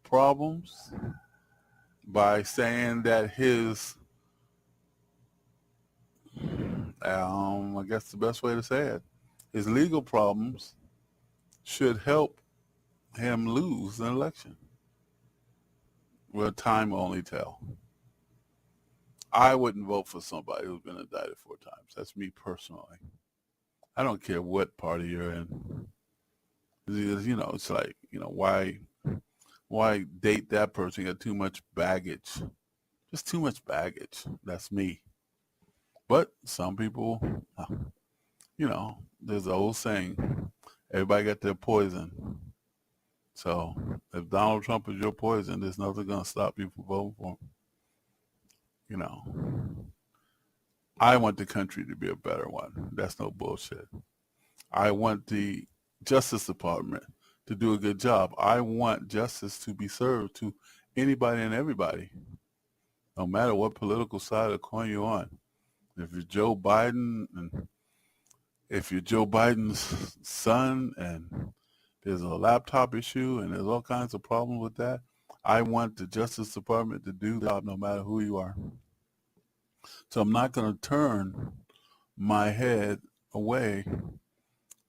problems by saying that I guess the best way to say it, his legal problems should help him lose an election. Well, time will only tell. I wouldn't vote for somebody who's been indicted 4 times. That's me personally. I don't care what party you're in. It's like, why date that person? Got too much baggage. Just too much baggage. That's me. But some people, there's the old saying, everybody got their poison. So if Donald Trump is your poison, there's nothing going to stop you from voting for him. I want the country to be a better one. That's no bullshit. I want the Justice Department to do a good job. I want justice to be served to anybody and everybody, no matter what political side of the coin you're on. If you're Joe Biden, and if you're Joe Biden's son, and there's a laptop issue and there's all kinds of problems with that, I want the Justice Department to do the job no matter who you are. So I'm not going to turn my head away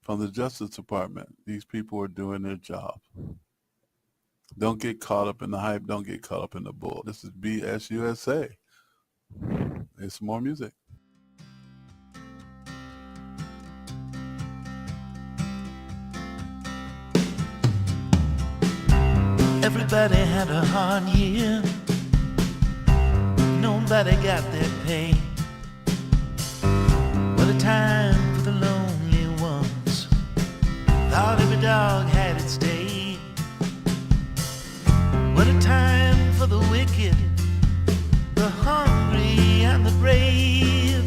from the Justice Department. These people are doing their job. Don't get caught up in the hype. Don't get caught up in the bull. This is BSUSA. It's more music. Everybody had a hard year. Nobody got their pay. What a time for the lonely ones. Thought every dog had its day. What a time for the wicked, the hungry and the brave.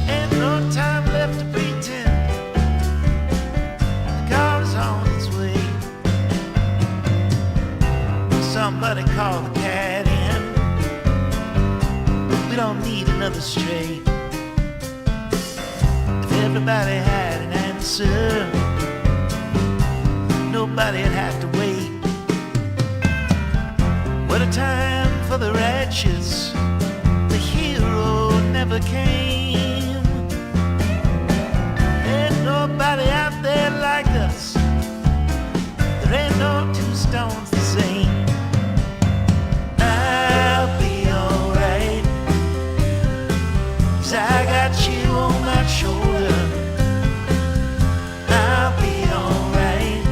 Ain't no time left to pretend. The car is on its way. Somebody call the cat in. We don't need another stray. If everybody had an answer, nobody'd have to wait. What a time for the righteous. The hero never came. Ain't nobody out there like us. There ain't no two stones the same. I'll be alright, 'cause I got you on my shoulder. I'll be alright.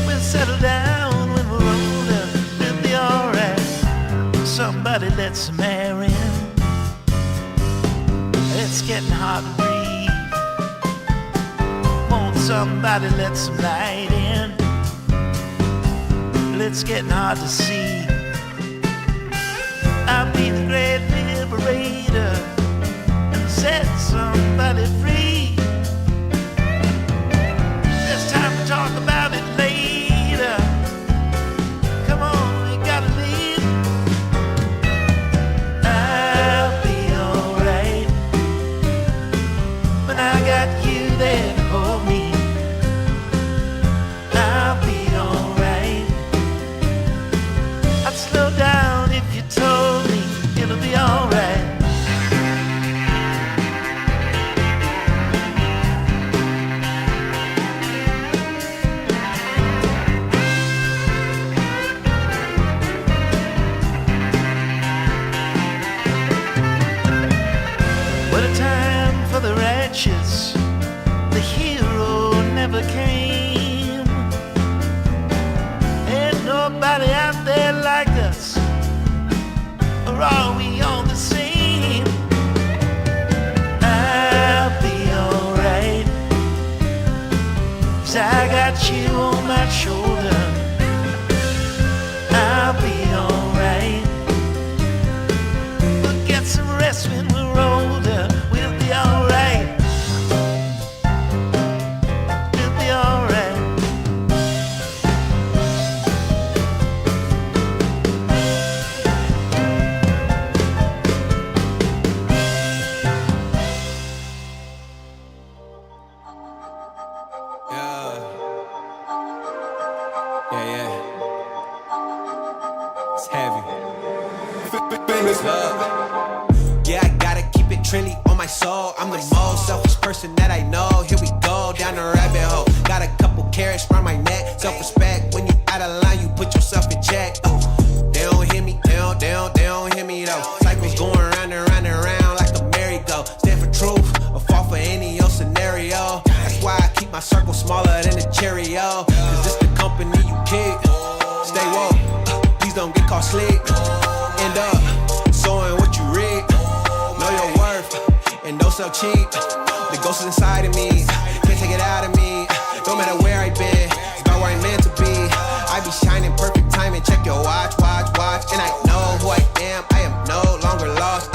We'll settle down when we're older. We'll be alright. Somebody let some air in. It's getting hard to breathe. Won't somebody let some light in? It's getting hard to see. I'll be the great liberator and set somebody free. There's time to talk about it later. Come on, we gotta leave. I'll be alright when I got you there to hold me. I'll be alright. I'd slow down if you told me it'll be alright. What a time for the righteous. The hero never came. Ain't nobody out there like us. Or are we all the same? I'll be alright, 'cause I got you on my shoulder. I'll be alright. We'll get some rest when we're older. We'll be alright. We'll be alright. Yeah, yeah. It's heavy. Famous love. Yeah, I gotta keep it trendy on my soul. I'm the most selfish person that I know. Here we go, down the rabbit hole. Got a couple carrots round my neck. Self-respect, when you out of line, you put yourself in check. They don't hear me, they don't hear me though. Cycles going round and round and round like a merry-go. Stand for truth, or fall for any old scenario. That's why I keep my circle smaller than a Cheerio. Cause it's the company you keep. Stay woke, please don't get caught sleep. End up sowing what you reap. Know your worth, and don't sell cheap. The ghost is inside of me, can't take it out of me. No matter where I've been, it's about where I'm meant to be. I be shining perfect timing, check your watch. And I know who I am no longer lost.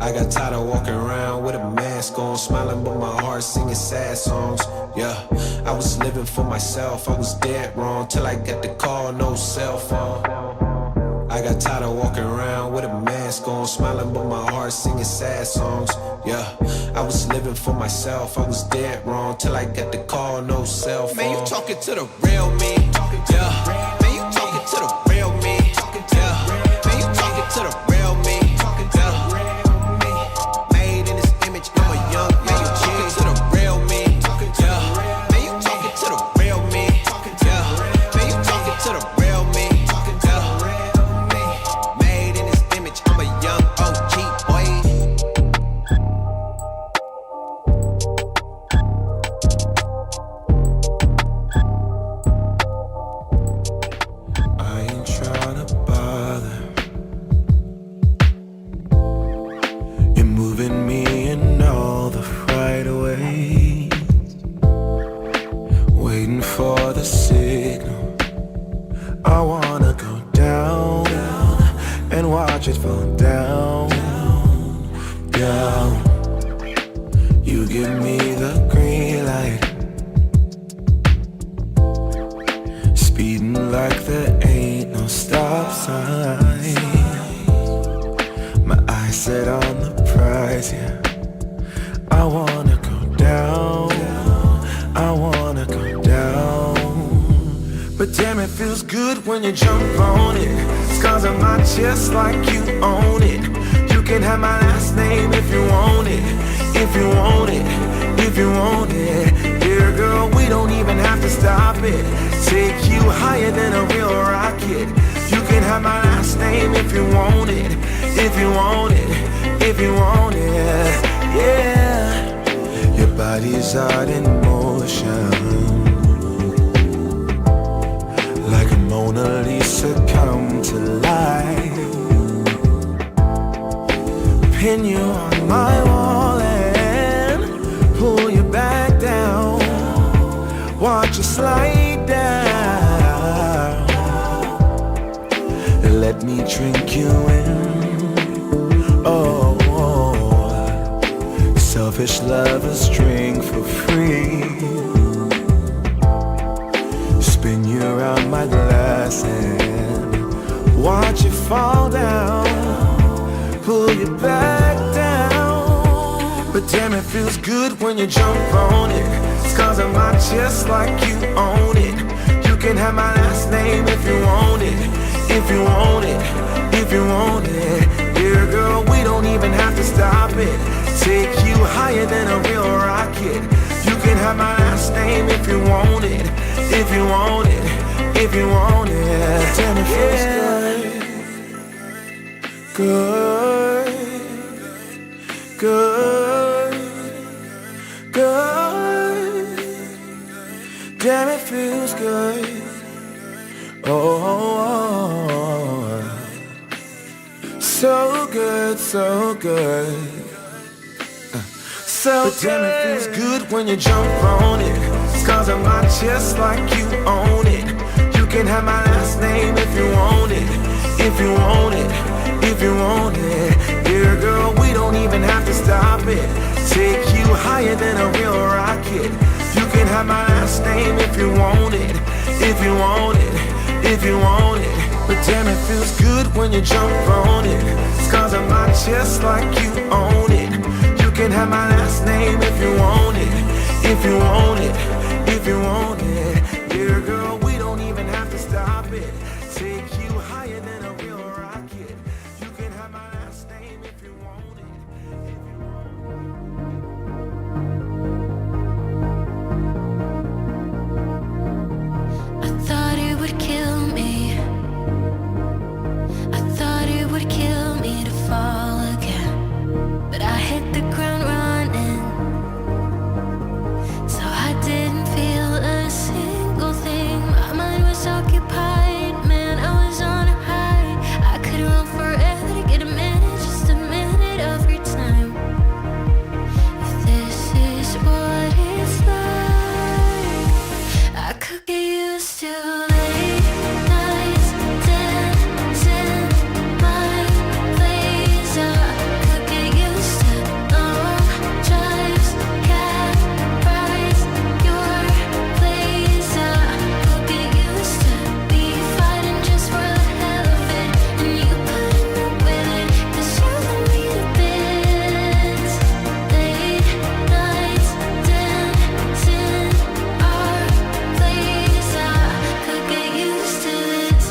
I got tired of walking around with a mask on, smiling but my heart singing sad songs. Yeah, I was living for myself, I was dead wrong till I got the call, no cell phone. I got tired of walking around with a mask on, smiling but my heart singing sad songs. Yeah, I was living for myself, I was dead wrong till I got the call, no cell phone. Man, you talking to the real me. Yeah, man, you talking to the real me. Yeah, man, you talking to the real me. Yeah, made in this image, I'm a young man. You talking to the real me. Yeah, man, you talking to the real me. Yeah, man, you talking to the real me. Yeah, made in this image, I'm a young OG boy. I ain't tryna bother. You're moving me in all the right ways. Waiting for the signal. I wanna go down and watch it fall down. You give me the green light. Speeding like there ain't no stop sign. My eyes set on the prize, yeah. I wanna go down, I wanna go down. But damn, it feels good when you jump on it. Scars on my chest like you own it. You can have my last name if you want it. If you want it, if you want it. Dear girl, we don't even have to stop it. Take you higher than a real rocket. You can have my last name if you want it. If you want it, if you want it. Yeah, your body's out in motion, like a Mona Lisa come to life. Pin you on my wall and pull you back down. Watch you slide down. Let me drink you in. Oh, selfish lovers drink for free. Spin you around my glass and watch you fall down. Pull you back down. But damn, it feels good when you jump on it. Scars on my chest like you own it. You can have my last name if you want it. If you want it, if you want it. Dear girl, we don't even have to stop it. Take you higher than a real rocket. You can have my last name if you want it. If you want it, if you want it. Damn, it feels good. Good, good. Damn, it feels good. Oh, so good, so good. So but damn, it feels good when you jump on it. Scars on my chest like you own it. You can have my last name if you want it. If you want it, if you want it. Dear girl, we don't even have to stop it. Take you higher than a real rocket. You can have my last name if you want it. If you want it, if you want it. But damn, it feels good when you jump on it. Scars on my chest like you own it. You can have my last name if you want it. If you want it, if you want it. Dear girl, we don't even have to it. Take you higher than a real rocket. You can have my last name if you want it. I thought it would kill me. I thought it would kill me to fall again. But I hit the ground running, so I didn't feel a single thing. My mind was occupied, man, I was on a high. I could run forever to get a minute, just a minute of your time. If this is what it's like, I could get used to late nights dancing my place. I could get used to long drives, cab rides, your place. I could get used to be fighting just for the hell of it, and you putting up with it, 'cause you let me to bits. Late nights dancing our place. I could get used to this.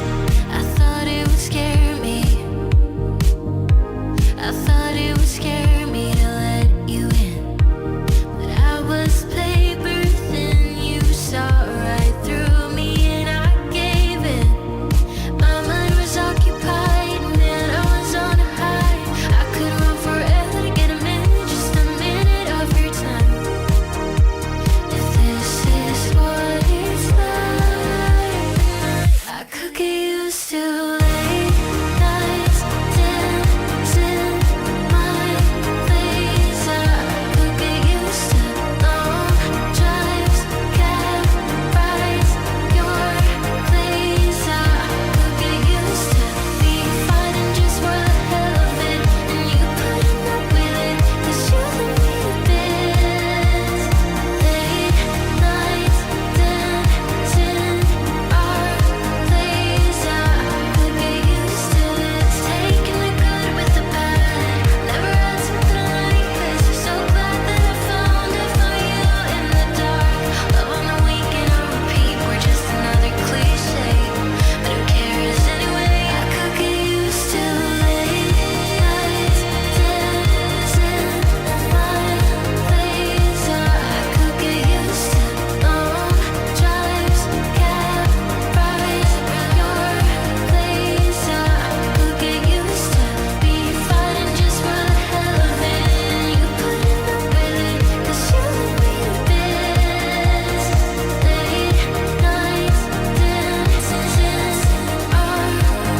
I thought it would scare me. I thought it would scare me to let you in, but I was paper thin. You saw right through me and I gave in. My mind was occupied, man, I was on a high. I could run forever to get a minute, just a minute of your time. If this is what it's like, I could get used to late nights dancing my place. I could get used to long drives, cab rides, your place. I could get used to be fighting just for the hell of it, and you putting up with it, 'cause you let me to bits. Late nights dancing our place. I could get used to this. Taking the good with the bad. Never had something like this. So glad that I found it for you in the dark. Love on the weekend on repeat. We're just another cliche, but who cares anyway? I could get used to late nights dancing my place. I could get used to long drives, cab rides, your place. I could get used to be fighting just for the hell of it, and you putting up with it, 'cause you let me to bits. Late nights dancing our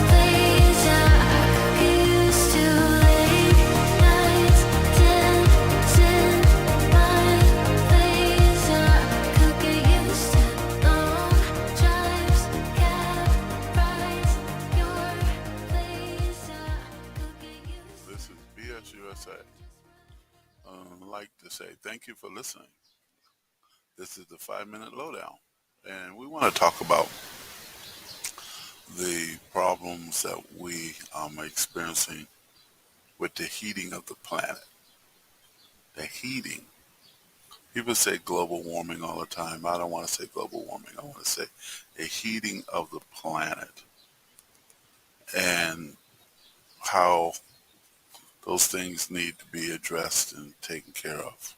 place. I could get used to late nights dancing my place. I could get used to long drives, cab rides, your place. I could get used to. This is BSUSA. I'd like to say thank you for listening. This is the 5-minute lowdown, and we want to talk about the problems that we are experiencing with the heating of the planet. The heating. People say global warming all the time. I don't want to say global warming. I want to say a heating of the planet, and how those things need to be addressed and taken care of.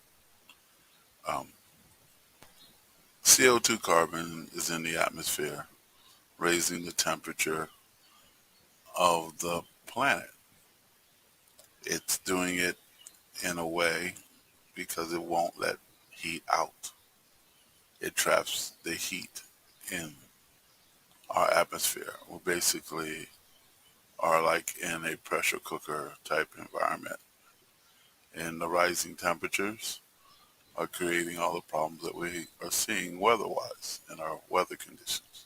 CO2 carbon is in the atmosphere, raising the temperature of the planet. It's doing it in a way because it won't let heat out. It traps the heat in our atmosphere. We basically are like in a pressure cooker type environment. And the rising temperatures are creating all the problems that we are seeing weather-wise in our weather conditions.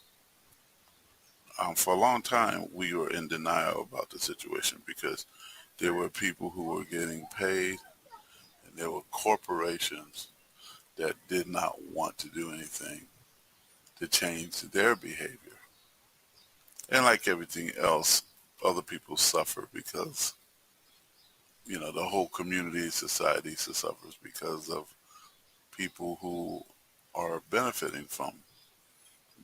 For a long time, we were in denial about the situation because there were people who were getting paid, and there were corporations that did not want to do anything to change their behavior. And like everything else, other people suffer because, the whole community, society suffers because of people who are benefiting from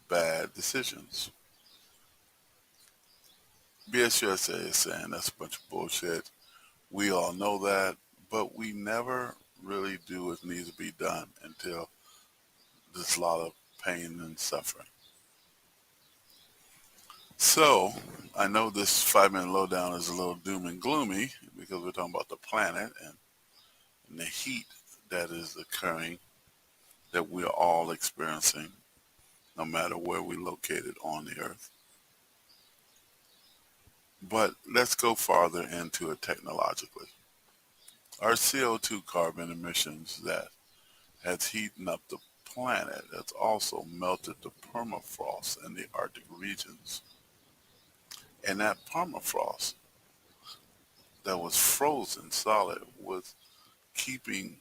bad decisions. BSUSA is saying that's a bunch of bullshit. We all know that, but we never really do what needs to be done until there's a lot of pain and suffering. So, I know this 5 minute lowdown is a little doom and gloomy because we're talking about the planet and the heat that is occurring that we're all experiencing no matter where we're located on the earth. But let's go farther into it technologically. Our CO2 carbon emissions that has heated up the planet has also melted the permafrost in the Arctic regions. And that permafrost that was frozen solid was keeping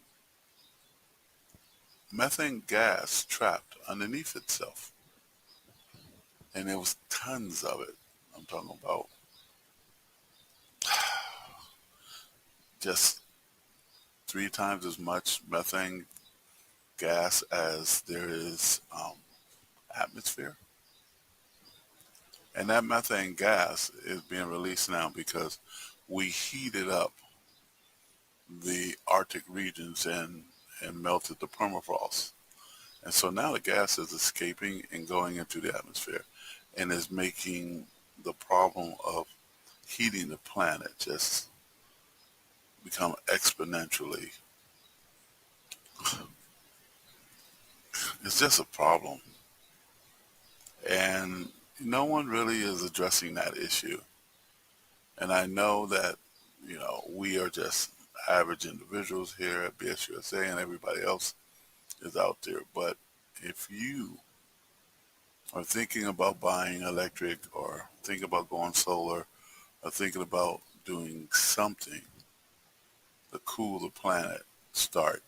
methane gas trapped underneath itself. And there was tons of it. I'm talking about just 3 times as much methane gas as there is atmosphere. And that methane gas is being released now because we heated up the Arctic regions and melted the permafrost. And so now the gas is escaping and going into the atmosphere and is making the problem of heating the planet just become exponentially. It's just a problem. And no one really is addressing that issue. And I know that, we are just average individuals here at BSUSA and everybody else is out there. But if you are thinking about buying electric or thinking about going solar or thinking about doing something to cool the planet, start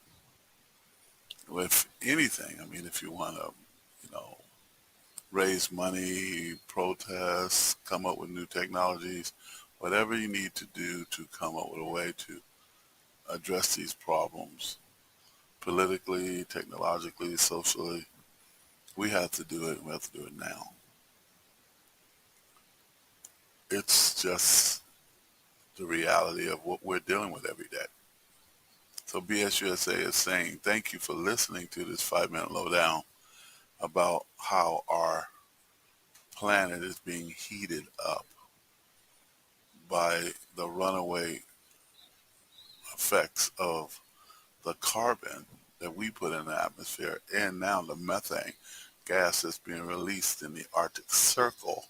with anything. I mean, if you want to, raise money, protest, come up with new technologies, whatever you need to do to come up with a way to address these problems politically, technologically, socially, we have to do it. We have to do it now. It's just the reality of what we're dealing with every day. So BSUSA is saying, thank you for listening to this 5 minute lowdown about how our planet is being heated up by the runaway effects of the carbon that we put in the atmosphere and now the methane gas that's being released in the Arctic Circle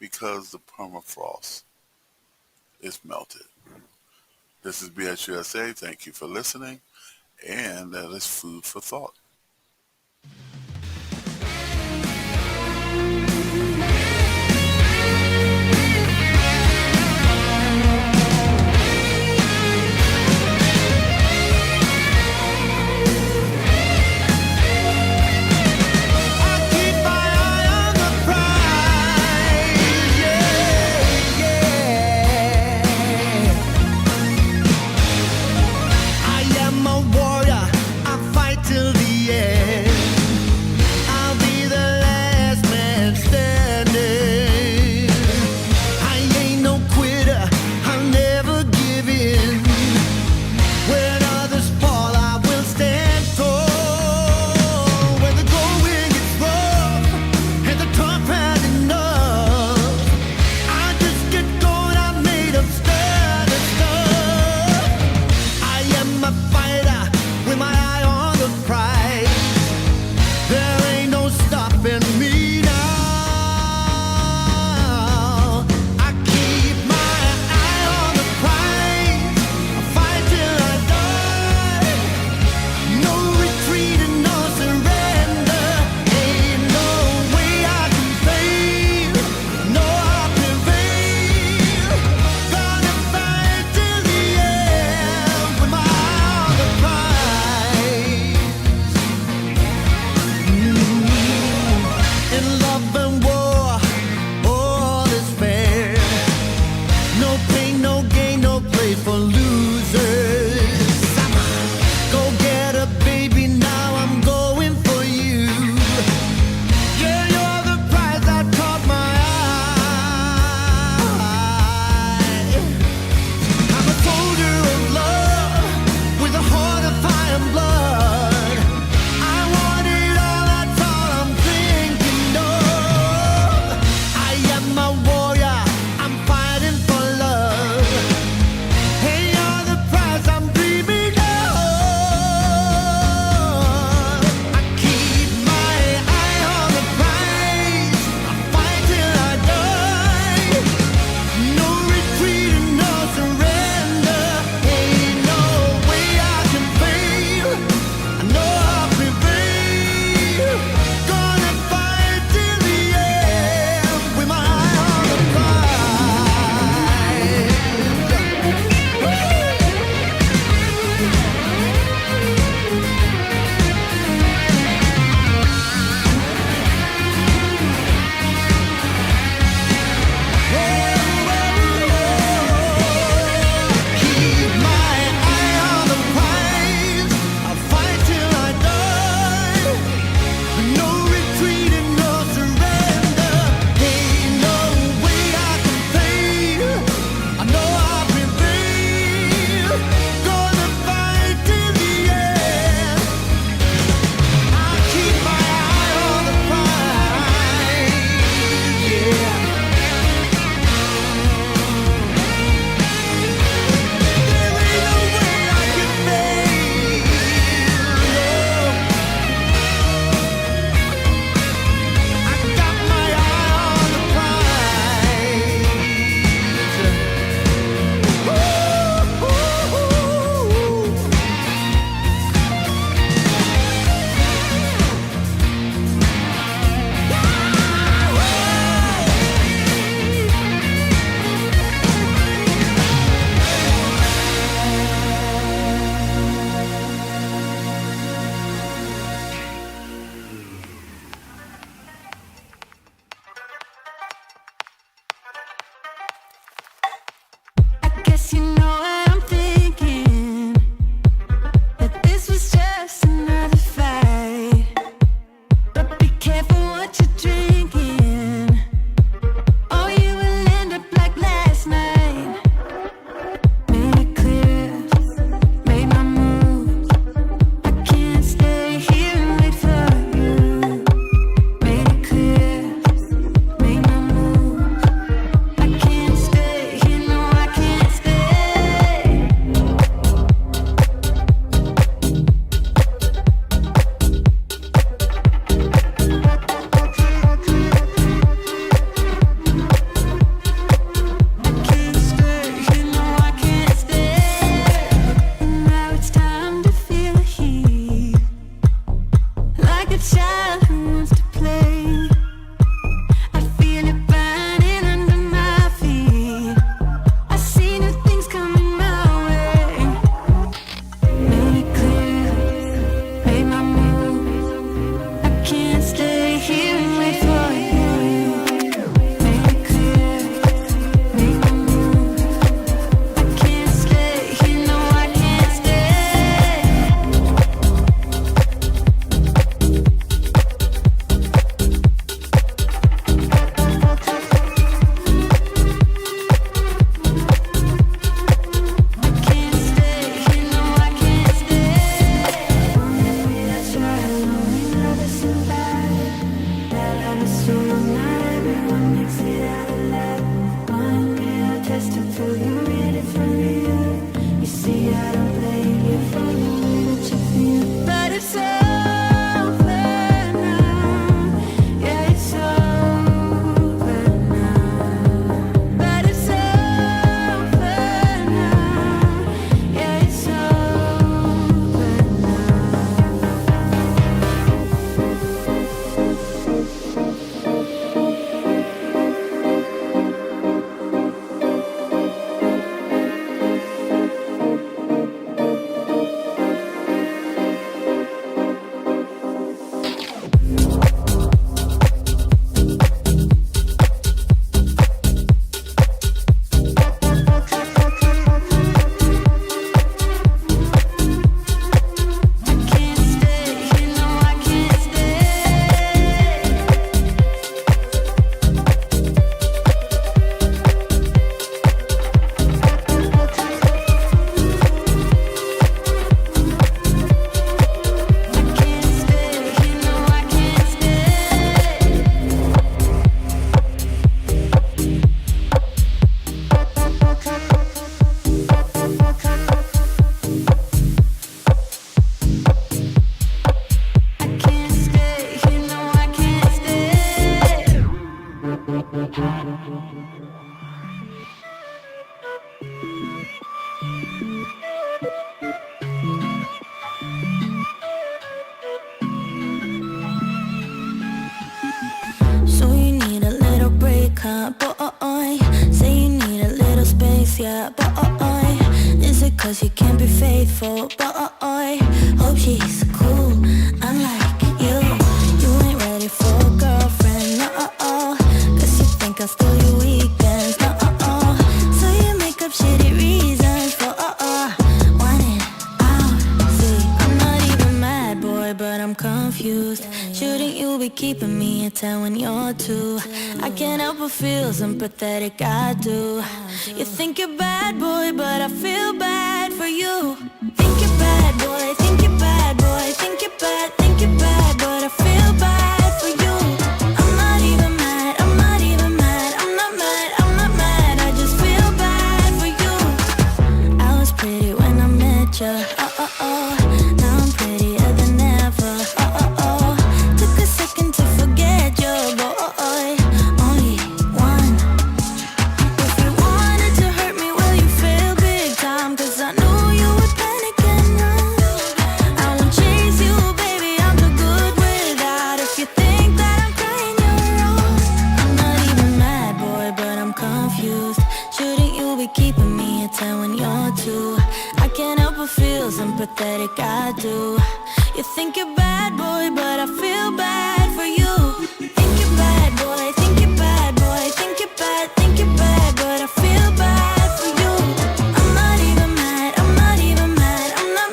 because the permafrost is melted. This is BSUSA. Thank you for listening. And that is food for thought. I am a warrior, I fight till the So you need a little break, huh, boy? Say you need a little space, yeah, boy. Is it 'cause you can't be faithful, boy? Hope she's cool, unlike you. You ain't ready for a girlfriend, no. 'Cause you think I'll steal your weekends, no. So you make up shitty reasons for wanting out. See, I'm not even mad, boy, but I'm confused. Shouldn't you be keeping me at 10 when you're 2? I can't help but feel sympathetic, I do. You think you're bad, boy, but I feel bad for you. Think you're bad, boy, think you're bad, boy, think you're bad, but I feel bad for you. I'm not even mad, I'm not even mad, I'm not mad, I just feel bad for you. I was pretty when I met ya, now I'm prettier than ever, took a second to forget your boy, only one. If you wanted to hurt me, well you failed big time, 'cause I knew you would panic and run. I won't chase you, baby, I'm too good without. If you think that I'm crying, you're wrong. I'm not even mad, boy, but I'm confused. Shouldn't you be keeping me at 10 when you're 2? I can't help but feel sympathetic, I do. You think you're bad, boy, but I feel bad for you. Think you're bad, boy, think you're bad, boy, think you're bad, but I feel bad for you. I'm not even mad, I'm not even mad, I'm not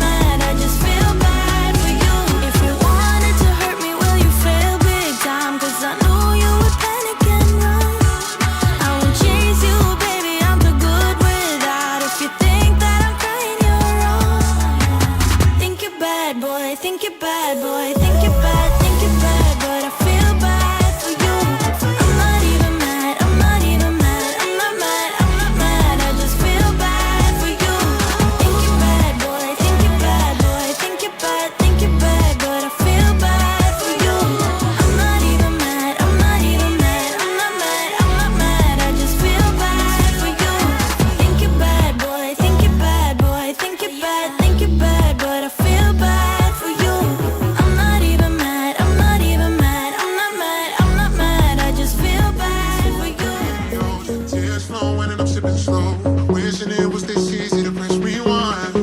mad, I just feel bad for you. If you wanted to hurt me, well you failed big time, 'cause I knew you would panic and run. I won't chase you, baby, I'm too good without. If you think that I'm crying, you're wrong. Think you're bad, boy, think you're bad, boy, think you're bad, but I feel bad for you. I'm not even mad, I'm not even mad, I'm not mad, I just feel bad for you. Think you're bad, boy, think you're bad, boy, think you're bad, but I feel bad for you. I'm not even mad, I'm not even mad, I'm not mad, I just feel bad for you. Think you're bad, boy, think you're bad, boy, think you're bad, but I feel bad for you. I'm not even mad, I'm not even mad, I'm not mad, I just feel bad for you. Tears flowing and I'm sipping slow. Wishing it was this easy to press rewind.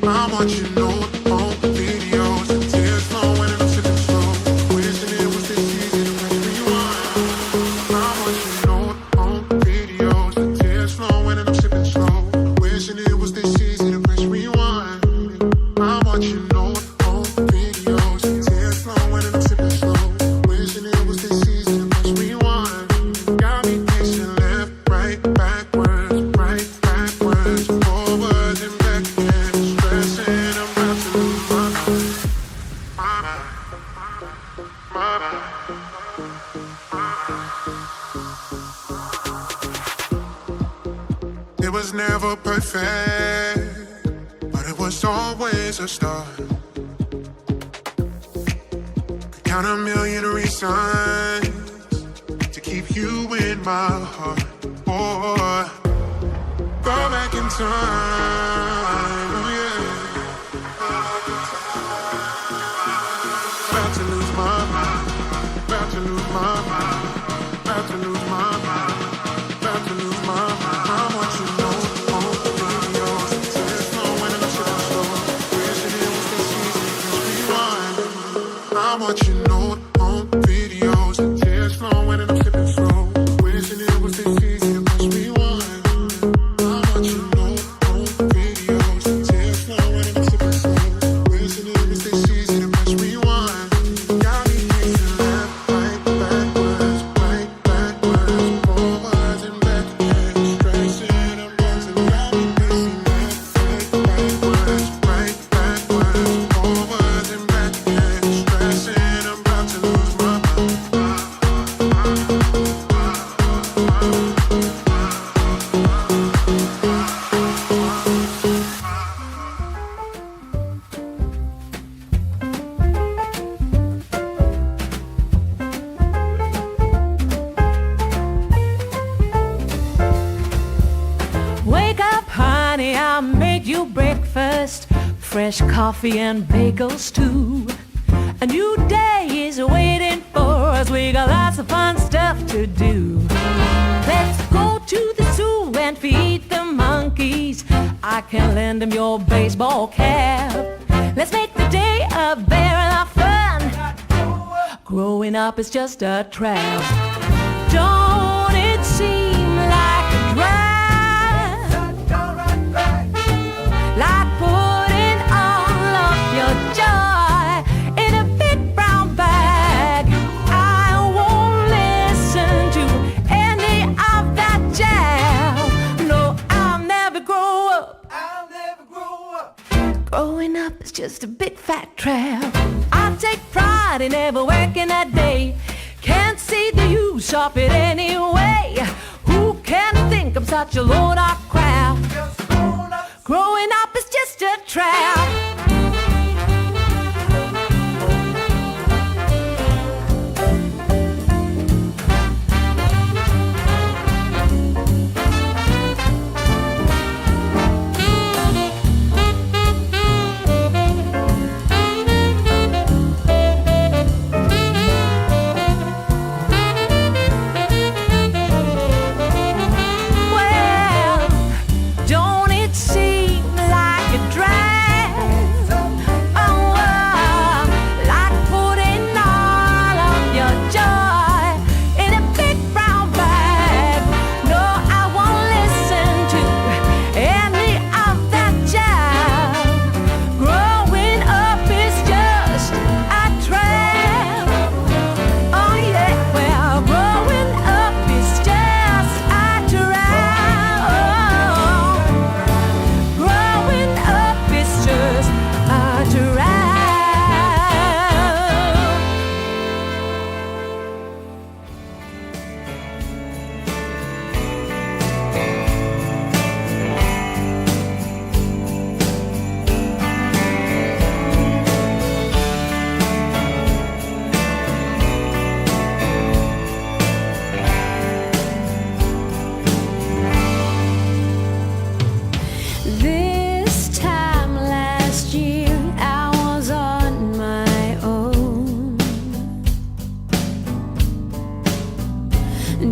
I'm watching old videos. Tears flowing and I'm sipping slow. Wishing it was this easy to press rewind. I'm watching old videos. Tears flowing and I'm sipping slow. Wishing it was this easy to press rewind. I'm watching old videos. Tears flowing and I'm sipping slow. Wishing it was this easy to press rewind. Got me pacing left, right, backwards, forwards and back again. Stressing, I'm about to lose my mind. My mind. It was never perfect, but it was always a start. Could count a million reasons to keep you in my heart. Or go back in time, oh yeah. About to lose my mind, about to lose my mind, about to lose my mind, about to lose my mind. I want you to know, videos, tears flowing and I'm sitting slow. Wishing it was this easy, just rewind. I want you to know, videos, tears flowing and I'm sipping slow. Wishing it was this easy, just rewind. I want you to know, videos, fresh coffee and bagels too. A new day is waiting for us. We got lots of fun stuff to do. Let's go to the zoo and feed the monkeys. I can lend them your baseball cap. Let's make the day a barrel of fun. Growing up is just a trap. Don't it seem like a drag? Like putting all of your joy in a big brown bag. I won't listen to any of that jazz. No, I'll never grow up. I'll never grow up. Growing up is just a big fat trap. I take pride in never working a day. Can't see the use of it anyway. Who can think I'm such a load of crap? Growing up is just a trap.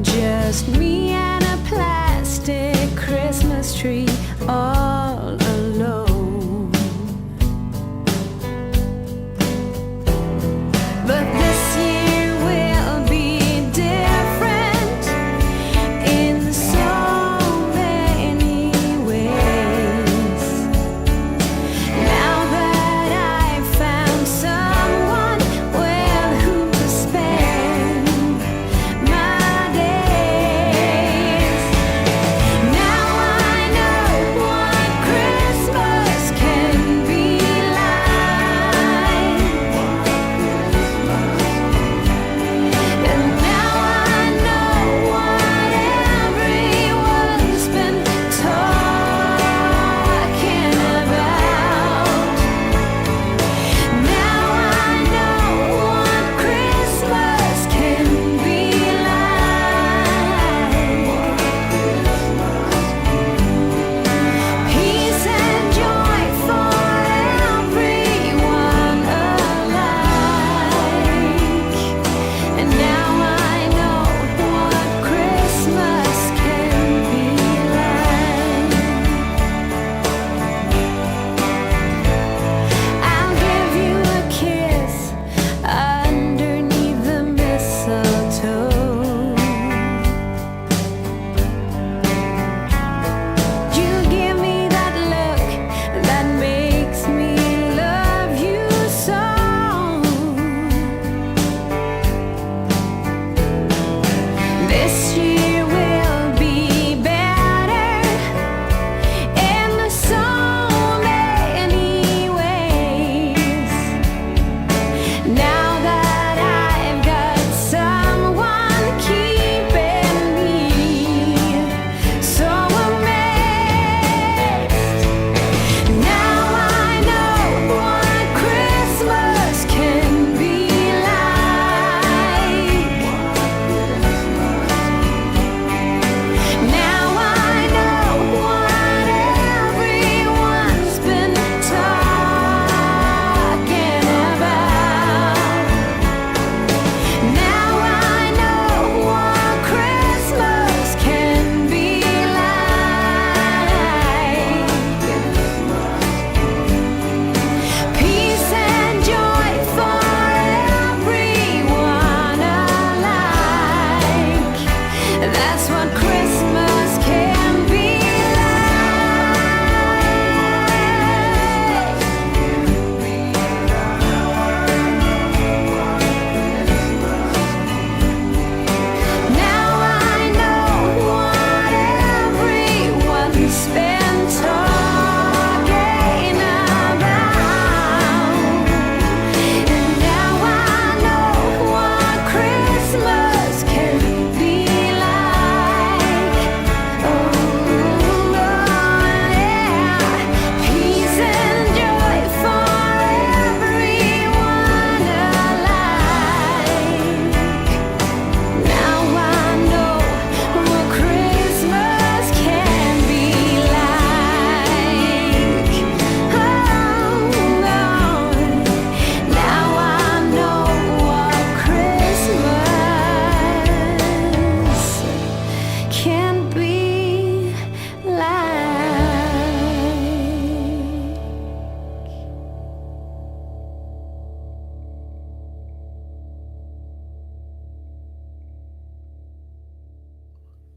Just me and a plastic Christmas tree all alone. But this year will be different in so many ways. Now that I've found someone with whom to spend my day.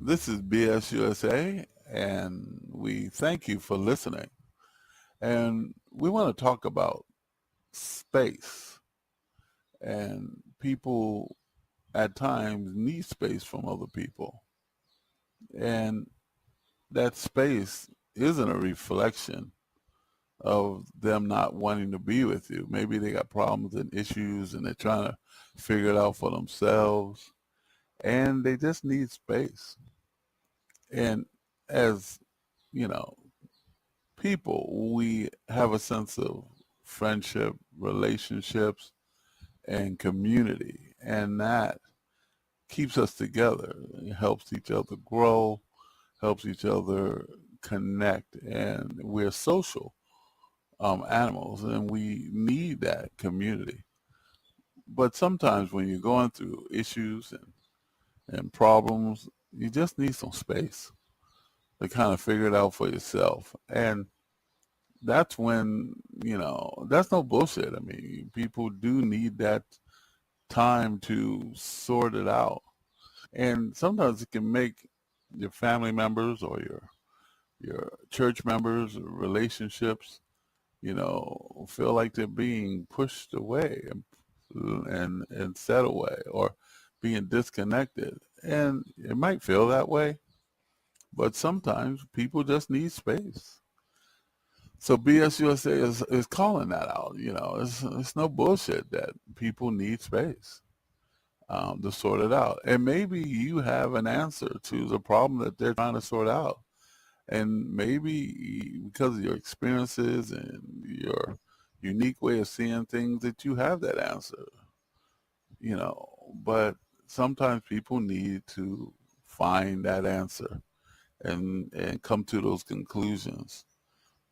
This is BSUSA, and we thank you for listening. And we want to talk about space. And people at times need space from other people. And that space isn't a reflection of them not wanting to be with you. Maybe they got problems and issues and they're trying to figure it out for themselves. And they just need space. And as, you know, people, we have a sense of friendship, relationships, and community. And that keeps us together. It helps each other grow, helps each other connect. And we're social animals, and we need that community. But sometimes when you're going through issues and problems, you just need some space to kind of figure it out for yourself. And that's when, that's no bullshit. I mean, people do need that time to sort it out. And sometimes it can make your family members or your church members or relationships, feel like they're being pushed away and set away or being disconnected. And it might feel that way, but sometimes people just need space. So BSUSA is calling that out. It's no bullshit that people need space to sort it out. And maybe you have an answer to the problem that they're trying to sort out. And maybe because of your experiences and your unique way of seeing things that you have that answer, but sometimes people need to find that answer and come to those conclusions.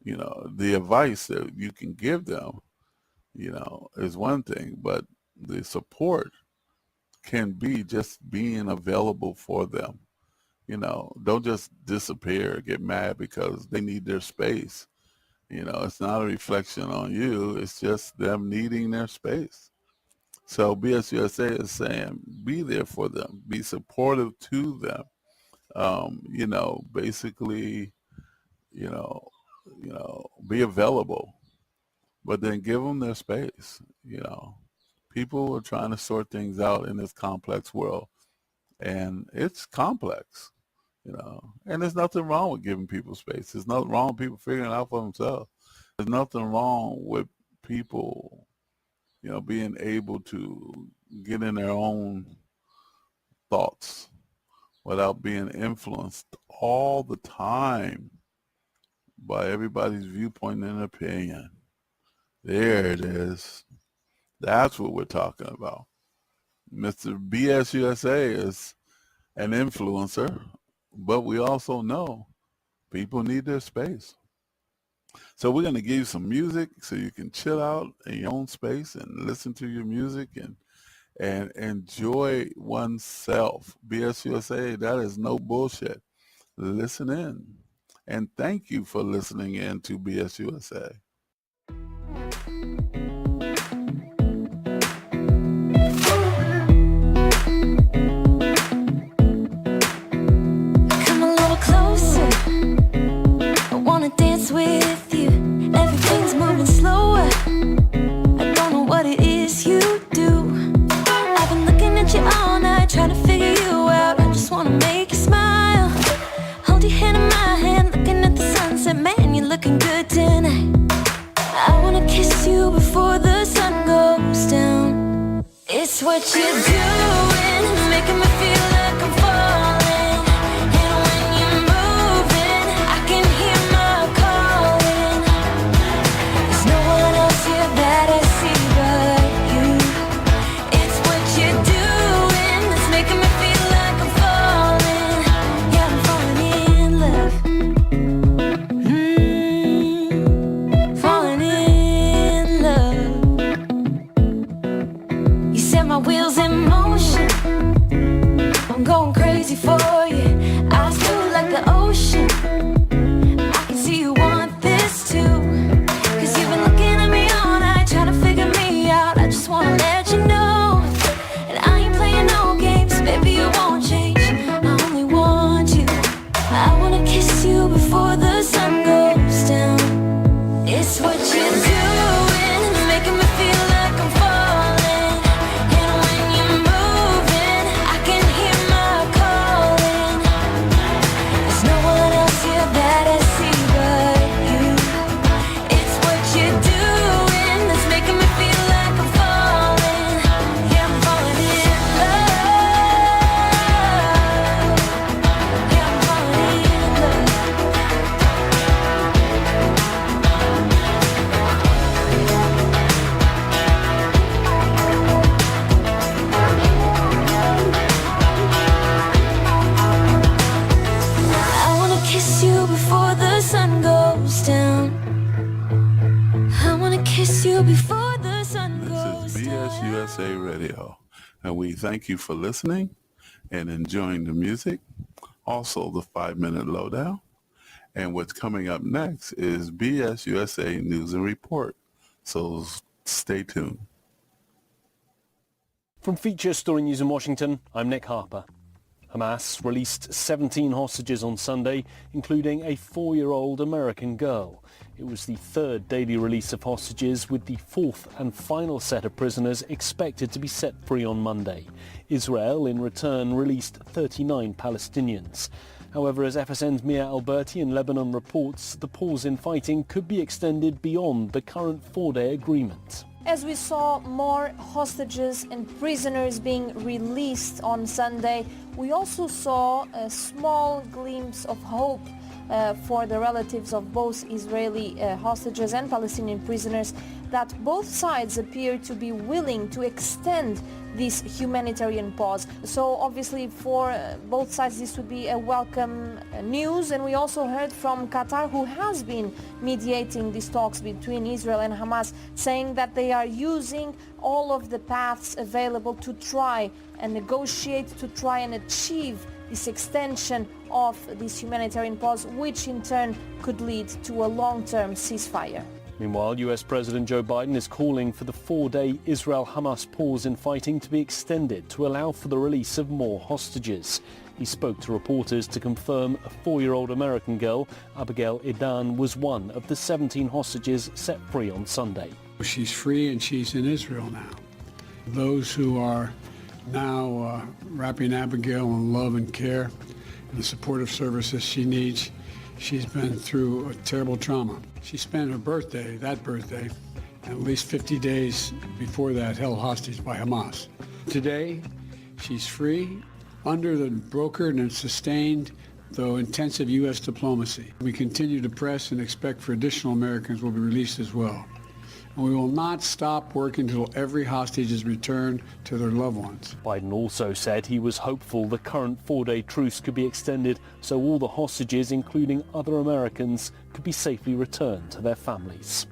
The advice that you can give them, is one thing, but the support can be just being available for them. Don't just disappear, get mad because they need their space. It's not a reflection on you. It's just them needing their space. So BSUSA is saying, be there for them, be supportive to them. Basically, be available, but then give them their space. People are trying to sort things out in this complex world, and it's complex. And there's nothing wrong with giving people space. There's nothing wrong with people figuring it out for themselves. There's nothing wrong with people, being able to get in their own thoughts without being influenced all the time by everybody's viewpoint and opinion. There it is. That's what we're talking about. Mr. BSUSA is an influencer, but we also know people need their space. So we're going to give you some music so you can chill out in your own space and listen to your music and enjoy oneself. BSUSA, that is no bullshit. Listen in. And thank you for listening in to BSUSA. Come a little closer. I wanna dance with you. Everything's moving slower. I don't know what it is you do. I've been looking at you all night, trying to figure you out. I just wanna make you smile. Hold your hand in my hand, looking at the sunset. Man, you're looking good tonight. I wanna kiss you before the sun goes down. It's what you're doing, making me feel like I'm falling. And when you're moving, I can hear my calling. There's no one else here that I see but you. It's what you're doing that's making me feel like I'm falling. Yeah, I'm falling in love. Falling in love. You set my wheels in motion. I'm going crazy for you. I feel like the ocean. I can see you want this too. Cause you've been looking at me all night, trying to figure me out. I just wanna let you know. And I ain't playing no games, baby, you won't change. I only want USA Radio. And we thank you for listening and enjoying the music. Also, the 5-minute lowdown. And what's coming up next is BSUSA News and Report. So stay tuned. From Feature Story News in Washington, I'm Nick Harper. Hamas released 17 hostages on Sunday, including a 4-year-old American girl. It was the third daily release of hostages, with the fourth and final set of prisoners expected to be set free on Monday. Israel, in return, released 39 Palestinians. However, as FSN's Mia Alberti in Lebanon reports, the pause in fighting could be extended beyond the current 4-day agreement. As we saw more hostages and prisoners being released on Sunday, we also saw a small glimpse of hope for the relatives of both Israeli hostages and Palestinian prisoners, that both sides appear to be willing to extend this humanitarian pause. So obviously for both sides this would be a welcome news. And we also heard from Qatar, who has been mediating these talks between Israel and Hamas, saying that they are using all of the paths available to try and negotiate, to try and achieve this extension of this humanitarian pause, which in turn could lead to a long-term ceasefire. Meanwhile, US President Joe Biden is calling for the 4-day Israel-Hamas pause in fighting to be extended to allow for the release of more hostages. He spoke to reporters to confirm a 4-year-old American girl, Abigail Edan, was one of the 17 hostages set free on Sunday. She's free and she's in Israel now. Those who are now wrapping Abigail in love and care and the supportive services she needs. She's been through a terrible trauma. She spent her birthday, that birthday, and at least 50 days before that held hostage by Hamas. Today, she's free under the brokered and sustained, though intensive U.S. diplomacy. We continue to press and expect for additional Americans will be released as well. And we will not stop working until every hostage is returned to their loved ones. Biden also said he was hopeful the current 4-day truce could be extended so all the hostages, including other Americans, could be safely returned to their families.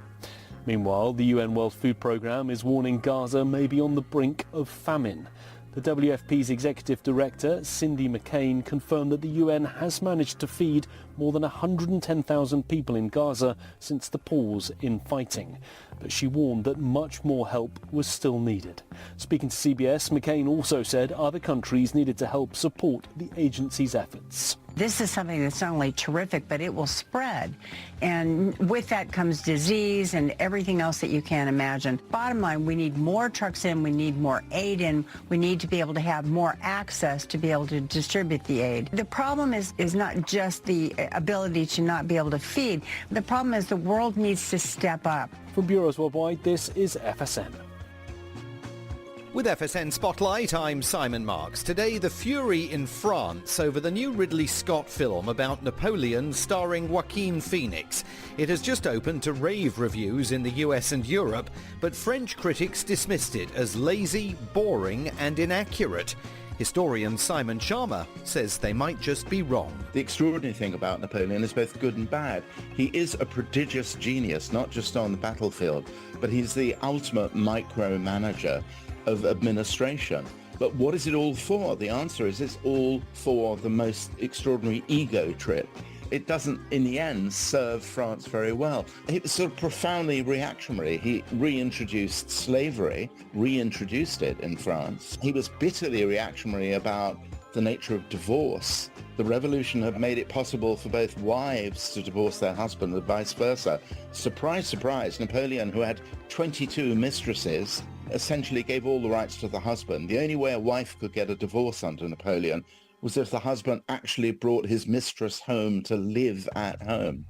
Meanwhile, the UN World Food Programme is warning Gaza may be on the brink of famine. The WFP's executive director, Cindy McCain, confirmed that the UN has managed to feed more than 110,000 people in Gaza since the pause in fighting. But she warned that much more help was still needed. Speaking to CBS, McCain also said other countries needed to help support the agency's efforts. This is something that's not only terrific, but it will spread. And with that comes disease and everything else that you can imagine. Bottom line, we need more trucks in, we need more aid in, we need to be able to have more access to be able to distribute the aid. The problem is not just the ability to not be able to feed. The problem is the world needs to step up. From Bureaus Worldwide, this is FSN. With FSN Spotlight, I'm Simon Marks. Today, the fury in France over the new Ridley Scott film about Napoleon starring Joaquin Phoenix. It has just opened to rave reviews in the US and Europe, but French critics dismissed it as lazy, boring and inaccurate. Historian Simon Sharma says they might just be wrong. The extraordinary thing about Napoleon is both good and bad. He is a prodigious genius, not just on the battlefield, but he's the ultimate micromanager of administration. But what is it all for? The answer is it's all for the most extraordinary ego trip. It doesn't, in the end, serve France very well. He was sort of profoundly reactionary. He reintroduced slavery, reintroduced it in France. He was bitterly reactionary about the nature of divorce. The revolution had made it possible for both wives to divorce their husband and vice versa. Surprise, surprise, Napoleon, who had 22 mistresses, essentially gave all the rights to the husband. The only way a wife could get a divorce under Napoleon was if the husband actually brought his mistress home to live at home.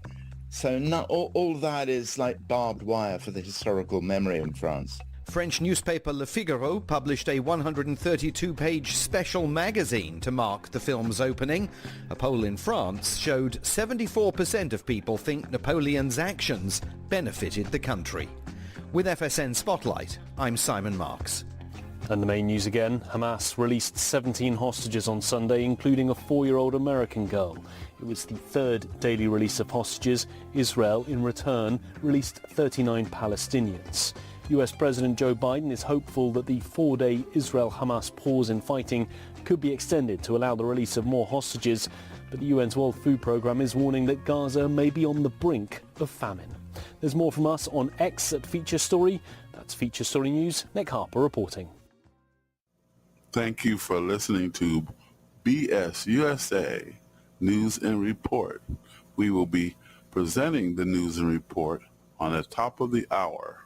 So all that is like barbed wire for the historical memory in France. French newspaper Le Figaro published a 132-page special magazine to mark the film's opening. A poll in France showed 74% of people think Napoleon's actions benefited the country. With FSN Spotlight, I'm Simon Marks. And the main news again, Hamas released 17 hostages on Sunday, including a 4-year-old American girl. It was the third daily release of hostages. Israel, in return, released 39 Palestinians. US President Joe Biden is hopeful that the 4-day Israel-Hamas pause in fighting could be extended to allow the release of more hostages. But the UN's World Food Programme is warning that Gaza may be on the brink of famine. There's more from us on X at Feature Story. That's Feature Story News. Nick Harper reporting. Thank you for listening to BS USA News and Report. We will be presenting the news and report on the top of the hour.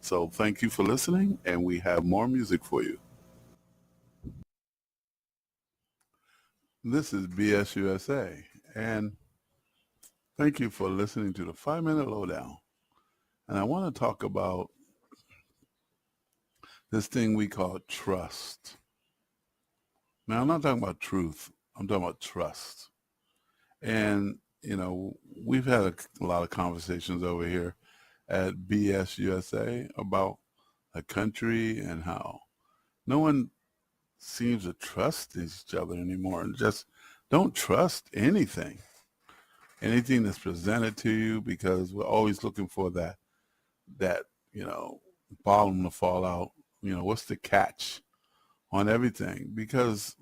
So thank you for listening, and we have more music for you. This is BS USA, and thank you for listening to the 5-Minute Lowdown. And I want to talk about this thing we call trust. Now, I'm not talking about truth. I'm talking about trust. And, you know, we've had a lot of conversations over here at BS USA about a country and how no one seems to trust each other anymore, and just don't trust anything that's presented to you, because we're always looking for that you know, bottom to fall out. You know, what's the catch on everything? Because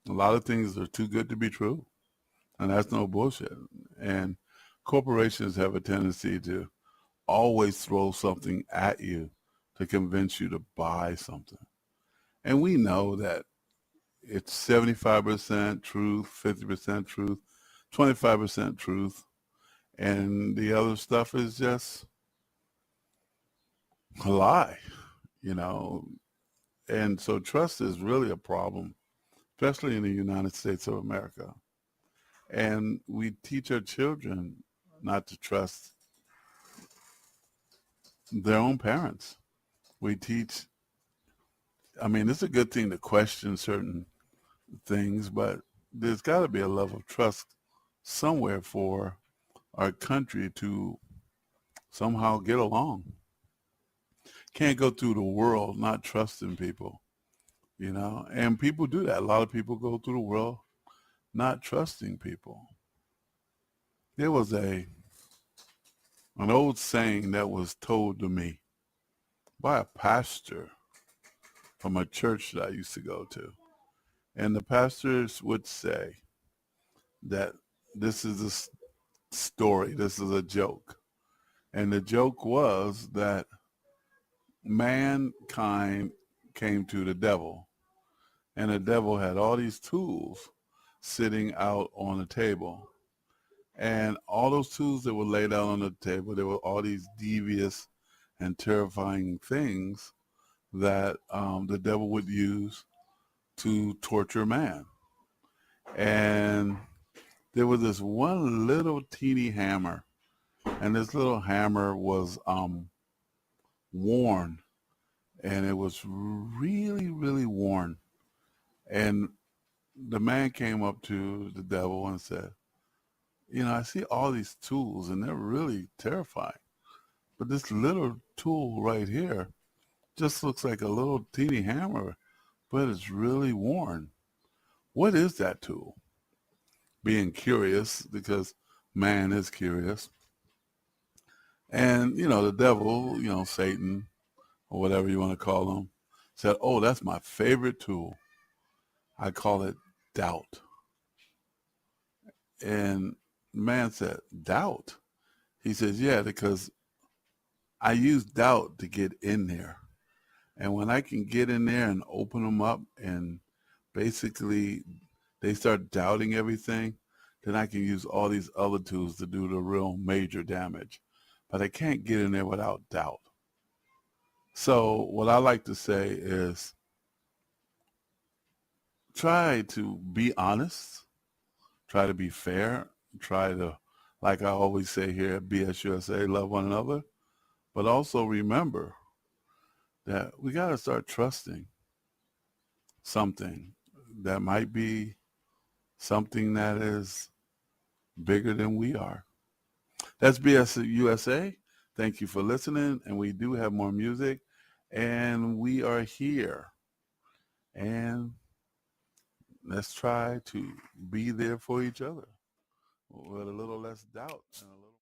a lot of things are too good to be true, and that's no bullshit. And corporations have a tendency to always throw something at you to convince you to buy something. And we know that it's 75% truth, 50% truth, 25% truth, and the other stuff is just a lie, you know. And so trust is really a problem, especially in the United States of America. And we teach our children not to trust their own parents. We teach, I mean, it's a good thing to question certain things, but there's got to be a level of trust somewhere for our country to somehow get along. Can't go through the world not trusting people, you know, and people do that. A lot of people go through the world not trusting people. There was an old saying that was told to me by a pastor from a church that I used to go to. And the pastors would say that this is a story, this is a joke. And the joke was that mankind came to the devil, and the devil had all these tools sitting out on the table. And all those tools that were laid out on the table, there were all these devious and terrifying things that the devil would use to torture man. And there was this one little teeny hammer, and this little hammer was worn, and it was really, really worn. And the man came up to the devil and said, you know, I see all these tools, and they're really terrifying, but this little tool right here just looks like a little teeny hammer, but it's really worn. What is that tool? Being curious, because man is curious. And, you know, the devil, you know, Satan, or whatever you want to call him, said, oh, that's my favorite tool. I call it doubt. And man said, doubt? He says, yeah, because I use doubt to get in there. And when I can get in there and open them up, and basically they start doubting everything, then I can use all these other tools to do the real major damage. But I can't get in there without doubt. So what I like to say is, try to be honest, try to be fair, try to, like I always say here at BS USA, love one another. But also remember that we got to start trusting something that might be something that is bigger than we are. That's BS USA. Thank you for listening. And we do have more music, and we are here. And let's try to be there for each other with a little less doubt and a little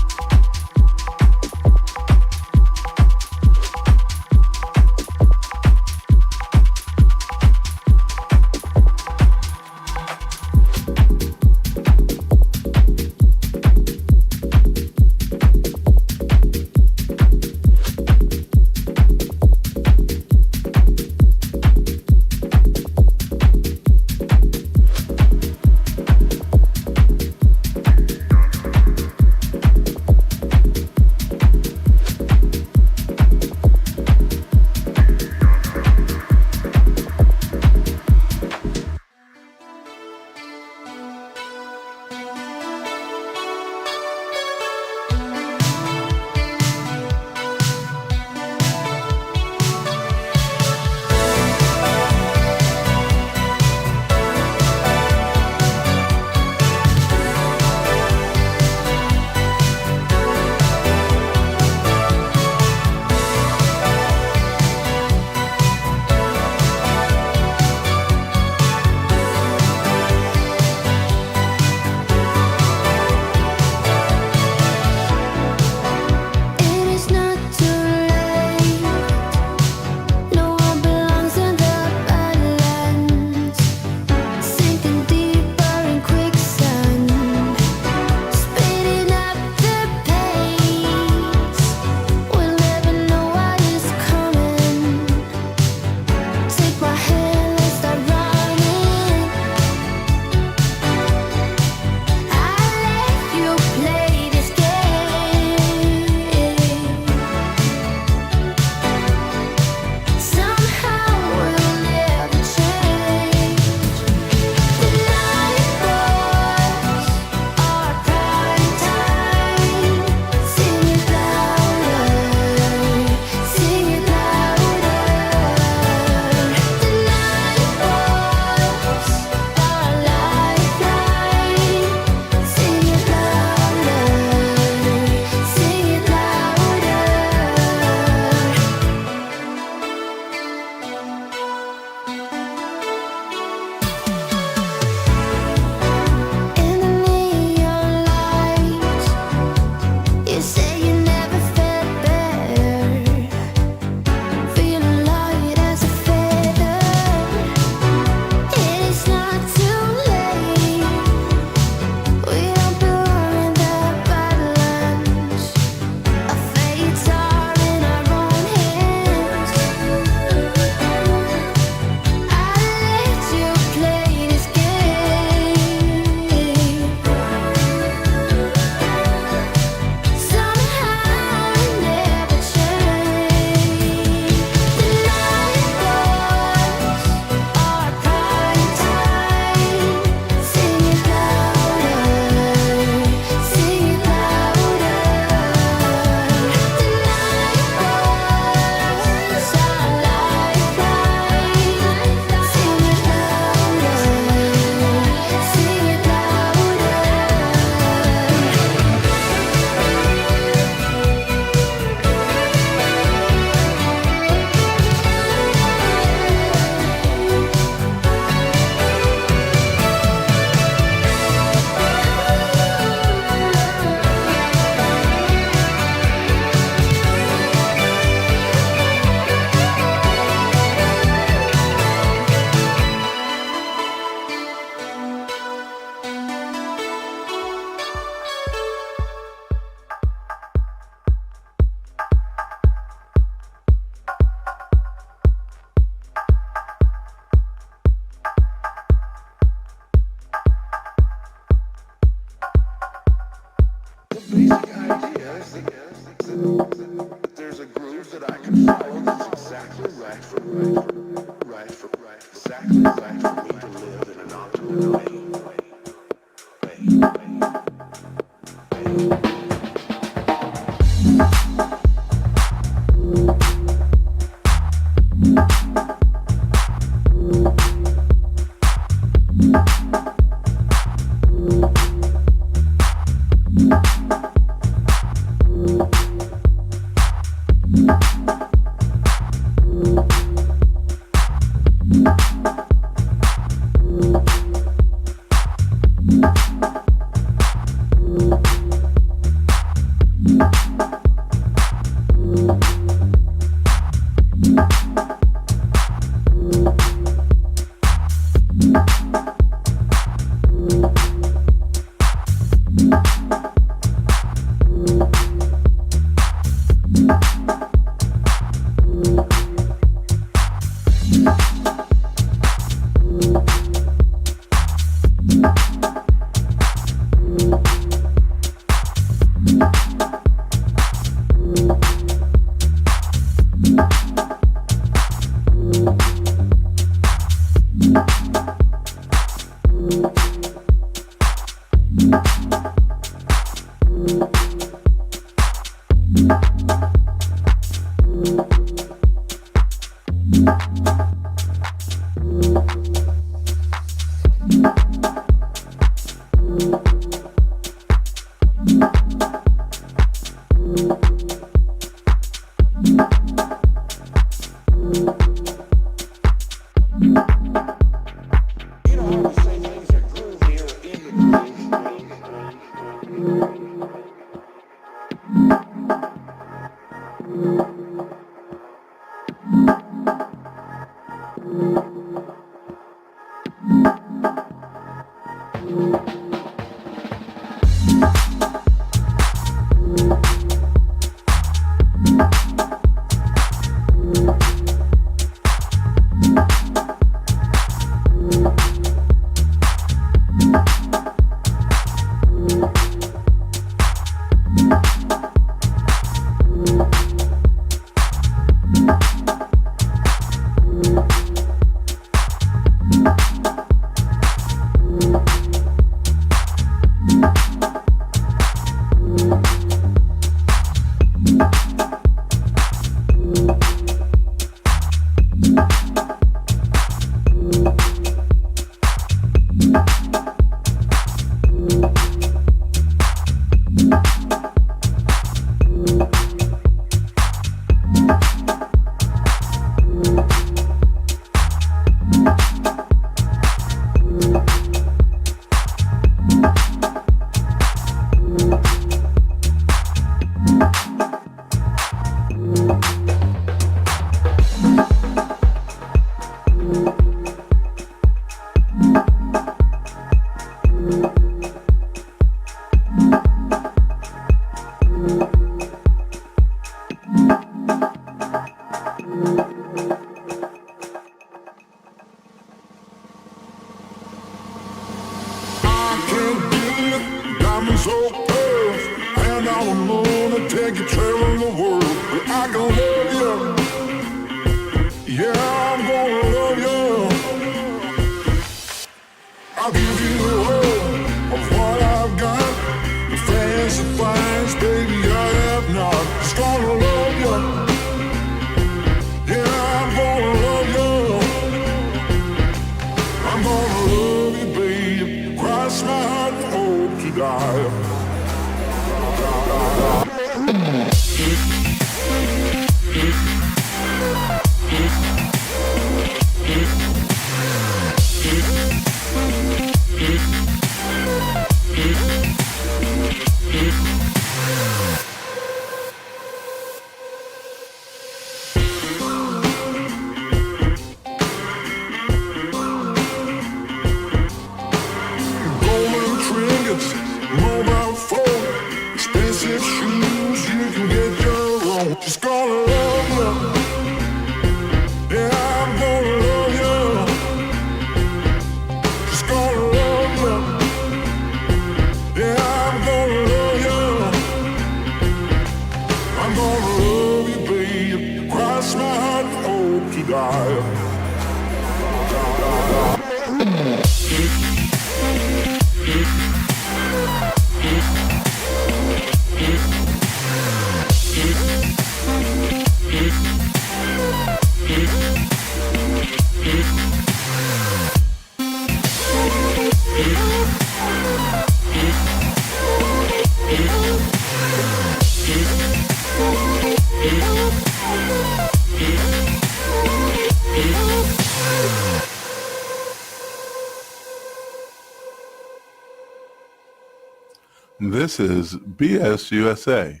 This is BS USA,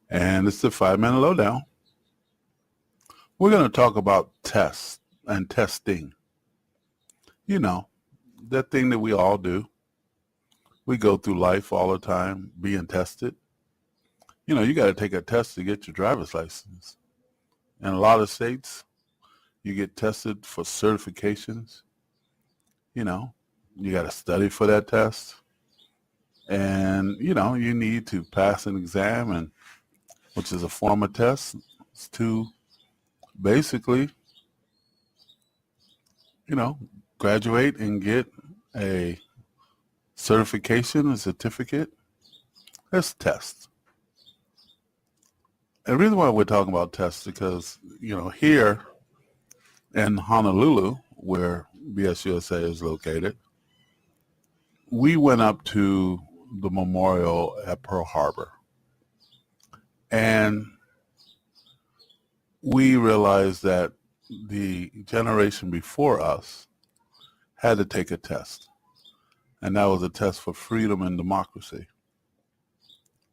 and it's the 5-minute lowdown. We're going to talk about tests and testing. You know, that thing that we all do. We go through life all the time being tested. You know, you got to take a test to get your driver's license. In a lot of states, you get tested for certifications. You know, you got to study for that test. And, you know, you need to pass an exam, and which is a form of test, to basically, you know, graduate and get a certification, a certificate. That's tests. And the reason why we're talking about tests is because, you know, here in Honolulu, where BSUSA is located, we went up to the memorial at Pearl Harbor. And we realized that the generation before us had to take a test. And that was a test for freedom and democracy.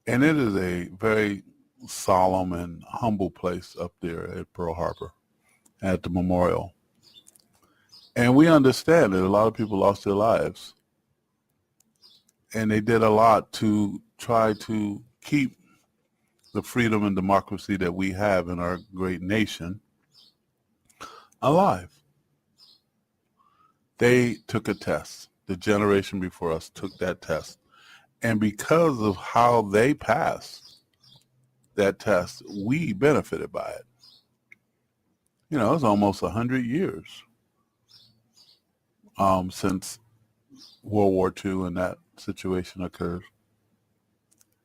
And it is a very solemn and humble place up there at Pearl Harbor, at the memorial. And we understand that a lot of people lost their lives. And they did a lot to try to keep the freedom and democracy that we have in our great nation alive. They took a test. The generation before us took that test. And because of how they passed that test, we benefited by it. You know, it's almost 100 years since World War II and that situation occurred.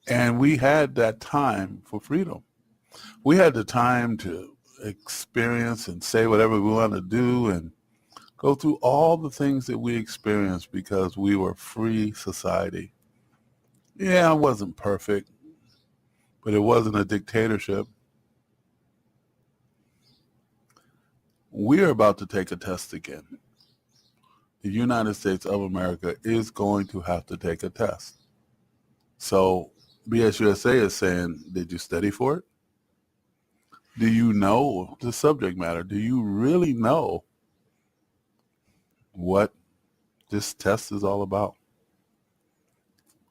And we had that time for freedom. We had the time to experience and say whatever we wanted to do and go through all the things that we experienced because we were a free society. Yeah, it wasn't perfect, but it wasn't a dictatorship. We're about to take a test again. The United States of America is going to have to take a test. So BSUSA is saying, did you study for it? Do you know the subject matter? Do you really know what this test is all about?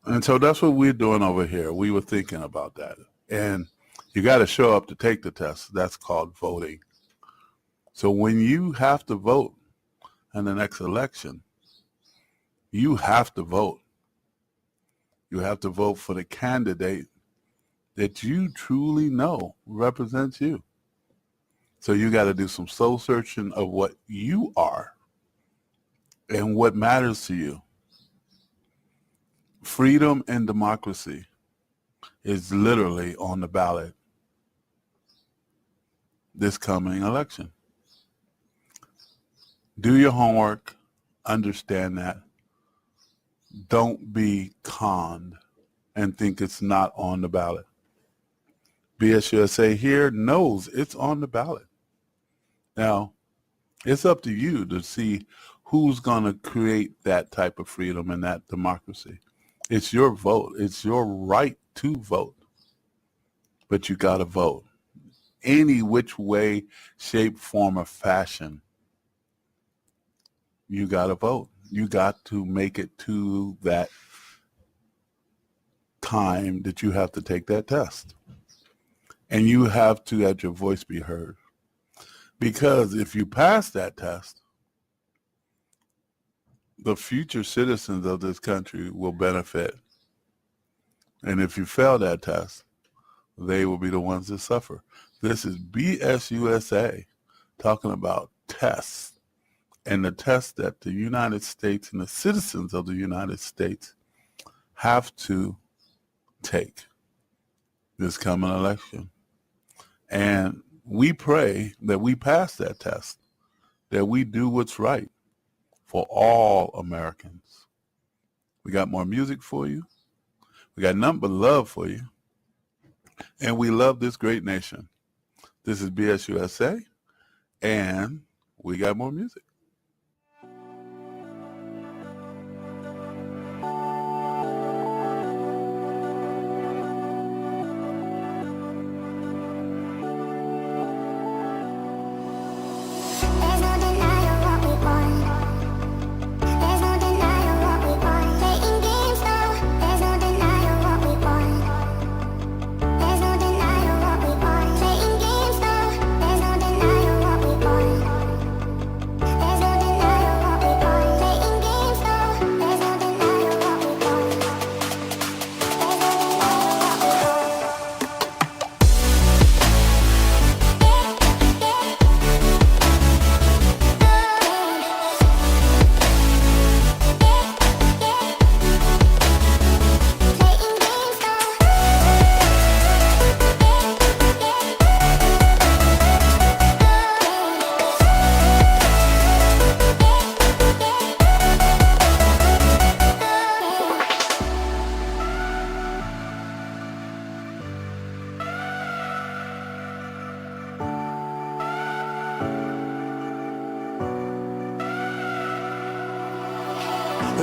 And so that's what we're doing over here. We were thinking about that. And you got to show up to take the test. That's called voting. So when you have to vote in the next election, you have to vote. You have to vote for the candidate that you truly know represents you. So you got to do some soul searching of what you are and what matters to you. Freedom and democracy is literally on the ballot this coming election. Do your homework, understand that. Don't be conned and think it's not on the ballot. BSUSA here knows it's on the ballot. Now, it's up to you to see who's going to create that type of freedom and that democracy. It's your vote. It's your right to vote. But you got to vote. Any which way, shape, form, or fashion, you got to vote. You got to make it to that time that you have to take that test. And you have to let your voice be heard. Because if you pass that test, the future citizens of this country will benefit. And if you fail that test, they will be the ones that suffer. This is BSUSA talking about tests. And the test that the United States and the citizens of the United States have to take this coming election. And we pray that we pass that test, that we do what's right for all Americans. We got more music for you. We got nothing but love for you. And we love this great nation. This is BSUSA, and we got more music.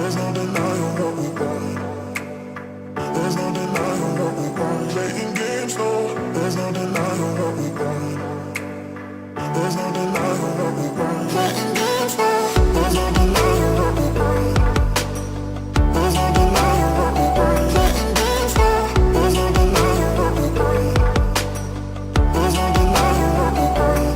There's no denying what we want. There's no denying what we want. Playing games, no. There's no denying what we want. There's no denying what we want. Playing games, no. There's no denying what we want. There's no denying what we want. Playing games, no. There's no denying what we want. There's no denying what we want.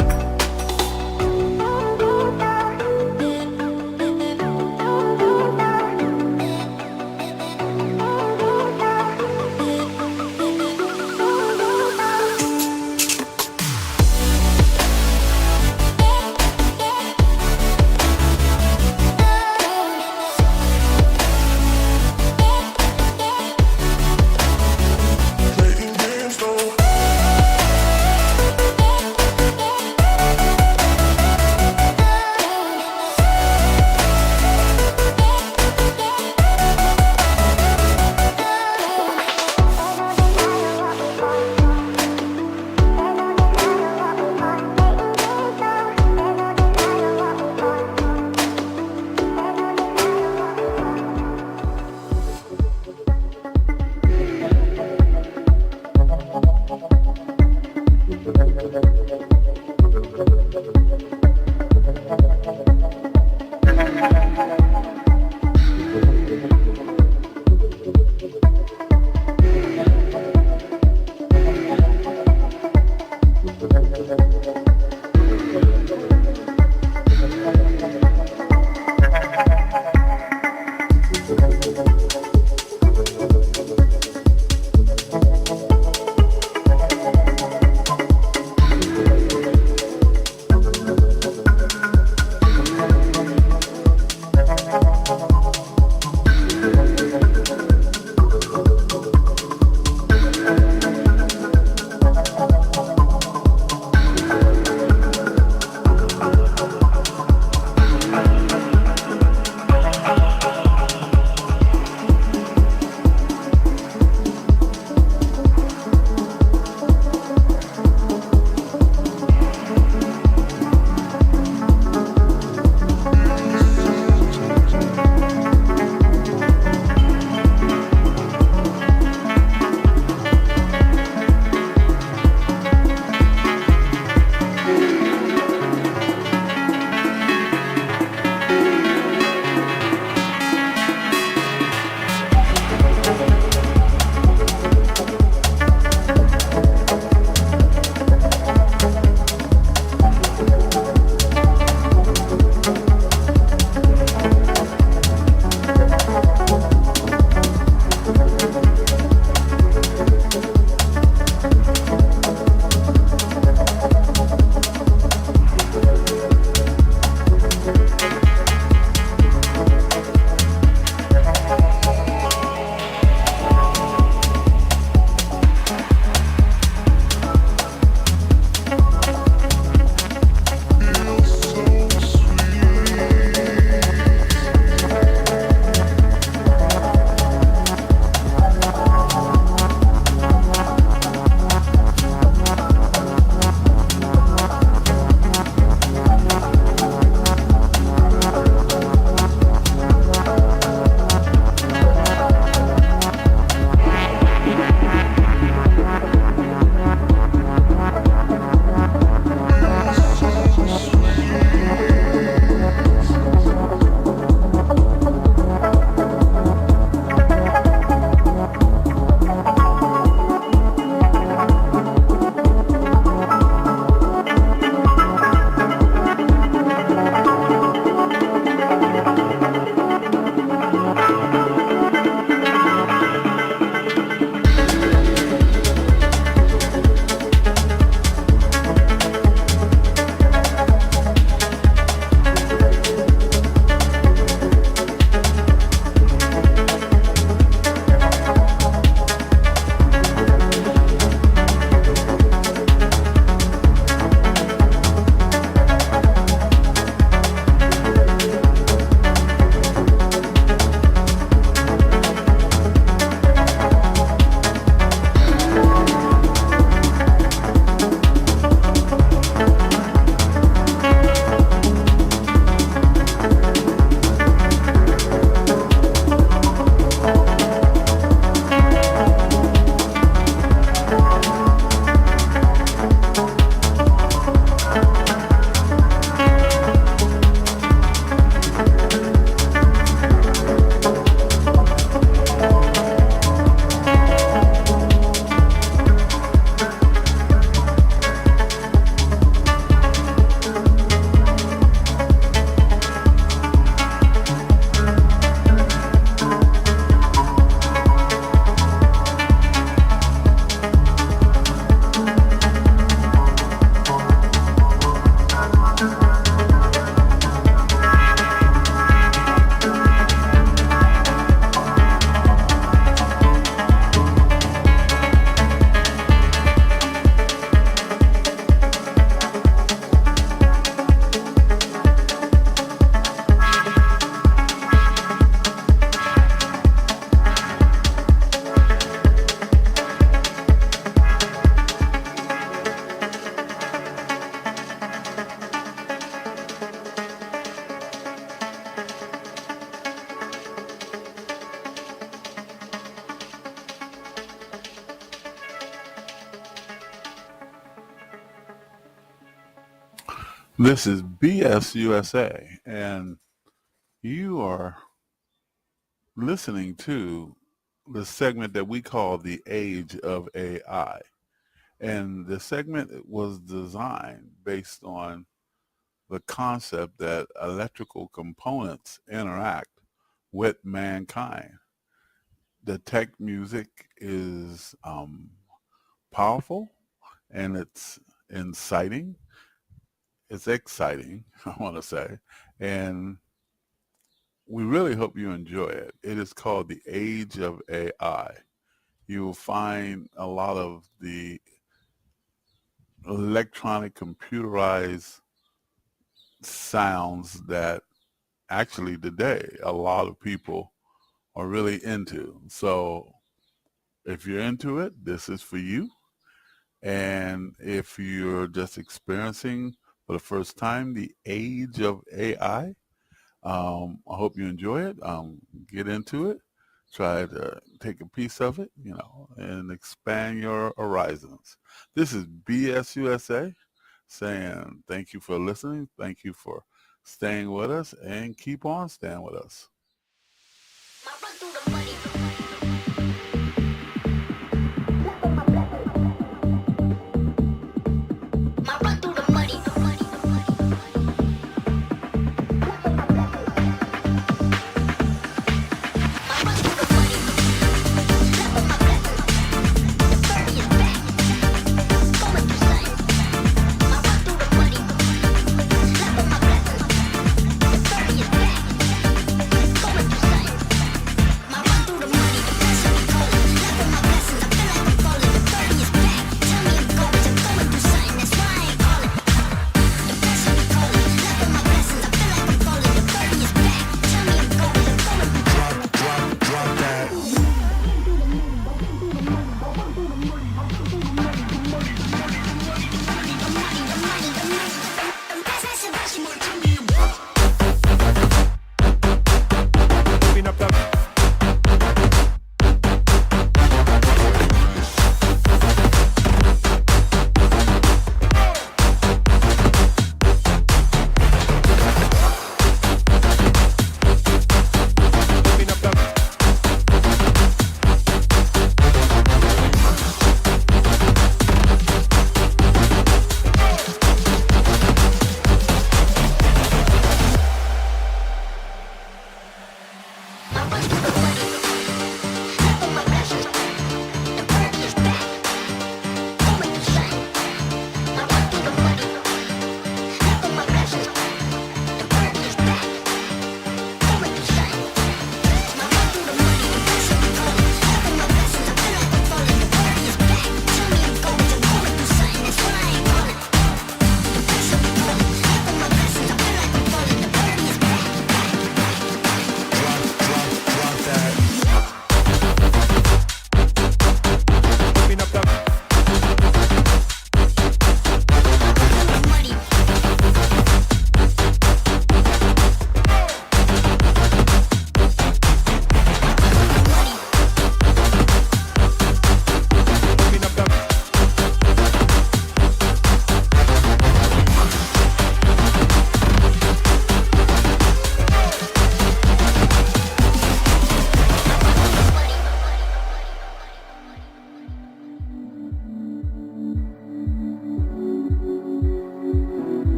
Playing games, no. This is BS USA, and you are listening to the segment that we call the Age of AI. And the segment was designed based on the concept that electrical components interact with mankind. The tech music is powerful, and it's inciting. It's exciting, I want to say. And we really hope you enjoy it. It is called The Age of AI. You will find a lot of the electronic computerized sounds that actually today a lot of people are really into. So if you're into it, this is for you. And if you're just experiencing for the first time the age of AI, I hope you enjoy it. Get into it. Try to take a piece of it, and expand your horizons. This is BS USA saying thank you for listening. Thank you for staying with us, and keep on staying with us.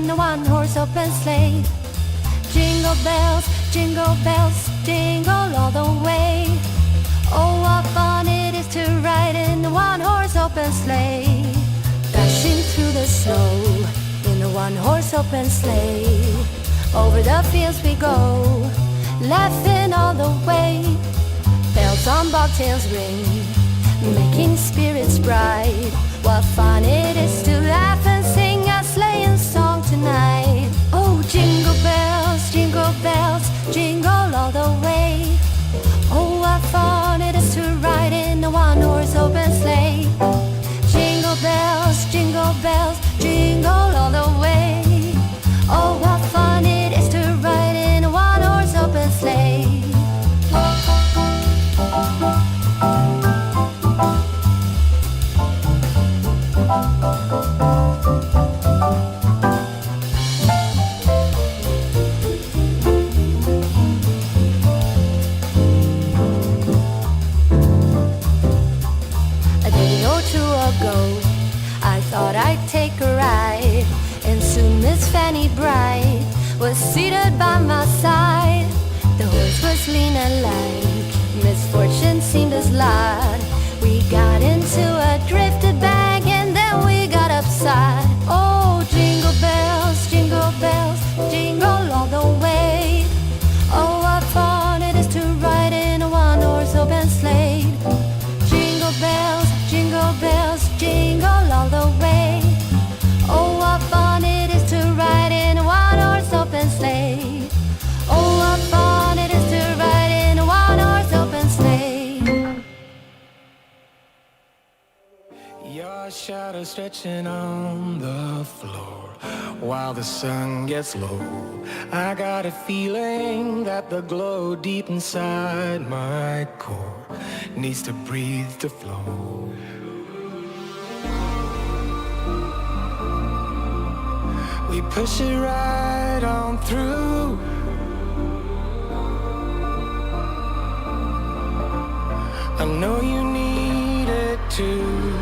in a one-horse open sleigh. Jingle bells, jingle all the way. Oh, what fun it is to ride in a one-horse open sleigh. Dashing through the snow in a one-horse open sleigh. Over the fields we go, laughing all the way. Bells on bobtails ring, making spirits bright. What fun it is to laugh and sing a sleighing song tonight. Oh, jingle bells, jingle all the way. Oh, what fun it is to ride in a one-horse open sleigh. Jingle bells, jingle all the way. Oh, what fun it is to ride in a one-horse open sleigh. A day or two ago, I thought I'd take a ride, and soon Miss Fanny Bright was seated by my side. The horse was lean and lank, misfortune seemed his lot. We got into a drifted bank and then we got upside. Oh, jingle bells, jingle all the way. Oh, what fun it is to ride in a one-horse open sleigh. Jingle bells, jingle all the way. Oh, what fun it is to ride in a one-horse open sleigh. Oh, what fun it is to ride in a one-horse open sleigh. Your shadow stretching on the floor while the sun gets low. I got a feeling that the glow deep inside my core needs to breathe to flow. We push it right on through. I know you need it too,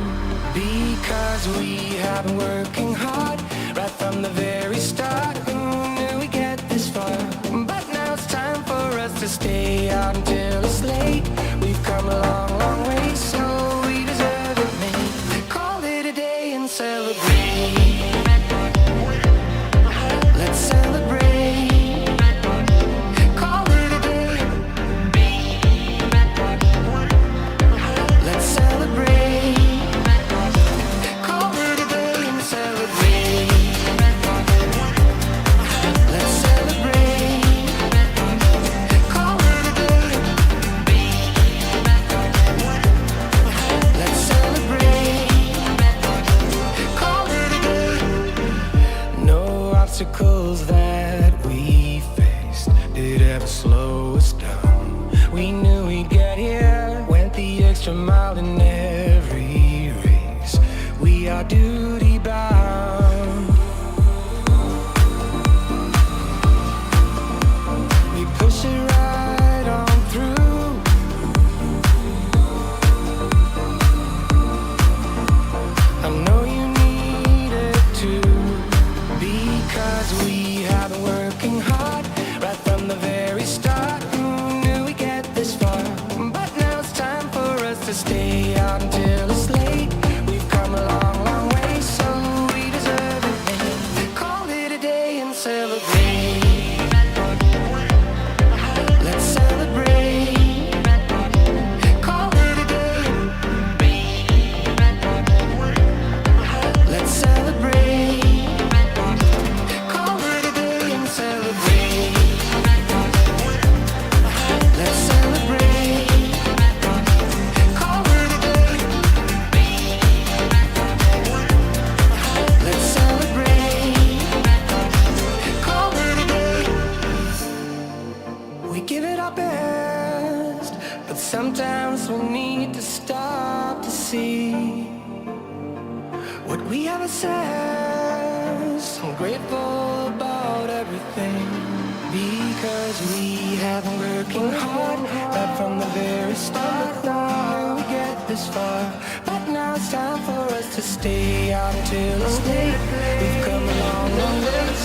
because we have been working hard right from the very start. Who knew we'd get this far? But now it's time for us to stay out until it's late. We've come a long, long way, so we deserve it, mate. Call it a day and celebrate. Let's celebrate. Call it a day. Let's celebrate. Call it a day and celebrate. Let's celebrate. Call it a day. Let's celebrate. Call it a day. No obstacles that we faced did ever slow us down. We knew we'd get here, went the extra mile in every race. We are duty bound. We push it right on through. I know you need it too, because we have been working hard right from the very start. Who knew we'd get this far? But now it's time for us to stay out until it's late. We've come a long, long way, so we deserve it. Call it a day and celebrate. Let's celebrate. Call it a day. Let's celebrate. Call it a day and celebrate. Let's celebrate. Call it a day. Let's celebrate. Call it a day. We give it our best, but sometimes we need to stop to see what we have assessed. I'm grateful about everything, because we have been working hard right from the very start. How we get this far? But now it's time for us to stay out until it's late. We've come a long, long way.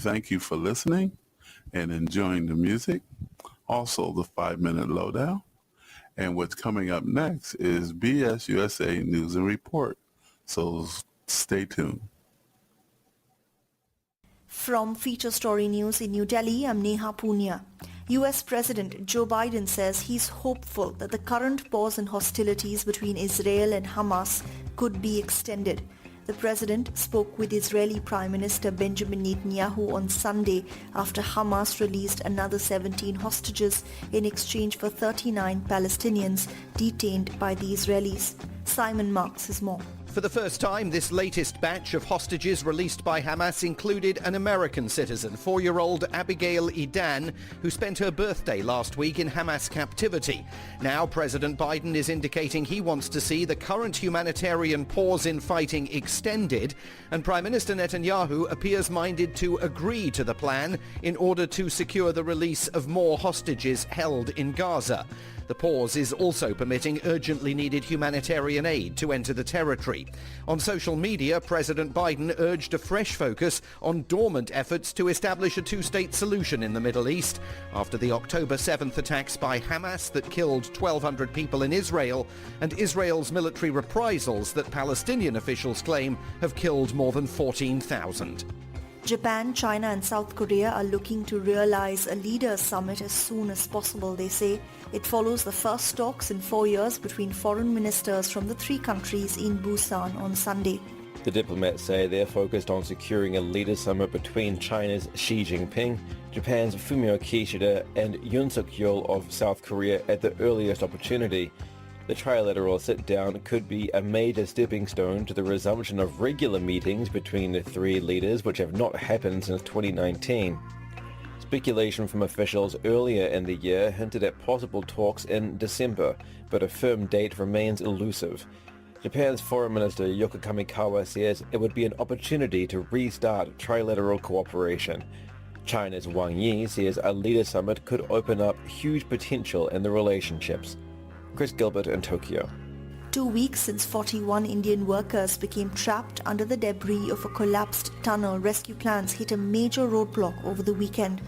thank you for listening and enjoying the music. Also, the 5-minute lowdown. And what's coming up next is BS USA News and Report. So stay tuned. From Feature Story News in New Delhi, I'm Neha Punia. US President Joe Biden says he's hopeful that the current pause in hostilities between Israel and Hamas could be extended. The president spoke with Israeli Prime Minister Benjamin Netanyahu on Sunday after Hamas released another 17 hostages in exchange for 39 Palestinians detained by the Israelis. Simon Marks has more. For the first time, this latest batch of hostages released by Hamas included an American citizen, 4-year-old Abigail Edan, who spent her birthday last week in Hamas captivity. Now, President Biden is indicating he wants to see the current humanitarian pause in fighting extended, and Prime Minister Netanyahu appears minded to agree to the plan in order to secure the release of more hostages held in Gaza. The pause is also permitting urgently needed humanitarian aid to enter the territory. On social media, President Biden urged a fresh focus on dormant efforts to establish a two-state solution in the Middle East after the October 7th attacks by Hamas that killed 1,200 people in Israel and Israel's military reprisals that Palestinian officials claim have killed more than 14,000. Japan, China and South Korea are looking to realize a leaders' summit as soon as possible, they say. It follows the first talks in 4 years between foreign ministers from the three countries in Busan on Sunday. The diplomats say they're focused on securing a leaders' summit between China's Xi Jinping, Japan's Fumio Kishida and Yoon Suk-yeol of South Korea at the earliest opportunity. The trilateral sit-down could be a major stepping stone to the resumption of regular meetings between the three leaders, which have not happened since 2019. Speculation from officials earlier in the year hinted at possible talks in December, but a firm date remains elusive. Japan's Foreign Minister Yoko Kamikawa says it would be an opportunity to restart trilateral cooperation. China's Wang Yi says a leader summit could open up huge potential in the relationships. Chris Gilbert in Tokyo. 2 weeks since 41 Indian workers became trapped under the debris of a collapsed tunnel, rescue plans hit a major roadblock over the weekend.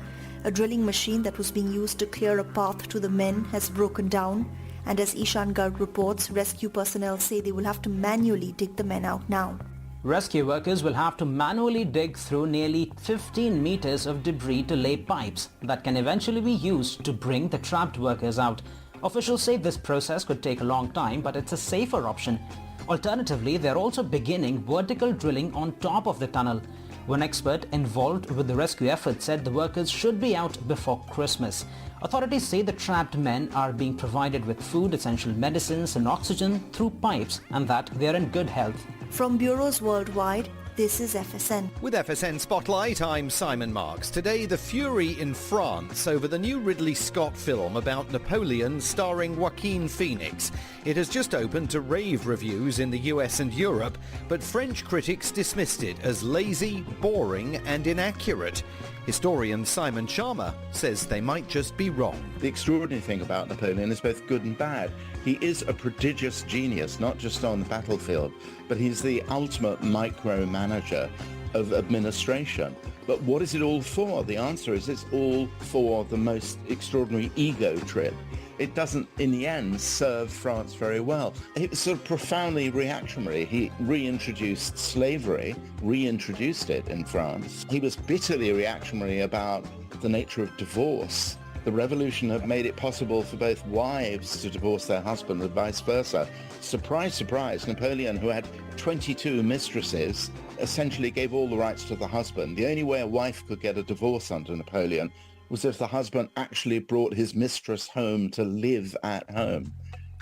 A drilling machine that was being used to clear a path to the men has broken down, and as Ishan Garg reports, rescue personnel say they will have to manually dig the men out now. Rescue workers will have to manually dig through nearly 15 meters of debris to lay pipes that can eventually be used to bring the trapped workers out. Officials say this process could take a long time, but it's a safer option. Alternatively, they're also beginning vertical drilling on top of the tunnel. One expert involved with the rescue effort said the workers should be out before Christmas. Authorities say the trapped men are being provided with food, essential medicines and oxygen through pipes and that they're in good health. From bureaus worldwide, this is FSN. With FSN Spotlight, I'm Simon Marks. Today, the fury in France over the new Ridley Scott film about Napoleon starring Joaquin Phoenix. It has just opened to rave reviews in the US and Europe, but French critics dismissed it as lazy, boring and inaccurate. Historian Simon Sharma says they might just be wrong. The extraordinary thing about Napoleon is both good and bad. He is a prodigious genius, not just on the battlefield, but he's the ultimate micromanager of administration. But what is it all for? The answer is it's all for the most extraordinary ego trip. It doesn't, in the end, serve France very well. It was sort of profoundly reactionary. He reintroduced slavery, reintroduced it in France. He was bitterly reactionary about the nature of divorce. The revolution had made it possible for both wives to divorce their husband and vice versa. Surprise, surprise, Napoleon, who had 22 mistresses, essentially gave all the rights to the husband. The only way a wife could get a divorce under Napoleon was if the husband actually brought his mistress home to live at home.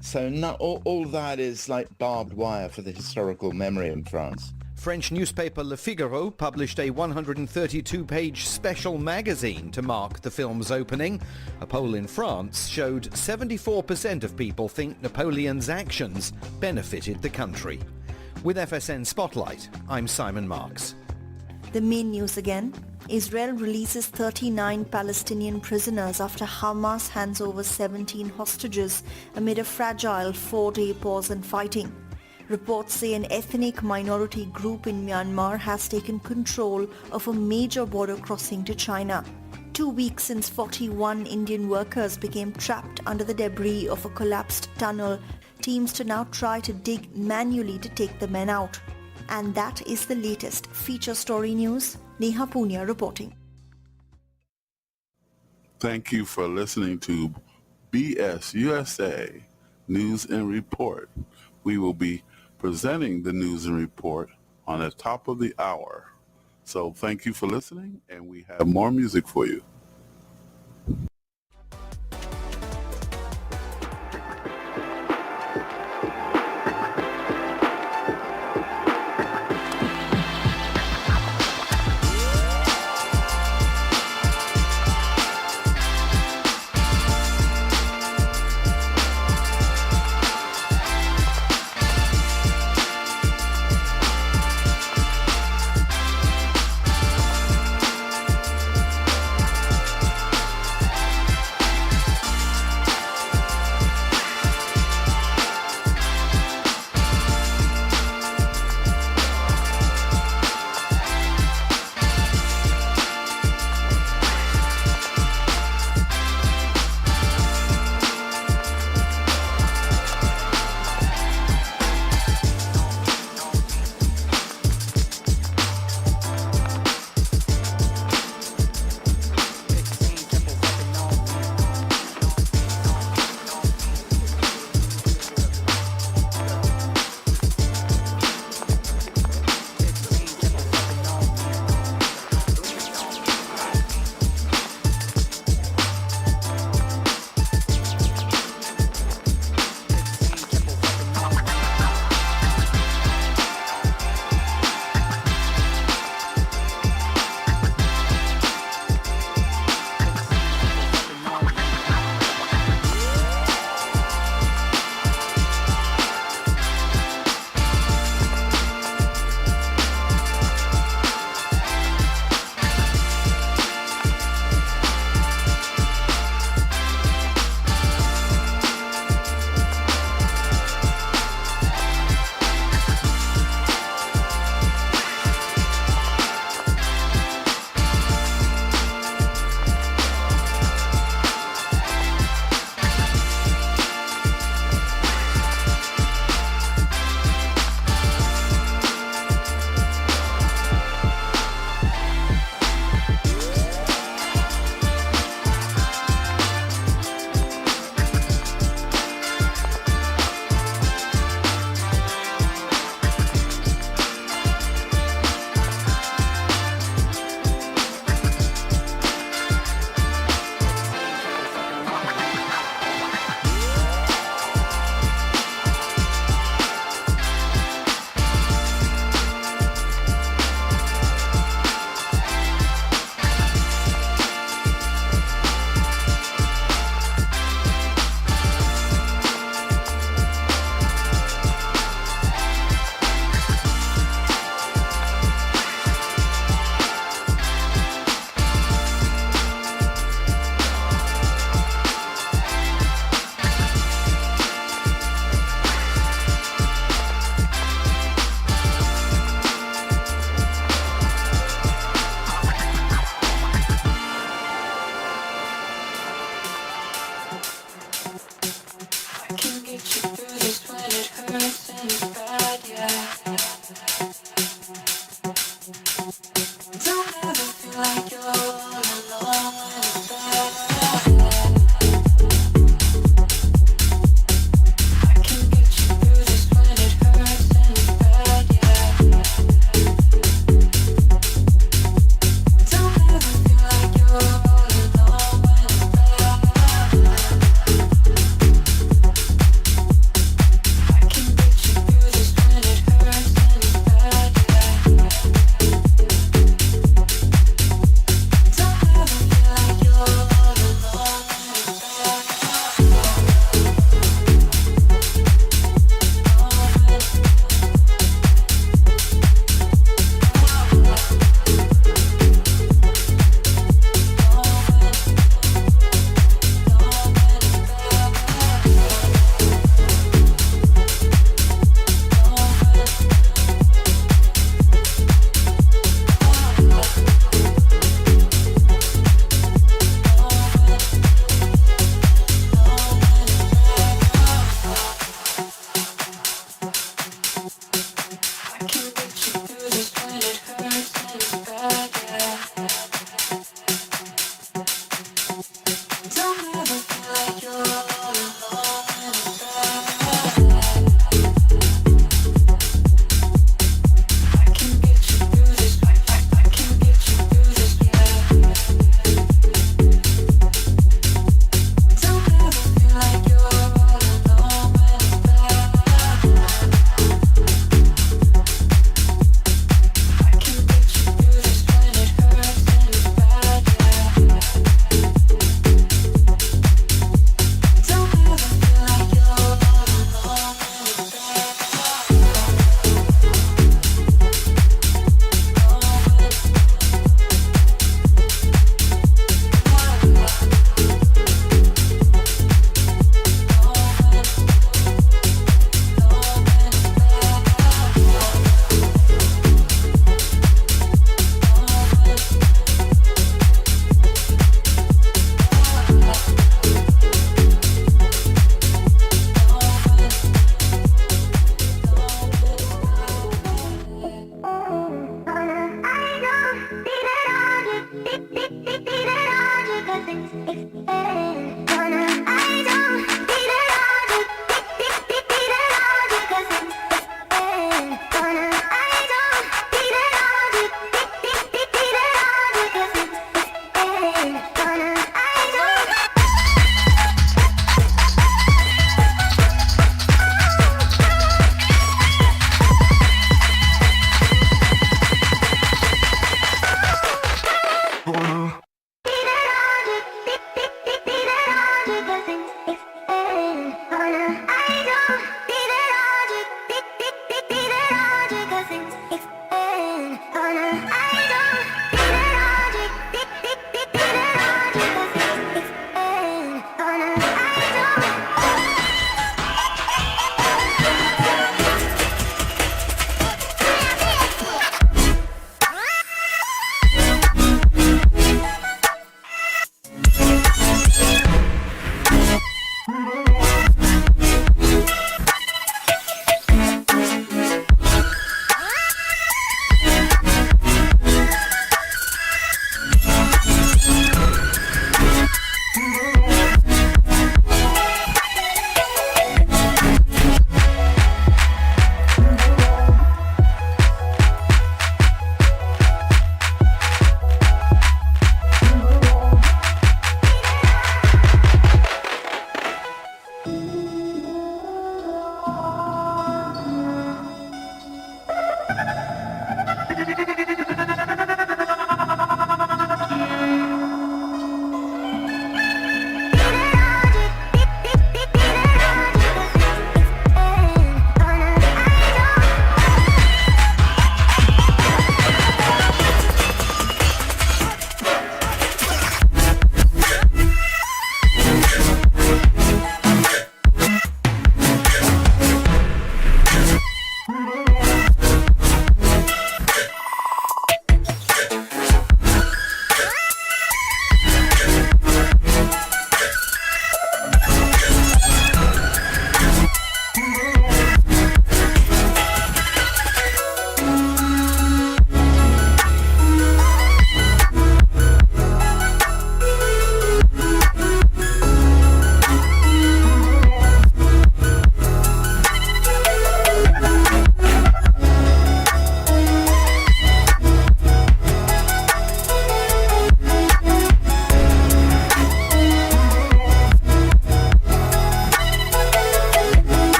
So all that is like barbed wire for the historical memory in France. French newspaper Le Figaro published a 132-page special magazine to mark the film's opening. A poll in France showed 74% of people think Napoleon's actions benefited the country. With FSN Spotlight, I'm Simon Marks. The main news again. Israel releases 39 Palestinian prisoners after Hamas hands over 17 hostages amid a fragile 4-day pause in fighting. Reports say an ethnic minority group in Myanmar has taken control of a major border crossing to China. 2 weeks since 41 Indian workers became trapped under the debris of a collapsed tunnel, teams to now try to dig manually to take the men out. And that is the latest feature story news. Neha Punya reporting. Thank you for listening to BS USA News and Report. We will be presenting the news and report on the top of the hour. So thank you for listening, and we have more music for you.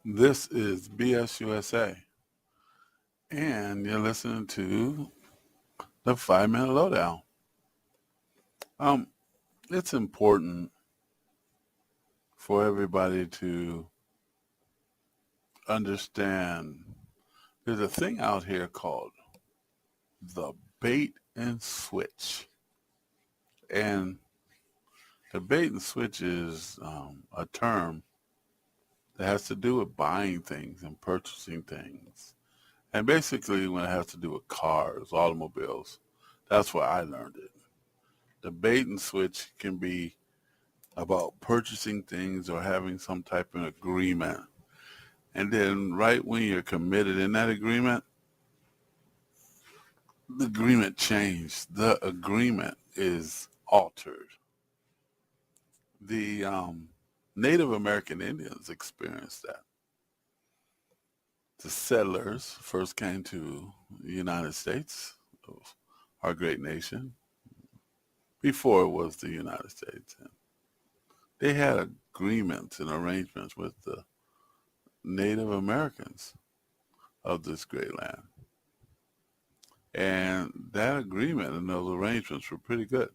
This is BSUSA, and you're listening to the 5-Minute Lowdown. It's important for everybody to understand there's a thing out here called the bait and switch. And the bait and switch is a term that has to do with buying things and purchasing things. And basically when it has to do with cars, automobiles, that's where I learned it. The bait and switch can be about purchasing things or having some type of agreement. And then right when you're committed in that agreement, the agreement changed. The agreement is altered. The Native American Indians experienced that. The settlers first came to the United States, our great nation, before it was the United States. And they had agreements and arrangements with the Native Americans of this great land. And that agreement and those arrangements were pretty good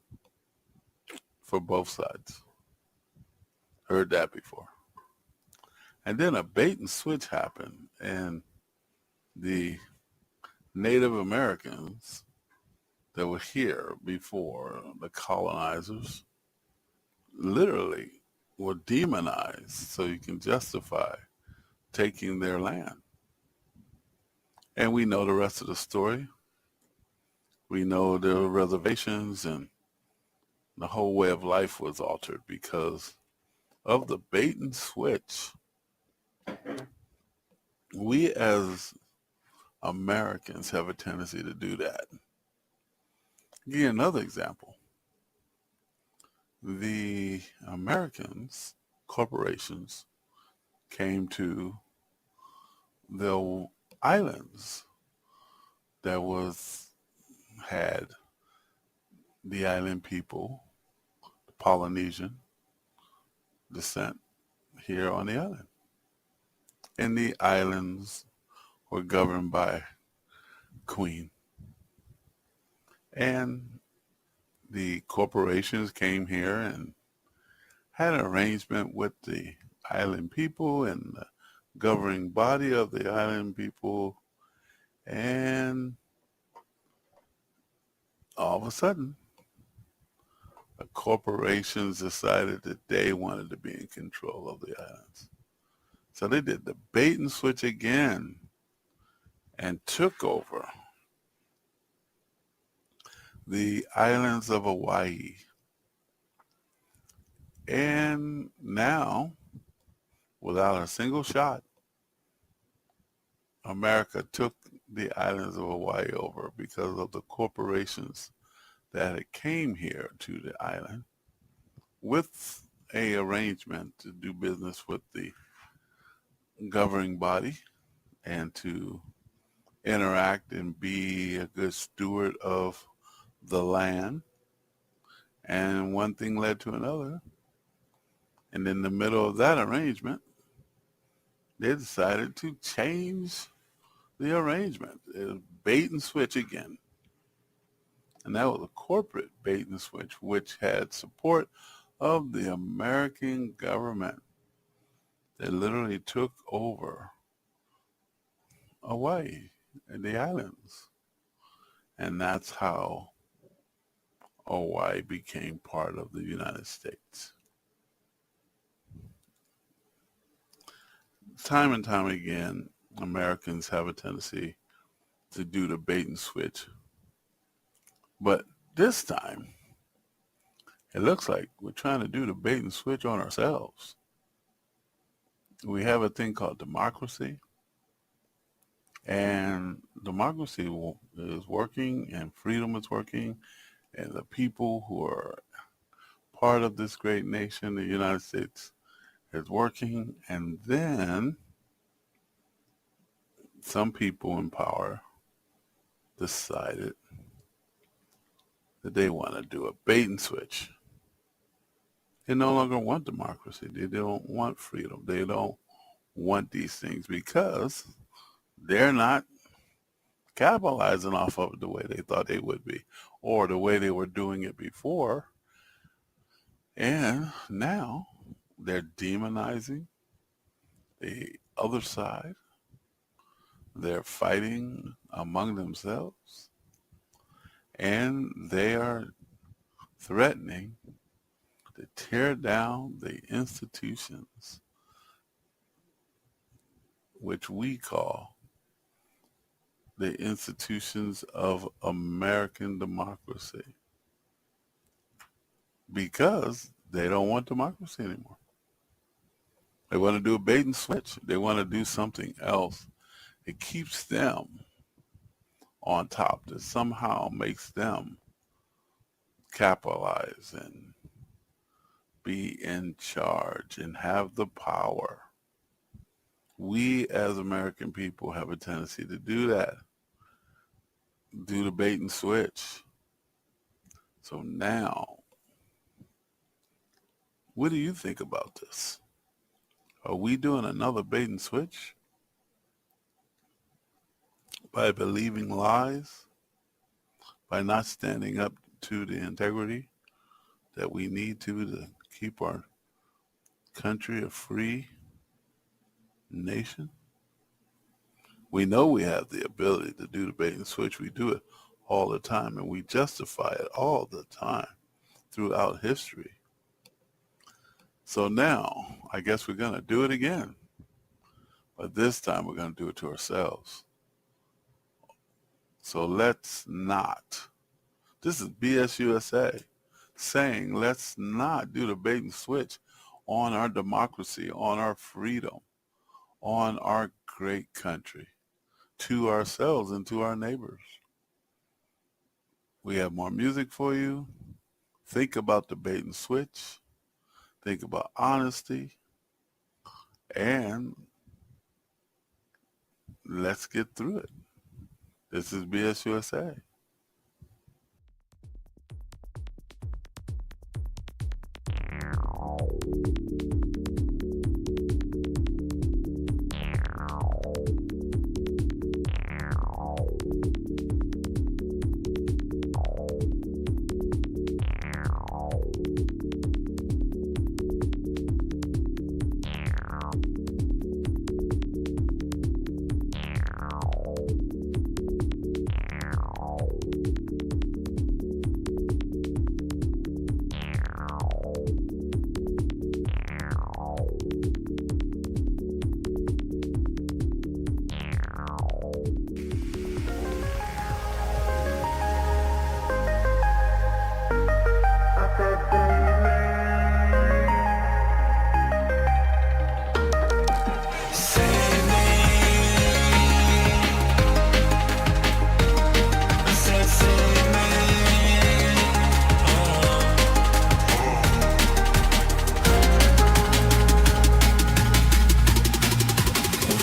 for both sides. Heard that before. And then a bait and switch happened, and the Native Americans that were here before the colonizers literally were demonized so you can justify taking their land. And we know the rest of the story. We know the reservations and the whole way of life was altered because of the bait and switch. We as Americans have a tendency to do that. Give you another example. The Americans, corporations, came to the islands that had the island people, the Polynesian descent here on the island. And the islands were governed by Queen. And the corporations came here and had an arrangement with the island people and the governing body of the island people. And all of a sudden, the corporations decided that they wanted to be in control of the islands. So they did the bait and switch again and took over the islands of Hawaii. And now, without a single shot, America took the islands of Hawaii over because of the corporations that had came here to the island with a arrangement to do business with the governing body and to interact and be a good steward of the land. And one thing led to another. And in the middle of that arrangement, they decided to change the arrangement. It was bait and switch again. And that was a corporate bait and switch, which had support of the American government. They literally took over Hawaii and the islands. And that's how Hawaii became part of the United States. Time and time again, Americans have a tendency to do the bait and switch. But this time, it looks like we're trying to do the bait and switch on ourselves. We have a thing called democracy, and democracy is working and freedom is working, and the people who are part of this great nation, the United States, is working. And then some people in power decided that they want to do a bait and switch. They no longer want democracy. They don't want freedom. They don't want these things because they're not capitalizing off of it the way they thought they would be or the way they were doing it before. And now they're demonizing the other side. They're fighting among themselves. And they are threatening to tear down the institutions which we call the institutions of American democracy. because they don't want democracy anymore. They want to do a bait and switch. They want to do something else. It keeps them on top, that somehow makes them capitalize and be in charge and have the power. We as American people have a tendency to do that, do the bait and switch. So now, what do you think about this? Are we doing another bait and switch by believing lies, by not standing up to the integrity that we need to keep our country a free nation? We know we have the ability to do the bait and switch. We do it all the time, and we justify it all the time throughout history. So now, I guess we're going to do it again. But this time we're going to do it to ourselves. So let's not. This is BS USA saying let's not do the bait and switch on our democracy, on our freedom, on our great country, to ourselves and to our neighbors. We have more music for you. Think about the bait and switch. Think about honesty. And let's get through it. This is BS USA.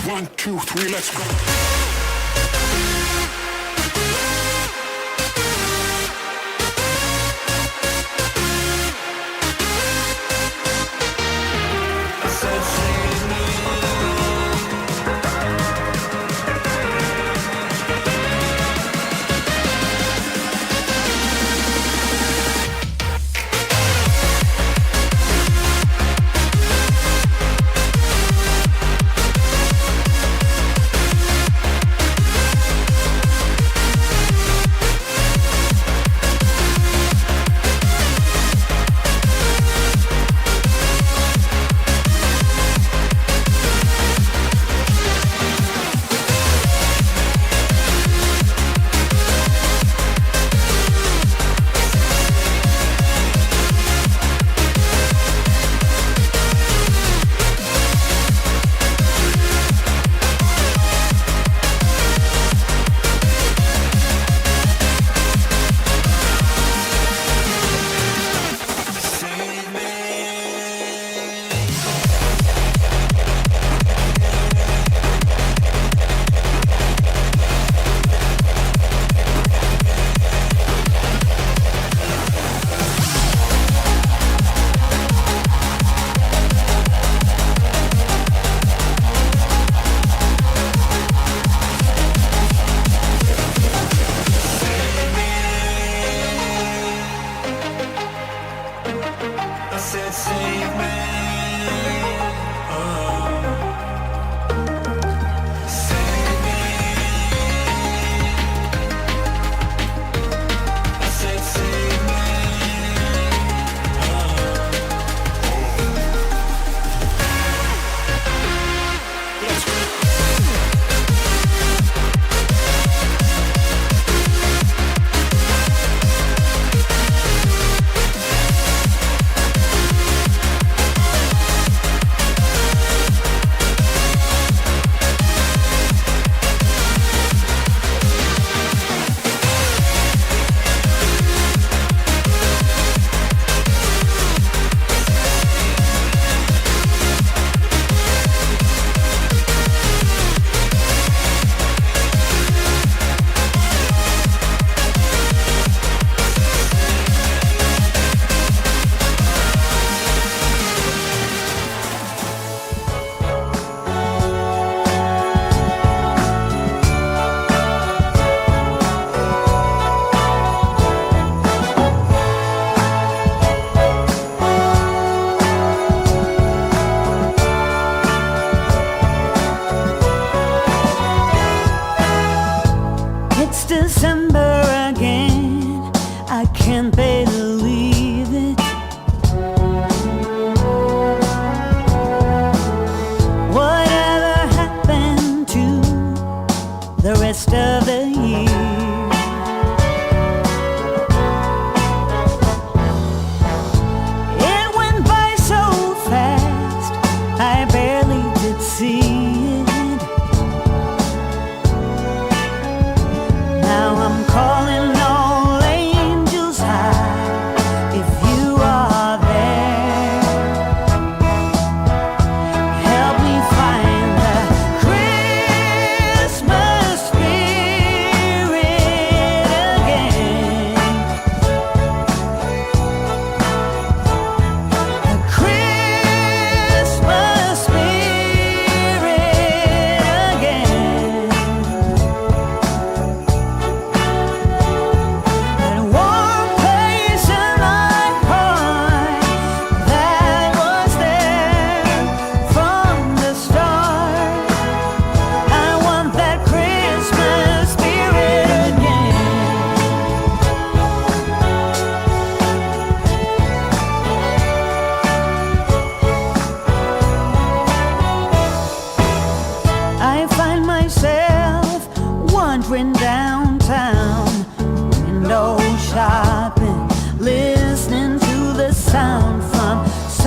One, two, three, let's go.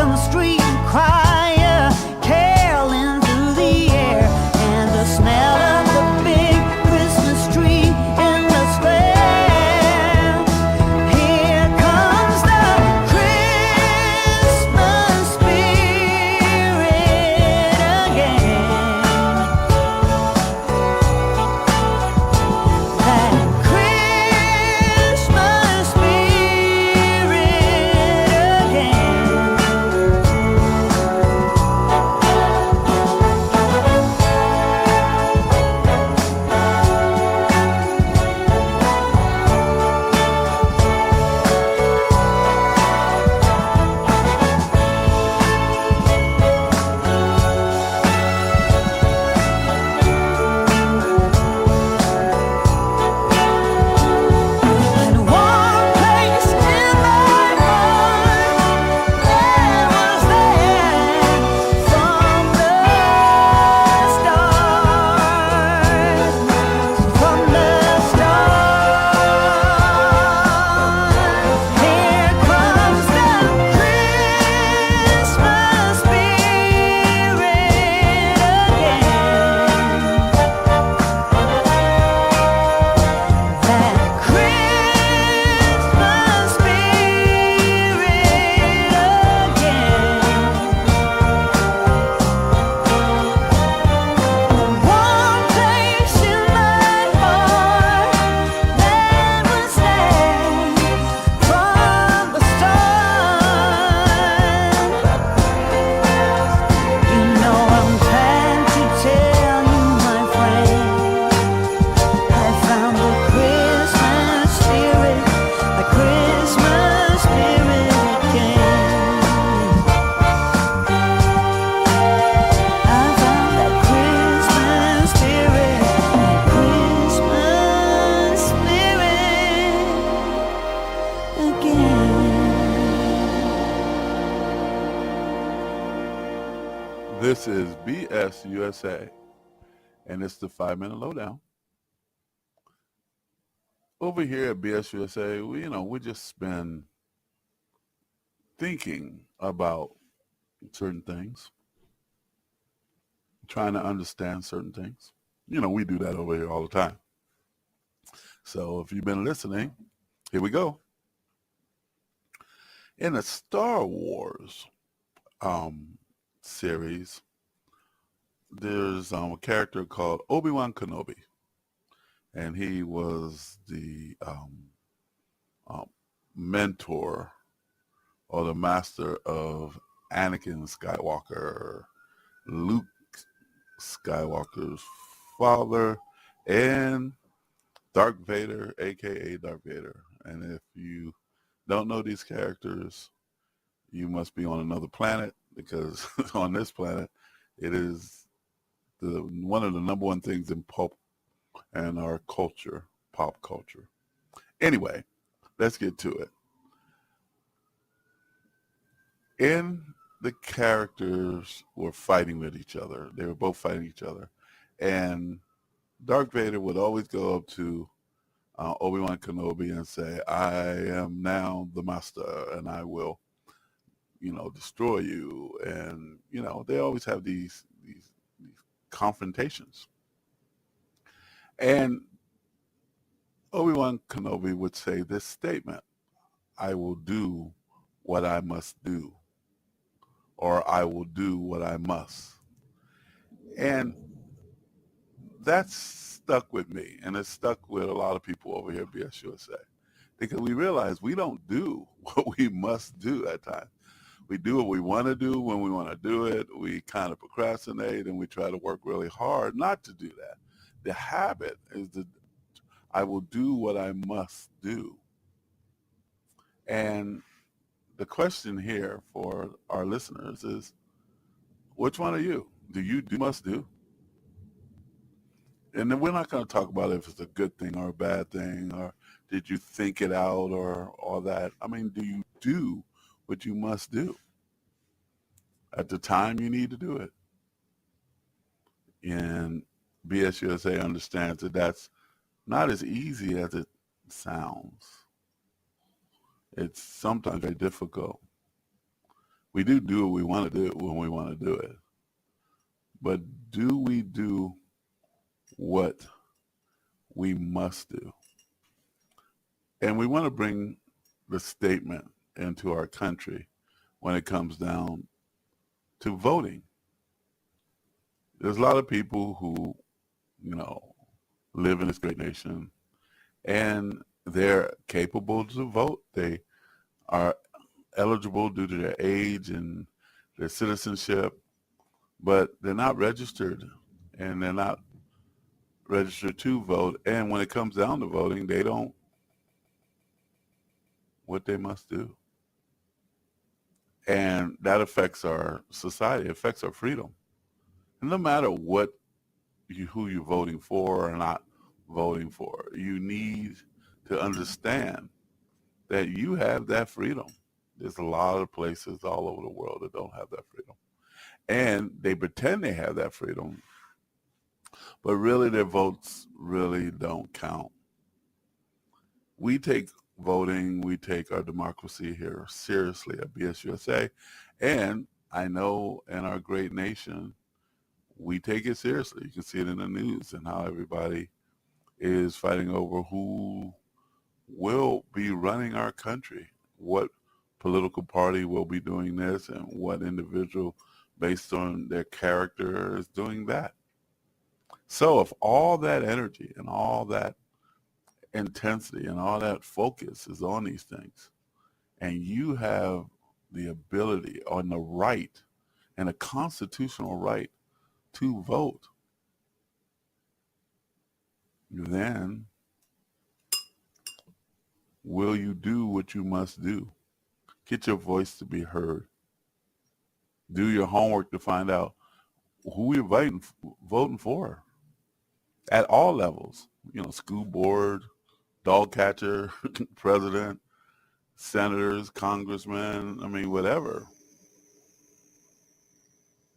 on the street choir caroling through the air, and the smell of the big Christmas tree in the square. Here comes the Christmas spirit again. That Christmas spirit again. In one place in my heart, there was there from the start, from the start. Here comes the Christmas spirit again. That Christmas spirit again. One place in my heart that was there from the start. You know I'm trying to tell you, my friend, I found the Christmas spirit again. I found that Christmas spirit again. This is BS USA, and it's the 5-minute lowdown. Over here at BS USA, we just been thinking about certain things, trying to understand certain things. We do that over here all the time. So if you've been listening, here we go. In the Star Wars series, there's a character called Obi-Wan Kenobi, and he was the mentor or the master of Anakin Skywalker, Luke Skywalker's father, and Darth Vader, aka Darth Vader. And if you don't know these characters, you must be on another planet, because on this planet, it is one of the number one things in pop and our culture, pop culture. Anyway, let's get to it. The characters were fighting with each other. They were both fighting each other. And Darth Vader would always go up to Obi-Wan Kenobi and say, I am now the master, and I will, destroy you. And, they always have these confrontations. And Obi-Wan Kenobi would say this statement, I will do what I must do, or I will do what I must. And that's stuck with me, and it's stuck with a lot of people over here at BS USA, because we realize we don't do what we must do at times. We do what we want to do when we want to do it. We kind of procrastinate, and we try to work really hard not to do that. The habit is I will do what I must do. And the question here for our listeners is, which one are you? Do you do must do? And then we're not going to talk about if it's a good thing or a bad thing, or did you think it out, or all that. I mean, do you do what you must do at the time you need to do it? And BS USA understands that that's not as easy as it sounds. It's sometimes very difficult. We do what we want to do when we want to do it. But do we do what we must do? And we want to bring the statement into our country when it comes down to voting. There's a lot of people who, live in this great nation and they're capable to vote. They are eligible due to their age and their citizenship, but they're not registered, and they're not registered to vote. And when it comes down to voting, they don't what they must do. And that affects our society, it affects our freedom. And no matter who you're voting for or not voting for, you need to understand that you have that freedom. There's a lot of places all over the world that don't have that freedom. And they pretend they have that freedom, but really their votes really don't count. We take voting, we take our democracy here seriously at BSUSA, and I know in our great nation, we take it seriously. You can see it in the news and how everybody is fighting over who will be running our country, what political party will be doing this, and what individual based on their character is doing that. So if all that energy and all that intensity and all that focus is on these things, and you have the ability and the right and a constitutional right to vote, then will you do what you must do? Get your voice to be heard. Do your homework to find out who you're voting for at all levels. School board, dog catcher, president, senators, congressmen, whatever.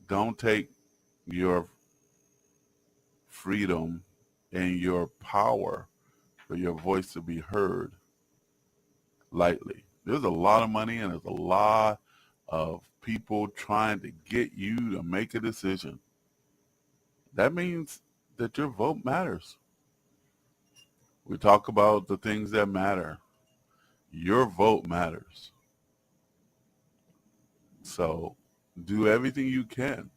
Don't take your freedom and your power for your voice to be heard lightly. There's a lot of money and there's a lot of people trying to get you to make a decision. That means that your vote matters. We talk about the things that matter. Your vote matters. So do everything you can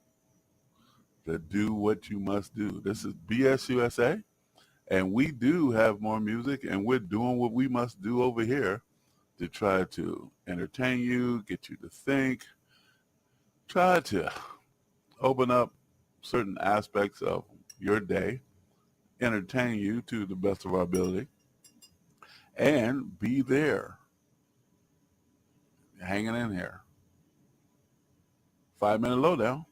to do what you must do. This is BSUSA, and we do have more music, and we're doing what we must do over here to try to entertain you, get you to think, try to open up certain aspects of your day, entertain you to the best of our ability, and be there, hanging in here. 5-minute lowdown.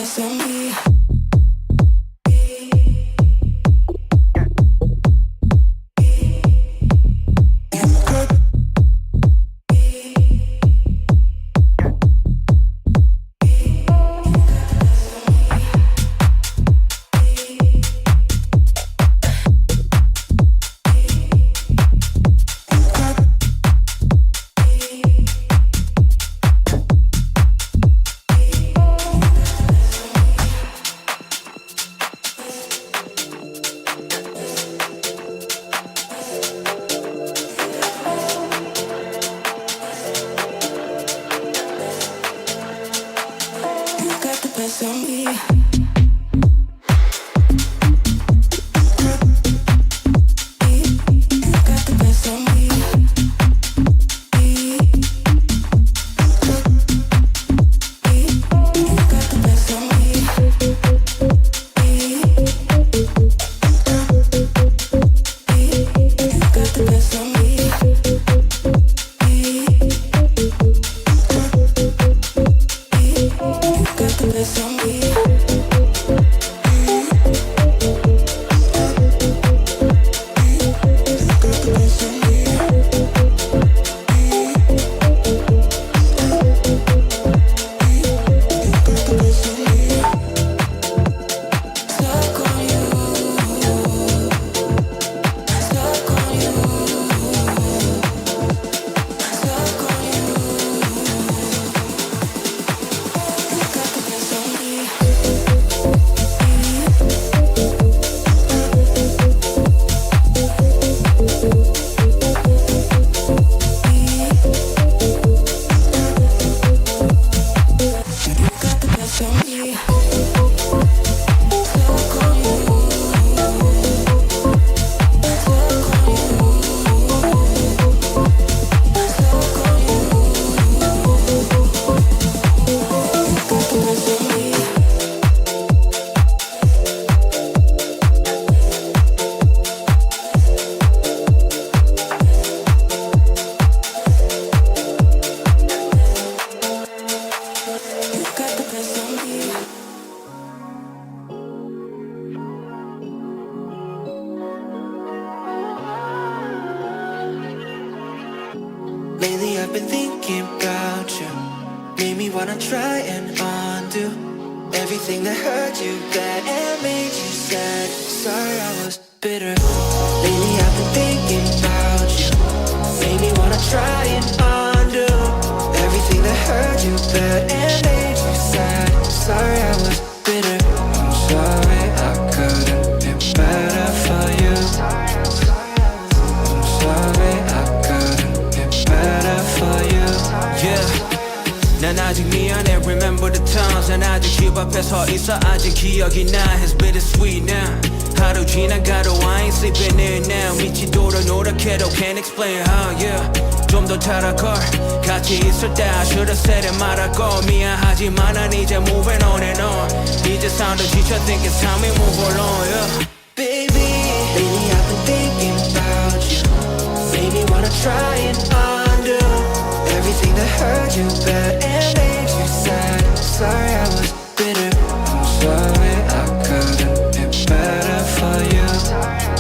best of me. Lately I've been thinking about you. Made me wanna try and undo everything that hurt you bad and made you sad. Sorry I was bitter. Lately I've been thinking about you. Made me wanna try and undo everything that hurt you bad and made you sad. Sorry I was bitter. I'm sorry I couldn't be better for you. I'm sorry I couldn't be better for you. Yeah. 난 아직 미안해 remember the times 난 아직 집 앞에 서 있어 아직 기억이 나 It's bittersweet now 하루 지나가도 I ain't sleeping in now 미치도록 노력해도 can't explain how yeah 좀 더 타락걸 같이 있을 때 I should've said it 말하고 미안하지만 난 이제 moving on and on 이제 삶도 지쳐 think it's time we move along yeah Baby lately I've been thinking about you Made me wanna try and undo everything that hurt you bad and made you sad Sorry I was bitter I'm sorry I couldn't be better for you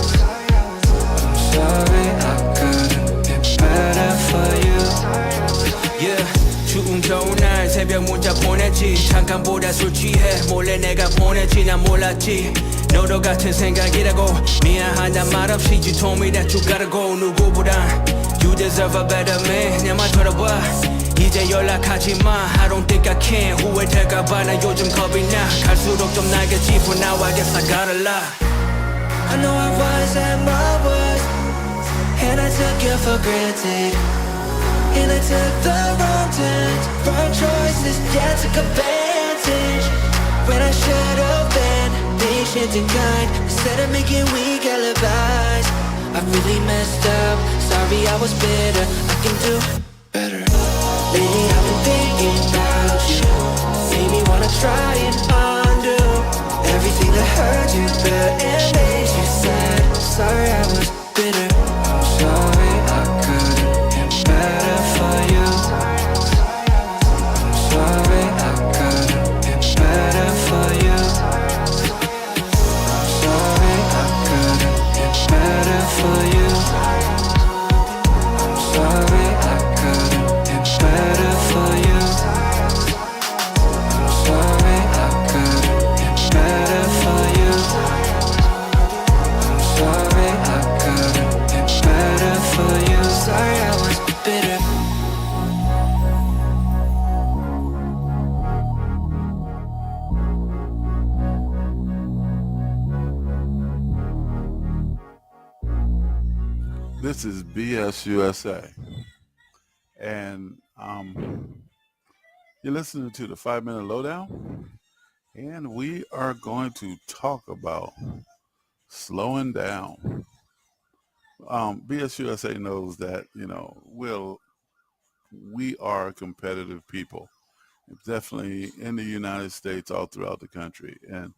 I'm sorry I couldn't be better for you Yeah 추운 겨울날 새벽 문자 보냈지 잠깐보다 술 취해 몰래 내가 보냈지 난 몰랐지 너도 같은 생각이라고 미안하단 말 없이 You told me that you gotta go 누구보다 You deserve a better man 내 말 들어봐 이제 연락하지 마 I don't think I can 후회될까봐 나 요즘 겁이 나 갈수록 좀 날겠지 For now I guess I gotta lie I know I was at my worst And I took you for granted And I took the wrong turns Wrong choices, yeah, took advantage When I should've been patient and kind Instead of making weak alibis I really messed up, sorry I was bitter I can do better Lately I've been thinking about you Made me wanna try and undo Everything that hurt you bad and made you sad Sorry I was bitter I'm sorry I couldn't be better for you I'm sorry I couldn't be better for This is BS USA, and you're listening to the 5-Minute Lowdown, and we are going to talk about slowing down. BS USA knows that, we are competitive people, definitely in the United States, all throughout the country, and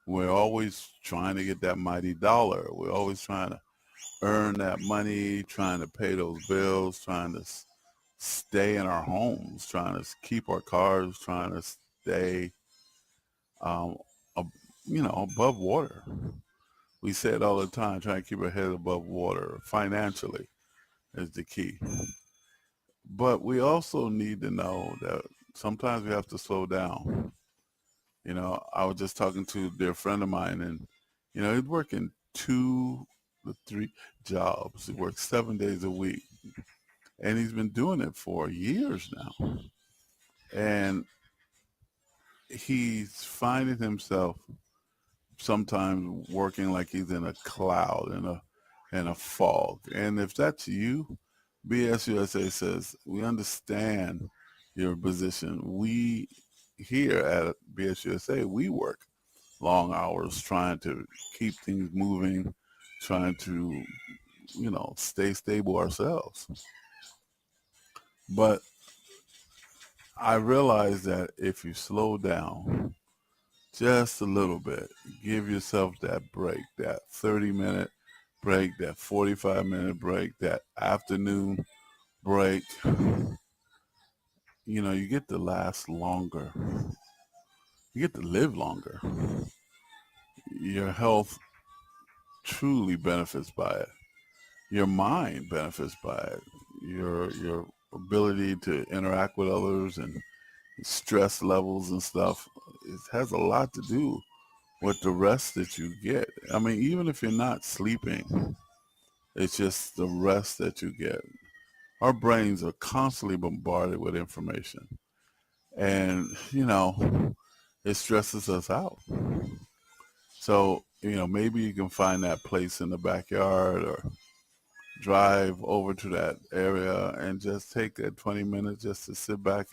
we're always trying to get that mighty dollar. We're always trying to earn that money, trying to pay those bills, trying to stay in our homes, trying to keep our cars, trying to stay, above water. We say it all the time, trying to keep our head above water financially is the key. But we also need to know that sometimes we have to slow down. I was just talking to a dear friend of mine, and, he's working 2 to 3 jobs. He works 7 days a week, and he's been doing it for years now. And he's finding himself sometimes working like he's in a cloud, in a fog. And if that's you, BS USA says, we understand your position. We here at BS USA, we work long hours trying to keep things moving, trying to, stay stable ourselves. But I realize that if you slow down just a little bit, give yourself that break, that 30-minute break, that 45-minute break, that afternoon break, you get to last longer. You get to live longer. Your health truly benefits by it. Your mind benefits by it. Your ability to interact with others and stress levels and stuff, it has a lot to do with the rest that you get. I mean, even if you're not sleeping, it's just the rest that you get. Our brains are constantly bombarded with information, and it stresses us out. So maybe you can find that place in the backyard or drive over to that area and just take that 20 minutes just to sit back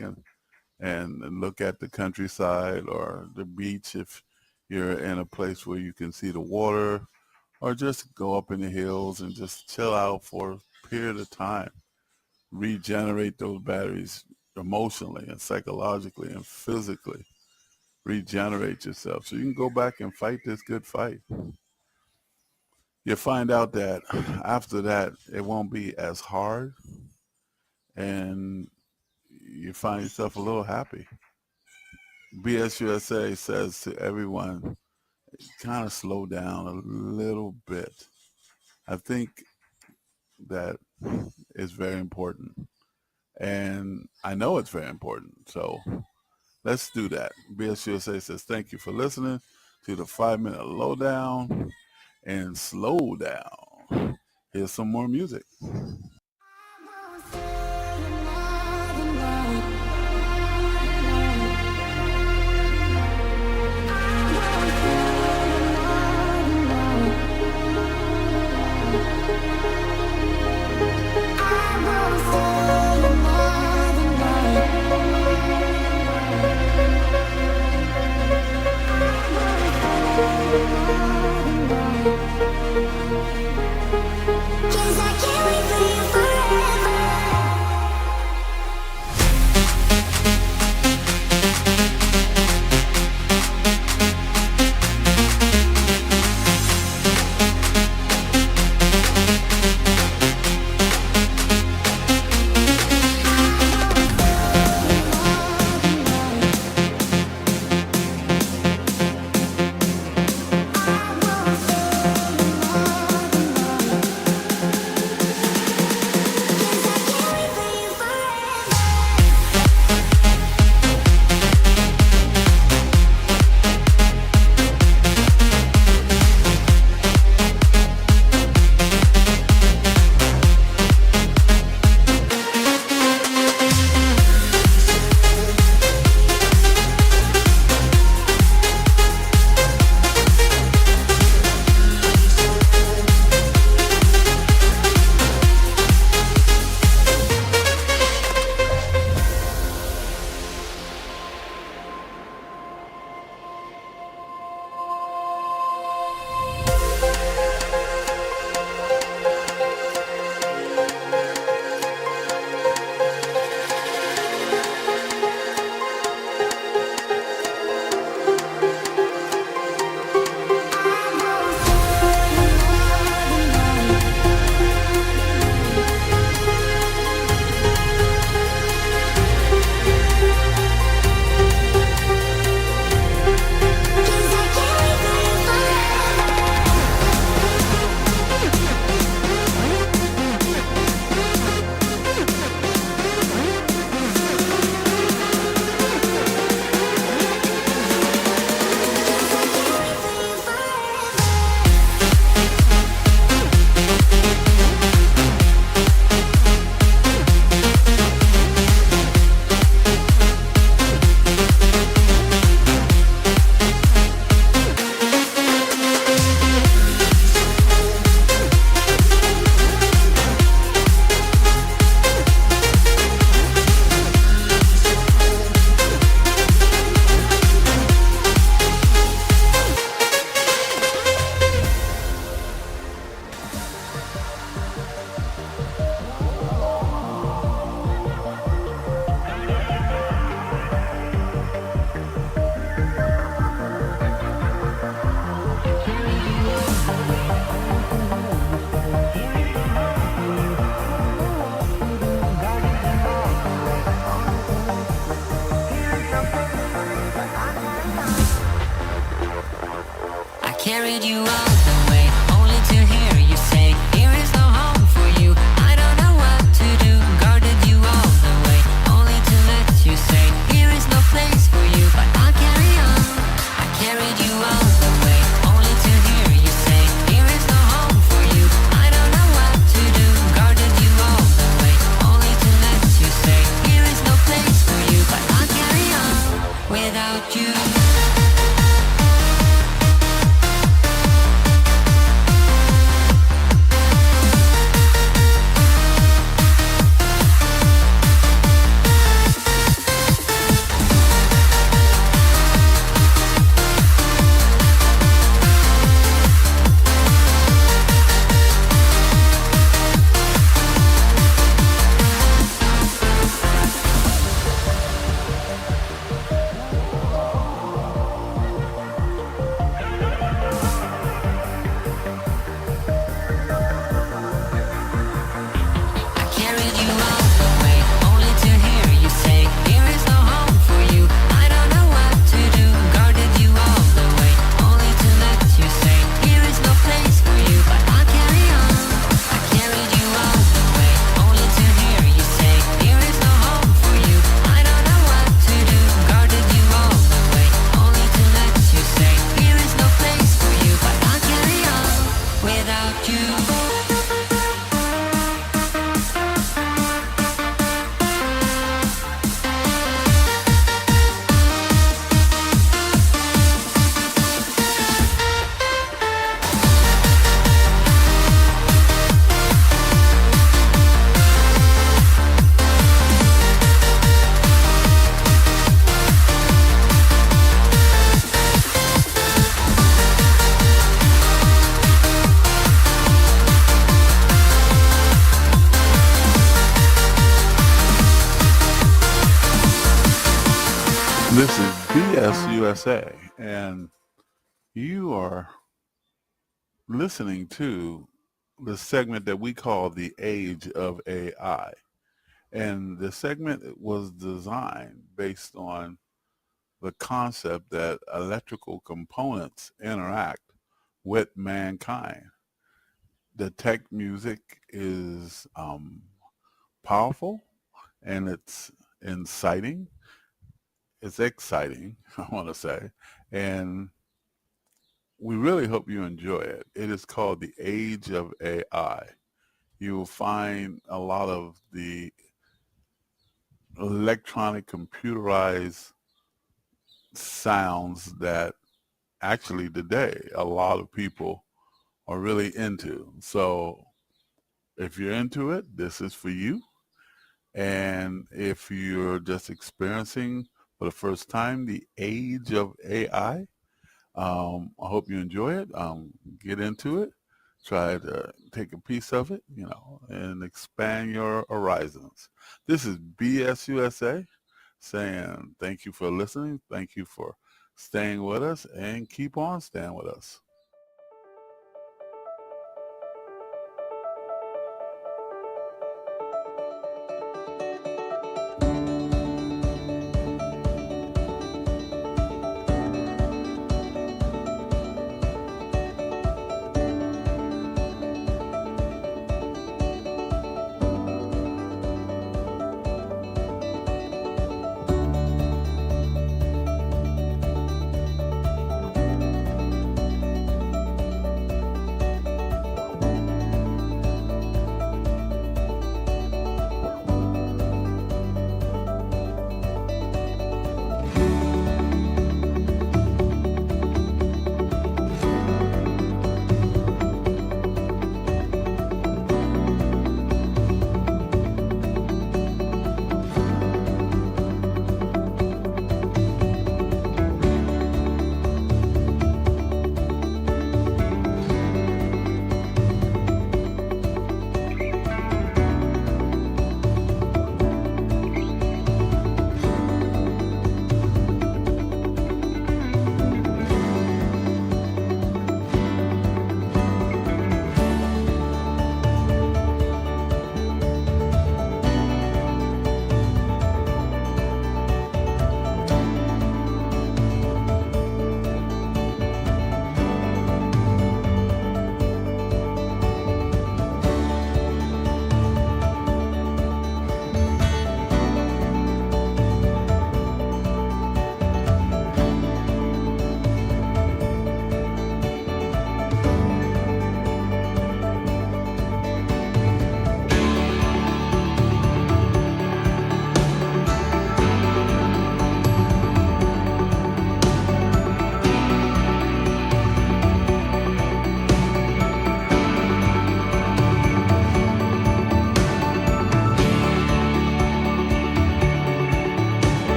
and look at the countryside or the beach if you're in a place where you can see the water, or just go up in the hills and just chill out for a period of time. Regenerate those batteries emotionally and psychologically and physically. Regenerate yourself so you can go back and fight this good fight. You'll find out that after that, it won't be as hard, and you find yourself a little happy. BS USA says to everyone, kind of slow down a little bit. I think that is very important, and I know it's very important. So let's do that. BS USA says thank you for listening to the 5-Minute Lowdown, and slow down. Here's some more music. Cause I can't wait for you. carried you all the way, only to hear you say, here is no home for you. I don't know what to do. Guarded you all the way, only to let you say, here is no place for you. But I'll carry on. I carried you all the way, only to hear you say, here is no home for you. I don't know what to do. Guarded you all the way, only to let you say, here is no place for you. But I'll carry on without you. This is BS USA, and you are listening to the segment that we call the Age of AI. And the segment was designed based on the concept that electrical components interact with mankind. The tech music is powerful, and it's inciting. It's exciting, I want to say, and we really hope you enjoy it. It is called the Age of AI. You will find a lot of the electronic computerized sounds that actually today a lot of people are really into. So if you're into it, this is for you. And if you're just experiencing for the first time the age of AI, I hope you enjoy it. Get into it. Try to take a piece of it, and expand your horizons. This is BS USA saying thank you for listening. Thank you for staying with us, and keep on staying with us.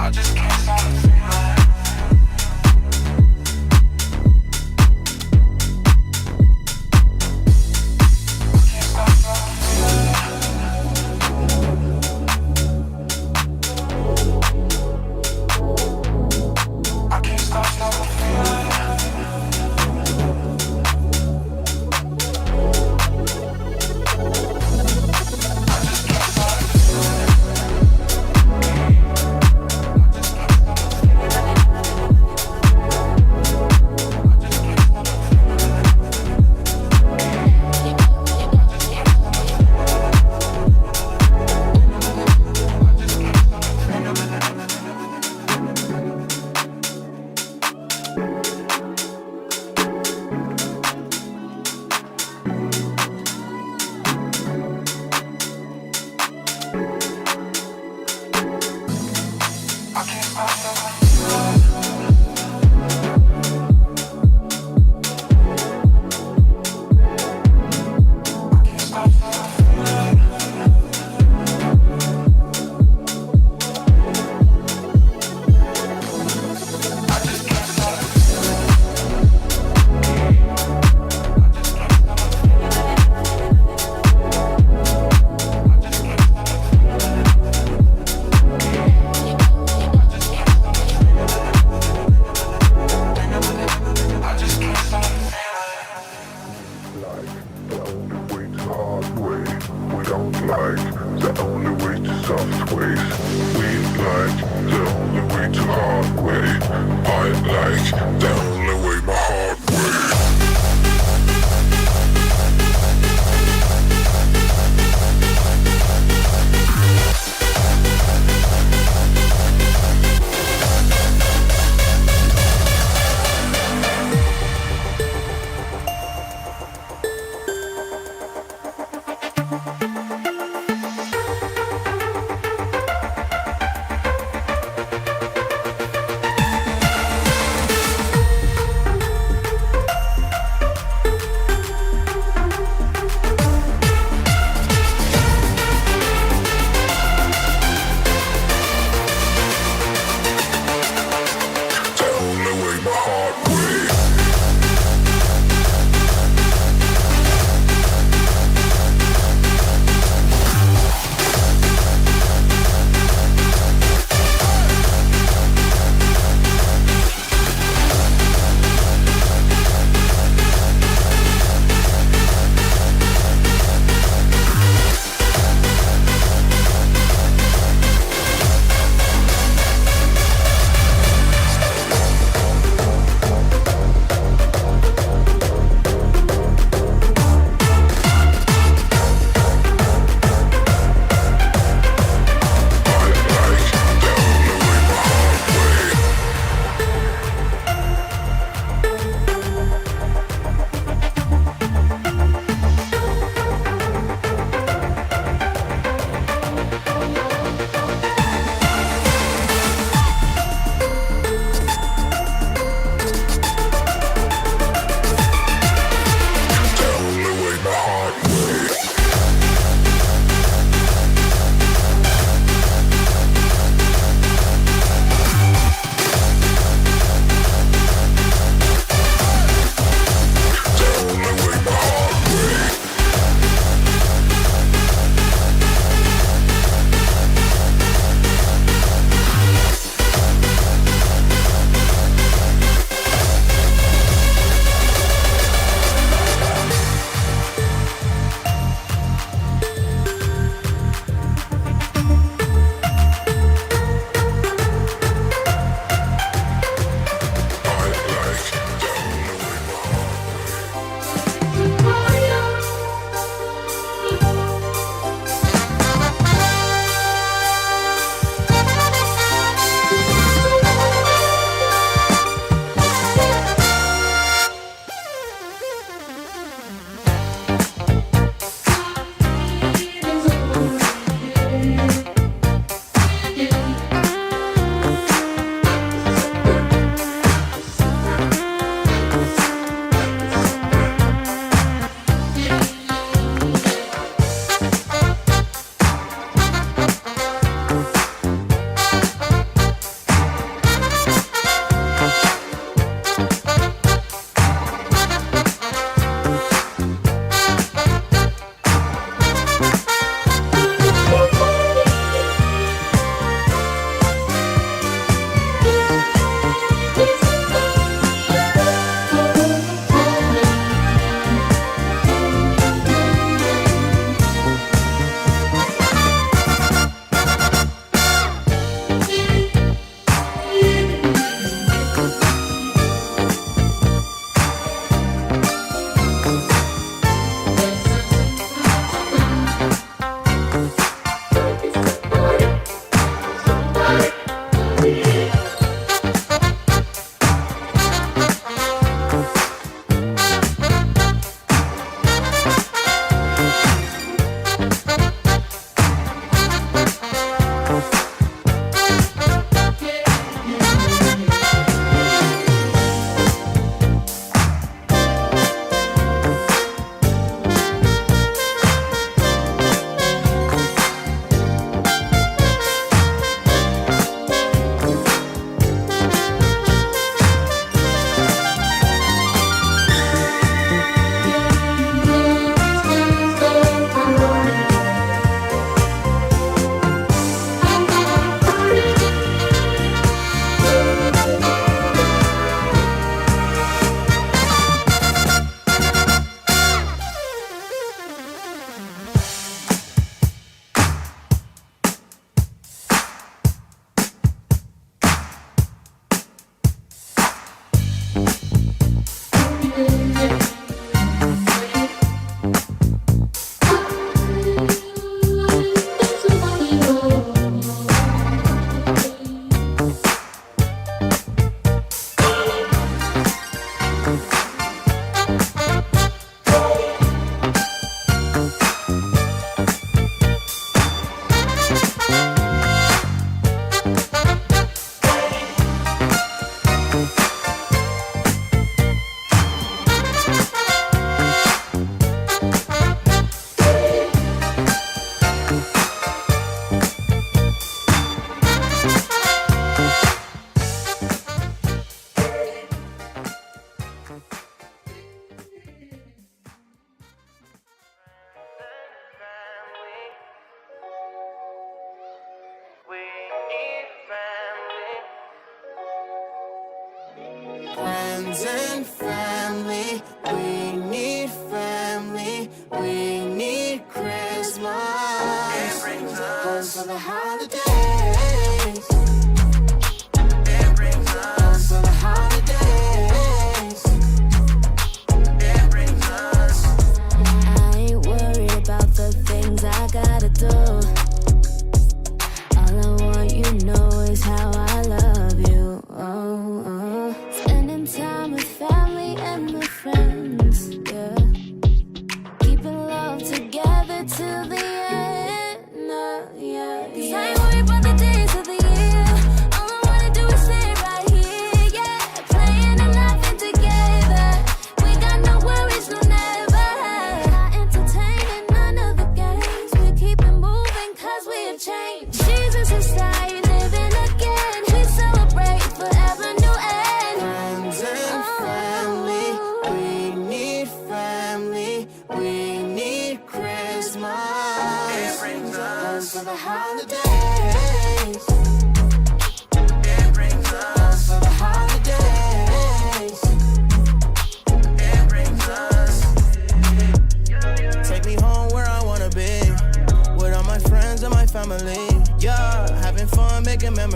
I just can't stop the feeling.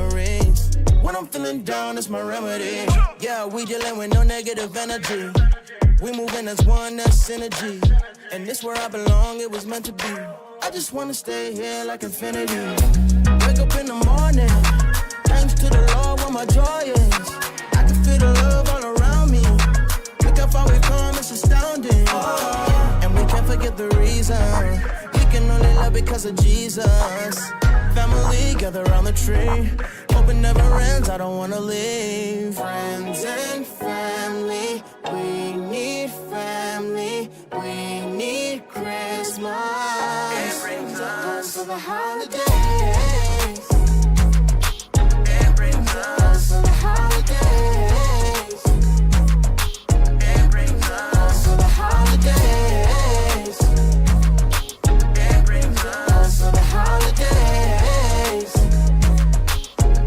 memories. When I'm feeling down, it's my remedy. Yeah, we dealing with no negative energy. We moving as one, that's synergy. And this where I belong, it was meant to be. I just wanna stay here like infinity. Wake up in the morning, thanks to the Lord where my joy is. I can feel the love all around me. Look how far we've come, it's astounding. And we can't forget the reason. We can only love because of Jesus. Family, gather around the tree. Hope it never ends, I don't wanna leave. Friends and family, we need family. We need Christmas. It brings us to the holidays. It brings us to the holidays. It brings us to the holidays. It brings us to the holidays.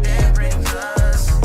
It brings us.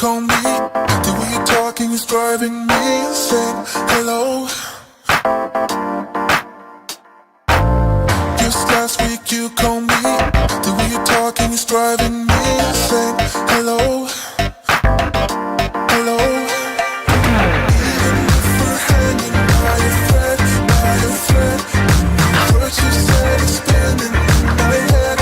call me. The way you're talking is driving me insane. Hello. Just last week you called me. The way you're talking is driving me insane. Hello. Hello. Even if we're hanging by a thread, what you said is spinning in my head,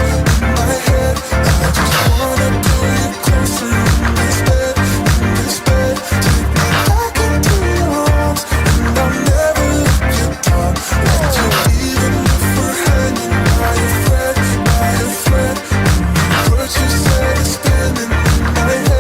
I just wanna pull you closer in this bed, take me back into your arms, and I'll never let you down. Let you, even if we're hanging by a thread, what you said is spinning in my head.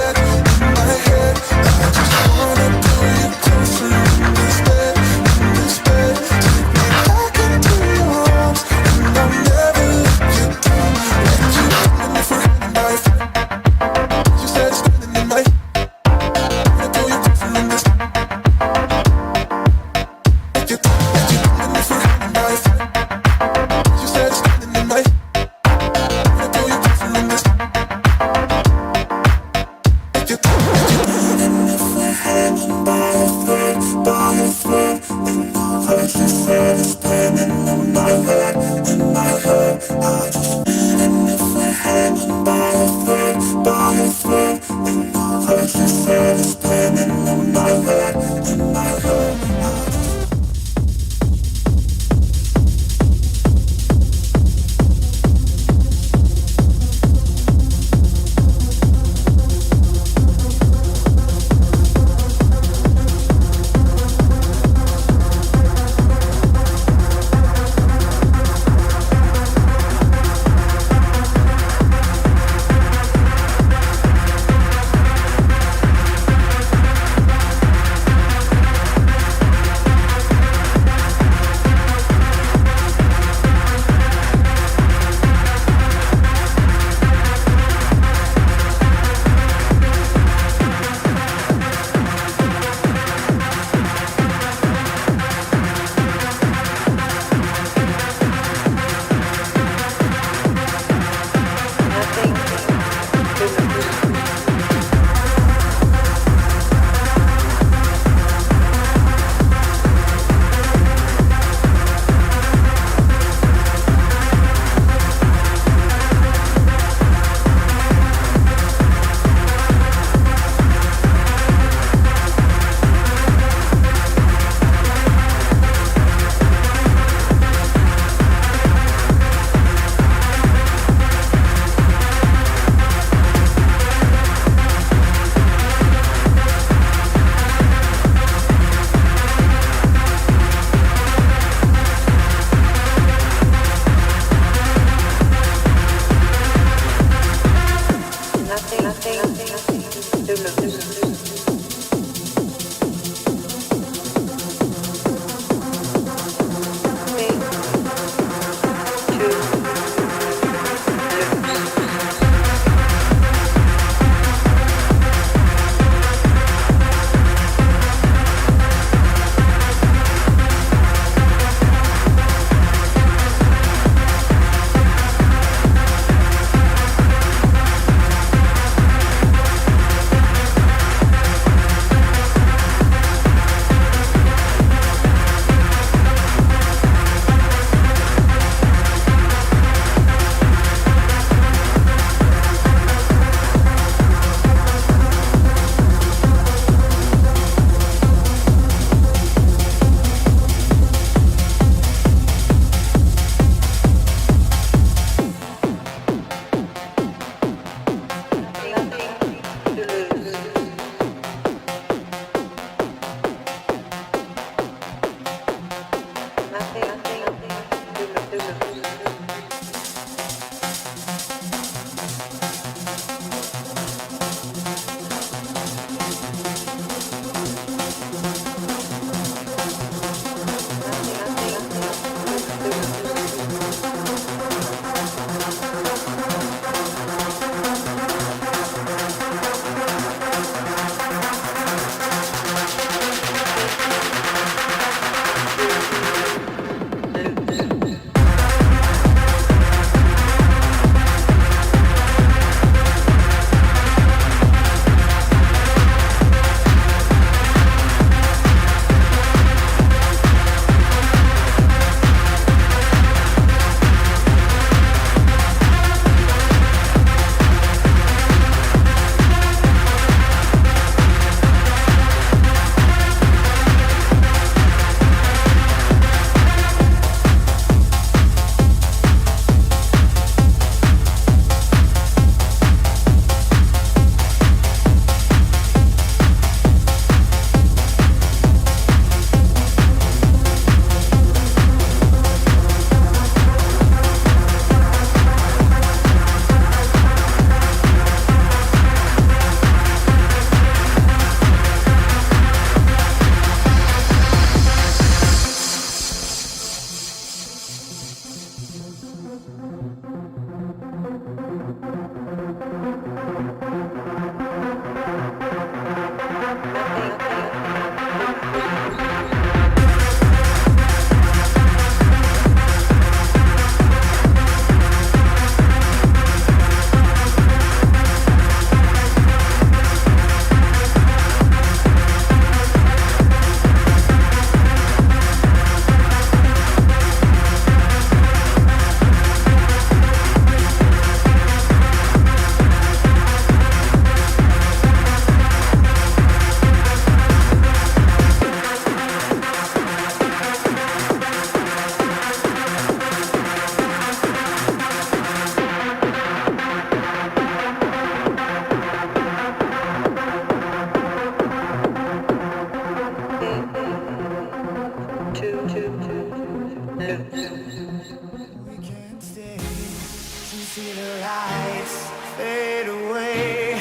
See the lights fade away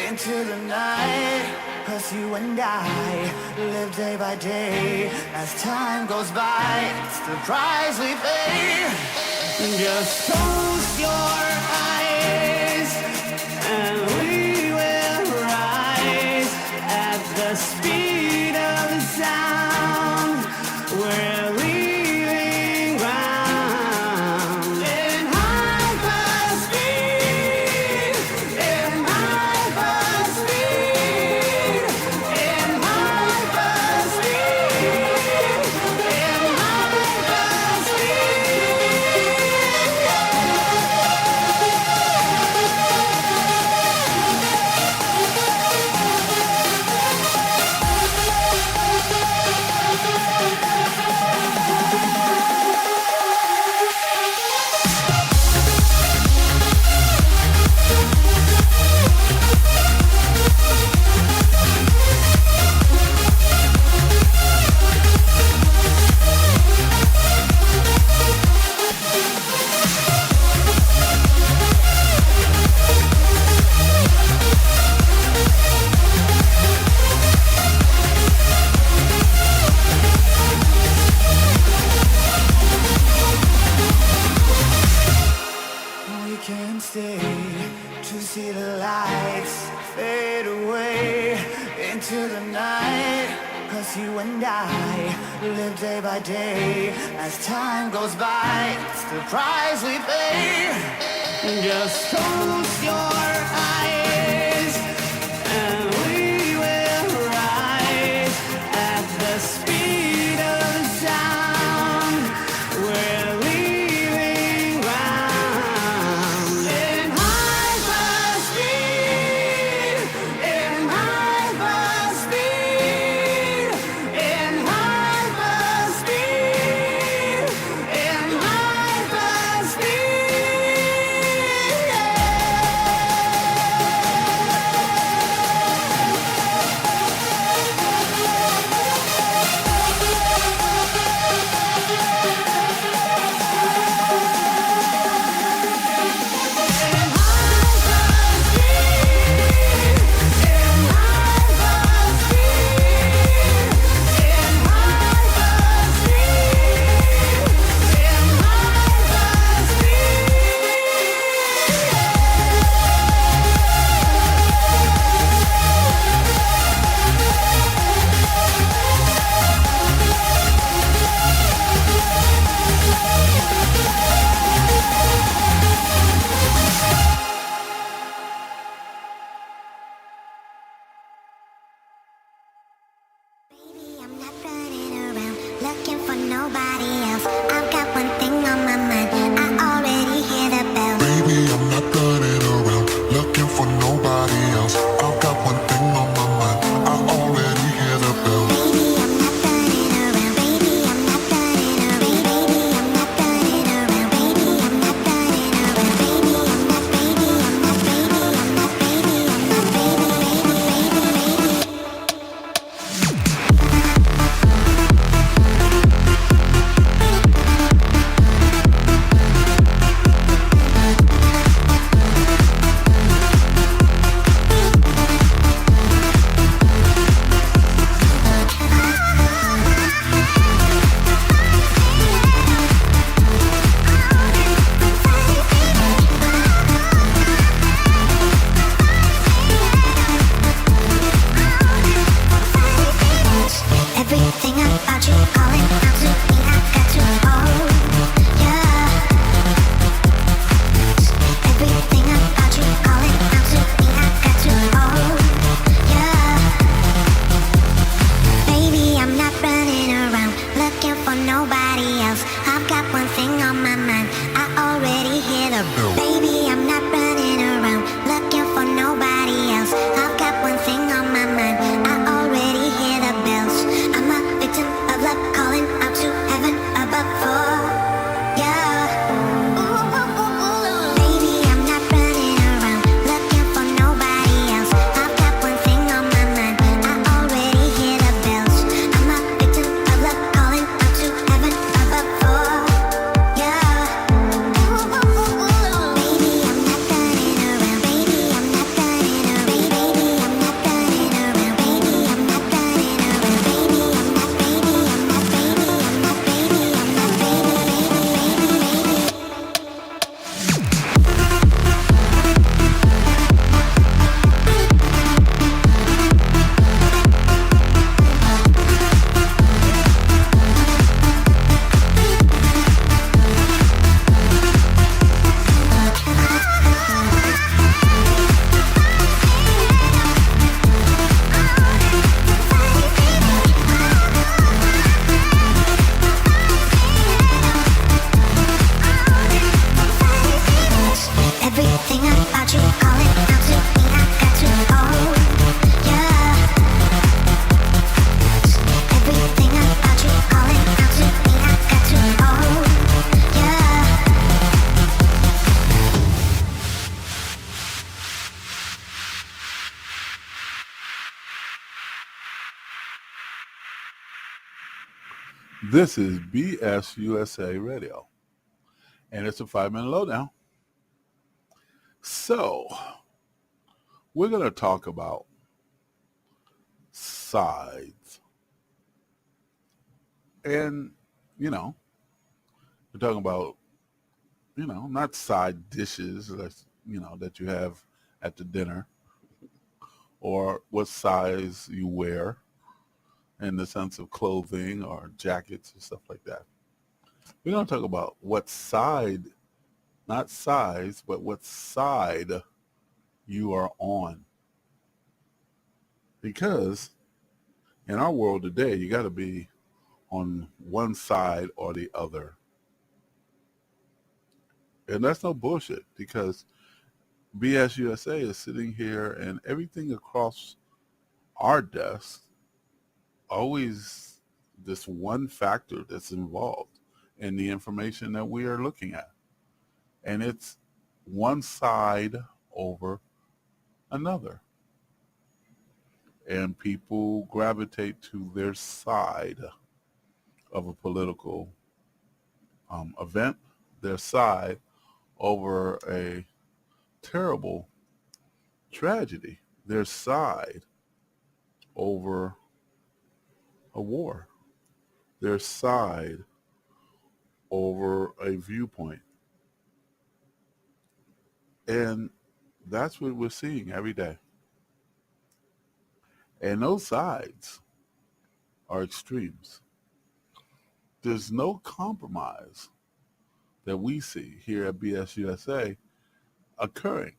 into the night. 'Cause you and I live day by day. As time goes by, it's the price we pay. Just close your eyes and we will rise at the speed of the sound. We're leaving ground in hyperspeed, in hyperspeed, in hyperspeed, in We can't stay to see the lights fade away into the night. 'Cause you and I live day by day. As time goes by, it's the price we pay. Just close your eyes and we will rise at the speed of the sound. We're leaving ground in hyperspeed, in hyperspeed, in hyperspeed, in hyperspeed. Yeah. Baby, I'm not running around looking for nobody else. I've got one thing on my mind. I already hear the bells. I'm a victim of love calling out to heaven above for yeah. Baby, I'm not running around looking for nobody else. I've got one thing on my mind. I already hear the bells. I'm a victim of love calling out to heaven above for yeah. Everything about you calling out to me, I got to own, yeah. Everything about you calling out to me, I got to own, yeah. This is BSUSA Radio, and it's a 5-minute lowdown. So, we're going to talk about sides. And, we're talking about, not side dishes, that you have at the dinner, or what size you wear in the sense of clothing or jackets and stuff like that. We're going to talk about what side, not size, but what side you are on. Because in our world today, you got to be on one side or the other. And that's no bullshit, because BSUSA is sitting here and everything across our desk, always this one factor that's involved in the information that we are looking at. And it's one side over another. And people gravitate to their side of a political event, their side over a terrible tragedy, their side over a war, their side over a viewpoint. And that's what we're seeing every day. And those sides are extremes. There's no compromise that we see here at BSUSA occurring,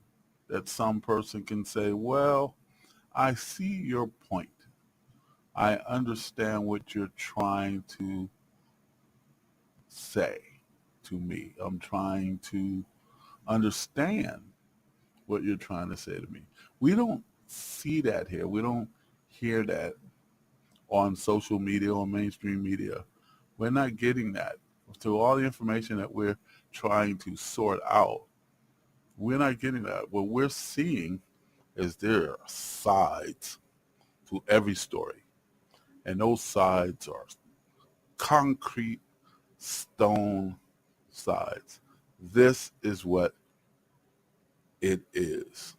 that some person can say, well, I see your point. I understand what you're trying to say to me. I'm trying to understand what you're trying to say to me. We don't see that here. We don't hear that on social media or mainstream media. We're not getting that. Through all the information that we're trying to sort out, we're not getting that. What we're seeing is there are sides to every story. And those sides are concrete stone sides. This is what it is.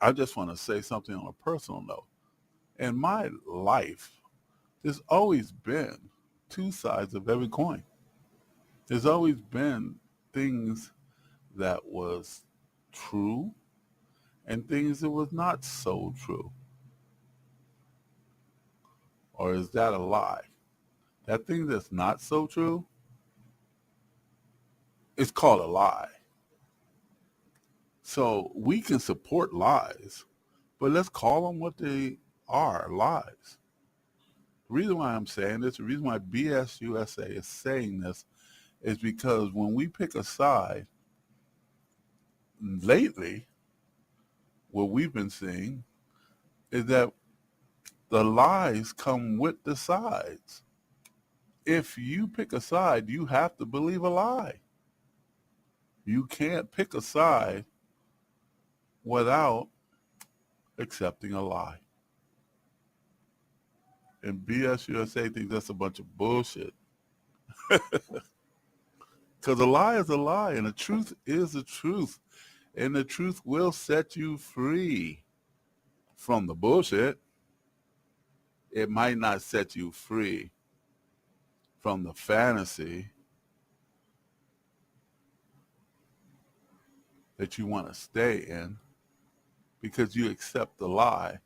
I just want to say something on a personal note. In my life, there's always been two sides of every coin. There's always been things that was true and things that was not so true. Or is that a lie? That thing that's not so true, it's called a lie. So we can support lies, but let's call them what they are, lies. The reason why I'm saying this, the reason why BSUSA is saying this, is because when we pick a side, lately, what we've been seeing is that the lies come with the sides. If you pick a side, you have to believe a lie. You can't pick a side without accepting a lie. And BS USA thinks that's a bunch of bullshit. Because a lie is a lie, and the truth is the truth. And the truth will set you free from the bullshit. It might not set you free from the fantasy that you want to stay in because you accept the lie.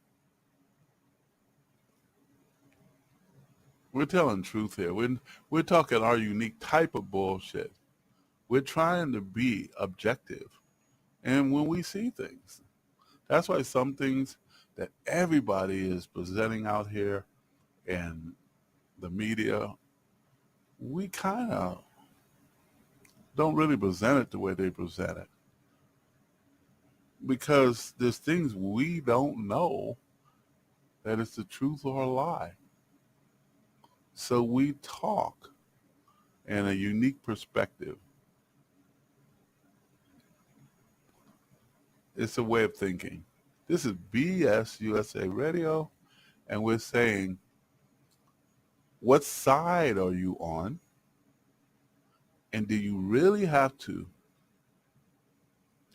We're telling truth here. We're talking our unique type of bullshit. We're trying to be objective. And when we see things, that's why some things that everybody is presenting out here in the media, we kind of don't really present it the way they present it. Because there's things we don't know that it's the truth or a lie. So we talk in a unique perspective. It's a way of thinking. This is BS USA Radio, and we're saying, what side are you on? And do you really have to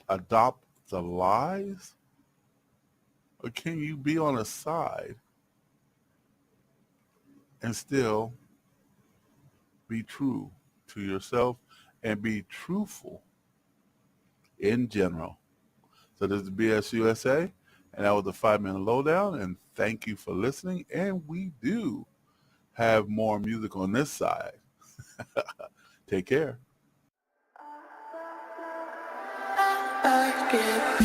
adopt the lies? Or can you be on a side and still be true to yourself and be truthful in general? So this is BS USA, and that was the 5-minute lowdown, and thank you for listening. And we do have more music on this side. Take care. Like that.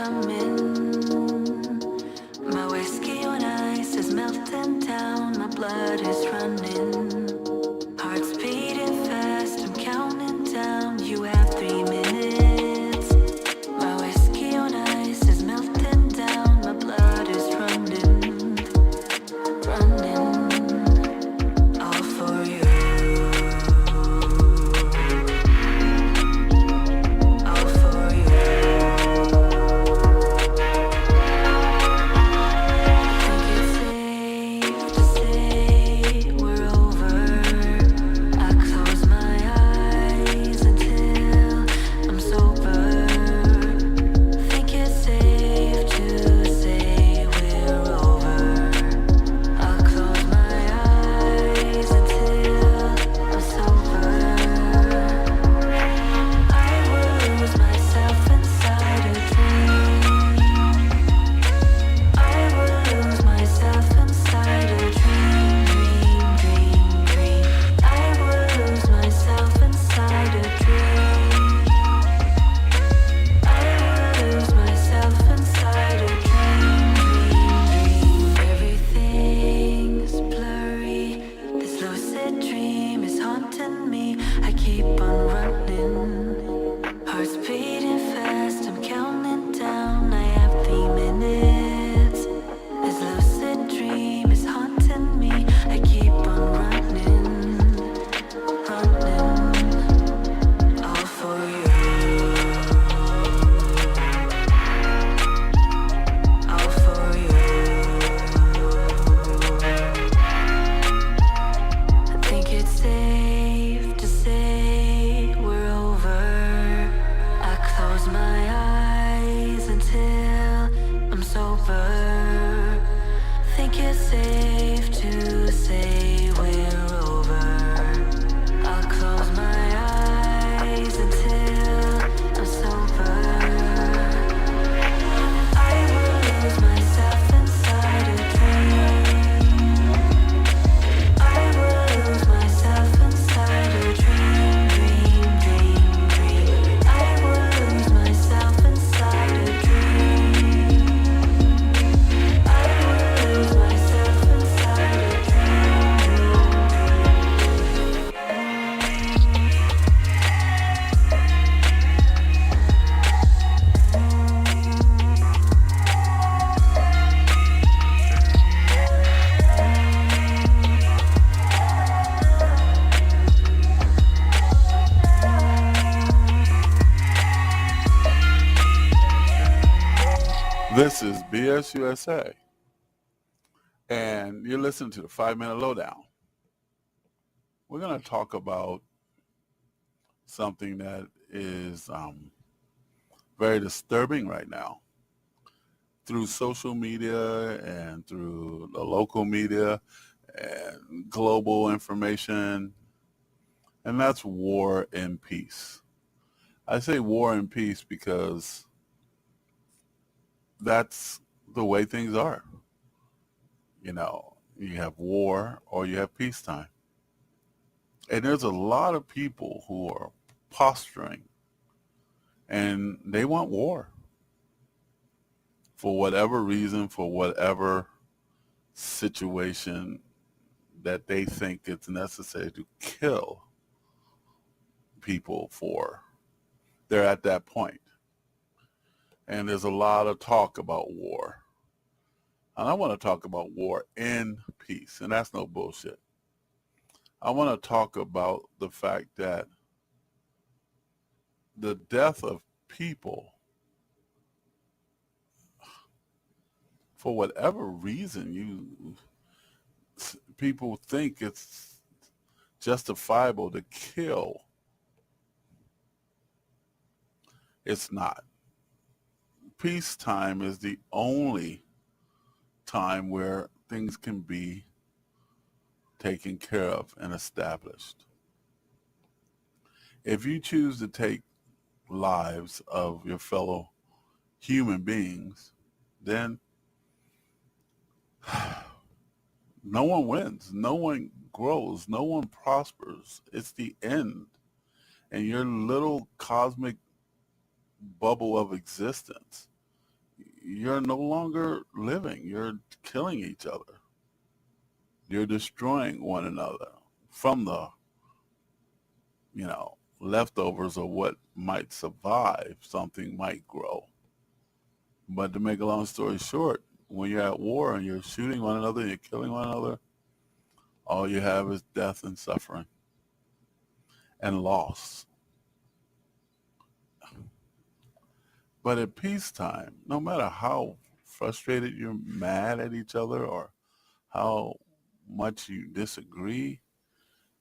coming. My whiskey on ice is melting down, my blood is running. Heart's beating fast, I'm counting down, you have 3 minutes. My whiskey on ice is melting down, my blood is running, running, all for you. All for you. Think it's safe to say we're over. I close my eyes until I'm sober. Think it's safe to say we're over. I'll close my eyes until I'm sober. I will lose myself inside a dream. I will lose myself inside a dream, dream, dream, dream. I will lose myself inside a dream. I will lose myself inside a dream, dream, dream. Everything's blurry. This lucid dream is haunting me. I keep on running. Heart's beating fast. I'm counting down. I have 3 minutes. This lucid dream is haunting me. I keep on running, running, all for you. All for you. I think it's safe to say we're over. I close my eyes until I'm sober. Think it's safe to say we're over. I'll close my eyes until I'm sober. I will lose myself inside a dream. I will lose myself inside a dream, dream, dream, dream. I will lose myself inside a dream. I will lose myself inside a This is BSUSA, and you're listening to the 5-Minute Lowdown. We're going to talk about something that is very disturbing right now through social media and through the local media and global information, and that's war and peace. I say war and peace because that's the way things are. You know, you have war or you have peacetime. And there's a lot of people who are posturing and they want war for whatever reason, for whatever situation that they think it's necessary to kill people for. They're at that point. And there's a lot of talk about war. And I want to talk about war in peace, and that's no bullshit. I want to talk about the fact that the death of people, for whatever reason, people think it's justifiable to kill. It's not. Peacetime is the only time where things can be taken care of and established. If you choose to take lives of your fellow human beings, then no one wins, no one grows, no one prospers. It's the end. And your little cosmic bubble of existence you're no longer living. You're killing each other. You're destroying one another from the, leftovers of what might survive. Something might grow. But to make a long story short, when you're at war and you're shooting one another and you're killing one another, all you have is death and suffering and loss. But at peacetime, no matter how frustrated you're mad at each other or how much you disagree,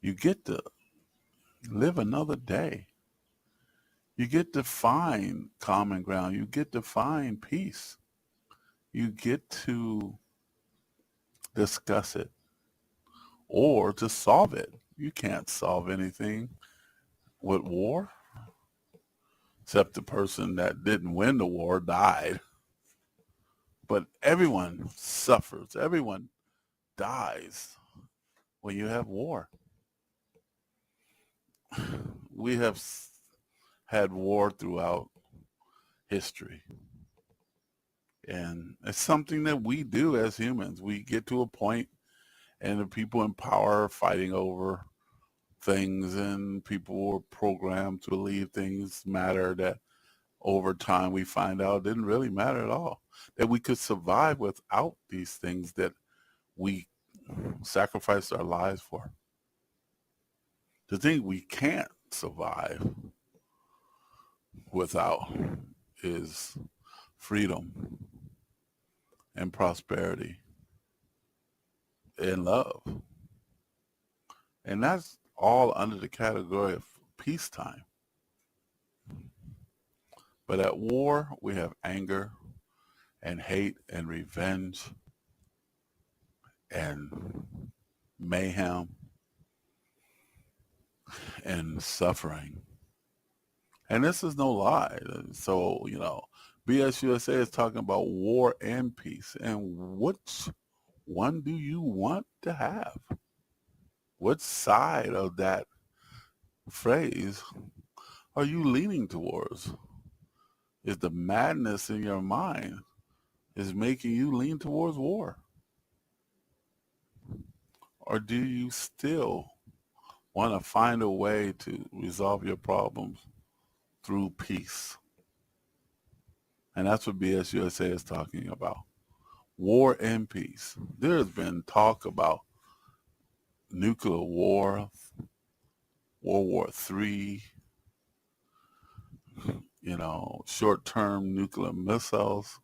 you get to live another day. You get to find common ground. You get to find peace. You get to discuss it or to solve it. You can't solve anything with war, except the person that didn't win the war died. But everyone suffers. Everyone dies when you have war. We have had war throughout history. And it's something that we do as humans. We get to a point and the people in power are fighting over things, and people were programmed to believe things matter that over time we find out didn't really matter at all. That we could survive without these things that we sacrificed our lives for. The thing we can't survive without is freedom and prosperity and love. And that's all under the category of peacetime. But at war, we have anger and hate and revenge and mayhem and suffering. And this is no lie. So, BS USA is talking about war and peace. And which one do you want to have? What side of that phrase are you leaning towards? Is the madness in your mind is making you lean towards war? Or do you still want to find a way to resolve your problems through peace? And that's what BS USA is talking about. War and peace. There has been talk about nuclear war, World War III, short-term nuclear missiles,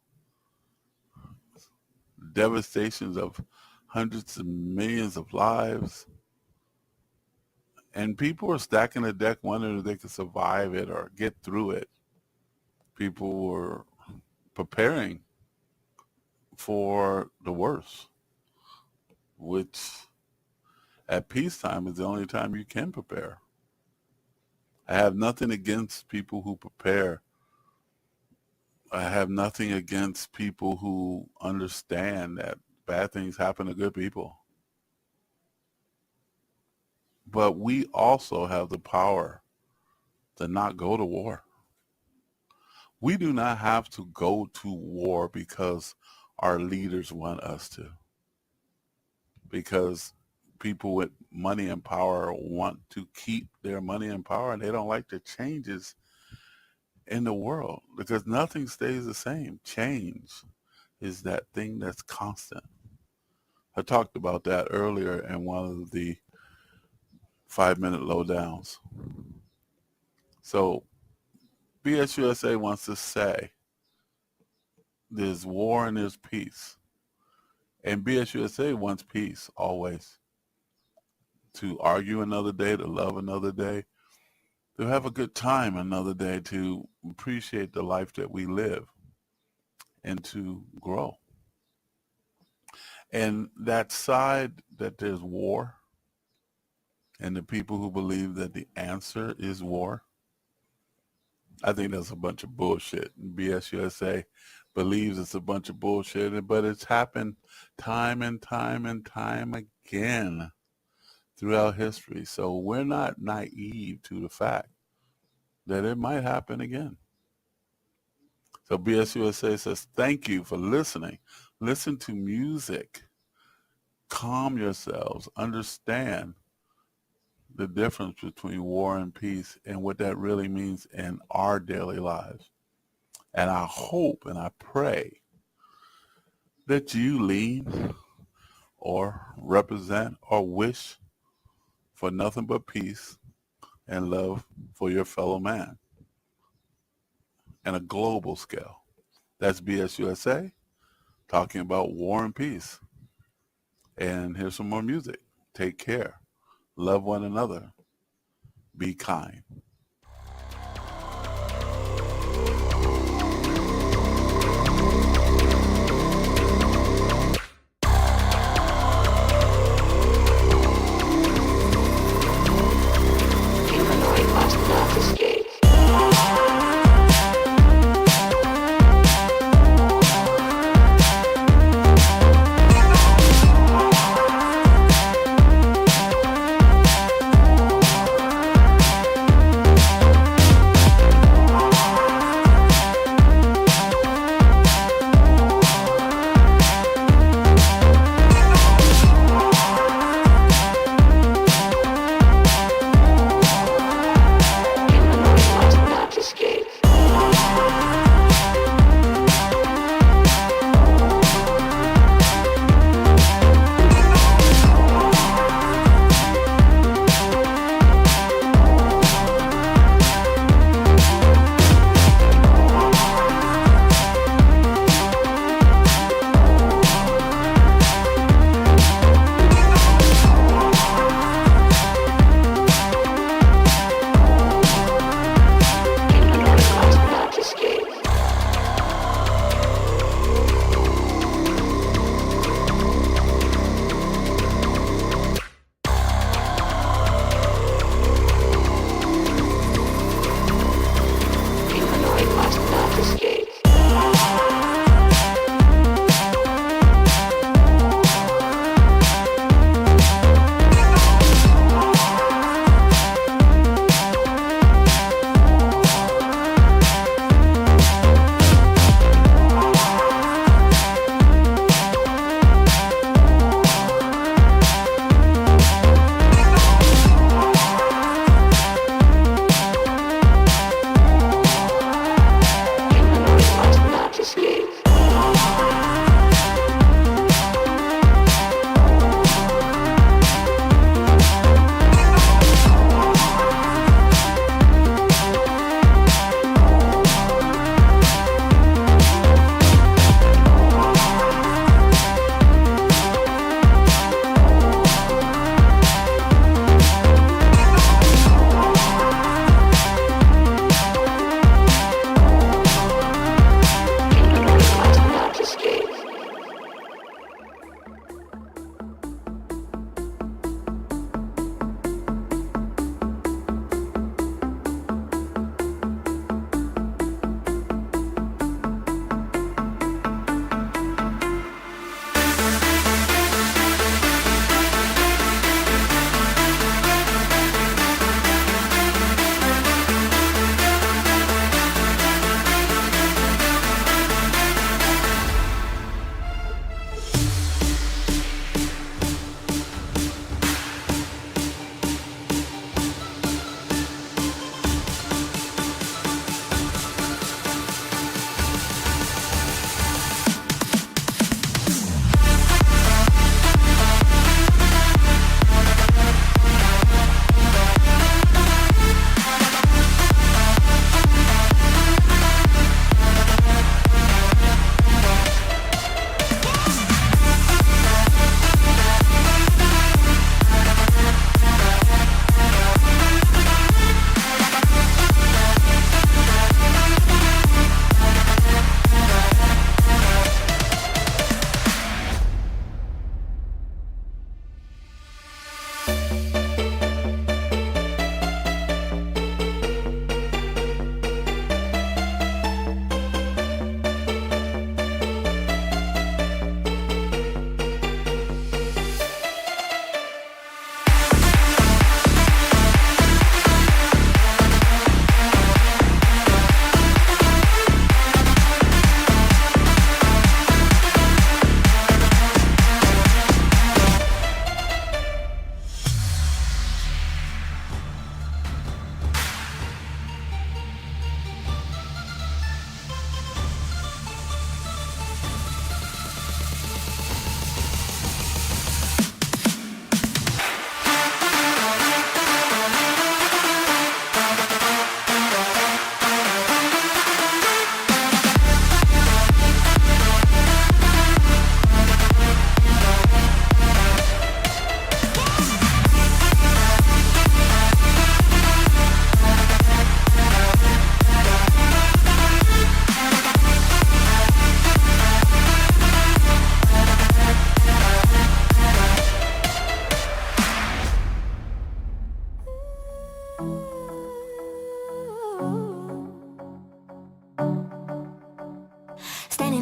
devastations of hundreds of millions of lives. And people were stacking the deck wondering if they could survive it or get through it. People were preparing for the worst, which at peacetime is the only time you can prepare. I have nothing against people who prepare. I have nothing against people who understand that bad things happen to good people. But we also have the power to not go to war. We do not have to go to war because our leaders want us to. Because people with money and power want to keep their money and power, and they don't like the changes in the world, because nothing stays the same. Change is that thing that's constant. I talked about that earlier in one of the 5-minute lowdowns. So BS USA wants to say there's war and there's peace. And BS USA wants peace always. To argue another day, to love another day, to have a good time another day, to appreciate the life that we live, and to grow. And that side that there's war, and the people who believe that the answer is war, I think that's a bunch of bullshit. BS USA believes it's a bunch of bullshit, but it's happened time and time and time again throughout history. So we're not naive to the fact that it might happen again. So BSUSA says, thank you for listening. Listen to music. Calm yourselves. Understand the difference between war and peace and what that really means in our daily lives. And I hope and I pray that you lean or represent or wish for nothing but peace and love for your fellow man on a global scale. That's BSUSA talking about war and peace. And here's some more music. Take care. Love one another. Be kind.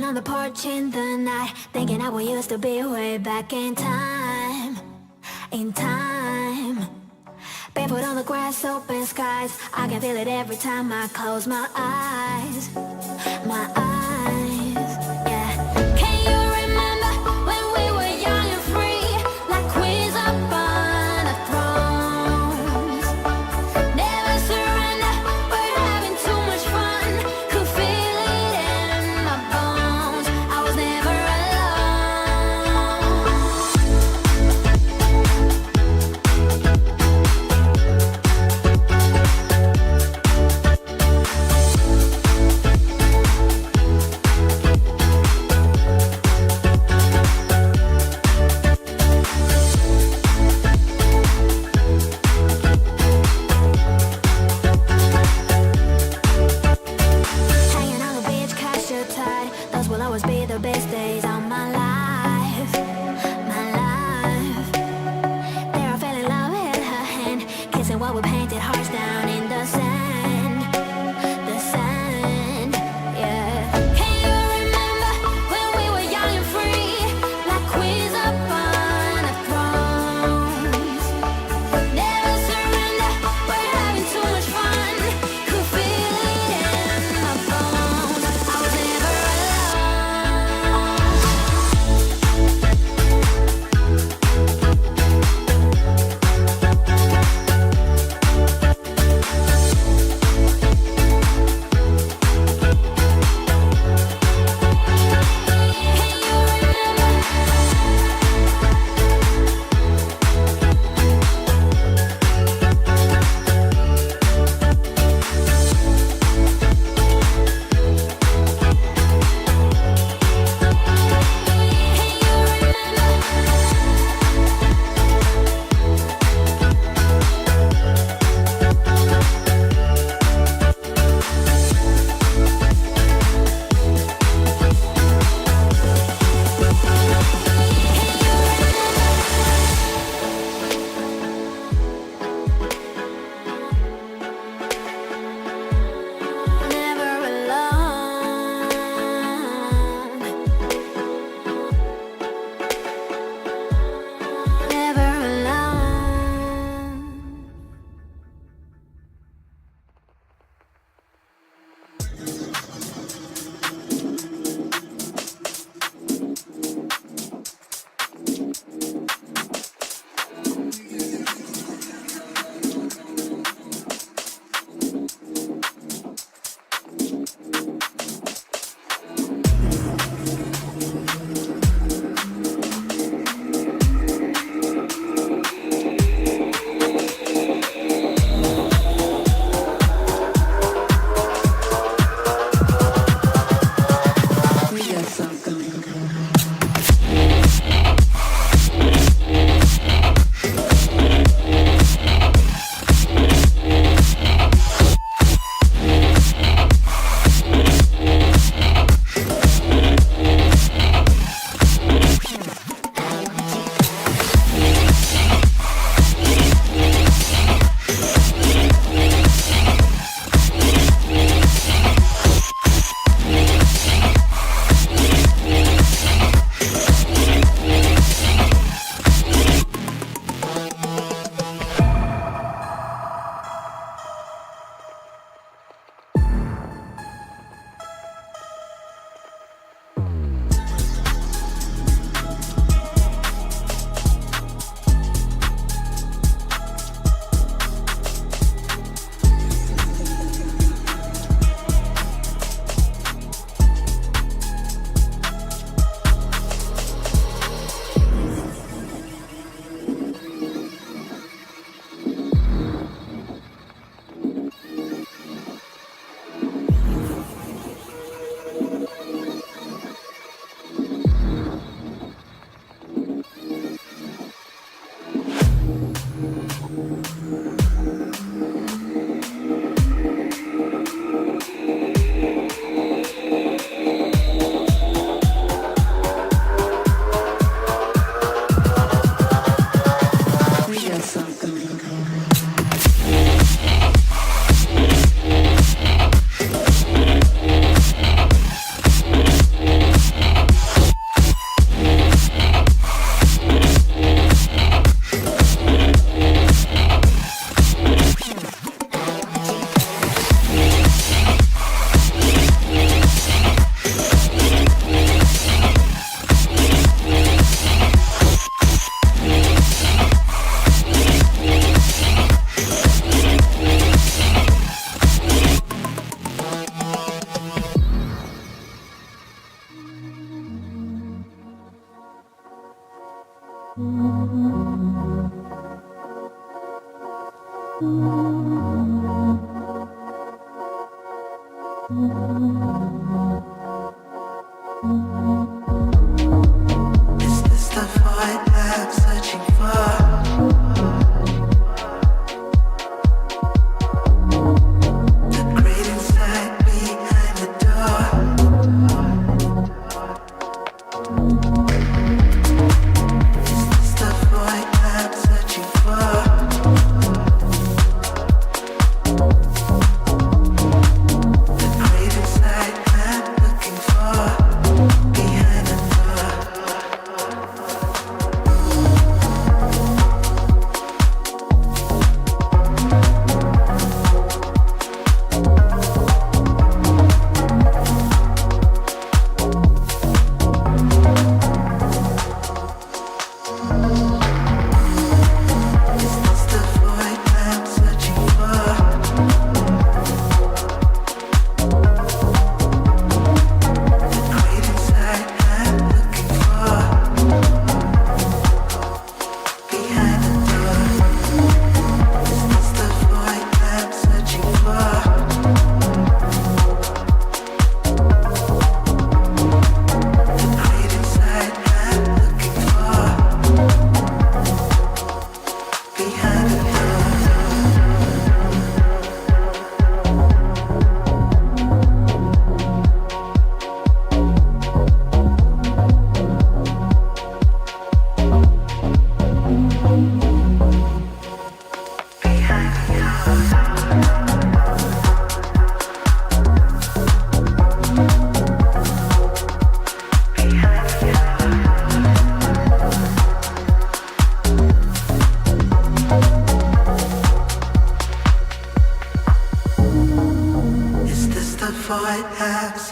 on the porch in the night, thinking how we used to be way back in time. In time. Barefoot on the grass, open skies. I can feel it every time I close my eyes. My eyes, yeah. Can you remember when we were young and free, like queens up on our thrones? Never surrender, we're having too much fun. Could feel it in my bones. I was never hanging on the beach, catch the tide. Those will always be the best days of my life. My life. There I fell in love, held her hand, kissing while we painted hearts down in the sand. The sand, yeah. Can you remember when we were young and free, like queens up on our thrones? Never surrender, we're having too much fun. Could feel it in my bones. I was never alone.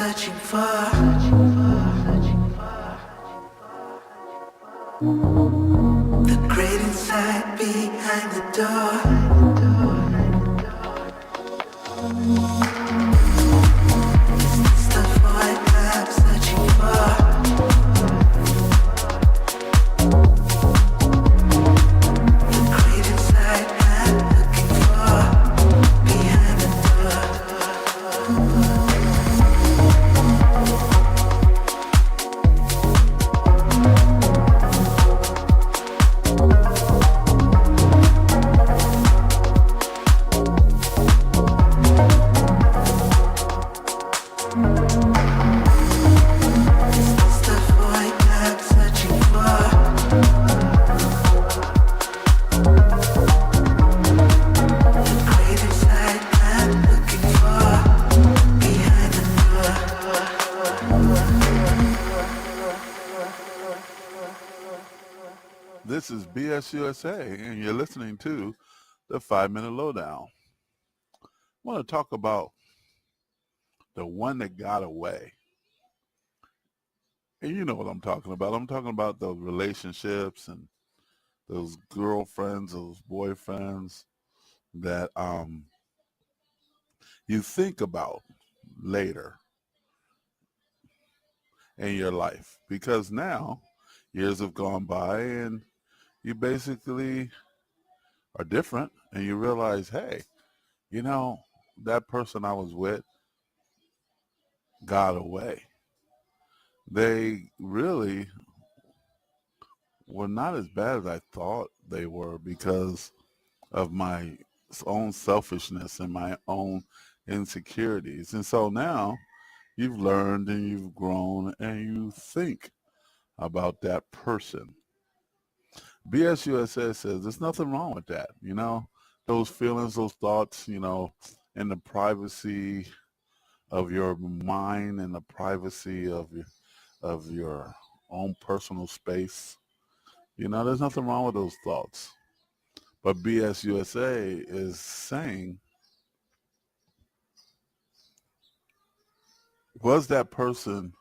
searching for. The great inside behind the door. It's the void I'm searching for. The great inside I'm looking for. Behind the door. This is BSUSA, and you're listening to the 5-Minute Lowdown. I want to talk about the one that got away. And you know what I'm talking about. I'm talking about those relationships and those girlfriends, those boyfriends that you think about later in your life. Because now years have gone by and you basically are different and you realize, hey, you know, that person I was with got away. They really were not as bad as I thought they were because of my own selfishness and my own insecurities. And so now you've learned and you've grown and you think about that person. BSUSA says there's nothing wrong with that. You know, those feelings, those thoughts, you know, in the privacy of your mind and the privacy of your own personal space. You know, there's nothing wrong with those thoughts. But BSUSA is saying, was that person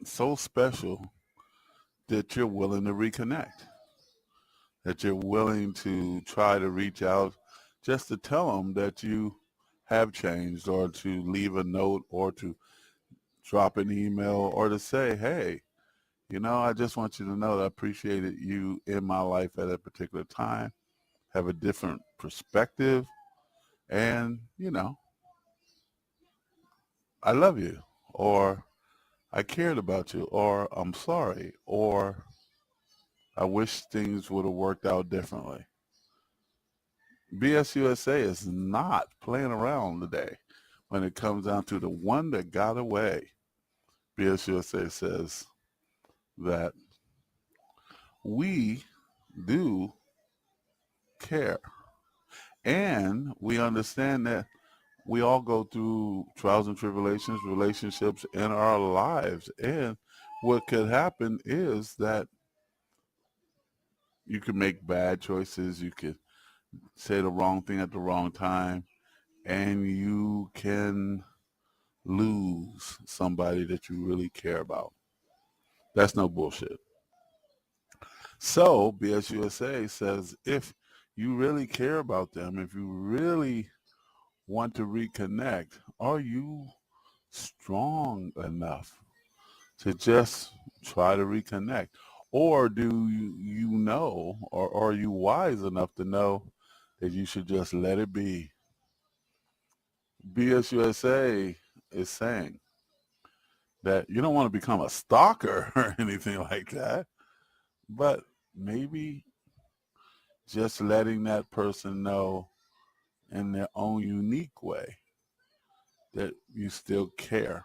so special that you're willing to reconnect? That you're willing to try to reach out just to tell them that you have changed, or to leave a note, or to drop an email, or to say, hey, you know, I just want you to know that I appreciated you in my life at a particular time, have a different perspective, and, you know, I love you, or I cared about you, or I'm sorry, or I wish things would have worked out differently. BSUSA is not playing around today when it comes down to the one that got away. BSUSA says that we do care, and we understand that we all go through trials and tribulations, relationships in our lives, and what could happen is that you can make bad choices, you could say the wrong thing at the wrong time, and you can lose somebody that you really care about. That's no bullshit. So BSUSA says if you really care about them, if you really want to reconnect, are you strong enough to just try to reconnect? Or do you know, or are you wise enough to know that you should just let it be? BSUSA is saying that you don't want to become a stalker or anything like that, but maybe just letting that person know in their own unique way that you still care,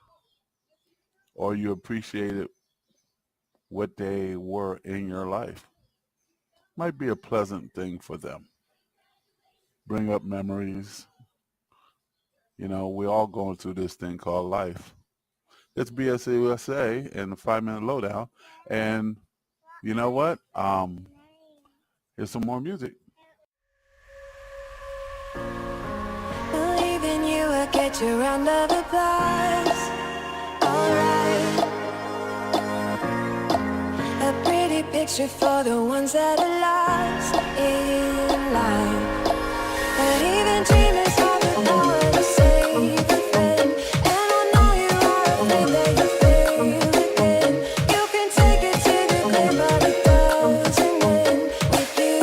or you appreciated what they were in your life. Might be a pleasant thing for them. Bring up memories. You know, we're all going through this thing called life. It's BSUSA and the 5-Minute Lowdown. And you know what? Here's some more music. Believing you will get get you round of applause. Alright. A pretty picture for the ones that are lost in life. But even dreamers have the power to save a friend. And I know you are afraid that you fail again. You can take it to the grave, but it doesn't end with you.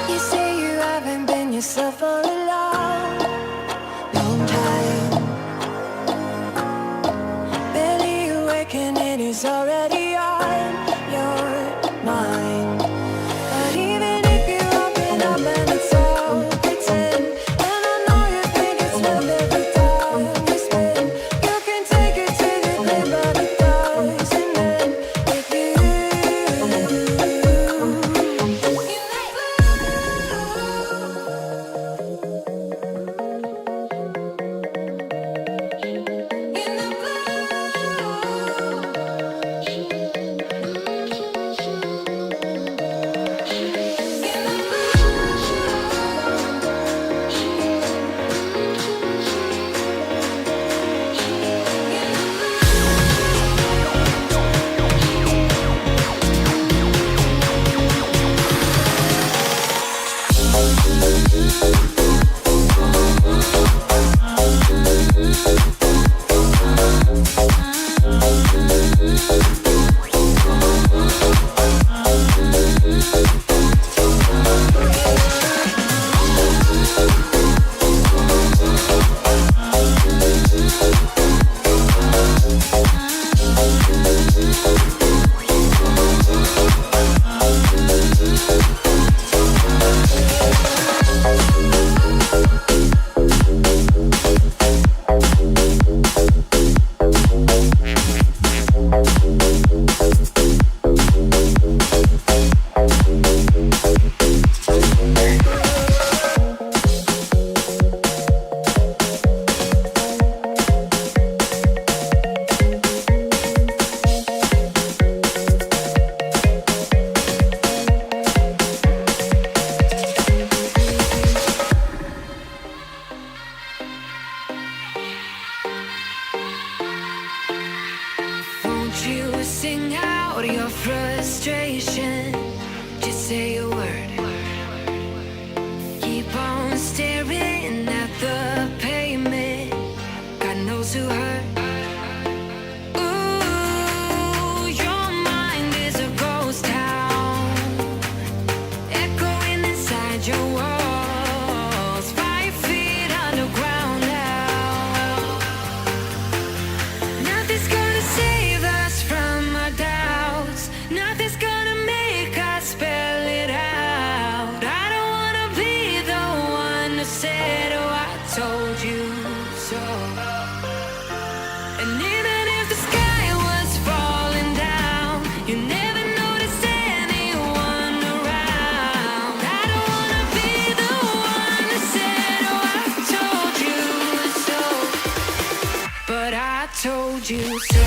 You say you haven't been yourself for a long, long time. Barely awake and it is already on your mind. But even if you open up and it's all pretend, and I know you think it's worth every time you spend, you can take it to the grave, but it doesn't end with you. Won't you sing out your frustration? Just say a word. Keep on staring at the pavement. God knows who hurt. Ooh, your mind is a ghost town, echoing inside your walls. 5 feet underground now. Nothing's gonna save us from our doubts. Nothing's gonna make us spell it out. I don't wanna be the one who said, oh, I told you so. And even if the sky was falling down, you never noticed anyone around. I don't wanna be the one who said, oh, I told you so. But I told you so.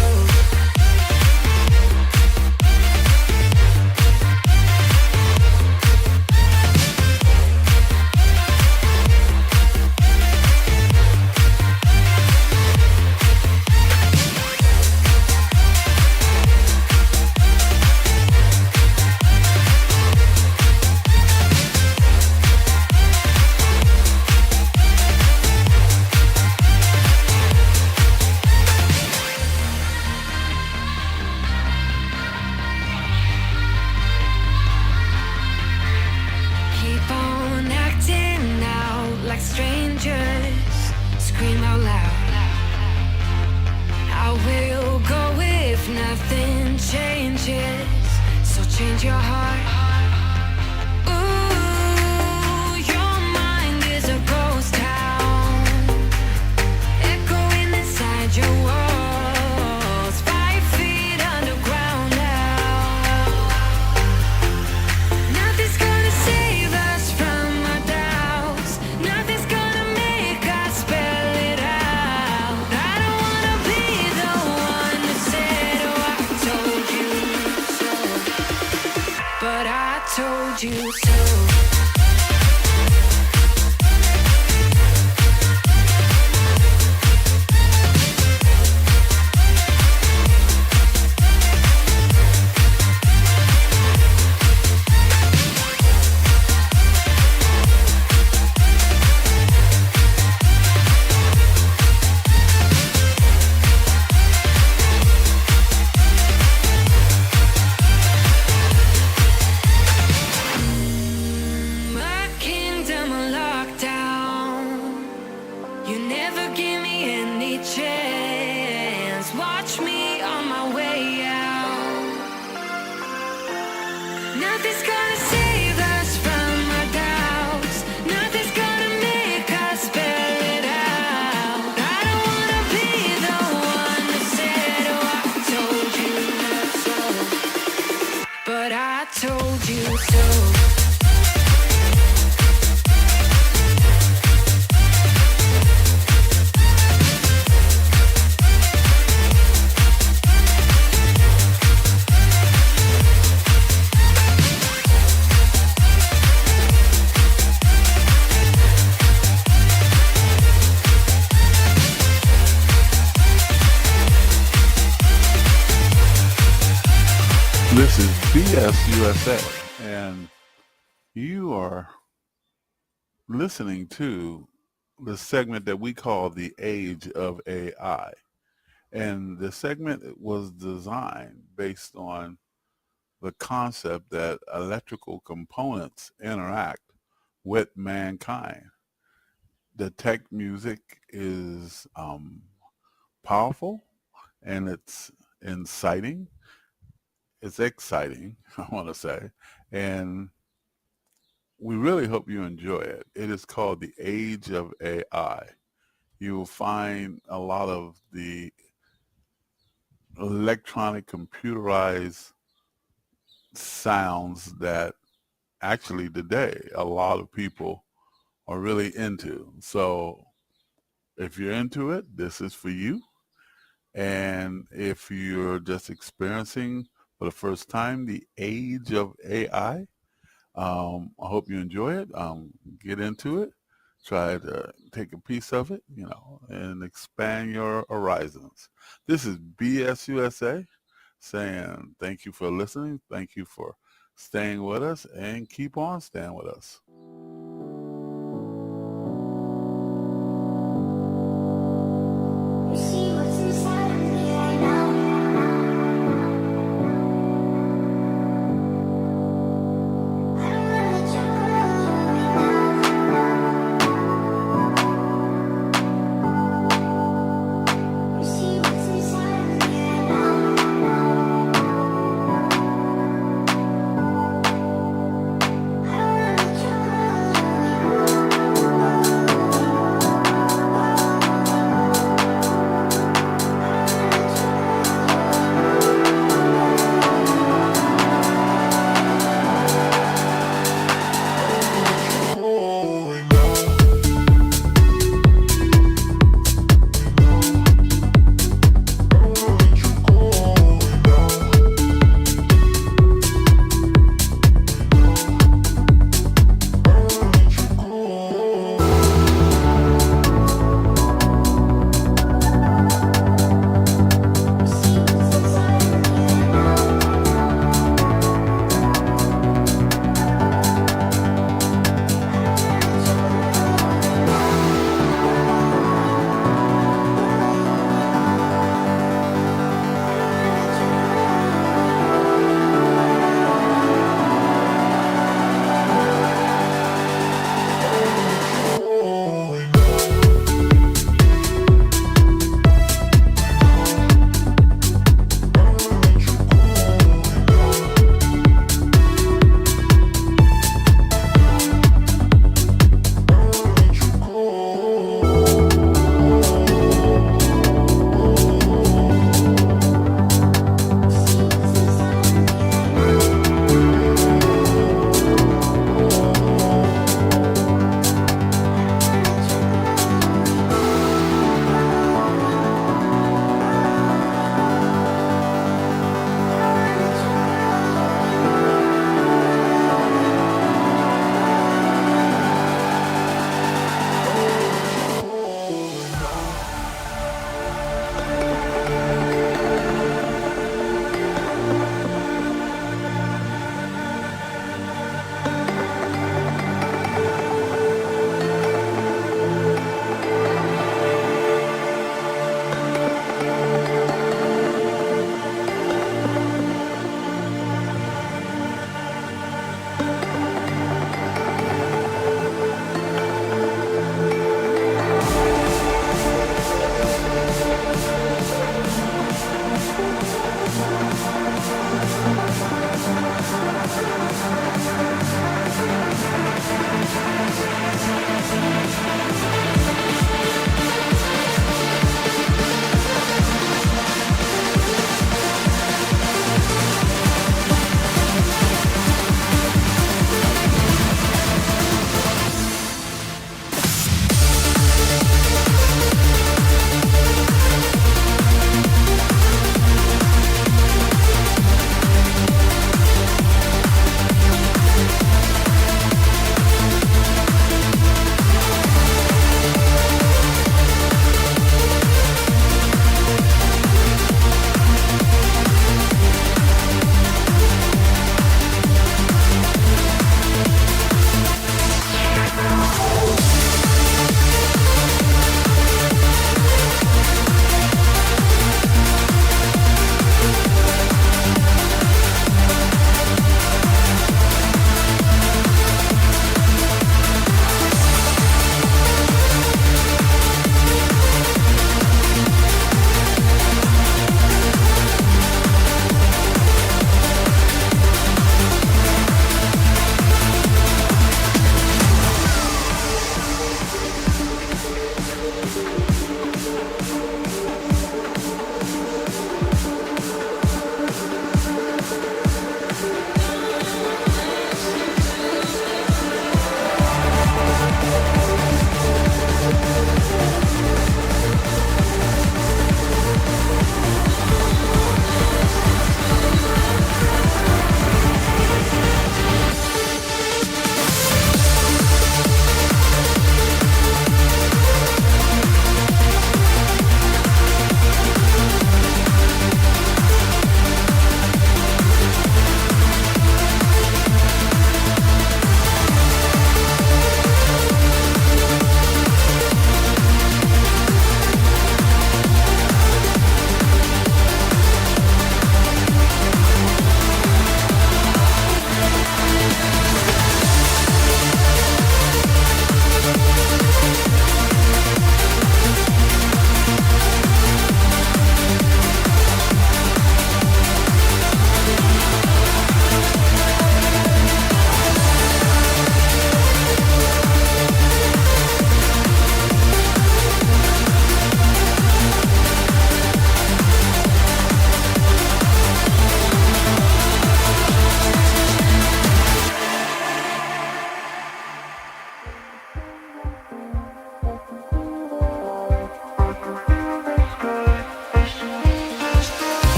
change your heart. Ooh, your mind is a ghost town, echoing inside your walls, 5 feet underground now. Nothing's gonna save us from our doubts. Nothing's gonna make us spell it out. I don't wanna be the one that said, oh, I told you so, but I told you so. My kingdom on lockdown. You never give me any chance. Watch me on my way out. Nothing's gonna save us from our doubts. Nothing's gonna make us spell it out. I don't wanna be the one that said, oh, I told you so, but I told you so. This is BS USA, and you are listening to the segment that we call the Age of AI. And the segment was designed based on the concept that electrical components interact with mankind. The tech music is powerful, and it's inciting. It's exciting, I want to say, and we really hope you enjoy it. It is called The Age of AI. You will find a lot of the electronic computerized sounds that actually today a lot of people are really into. So if you're into it, this is for you. And if you're just experiencing for the first time the age of AI, I hope you enjoy it. Get into it. Try to take a piece of it, and expand your horizons. This is BS USA saying thank you for listening. Thank you for staying with us, and keep on staying with us. I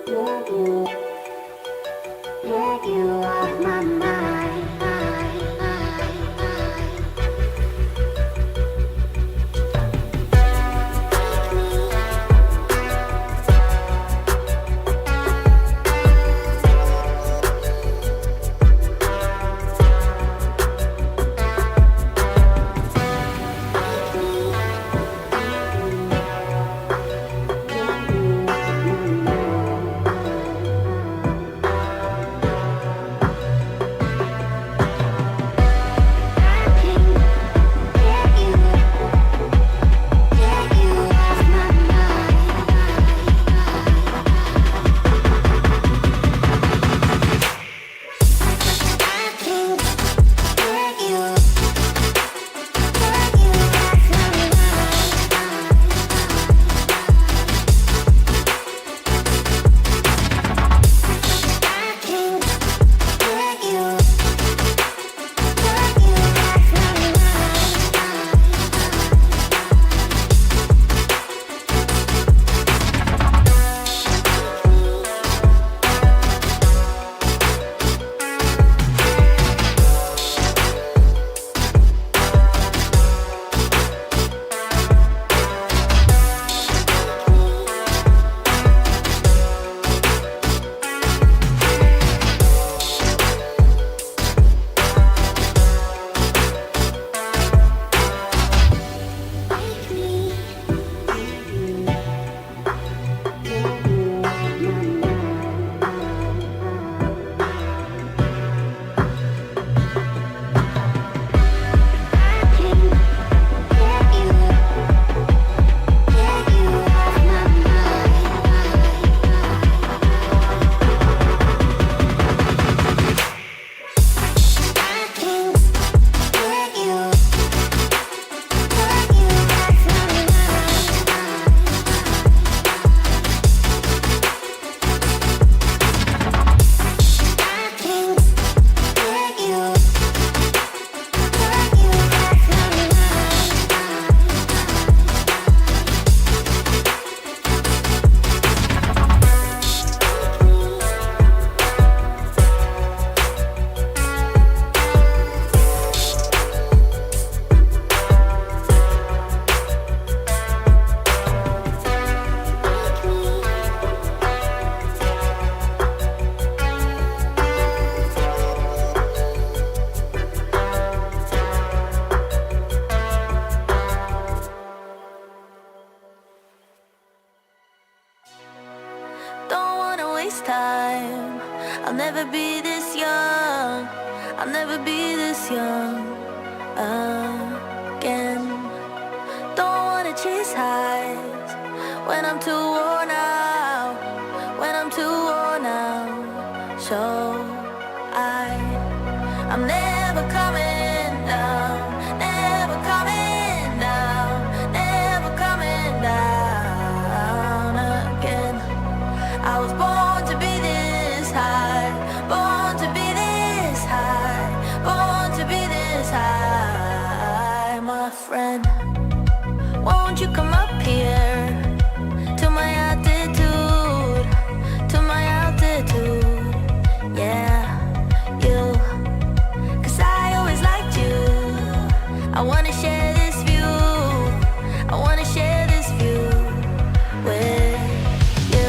you off my mind. Time. I'll never be this young. I'll never be this young again. Don't wanna chase highs when I'm too worn out. When I'm too worn out. So I'm never coming down. Never coming down. Never coming down again. I was born to be this high, born to be this high, born to be this high, my friend. Won't you come up here to my altitude, to my altitude, yeah, you, 'cause I always liked you. I wanna share this view, I wanna share this view with you.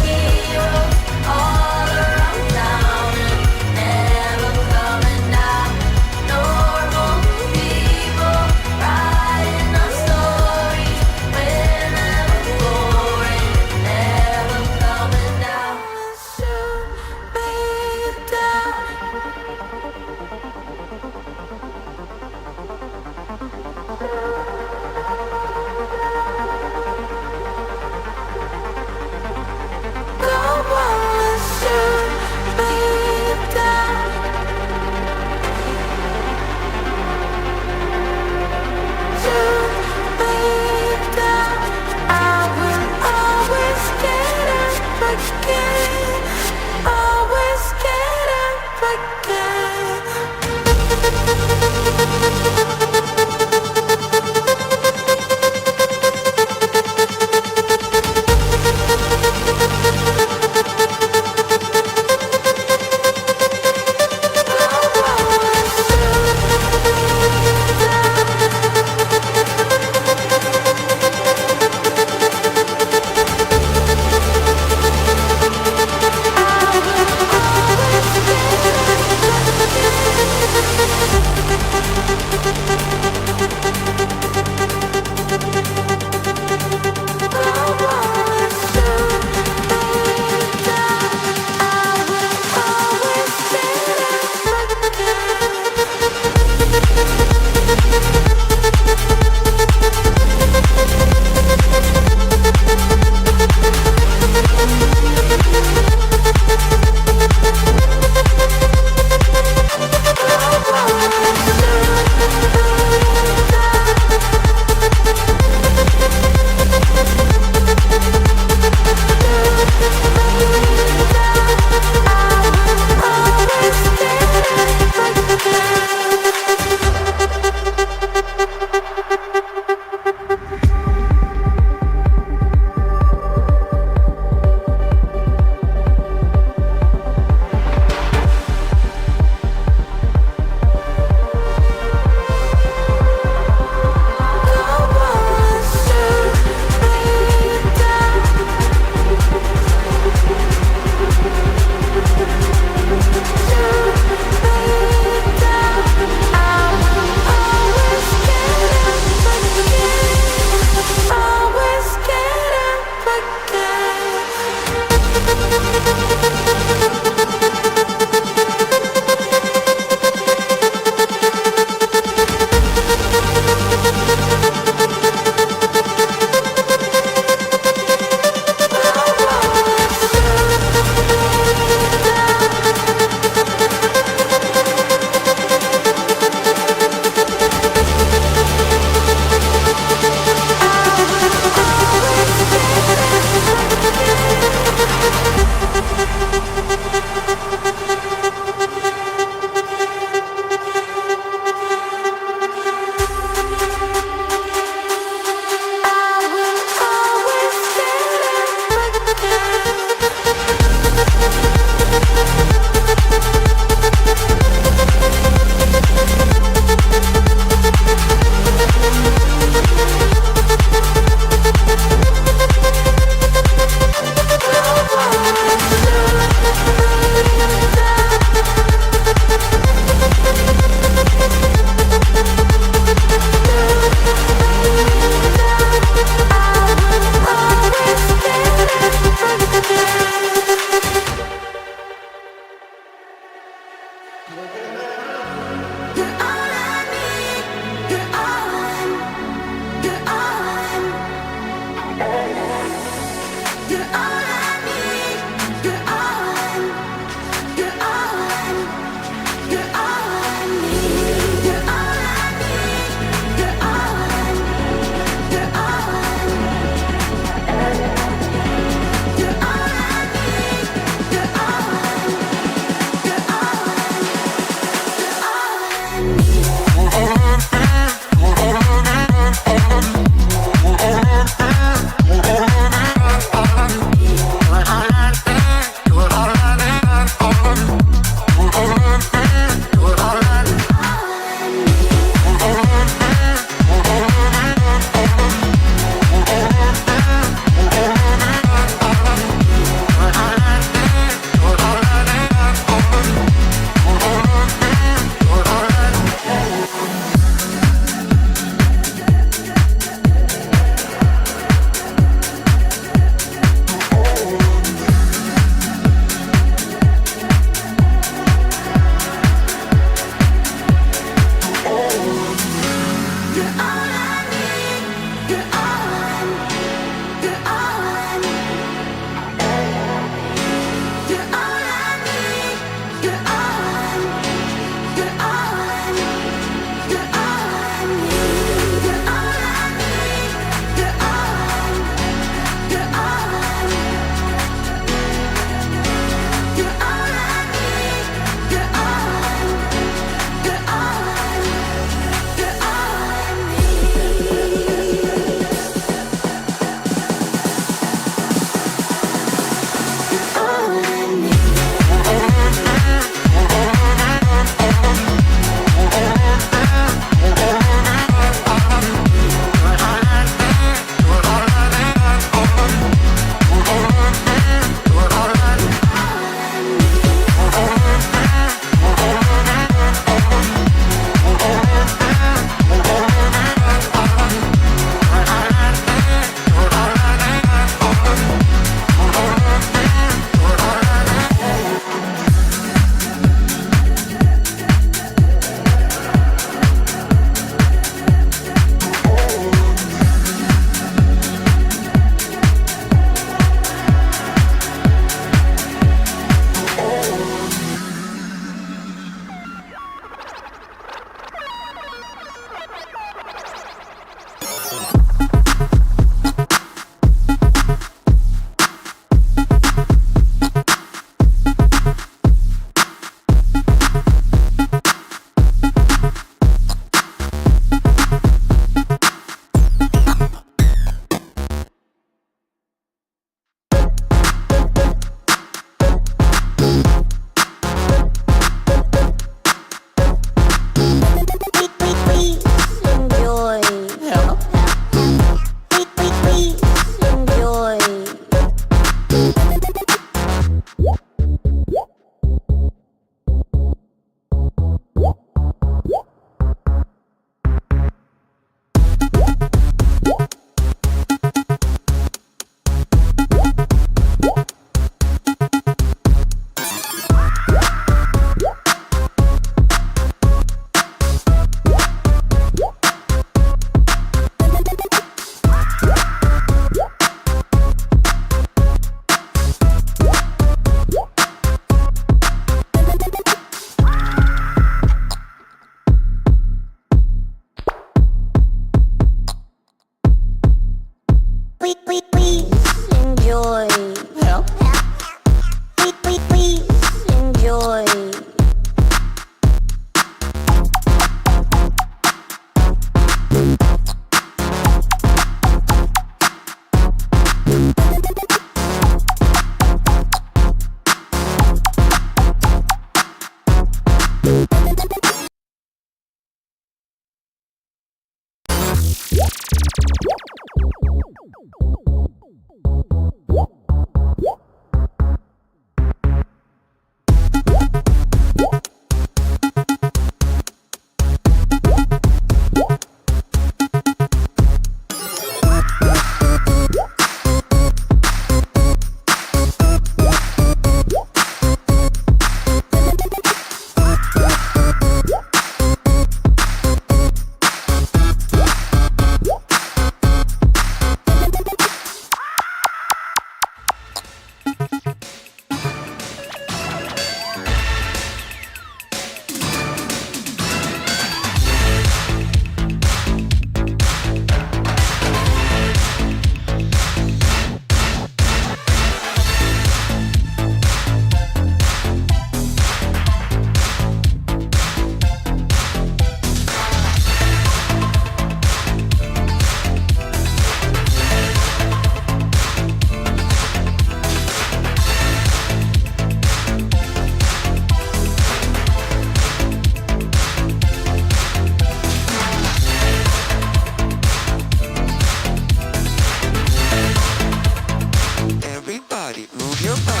move your body.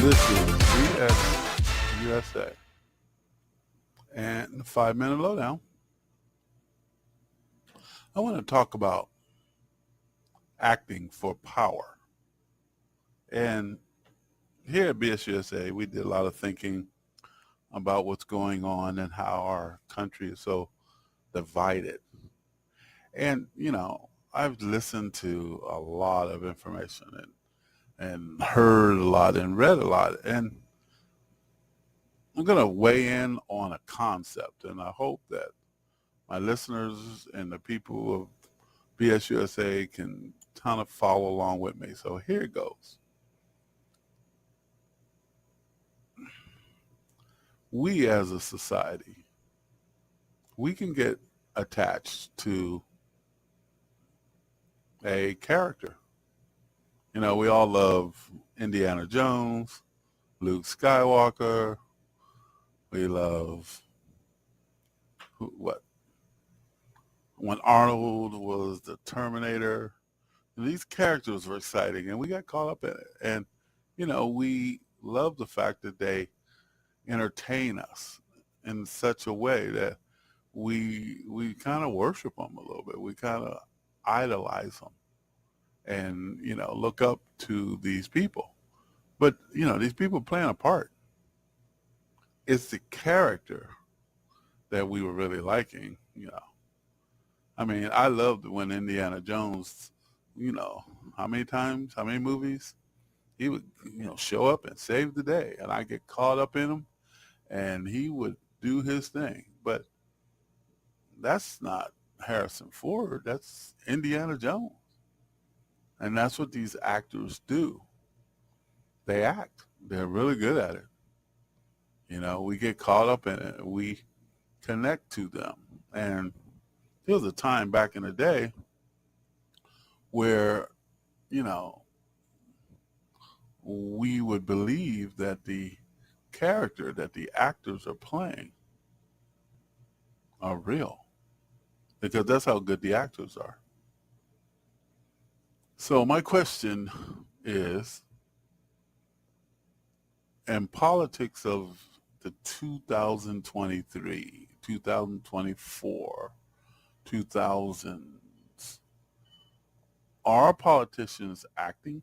This is BS USA. And the 5-minute lowdown. I want to talk about acting for power. And here at BS USA, we did a lot of thinking about what's going on and how our country is so divided. And, you know, I've listened to a lot of information and heard a lot and read a lot. And I'm going to weigh in on a concept. And I hope that my listeners and the people of BS USA can kind of follow along with me. So here it goes. We as a society, we can get attached to a character. You know, we all love Indiana Jones, Luke Skywalker. We love when Arnold was the Terminator. And these characters were exciting, and we got caught up in it. And, you know, we love the fact that they entertain us in such a way that we kind of worship them a little bit. We kind of idolize them and, you know, look up to these people. But, you know, these people playing a part. It's the character that we were really liking, you know. I mean, I loved when Indiana Jones, you know, how many movies he would, you know, show up and save the day, and I get caught up in him, and he would do his thing. But that's not Harrison Ford. That's Indiana Jones. And that's what these actors do. They act. They're really good at it. You know, we get caught up in it. We connect to them. And there was a time back in the day where, you know, we would believe that the character that the actors are playing are real, because that's how good the actors are. So my question is, in politics of the 2023, 2024, 2000s, are politicians acting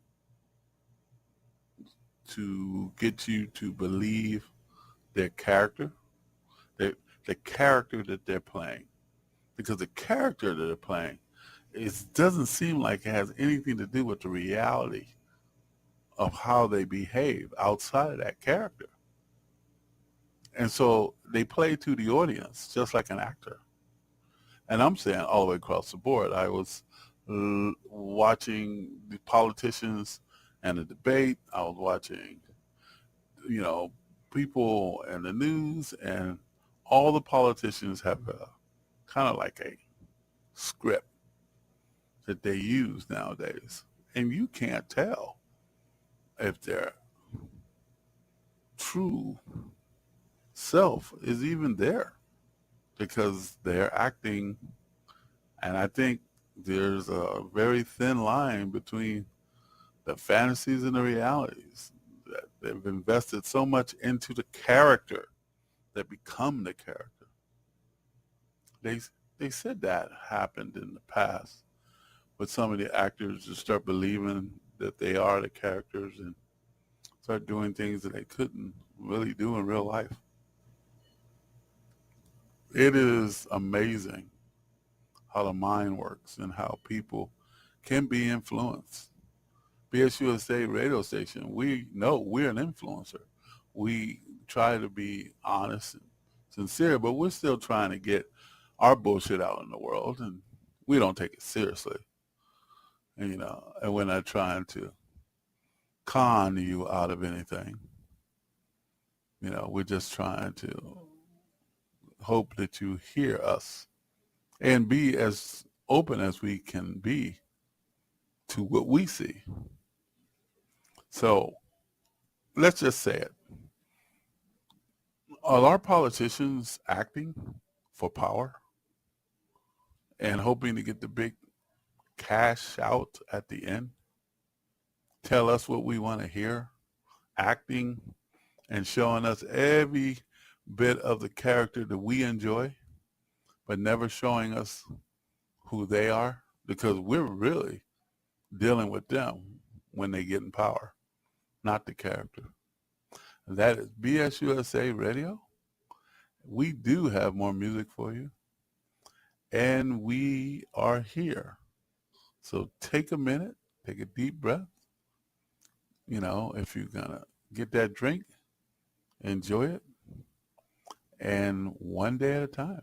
to get you to believe their character, the character that they're playing? Because the character that they're playing, it doesn't seem like it has anything to do with the reality of how they behave outside of that character. And so they play to the audience just like an actor. And I'm saying all the way across the board. I was watching the politicians and the debate. I was watching, people in the news, and all the politicians have a kind of like a script that they use nowadays. And you can't tell if their true self is even there because they're acting. And I think there's a very thin line between the fantasies and the realities. That they've invested so much into the character that become the character. They said that happened in the past, but some of the actors just start believing that they are the characters and start doing things that they couldn't really do in real life. It is amazing how the mind works and how people can be influenced. BSUSA radio station, we know we're an influencer. We try to be honest and sincere, but we're still trying to get our bullshit out in the world, and we don't take it seriously. And, and we're not trying to con you out of anything. We're just trying to hope that you hear us and be as open as we can be to what we see. So let's just say it. Are our politicians acting for power and hoping to get the big cash out at the end? Tell us what we want to hear, acting and showing us every bit of the character that we enjoy, but never showing us who they are, because we're really dealing with them when they get in power, not the character. That is BSUSA Radio. We do have more music for you, and we are here. So take a minute, take a deep breath. If you're gonna get that drink, enjoy it, and one day at a time.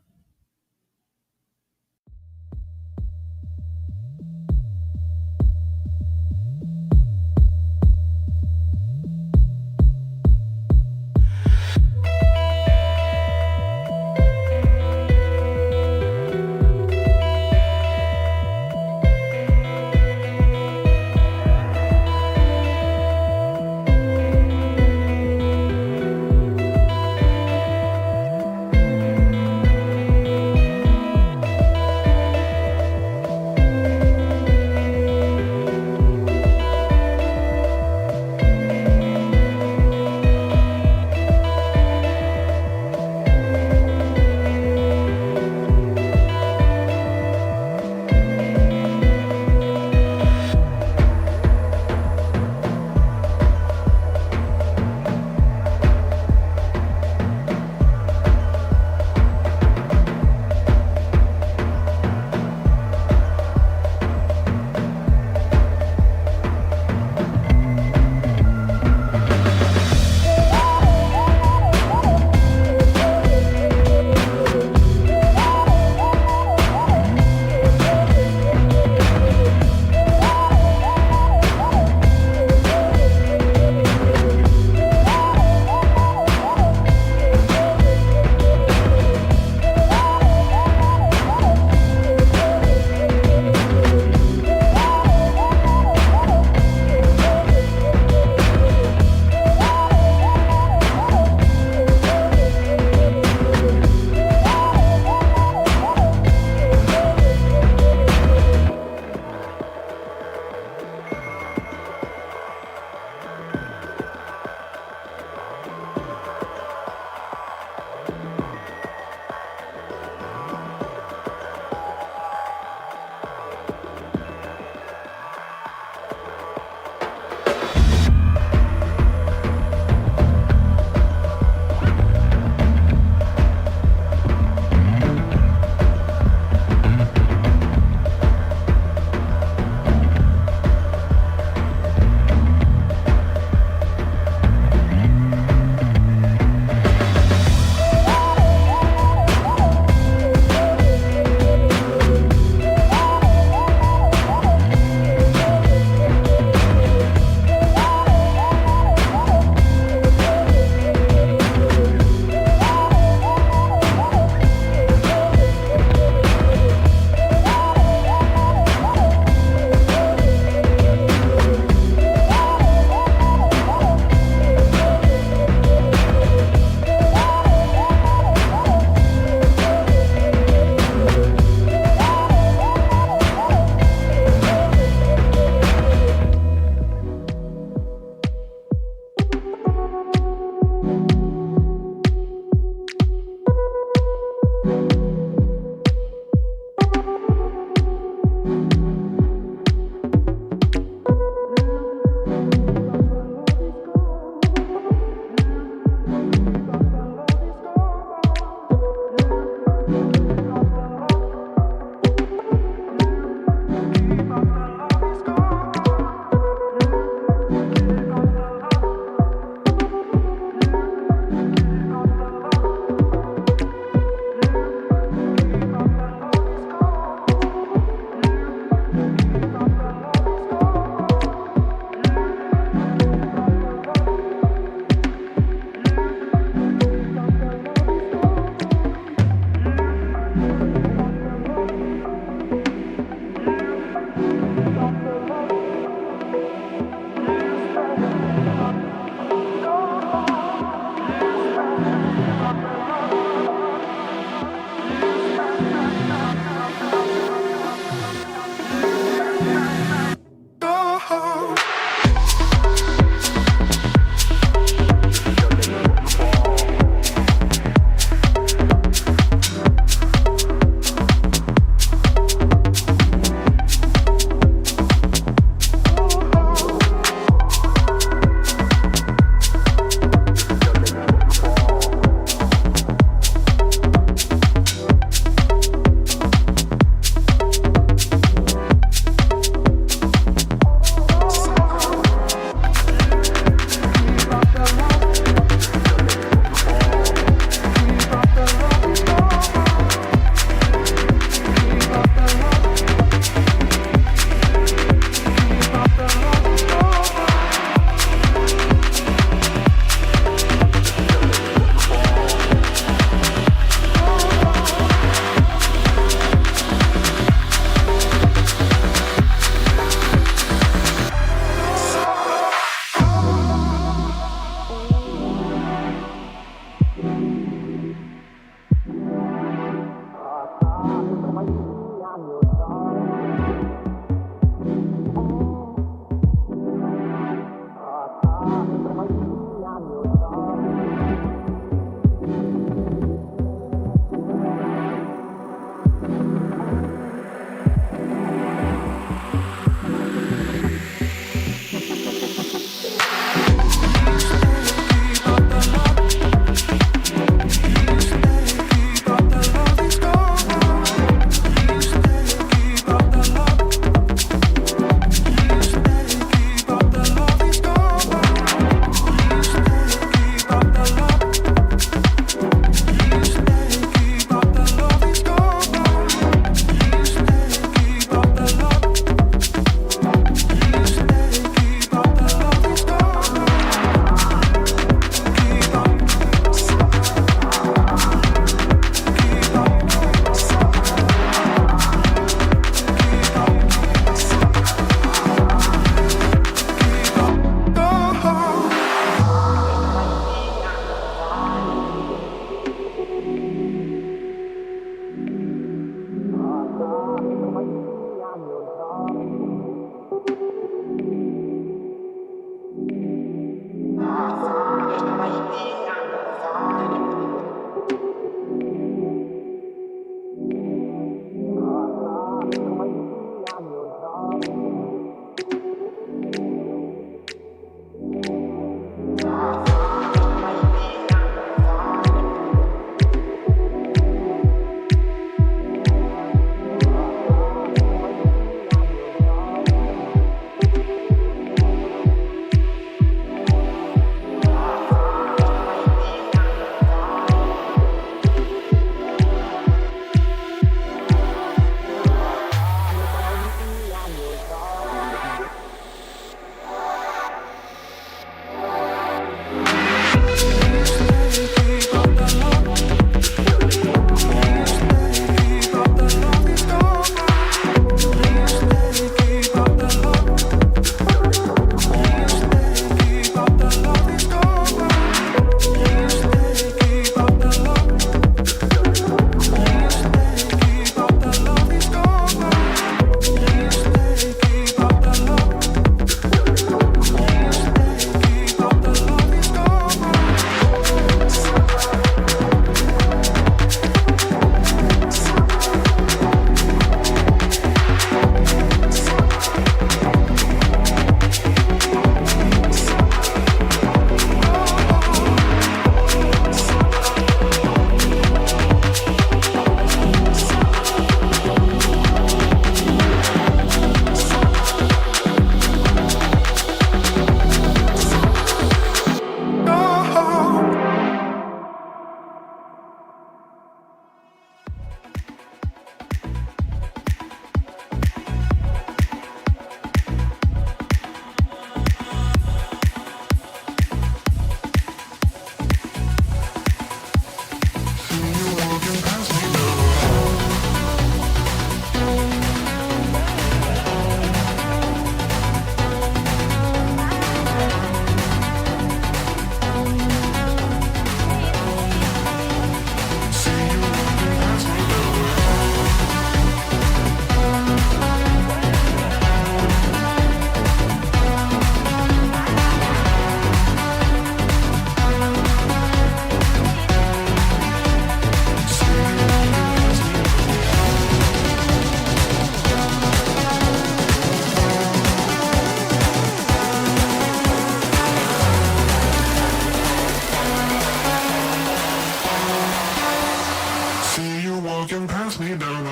walking past me down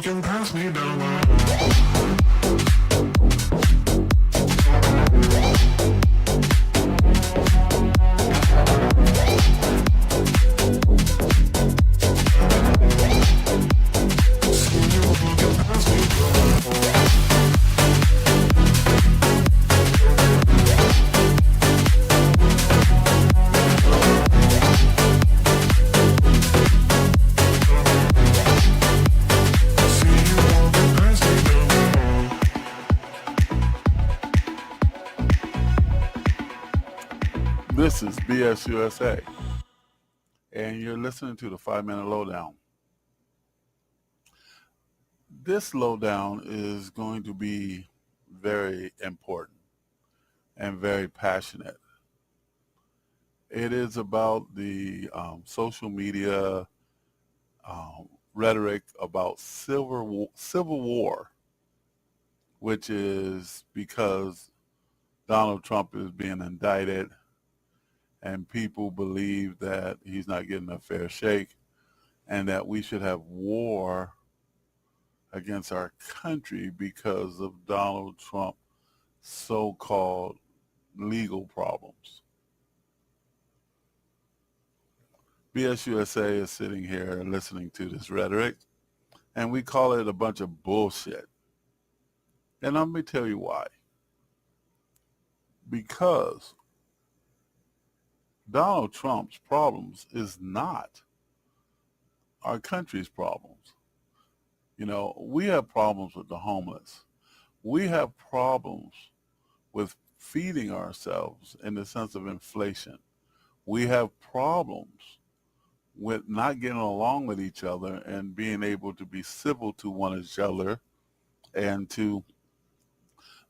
walking past me down This is BSUSA, and you're listening to the 5-Minute Lowdown. This lowdown is going to be very important and very passionate. It is about the social media rhetoric about civil war, which is because Donald Trump is being indicted and people believe that he's not getting a fair shake and that we should have war against our country because of Donald Trump's so-called legal problems. BSUSA is sitting here listening to this rhetoric, and we call it a bunch of bullshit. And let me tell you why. Because Donald Trump's problems is not our country's problems. You know, we have problems with the homeless. We have problems with feeding ourselves in the sense of inflation. We have problems with not getting along with each other and being able to be civil to one another and to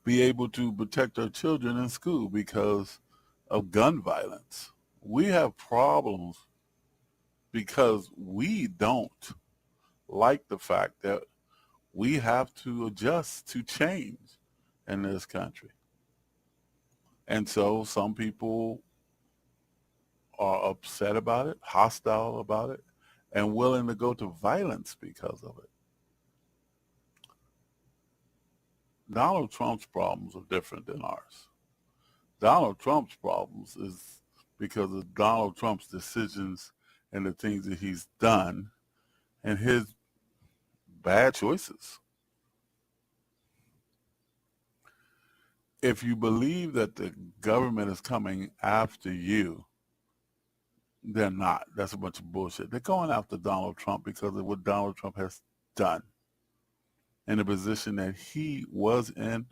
be able to protect our children in school because of gun violence. We have problems because we don't like the fact that we have to adjust to change in this country. And so some people are upset about it, hostile about it, and willing to go to violence because of it. Donald Trump's problems are different than ours. Donald Trump's problems is because of Donald Trump's decisions and the things that he's done and his bad choices. If you believe that the government is coming after you, they're not. That's a bunch of bullshit. They're going after Donald Trump because of what Donald Trump has done in the position that he was in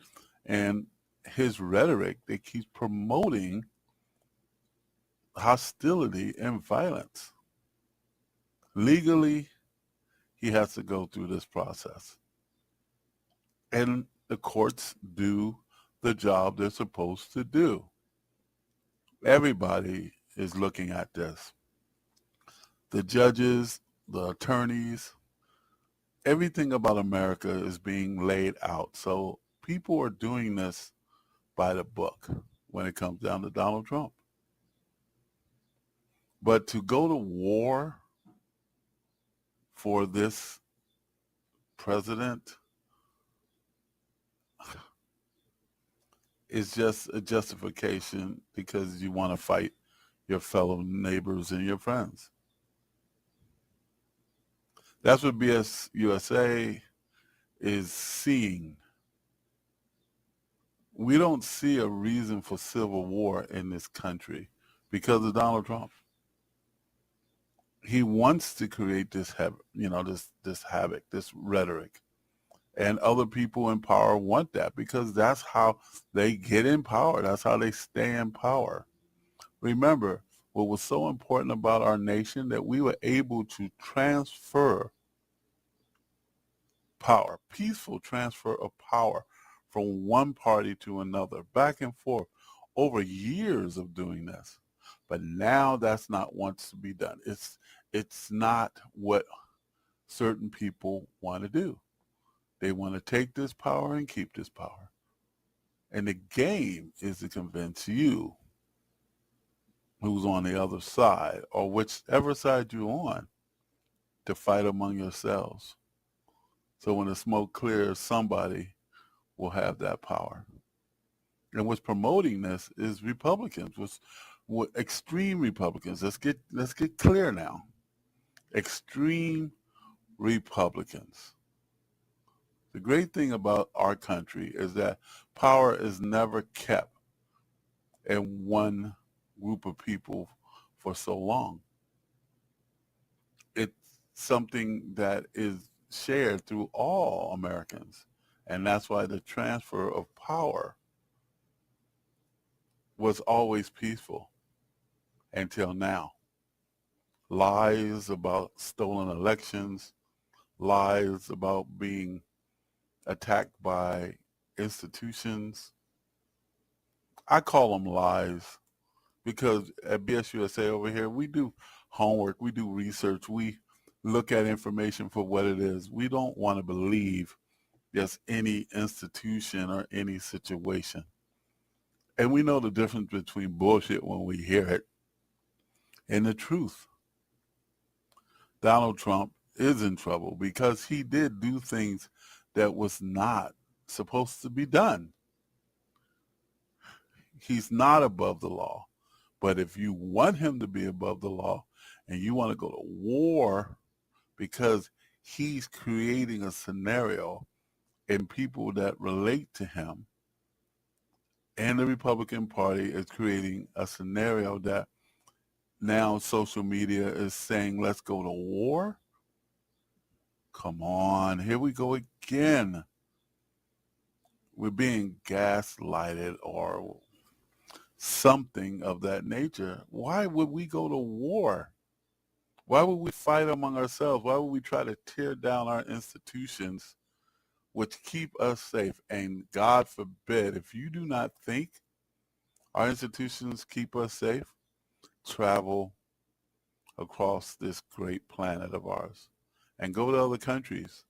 and his rhetoric that keeps promoting hostility and violence. Legally, he has to go through this process. And the courts do the job they're supposed to do. Everybody is looking at this. The judges the attorneys, everything about America is being laid out. So people are doing this by the book when it comes down to Donald Trump. But to go to war for this president is just a justification because you want to fight your fellow neighbors and your friends. That's what BS USA is seeing. We don't see a reason for civil war in this country because of Donald Trump. He wants to create this havoc, this rhetoric. And other people in power want that because that's how they get in power. That's how they stay in power. Remember, what was so important about our nation, that we were able to transfer power, peaceful transfer of power from one party to another, back and forth, over years of doing this. But now that's not what's to be done. It's not what certain people want to do. They want to take this power and keep this power. And the game is to convince you, who's on the other side, or whichever side you're on, to fight among yourselves. So when the smoke clears, somebody will have that power. And what's promoting this is Republicans, with extreme Republicans. Let's get clear now. Extreme Republicans. The great thing about our country is that power is never kept in one group of people for so long. It's something that is shared through all Americans. And that's why the transfer of power was always peaceful until now. Lies about stolen elections, lies about being attacked by institutions. I call them lies because at BSUSA over here, we do homework, we do research, we look at information for what it is. We don't want to believe just any institution or any situation. And we know the difference between bullshit when we hear it and the truth. Donald Trump is in trouble because he did do things that was not supposed to be done. He's not above the law. But if you want him to be above the law and you want to go to war because he's creating a scenario in people that relate to him, and the Republican Party is creating a scenario that now social media is saying, let's go to war. Come on, here we go again. We're being gaslighted or something of that nature. Why would we go to war? Why would we fight among ourselves? Why would we try to tear down our institutions which keep us safe? And God forbid, if you do not think our institutions keep us safe, travel across this great planet of ours and go to other countries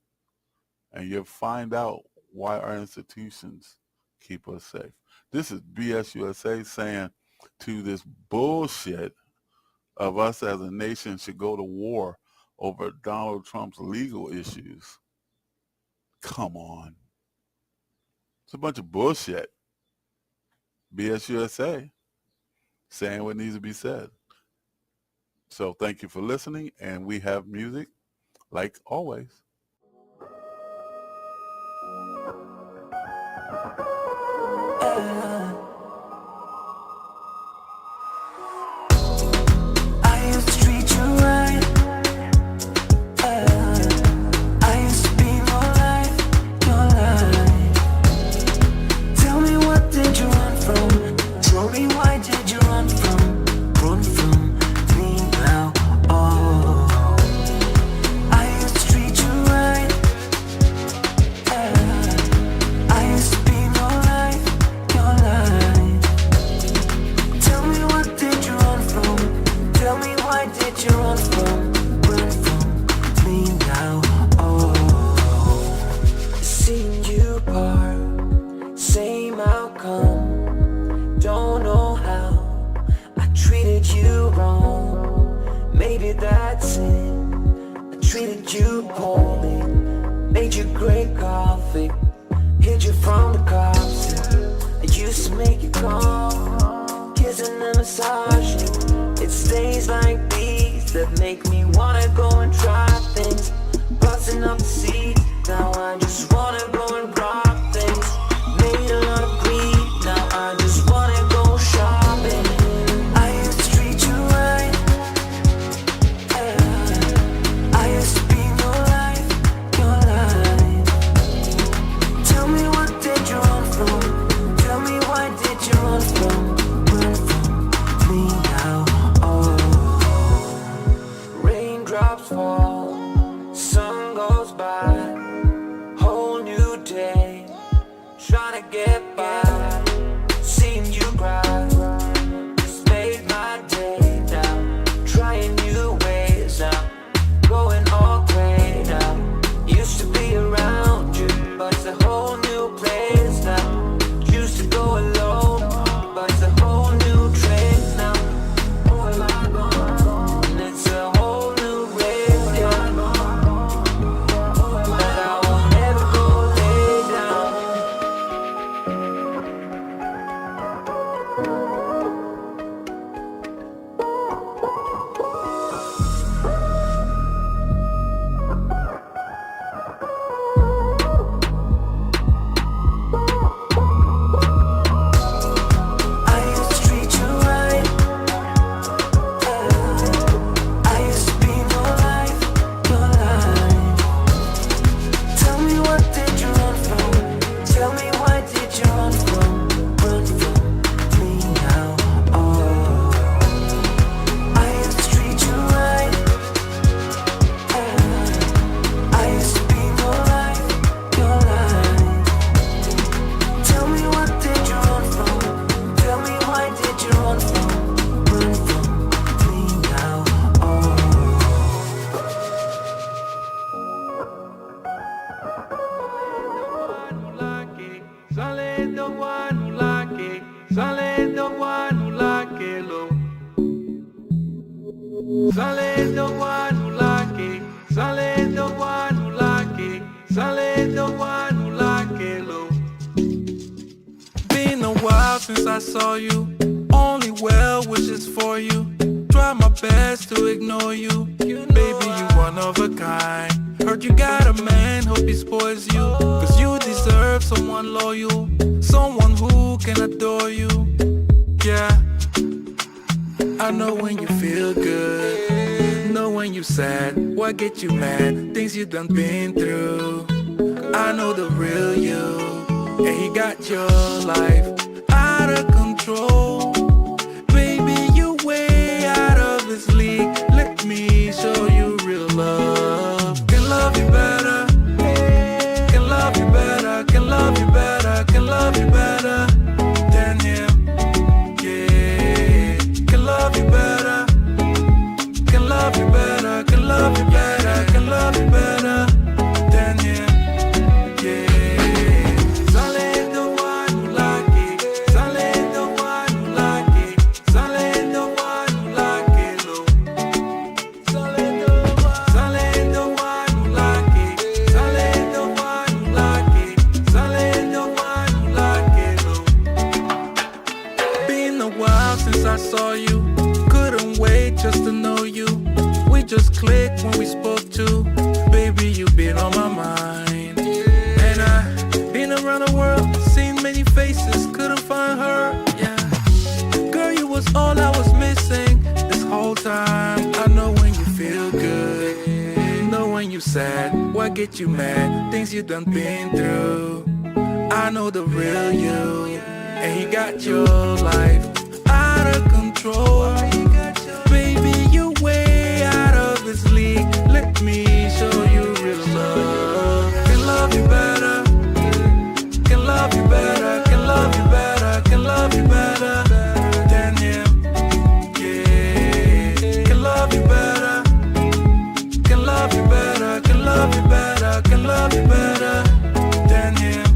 and you'll find out why our institutions keep us safe. This is BSUSA saying to this bullshit of us as a nation should go to war over Donald Trump's legal issues. Come on. It's a bunch of bullshit. BSUSA saying what needs to be said. So thank you for listening, and we have music like always. I used to treat you right. I used to be your life, your life. Tell me, what did you run from? Tell me, why did you run from me now? Oh, I used to treat you right. I used to be your life, your life. Treated you poorly, made you great coffee, hid you from the cops. I used to make you calm, kissing and massaging. It's days like these that make me wanna go and try things, busting up the seats. Now I just wanna go and rock things. Made a lot of greed, now I just wanna go shopping. I used to treat you right, I used to be your life, your life. Tell me what did you run from? Tell me why did you run from me now? Oh, raindrops fall, sun goes by, whole new day, trying to get by. Seeing you cry just made my day now. Trying new ways now, going all gray now. Used to be around you, but it's a whole new place now. Used to go alone, but it's a whole new trace now. Oh, am I gone? And it's a whole new race, yeah. But I will never go lay down. I used to treat you right, I used to be your life, your life. Tell me what did you run from? Tell me why did you run from me now? Oh, I used to treat you right, I used to be your life, your life. Tell me what did you run from? Tell me why did you run from me now? Oh. Been a while since I saw you, only well wishes for you. Try my best to ignore you, baby, you one of a kind. Heard you got a man, hope he spoils you, cause you deserve someone loyal, someone who can adore you. Yeah, I know when you feel good, know when you sad, what get you mad, things you done been through. I know the real you, and he got your life out of control. Baby, you way out of this league. Let me show you real love. Can love you better. Can love you better. Can love you better. Can love you better than him. Yeah. Can love you better. Can love you better. Can love you better. Can love you better than him. I saw you, couldn't wait just to know you. We just clicked when we spoke to. Baby, you've been on my mind. And I've been around the world, seen many faces, couldn't find her. Yeah, girl, you was all I was missing this whole time. I know when you feel good, know when you sad, what get you mad, things you done been through. I know the real you, and he got your life out of control. Baby, you way out of this league. Let me show you real love. Can love you better. Can love you better. Can love you better. Can love you better than him. Yeah. Can love you better. Can love you better. Can love you better. Can love you better than him.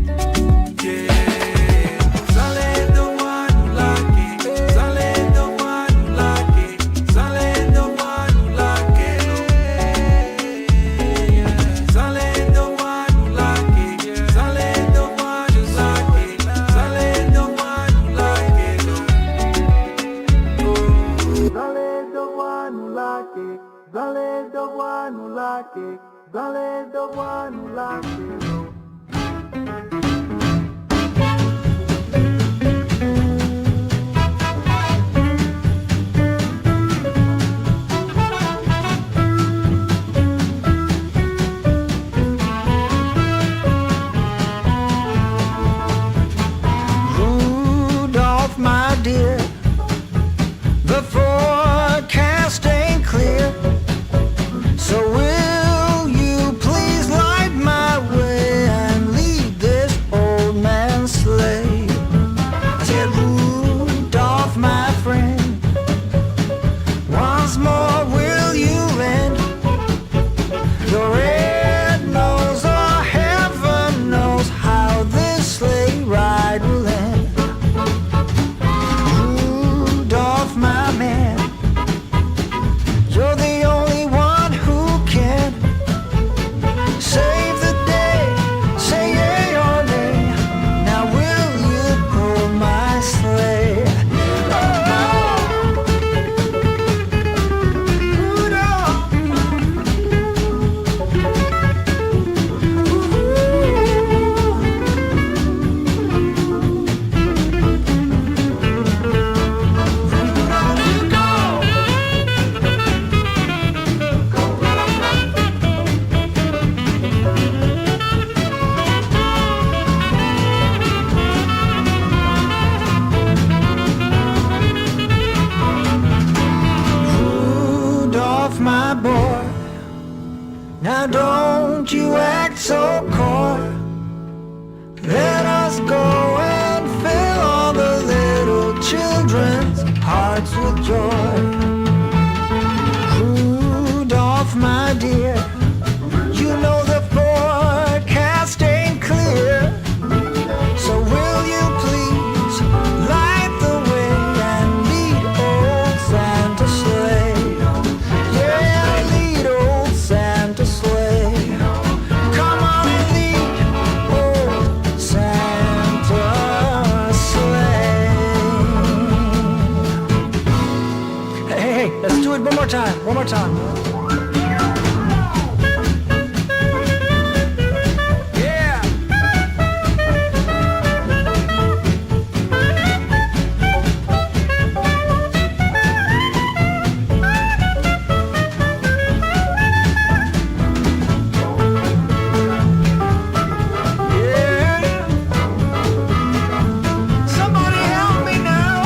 के गले दबानु लाग्यो Rudolph, my dear, the forecast ain't clear. So will you please light my way and lead this old man's sleigh? I said, Rudolph, my friend, once more will you lend your red nose, or heaven knows how this sleigh ride will end. Rudolph, my man, you're the only one who can save the day. Say yea or nay. Now will you pull my sleigh? Rudolph, my boy, now don't you act so coy. Let us go and fill all the little children's hearts with joy. Rudolph, my dear, you know the forecast ain't clear. So will you please light the way and lead old Santa sleigh? Yeah, lead old Santa sleigh. Come on and lead old Santa sleigh. Hey, let's do it one more time, one more time. Yeah. Somebody help me now.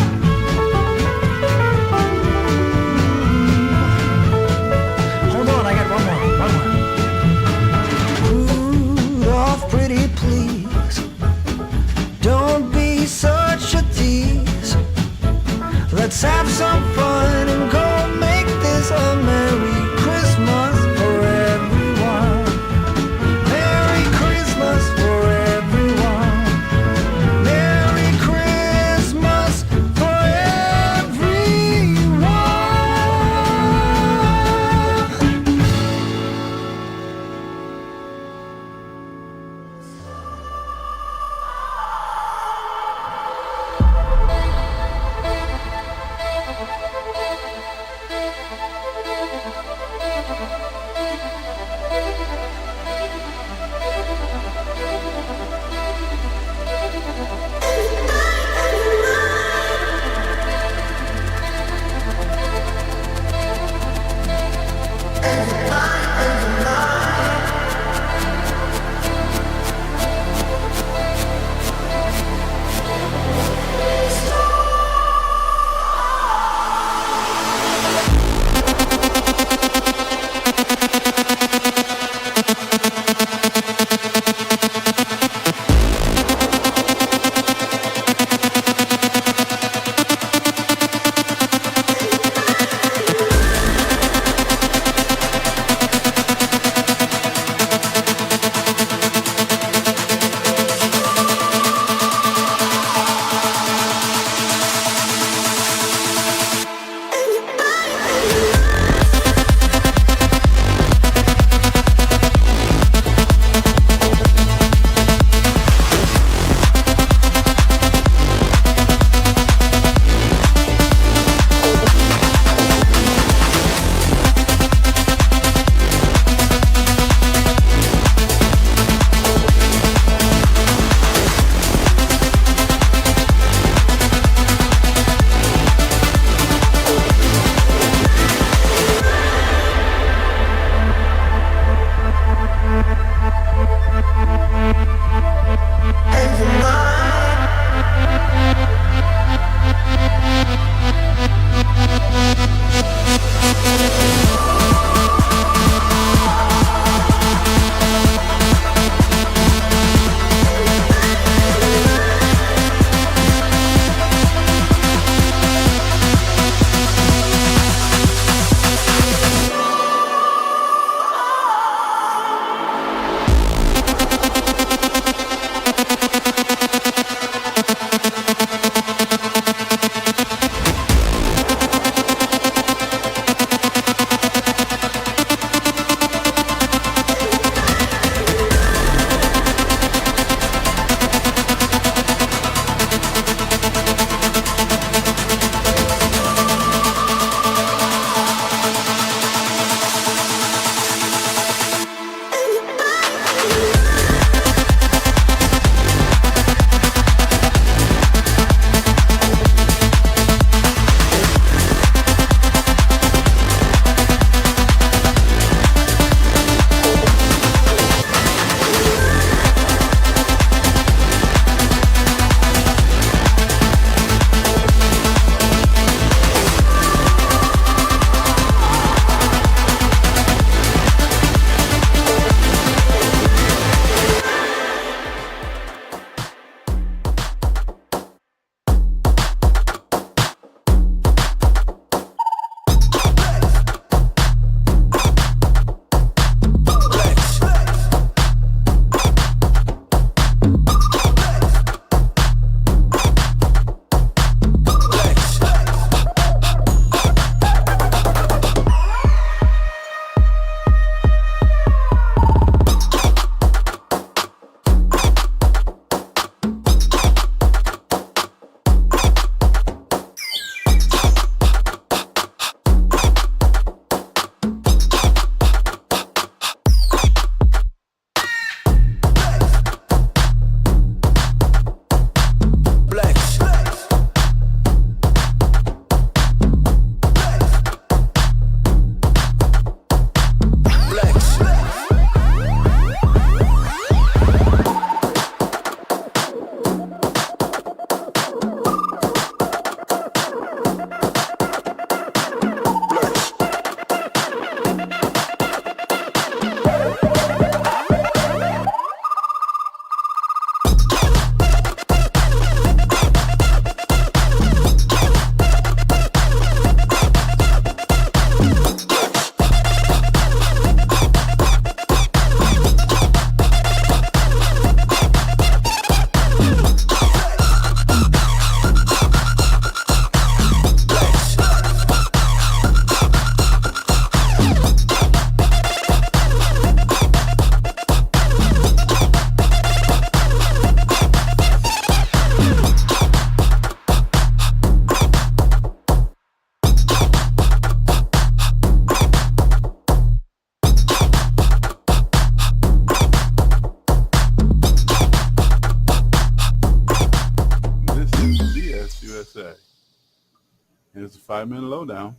5-minute lowdown.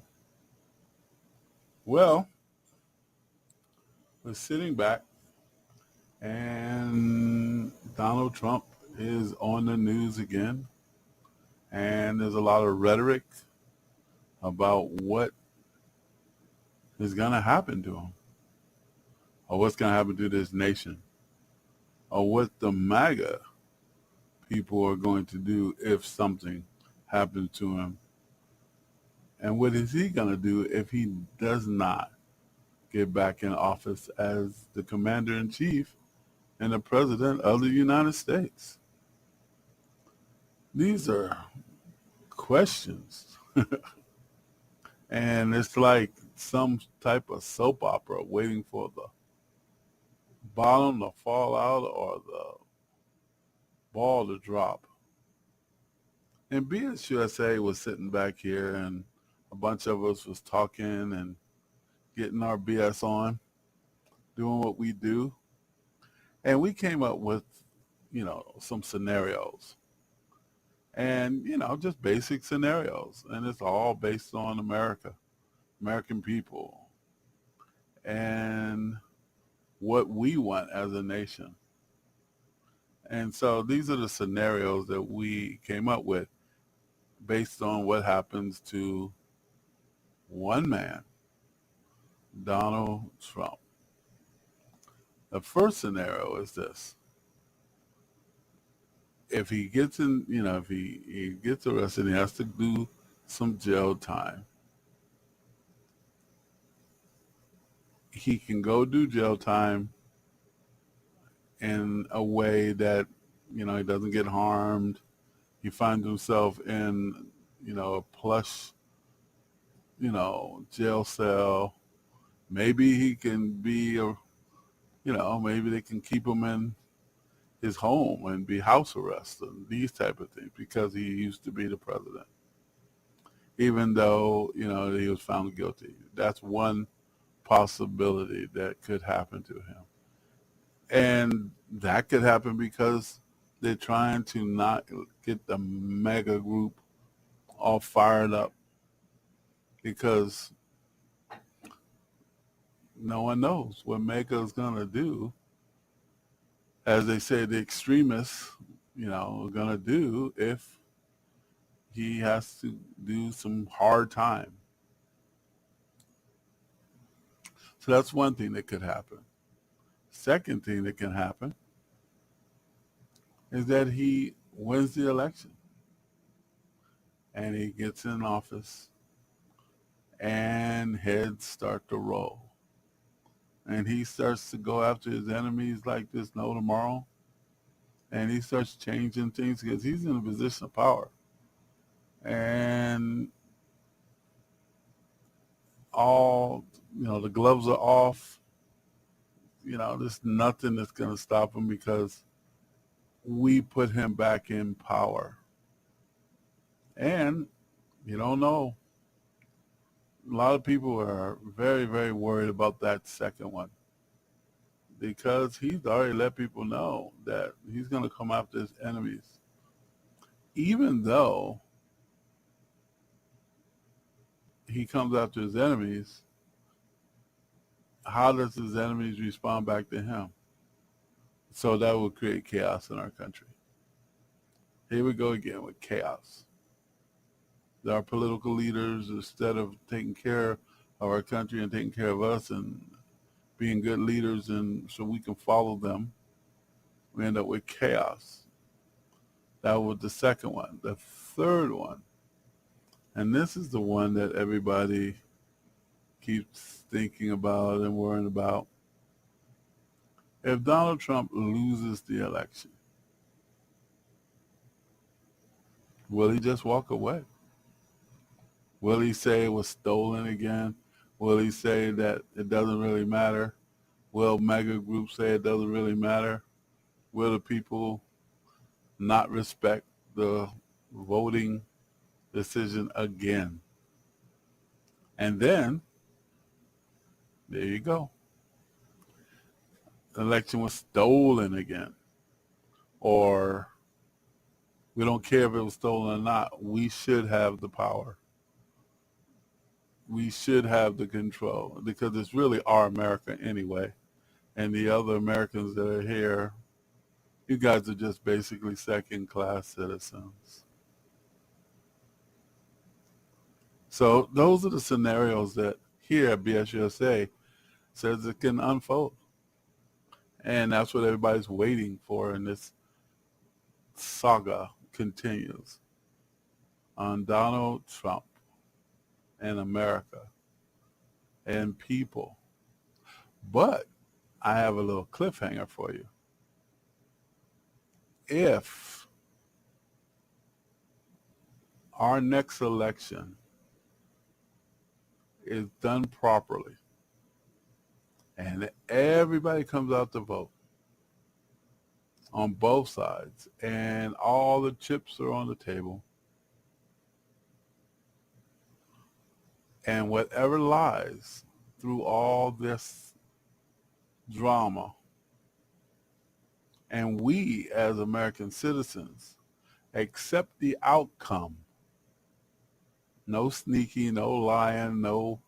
Well, we're sitting back, and Donald Trump is on the news again, and there's a lot of rhetoric about what is going to happen to him, or what's going to happen to this nation, or what the MAGA people are going to do if something happens to him. And what is he going to do if he does not get back in office as the commander-in-chief and the president of the United States? These are questions. And it's like some type of soap opera waiting for the bottom to fall out or the ball to drop. And BSUSA was sitting back here, and a bunch of us was talking and getting our BS on, doing what we do. And we came up with, some scenarios. And, just basic scenarios. And it's all based on America, American people, and what we want as a nation. And so these are the scenarios that we came up with based on what happens to one man, Donald Trump. The first scenario is this. If he gets in, if he gets arrested, he has to do some jail time. He can go do jail time in a way that, he doesn't get harmed. He finds himself in, a plush, jail cell. Maybe he can be, maybe they can keep him in his home and be house arrest and these type of things because he used to be the president. Even though, he was found guilty. That's one possibility that could happen to him. And that could happen because they're trying to not get the mega group all fired up, because no one knows what mega is going to do. As they say, the extremists, are going to do if he has to do some hard time. So that's one thing that could happen. Second thing that can happen is that he wins the election and he gets in office and heads start to roll. And he starts to go after his enemies like there's no tomorrow. And he starts changing things because he's in a position of power. And all, the gloves are off. There's nothing that's going to stop him because we put him back in power. And you don't know. A lot of people are very, very worried about that second one because he's already let people know that he's going to come after his enemies. Even though he comes after his enemies, how does his enemies respond back to him? So that will create chaos in our country. Here we go again with chaos. Our political leaders, instead of taking care of our country and taking care of us and being good leaders and so we can follow them, we end up with chaos. That was the second one. The third one, and this is the one that everybody keeps thinking about and worrying about. If Donald Trump loses the election, will he just walk away? Will he say it was stolen again? Will he say that it doesn't really matter? Will mega groups say it doesn't really matter? Will the people not respect the voting decision again? And then, there you go. The election was stolen again. Or we don't care if it was stolen or not. We should have the power. we should have the control because it's really our America anyway. And the other Americans that are here, you guys are just basically second-class citizens. So those are the scenarios that here at BSUSA says it can unfold. And that's what everybody's waiting for, and this saga continues on Donald Trump and America and people. But I have a little cliffhanger for you. If our next election is done properly and everybody comes out to vote on both sides and all the chips are on the table, and whatever lies through all this drama, and we as American citizens accept the outcome, no sneaky, no lying, no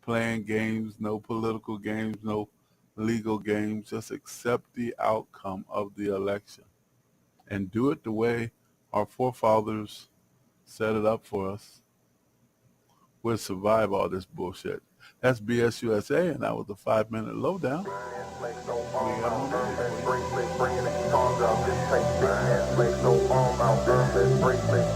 playing games, no political games, no legal games, just accept the outcome of the election and do it the way our forefathers set it up for us, we'll survive all this bullshit. That's BSUSA, and that was the 5-minute lowdown. We got We'll be right back.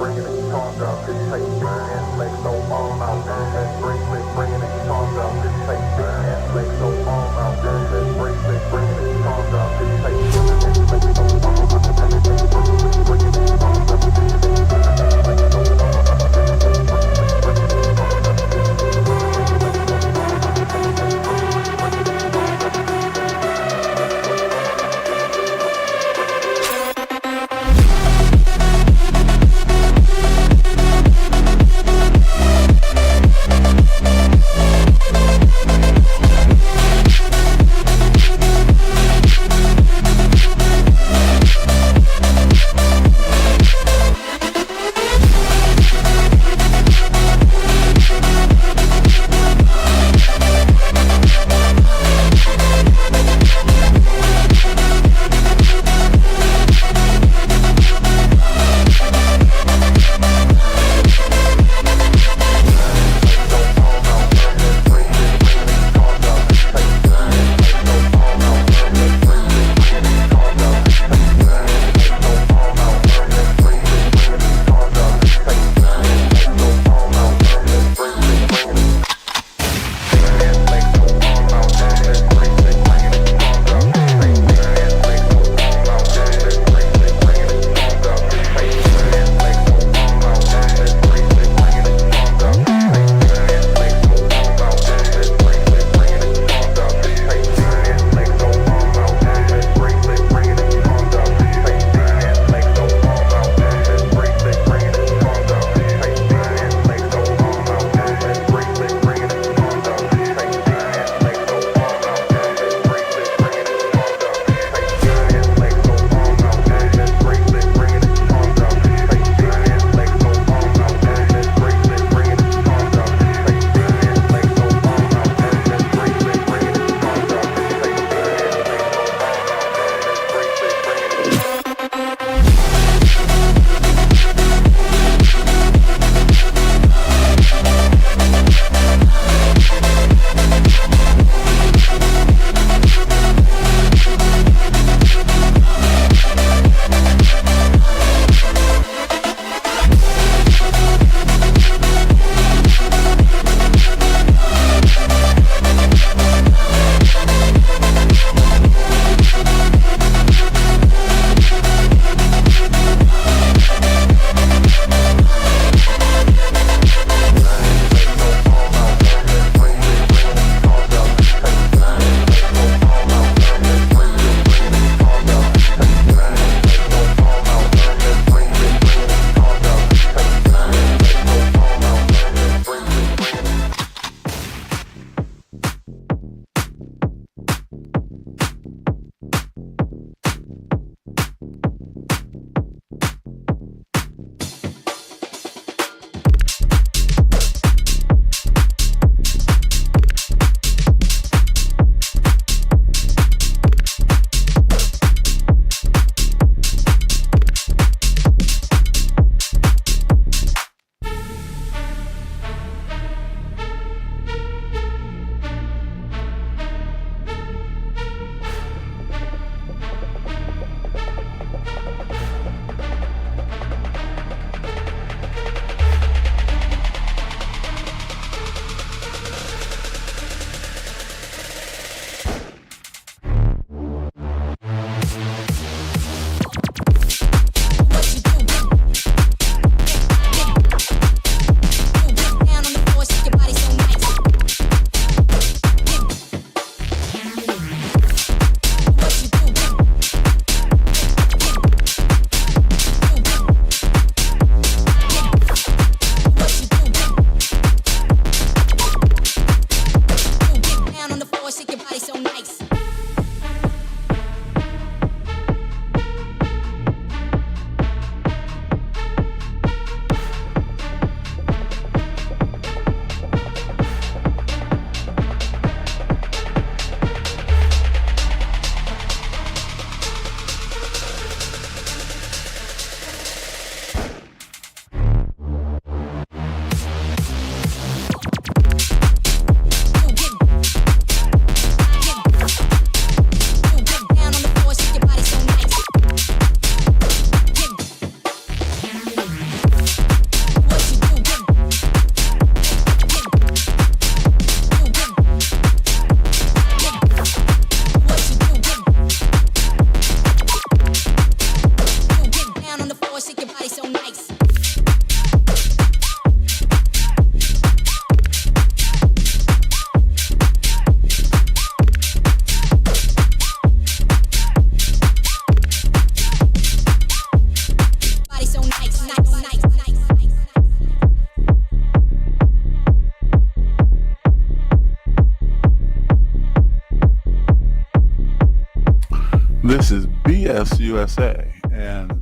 This is BS USA, and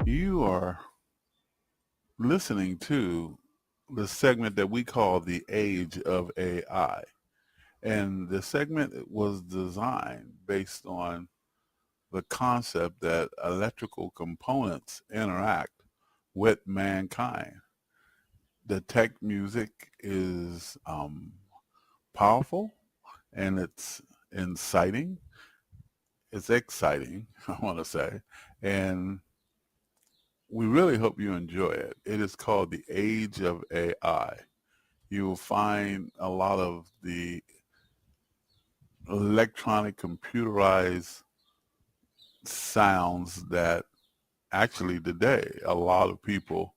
you are listening to the segment that we call the Age of AI. And the segment was designed based on the concept that electrical components interact with mankind. The tech music is powerful, and it's inciting. It's exciting, I want to say, and we really hope you enjoy it. It is called The Age of AI. You will find a lot of the electronic computerized sounds that actually today a lot of people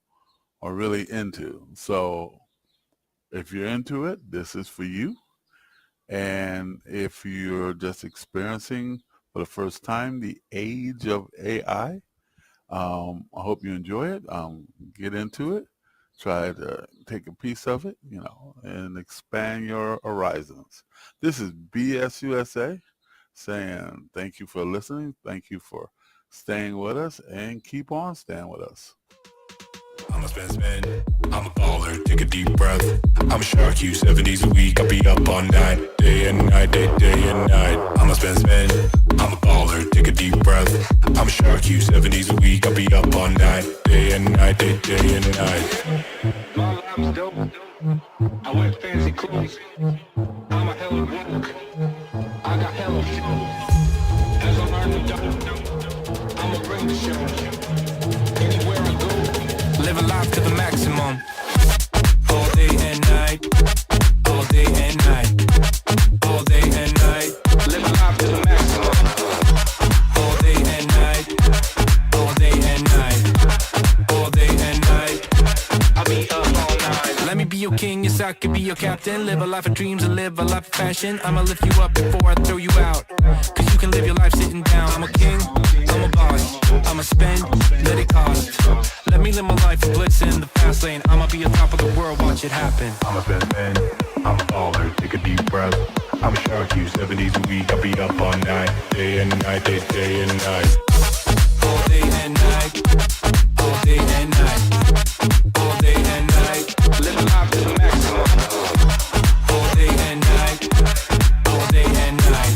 are really into. So if you're into it, this is for you. And if you're just experiencing for the first time the age of AI, I hope you enjoy it. Get into it. Try to take a piece of it, and expand your horizons. This is BS USA saying thank you for listening. Thank you for staying with us, and keep on staying with us. I'm a spend, I'm a baller, take a deep breath. I'm a shark, you 7 days a week, I'll be up all night, day and night, day and night. I'm a spend, I'm a baller, take a deep breath. I'm a shark, you 7 days a week, I'll be up all night, day and night, day and night. My life's dope, I wear fancy clothes, I'm a hella woke, I got hella flow. As I learn to dope, I'ma bring the show. Anywhere I go, live a life to the maximum. All day and night. All day and night. All day and night. Live a life to the maximum. All day and night. All day and night. All day and night. I'll be up all night. Let me be your king, yes I could be your captain. Live a life of dreams and live a life of fashion. I'ma lift you up before I throw you out, cause you can live your life sitting down. I'm a king, I'm a boss, I'ma spend, let it cost. Let me live my life of blitz in the fast lane. I'ma be on top of the world, watch it happen. I'm a spend, I'm a baller, take a deep breath. I'm a shark, you 7 days a week, I'll be up all night, day and night, day and night. All day and night. All day and night. All day and night. Live a life to the maximum. All day and night. All day and night.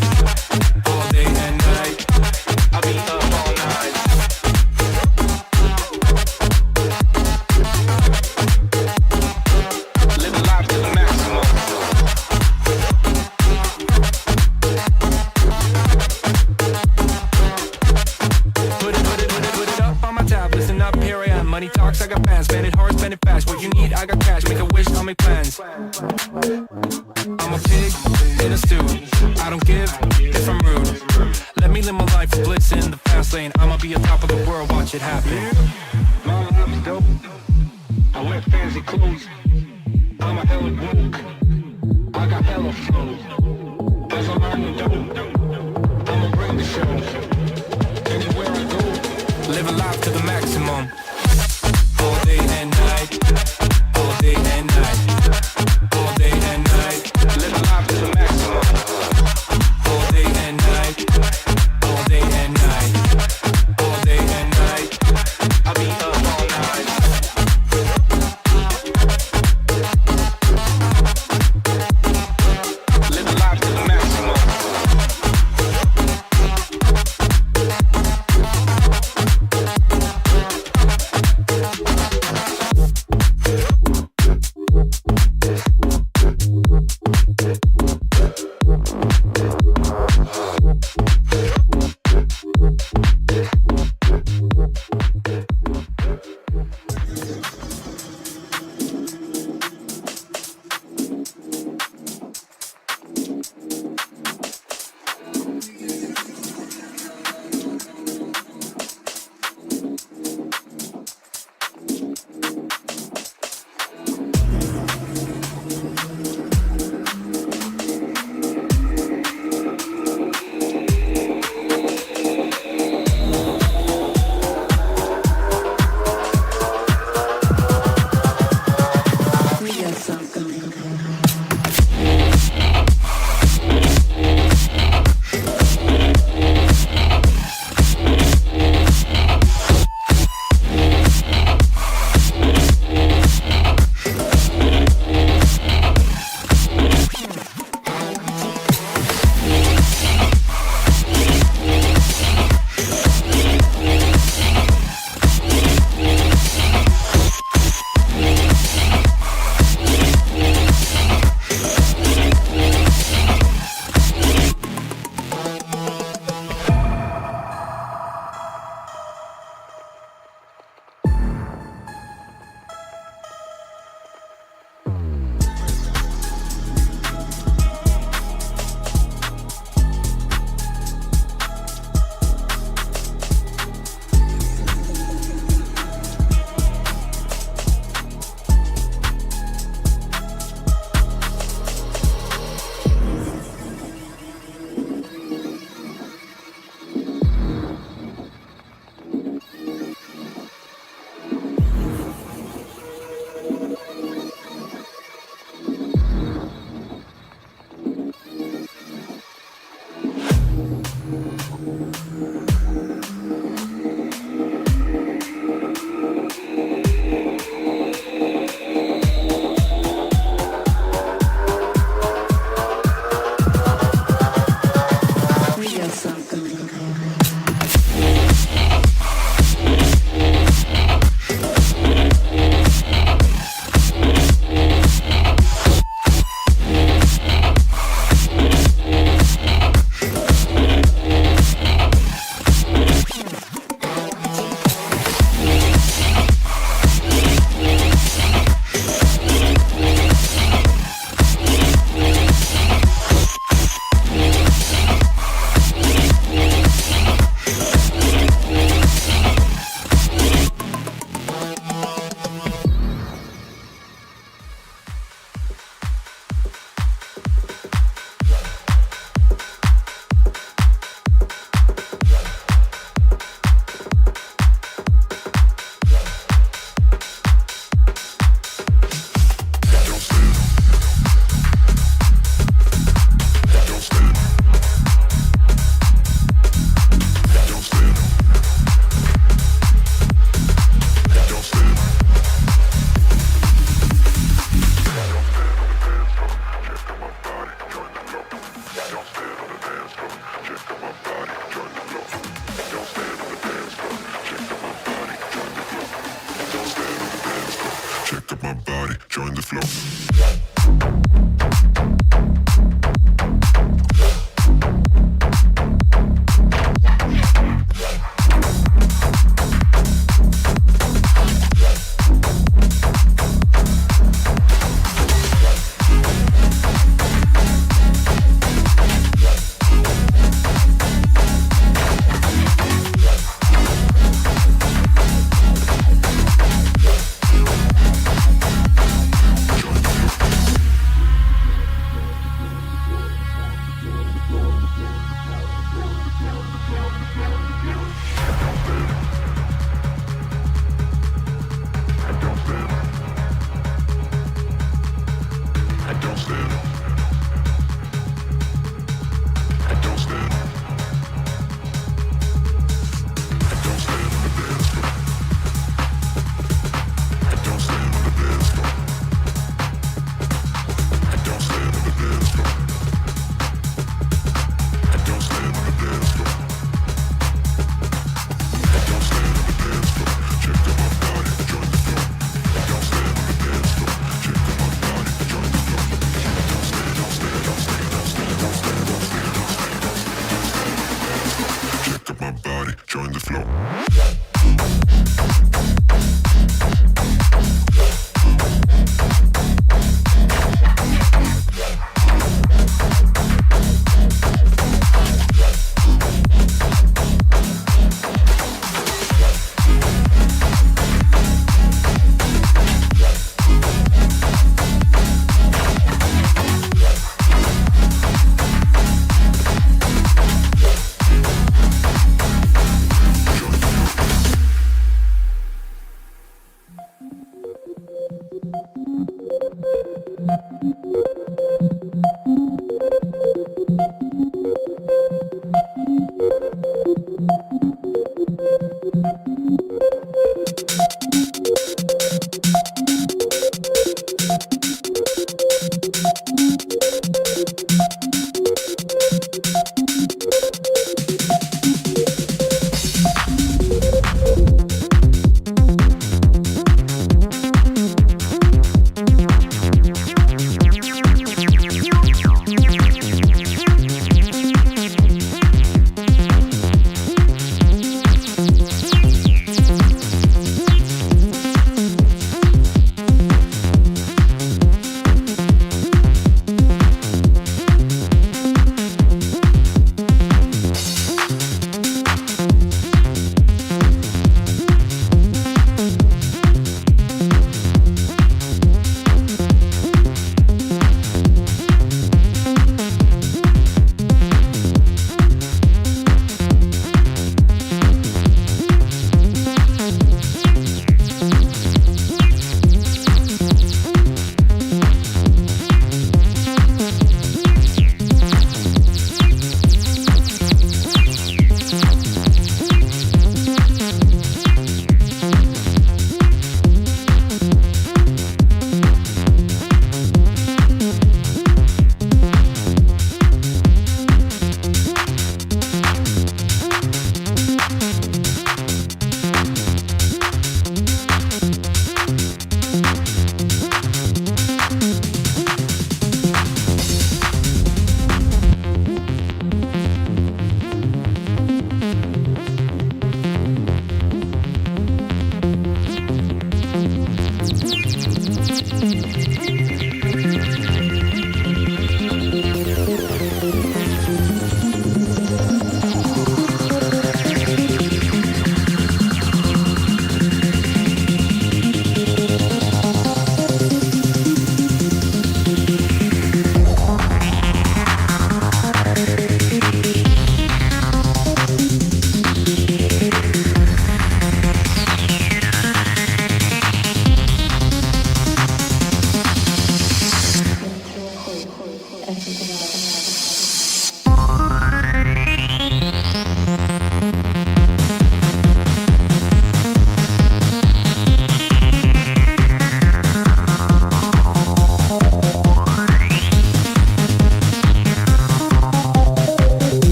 All day and night. I'll be up all night. Live a life to the maximum. Put it up on my tab, listen up, here I am. Money talks, I got fans, spend it hard, spend it fast. What you need, I got cash, make a wish, I'll make plans. I'm a pig in a stew, I don't give if I'm rude. Let me live my life with blitz in the fast lane. I'ma be on top of the world, watch it happen. My life's dope, I wear fancy clothes, I'm a hella woke, I got hella flow. As I learn to dope, I'ma bring the show. Anywhere I go, live a life to the maximum. All day and night. All day and night. All day and night. Live a life to the maximum. All day and night. All day and night. All day and night. I'll be up all night. Live a life to the maximum.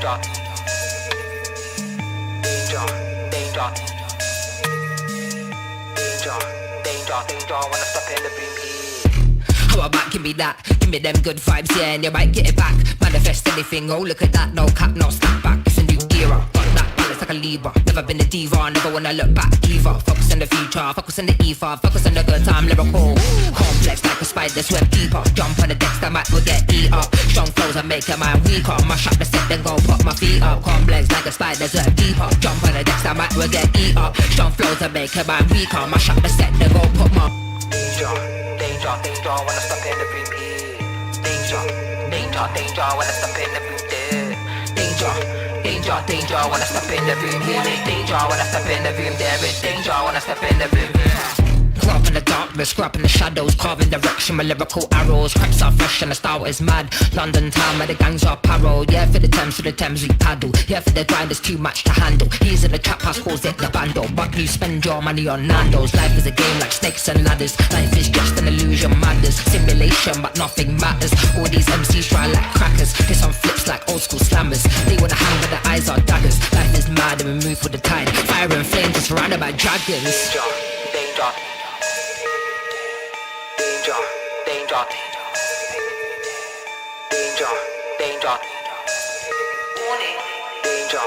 How about give me that, give me them good vibes, yeah, and you might get it back. Manifest anything, oh look at that, no cap, no snap back. It's a new era, got that balance like a Libra. Never been a diva, never wanna look back either. Focus on the future, focus on the ether, focus on the good time, lyrical. Complex like a spider, swim deeper. Jump on the decks, that might will get eat up. Strong flows, I make your mind weaker. Mash up the set, then go put my feet up. Complex like a spider, swim deeper. Jump on the decks, that might will get eat up. Strong flows, I make your mind weaker. Mash up the set, then go put my danger, when I step in the room, danger, when I step in the room, danger, when I step in the room, danger, when I step in the room, there is danger when I step in the room. Grew up in the darkness, grew up in the shadows, carving direction, my lyrical arrows. Creps are fresh and the style is mad. London town where the gangs are paroled. Yeah, for the Thames we paddle. Yeah, for the grind there's too much to handle. He's in the trap house, calls it the bando. But you spend your money on Nando's. Life is a game like snakes and ladders. Life is just an illusion, madness. Simulation, but nothing matters. All these MCs try like crackers. Piss on flips like old school slammers. They wanna hang but their eyes are daggers. Life is mad and we move with the tide. Fire and flame just surrounded by dragons. Danger. Warning. Danger,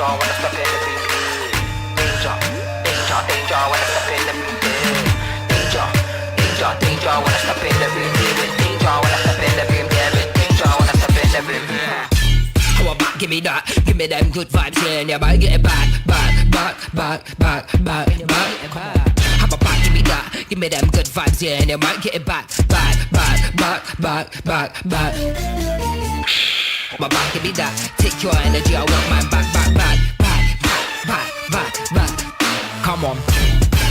when I step in the room. Danger, when I step in the room. Danger, when I step in the room. Danger, when I step in the room. Danger, when I step in the room. How about give me that, give me them good vibes, yeah, and you might get it back. How about give me that, give me them good vibes, yeah, and you might get it back. My back, give me that. Take your energy, I want mine back. Come on.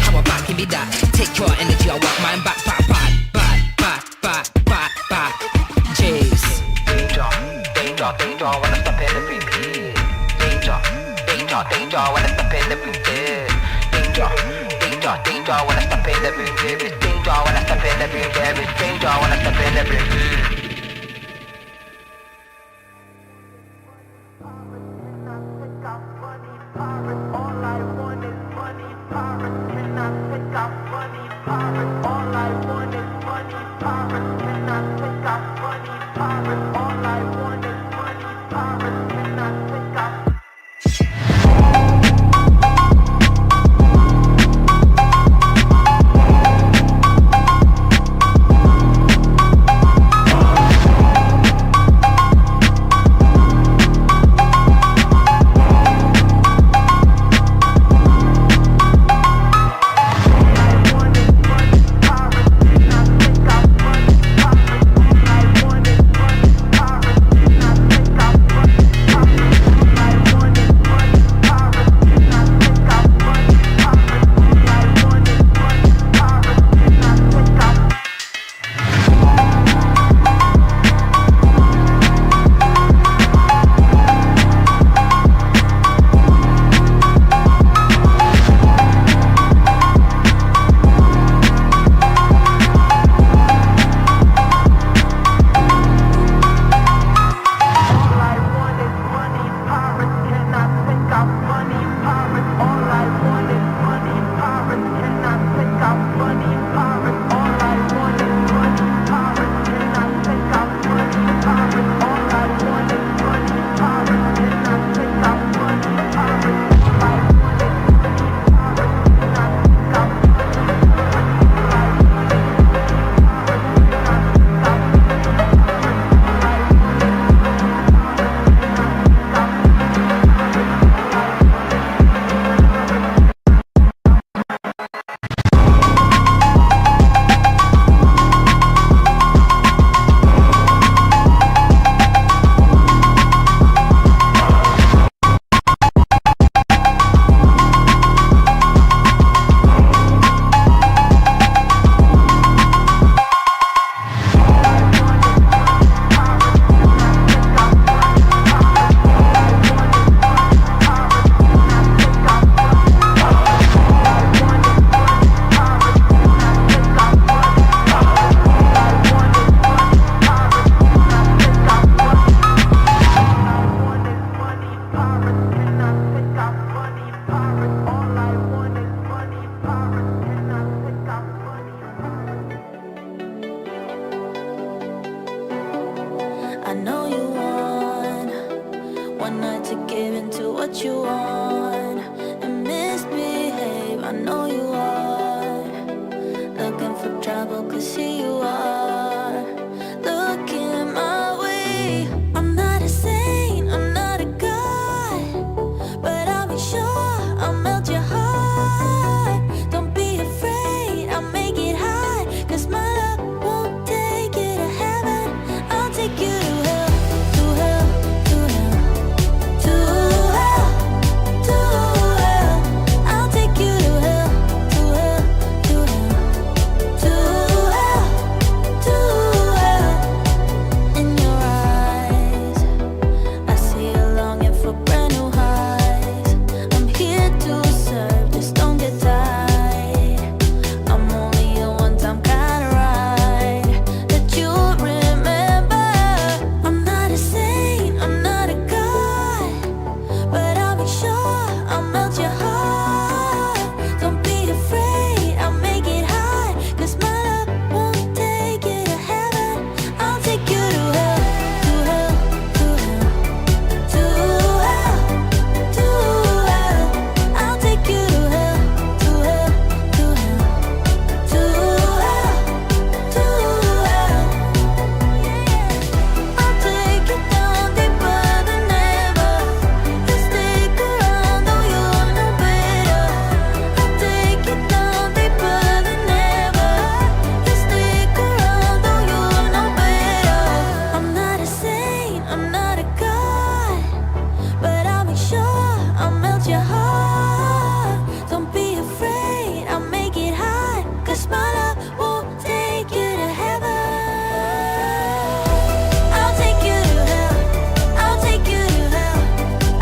How about give me that? Take your energy, I want mine back. Jeez. Danger, when I step in the room. Danger, when I step in the room. Danger, when I step in the room. There is danger when I step in the room. There is danger when I step in the room. give in to what you want and misbehave. I know you are looking for trouble, 'cause here you are looking my way. I'm not a saint, I'm not a god, but I'll make sure I'll melt your heart. Don't be afraid, I'll make it high, 'cause my love won't take you to heaven. I'll take you to hell, to hell, to hell, to hell, to hell. I'll take you to hell, to hell, to hell, to hell, to hell. In your eyes, I see you longing for brand new highs. I'm here to serve, just don't get tired. I'm only a one-time kind of ride that you remember. I'm not a saint, I'm not a god, but I'll make sure I'll melt your heart. Don't be afraid, I'll make it high, 'cause my love won't take you to heaven. I'll take you to hell, to hell, to hell, to hell, to hell. I'll take you to hell, to hell, to hell, to hell, to hell. I'll take you down deeper than ever. You stick around though you're no better. I'll take you down deeper than ever. You stick around though you're no better. I'm not a saint, I'm not a god, but I'll make sure I'll melt your heart. Don't be afraid, I'll make it high, 'cause my love won't take you to heaven. I'll take you to hell, I'll take you to hell,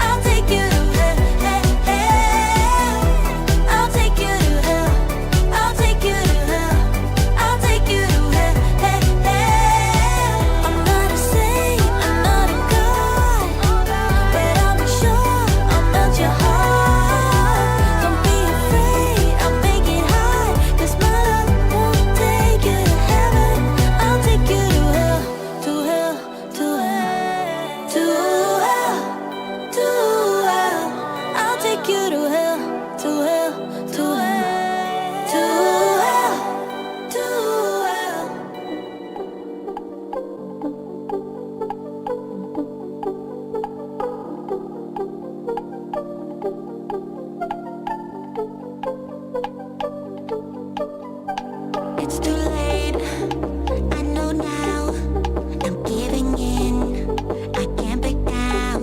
I'll take you to hell, hell. I'll take you to hell, I'll take you to hell, I'll take you to hell, hell. I'm not a saint, I'm not a god, but I'll make sure I'll melt your heart. Don't be afraid, I'll make it high, 'cause my love won't take you to heaven. I'll take you to hell, to hell, to hell, to hell, to hell. I'll take you to hell, to hell, to hell, to hell, to hell. It's too late, I know now. I'm giving in, I can't back down.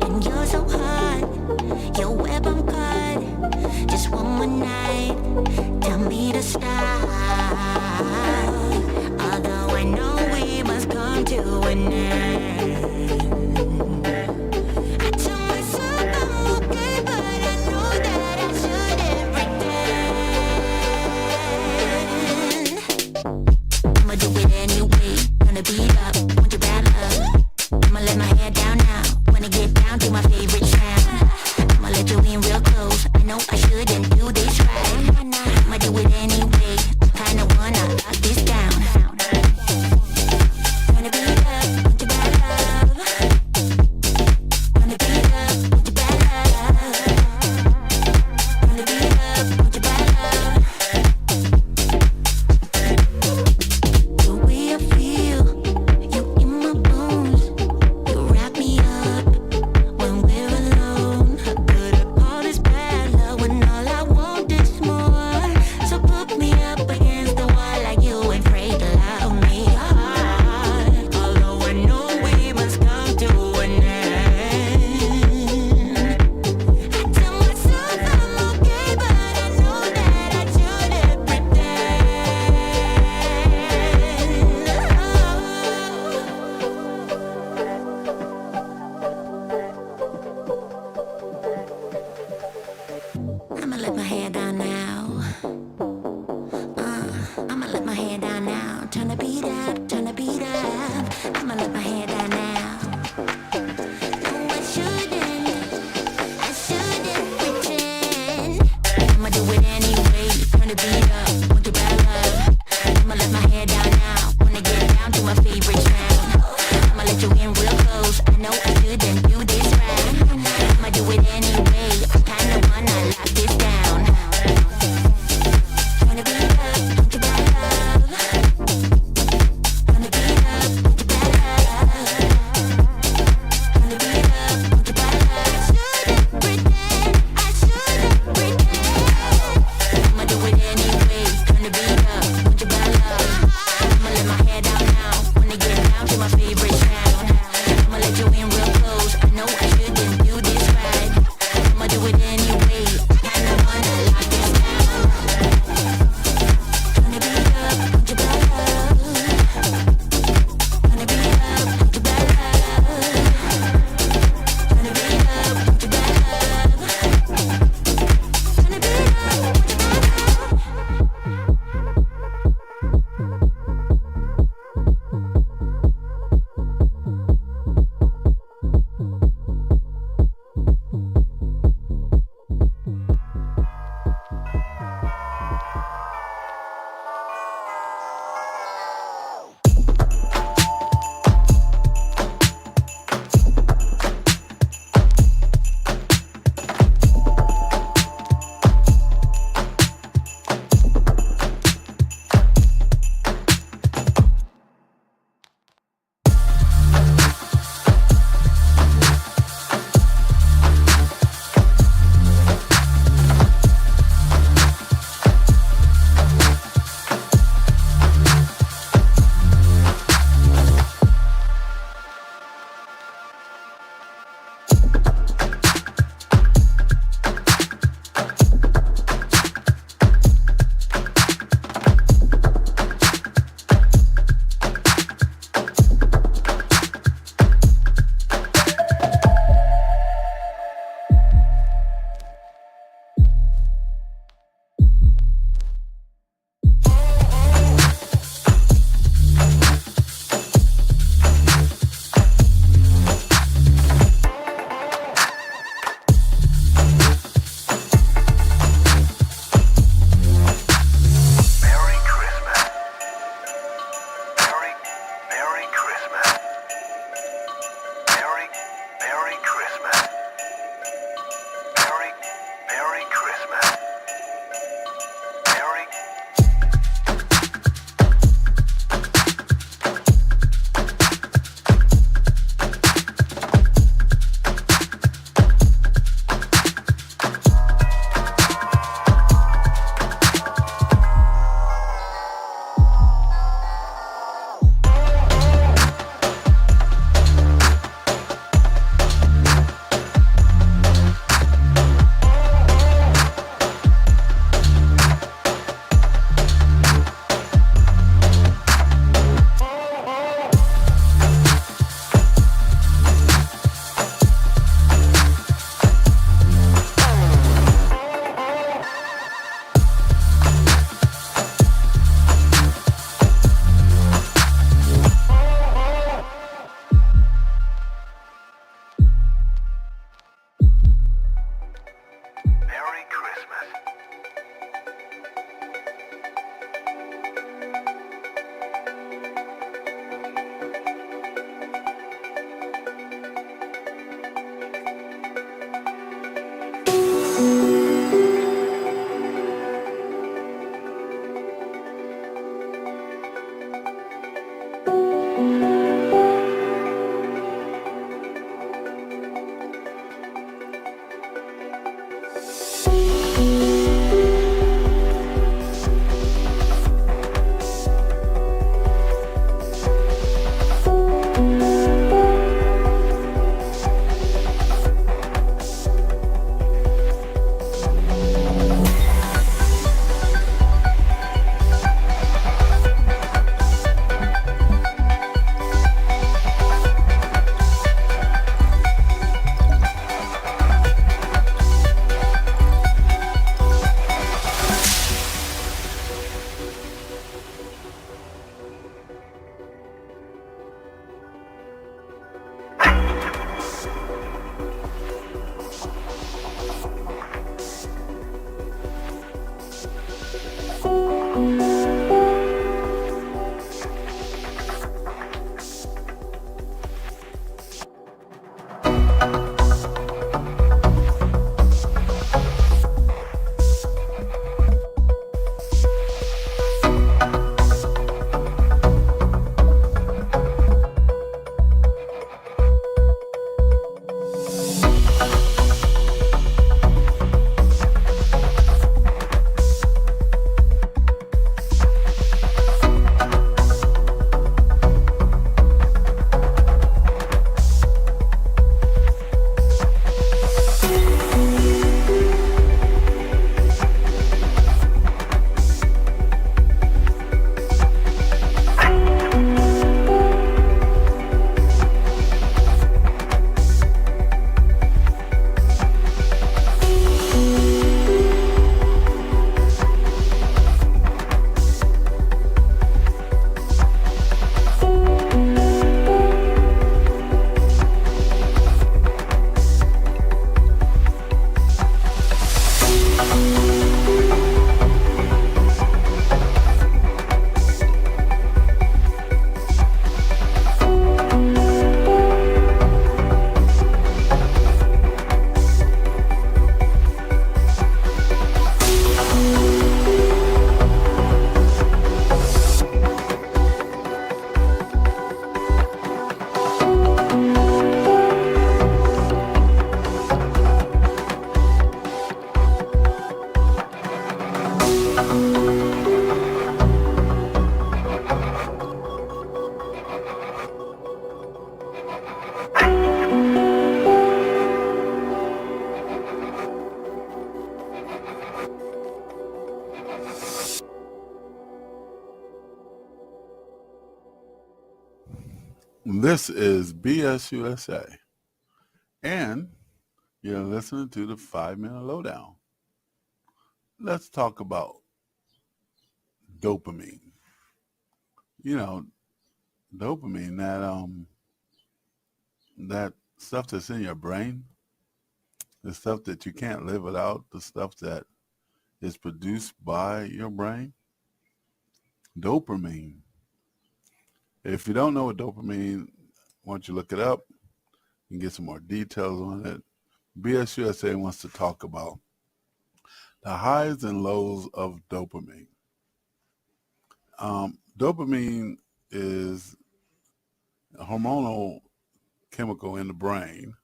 And you're so hot, your web I'm caught. Just one more night, tell me to stop. Although I know we must come to an end. I tell myself I'm okay, but I know that I shouldn't pretend. I'ma do it anyway, gonna beat up, want your bad love. I'ma let my hair down now, wanna get down to my favorite sound. I'ma let you in real close, I know I shouldn't do this right. I'ma do it anyway, I kinda wanna lock this down. Wanna beat up, want your bad love. Wanna beat up, want your bad love. Wanna beat up, want your bad love. The way I feel, you in my bones, you wrap me up when we're alone. How could I call this bad love when all I want is more? So put me up against the wall like you ain't afraid to love me hard. Although I know we must come to an end. I tell myself I'm okay, but I know that I shouldn't pretend. I'ma let my hair down now. I'ma let my hair down now. Turn the beat up, turn the beat up. I'ma let my hair down now. No, I shouldn't pretend. I'ma do it anyway. Turn the beat up, want your bad love. I'ma let my hair down now. Wanna get down to my favorite sound. I'ma let you in real close. I know I shouldn't do this right. down to my favorite sound. I'ma let you in real close. I know I shouldn't do this right. I'ma do it anyway. Kinda wanna lock this down. Wanna be up, want you better. Wanna be up, want you better. Wanna be up, want you better. Wanna be up, want you better. This is BSUSA, and you're listening to the 5-Minute Lowdown. Let's talk about dopamine. You know, dopamine, that stuff that's in your brain, the stuff that you can't live without, the stuff that is produced by your brain. Dopamine. If you don't know what dopamine, why don't you look it up and get some more details on it. BSUSA wants to talk about the highs and lows of dopamine. Dopamine is a hormonal chemical in the brain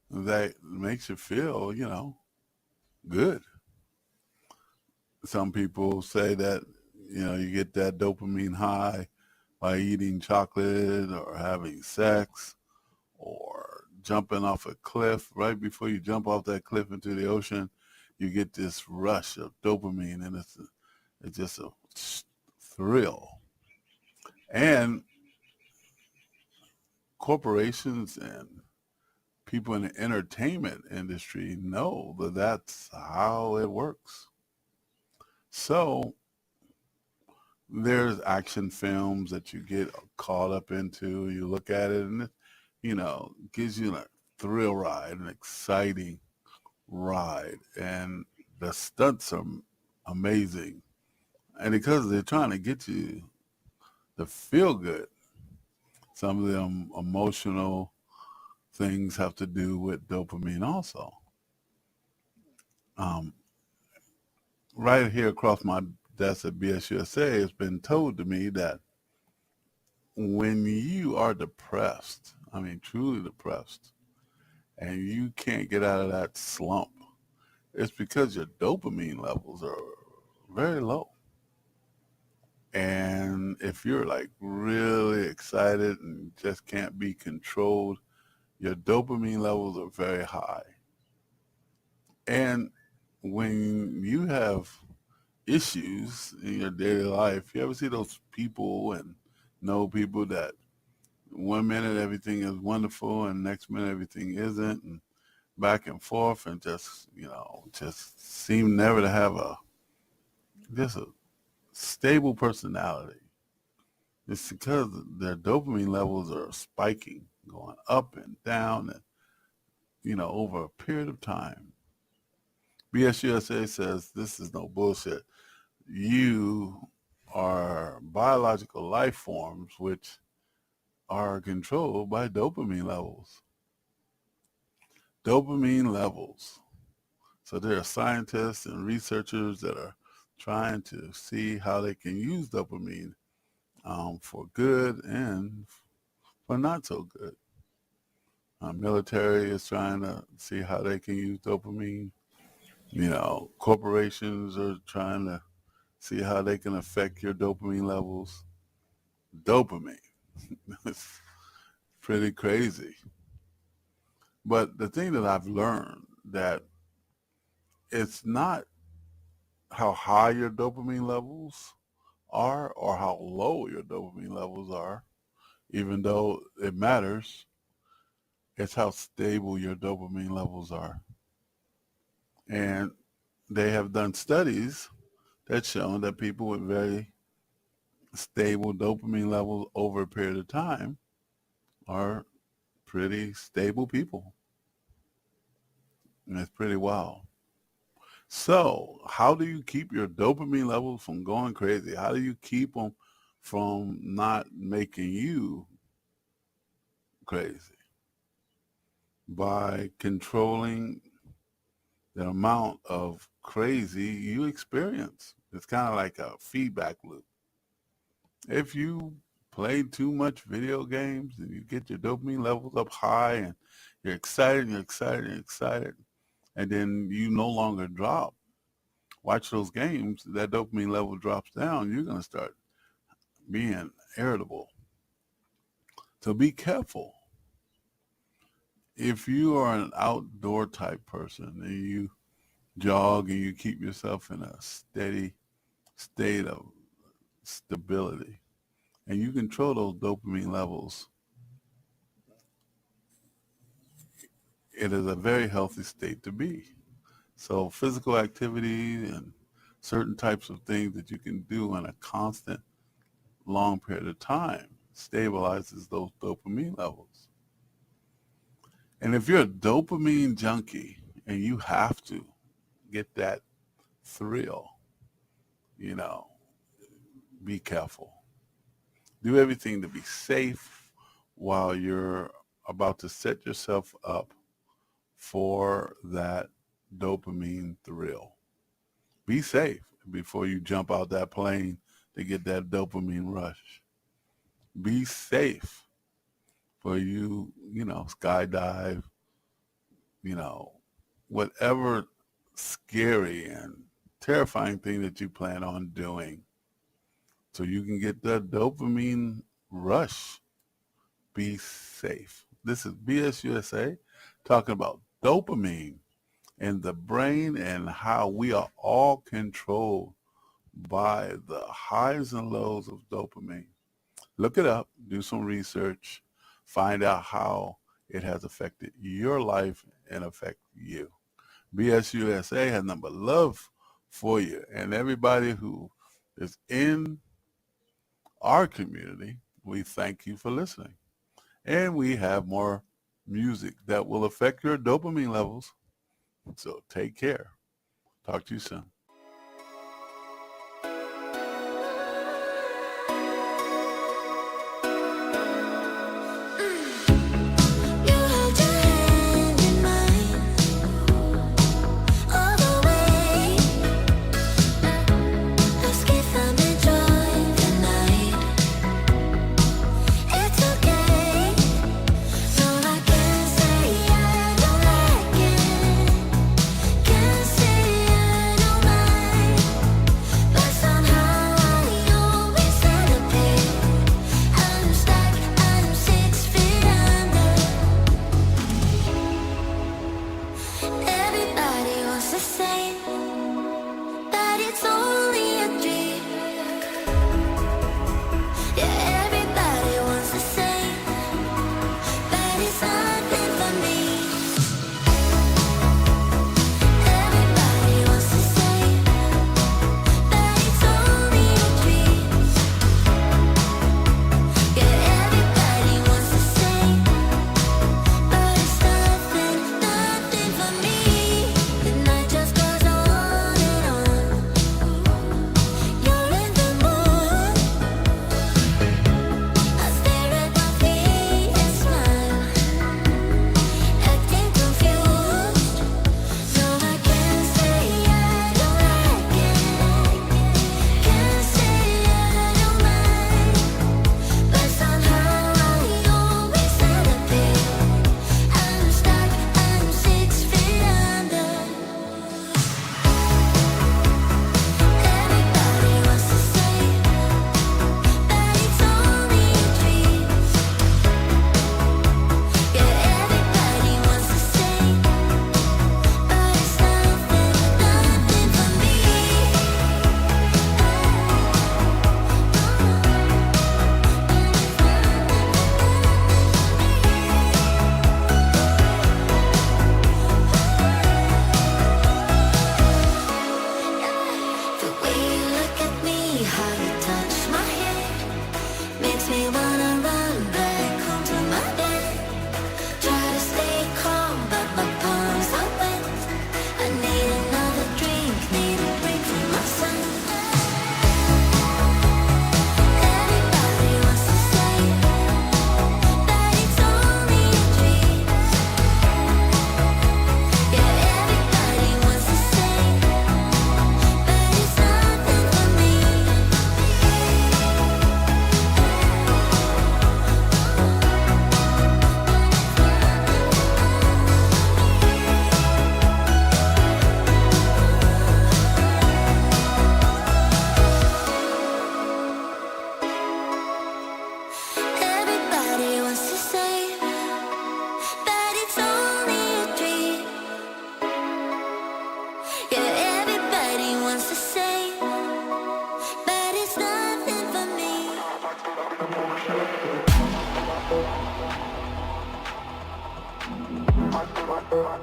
that makes you feel, good. Some people say that, you get that dopamine high by eating chocolate or having sex or jumping off a cliff. Right before you jump off that cliff into the ocean, you get this rush of dopamine, and it's just a thrill. And corporations and people in the entertainment industry know that that's how it works. So there's action films that you get caught up into. You look at it and it, gives you a thrill ride, an exciting ride. And the stunts are amazing. And because they're trying to get you to feel good, some of them emotional things have to do with dopamine also. Right here across my desk at BSUSA, it's been told to me that when you are depressed, truly depressed, and you can't get out of that slump, it's because your dopamine levels are very low. And if you're like really excited and just can't be controlled, your dopamine levels are very high. And when you have issues in your daily life, you ever see those people and know people that one minute everything is wonderful and next minute everything isn't, and back and forth, and just seem never to have a stable personality? It's because their dopamine levels are spiking, going up and down, and over a period of time. BSUSA says this is no bullshit. You are biological life forms which are controlled by dopamine levels. Dopamine levels. So there are scientists and researchers that are trying to see how they can use dopamine for good and for not so good. Military is trying to see how they can use dopamine. Corporations are trying to see how they can affect your dopamine levels. Dopamine. It's pretty crazy. But the thing that I've learned, that it's not how high your dopamine levels are or how low your dopamine levels are, even though it matters. It's how stable your dopamine levels are. And they have done studies that shown that people with very stable dopamine levels over a period of time are pretty stable people. And it's pretty wild. So how do you keep your dopamine levels from going crazy? How do you keep them from not making you crazy? By controlling the amount of crazy you experience. It's kind of like a feedback loop. If you play too much video games and you get your dopamine levels up high and you're excited, and then you no longer watch those games, that dopamine level drops down, you're going to start being irritable. So be careful. If you are an outdoor type person and you jog and you keep yourself in a steady state of stability and you control those dopamine levels, it is a very healthy state to be. So physical activity and certain types of things that you can do in a constant, long period of time stabilizes those dopamine levels. And if you're a dopamine junkie and you have to get that thrill, be careful. Do everything to be safe while you're about to set yourself up for that dopamine thrill. Be safe before you jump out that plane to get that dopamine rush. Be safe for you, skydive, whatever scary and terrifying thing that you plan on doing so you can get that dopamine rush. Be safe. This is BSUSA talking about dopamine in the brain and how we are all controlled by the highs and lows of dopamine. Look it up, do some research, find out how it has affected your life and affect you. BSUSA has number love for you and everybody who is in our community. We thank you for listening. And we have more music that will affect your dopamine levels. So take care. Talk to you soon. Pop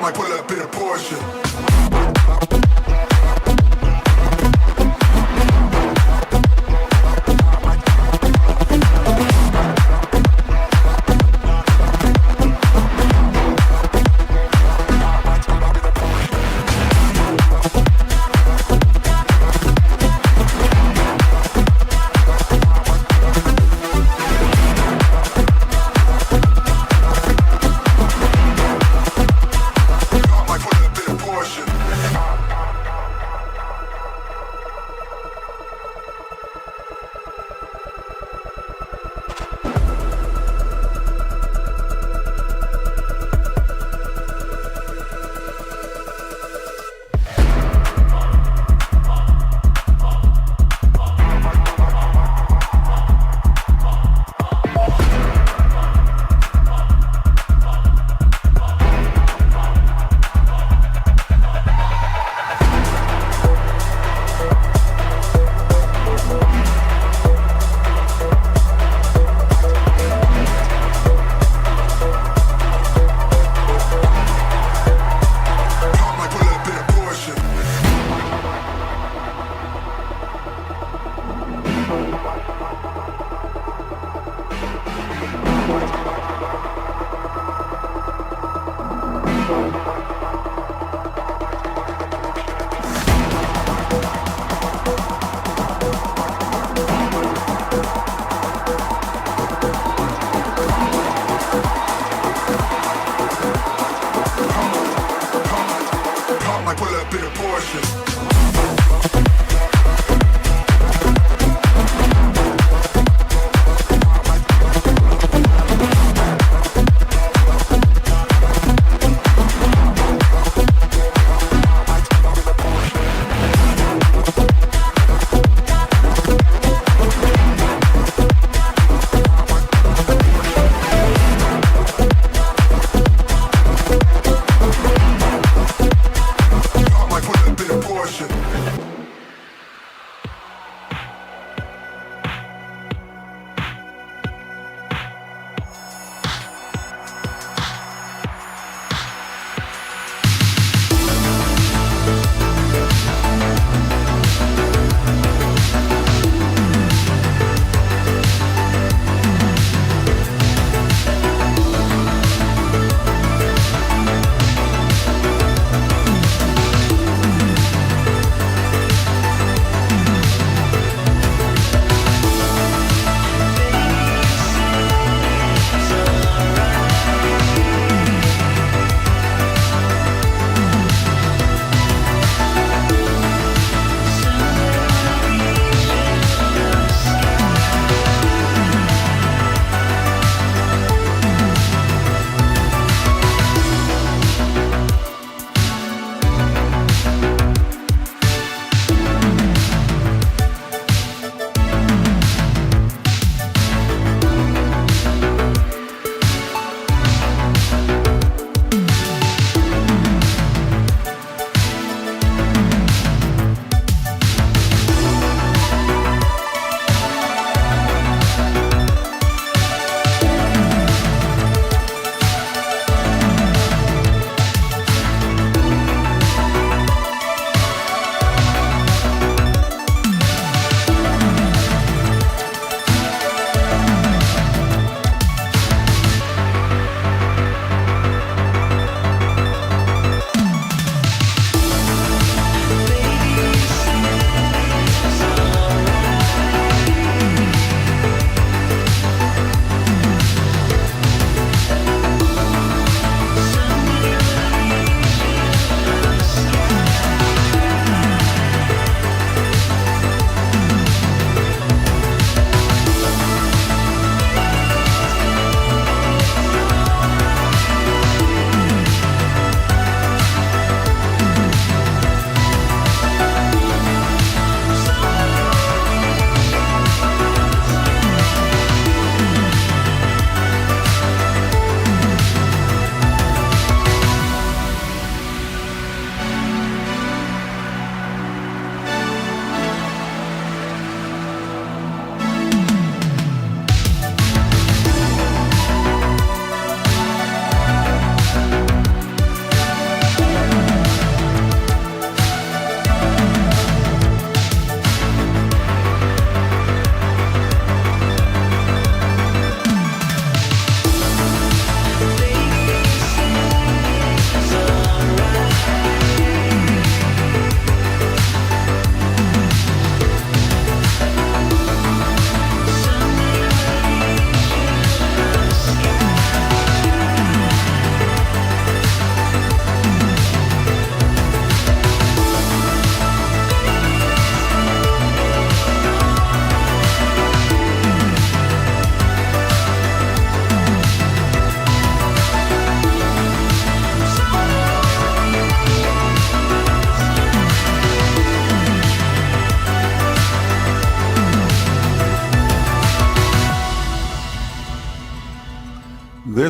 might pull up in a Porsche.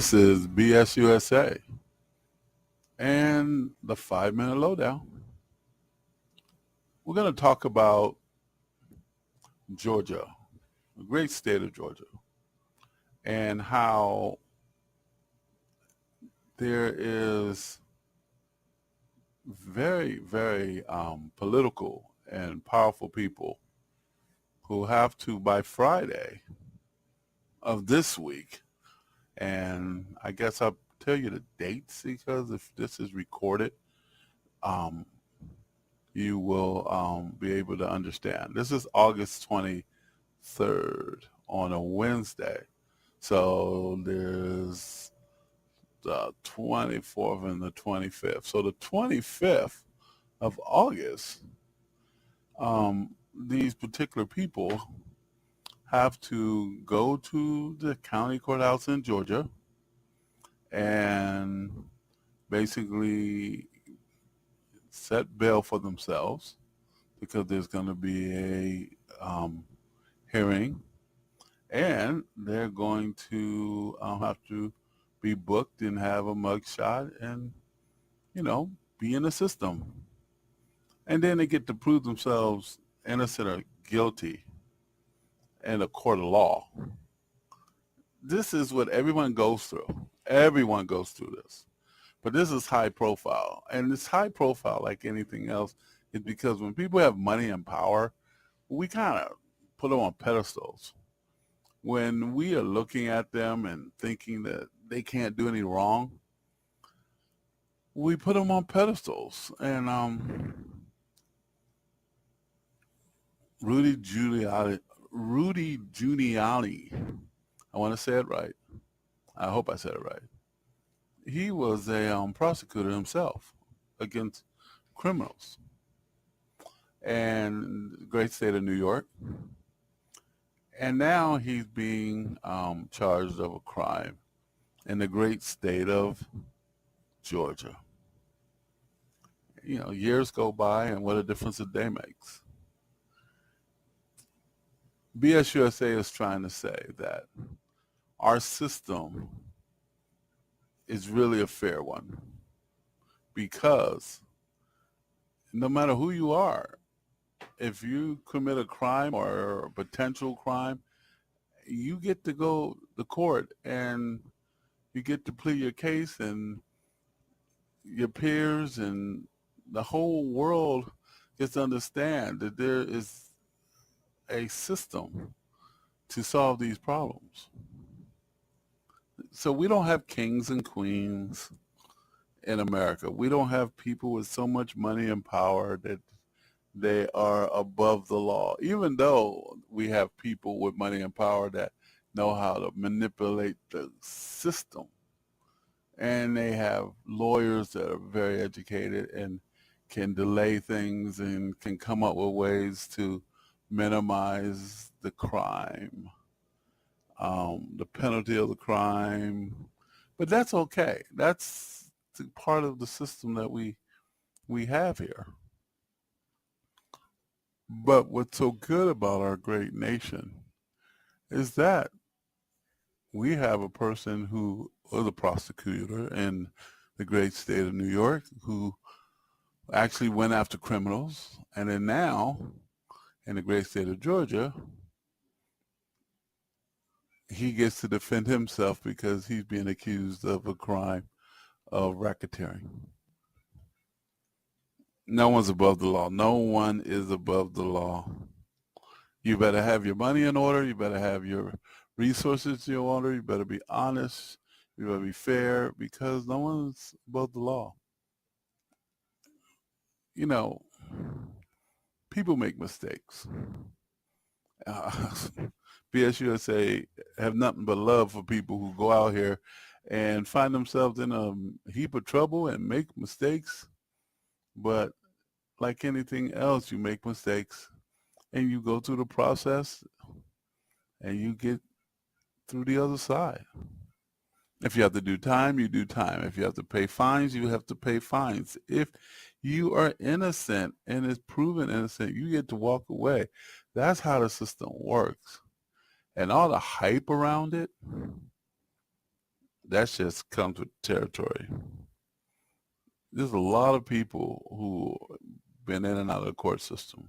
This is BS USA and the 5-minute lowdown. We're going to talk about Georgia, the great state of Georgia, and how there is very, very political and powerful people who have to, by Friday of this week, and I guess I'll tell you the dates because if this is recorded, you will be able to understand. This is August 23rd on a Wednesday. So there's the 24th and the 25th. So the 25th of August, these particular people have to go to the county courthouse in Georgia and basically set bail for themselves because there's going to be a hearing, and they're going to have to be booked and have a mugshot and, you know, be in the system. And then they get to prove themselves innocent or guilty in a court of law. This is what everyone goes through. Everyone goes through this. But this is high profile. And it's high profile like anything else is because when people have money and power, we kind of put them on pedestals. When we are looking at them and thinking that they can't do any wrong, we put them on pedestals. And Rudy Giuliani, I want to say it right. I hope I said it right. He was a prosecutor himself against criminals and the great state of New York. And now he's being charged of a crime in the great state of Georgia. You know, years go by and what a difference a day makes. BS USA is trying to say that our system is really a fair one because no matter who you are, if you commit a crime or a potential crime, you get to go to court and you get to plead your case, and your peers and the whole world gets to understand that there is a system to solve these problems. So we don't have kings and queens in America. We don't have people with so much money and power that they are above the law, even though we have people with money and power that know how to manipulate the system. And they have lawyers that are very educated and can delay things and can come up with ways to minimize the crime, the penalty of the crime. But that's okay. That's part of the system that we have here. But what's so good about our great nation is that we have a person who was a prosecutor in the great state of New York who actually went after criminals, and then now in the great state of Georgia, he gets to defend himself because he's being accused of a crime of racketeering. No one's above the law. No one is above the law. You better have your money in order. You better have your resources in order. You better be honest. You better be fair because no one's above the law. You know, people make mistakes. BS USA have nothing but love for people who go out here and find themselves in a heap of trouble and make mistakes. But like anything else, you make mistakes and you go through the process and you get through the other side. If you have to do time, you do time. If you have to pay fines, you have to pay fines. If you are innocent and is proven innocent, you get to walk away. That's how the system works. And all the hype around it, that just comes with territory. There's a lot of people who been in and out of the court system.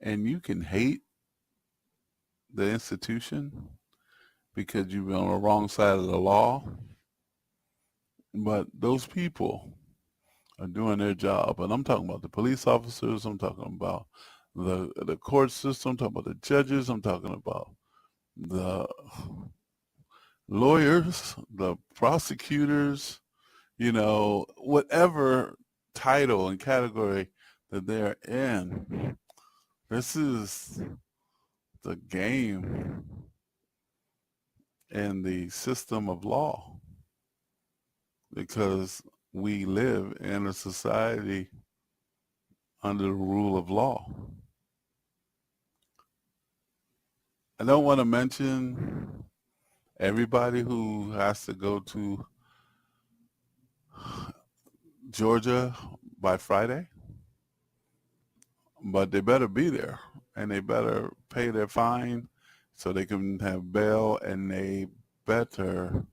And you can hate the institution because you've been on the wrong side of the law. But those people are doing their job. And I'm talking about the police officers. I'm talking about the court system. I'm talking about the judges. I'm talking about the lawyers, the prosecutors, you know, whatever title and category that they're in. This is the game in the system of law, because we live in a society under the rule of law. I don't want to mention everybody who has to go to Georgia by Friday, but they better be there and they better pay their fine so they can have bail, and they better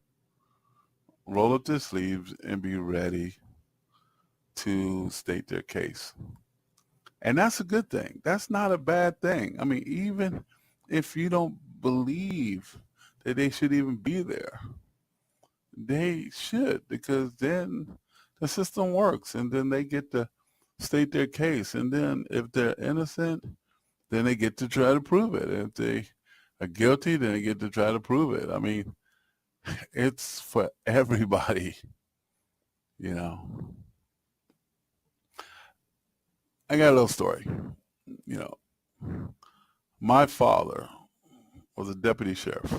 roll up their sleeves and be ready to state their case. And that's a good thing. That's not a bad thing. I mean, even if you don't believe that they should even be there, they should, because then the system works, and then they get to state their case. And then if they're innocent, then they get to try to prove it. If they are guilty, then they get to try to prove it. I mean, it's for everybody, you know. I got a little story. You know, my father was a deputy sheriff,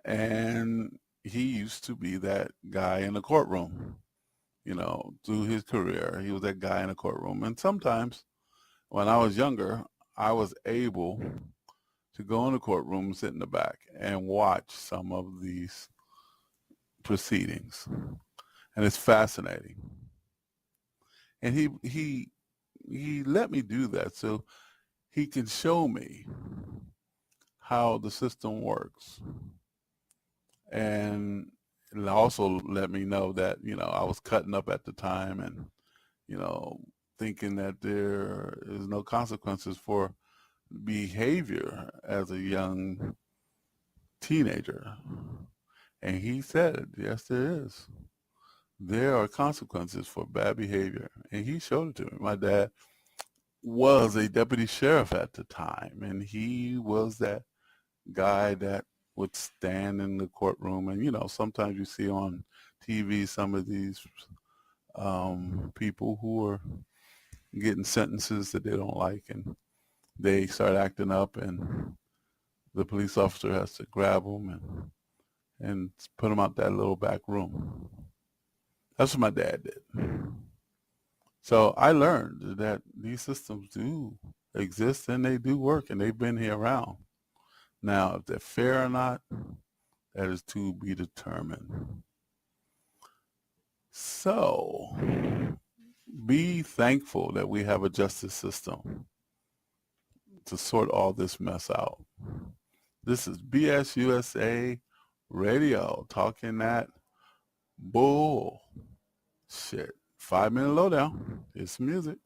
and he used to be that guy in the courtroom. You know, through his career, he was that guy in the courtroom. And sometimes when I was younger, I was able to go in the courtroom, sit in the back, and watch some of these proceedings. And it's fascinating. And he let me do that so he can show me how the system works. And also let me know that, you know, I was cutting up at the time and, you know, thinking that there is no consequences for behavior as a young teenager. And he said, yes, there is. There are consequences for bad behavior. And he showed it to me. My dad was a deputy sheriff at the time, and he was that guy that would stand in the courtroom. And, you know, sometimes you see on TV some of these people who are getting sentences that they don't like, and they start acting up, and the police officer has to grab them and put them out that little back room. That's what my dad did. So I learned that these systems do exist and they do work, and they've been here around. Now, if they're fair or not, that is to be determined. So be thankful that we have a justice system to sort all this mess out. This is BS USA Radio, talking that bull shit. 5-minute lowdown. It's some music.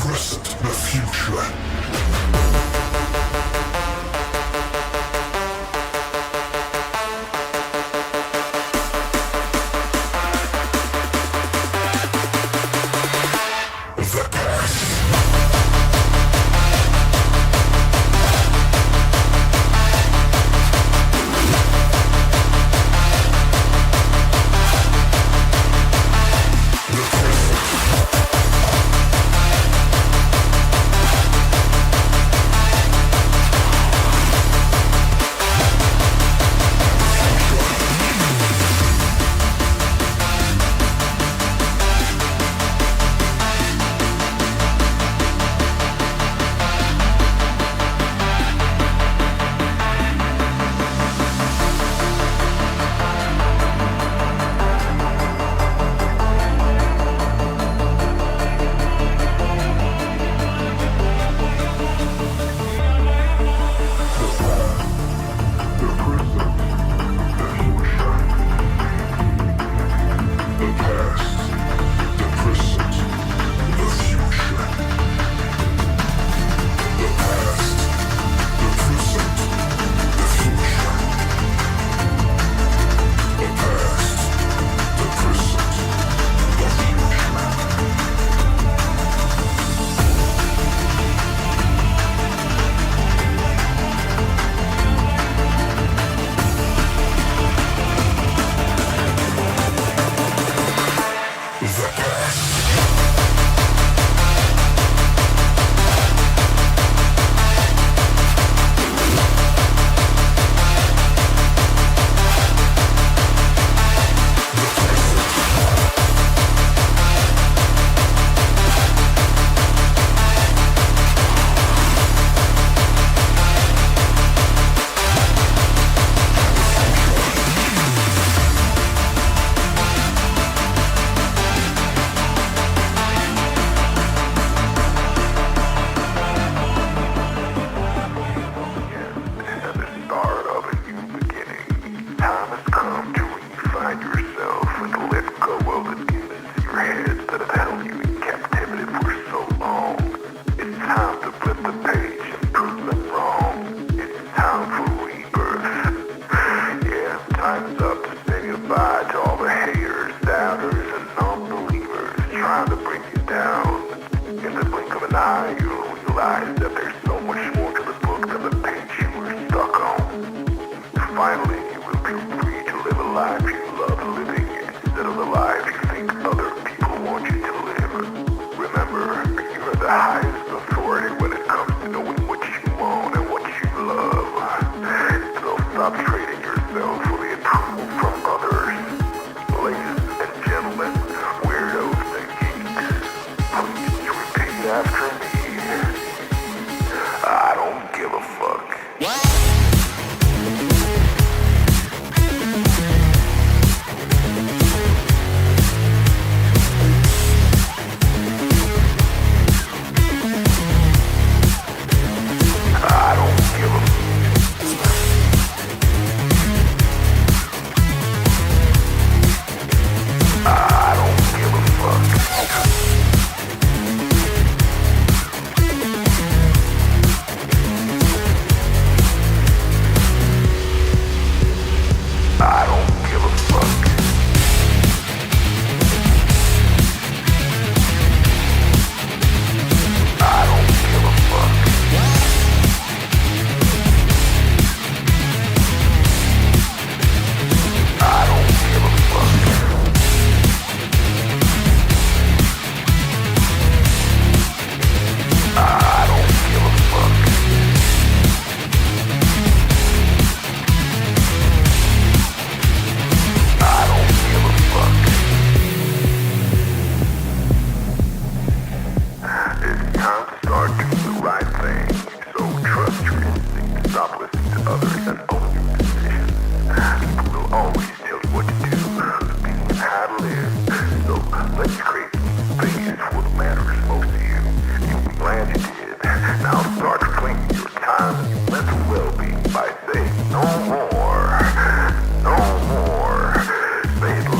present, the future.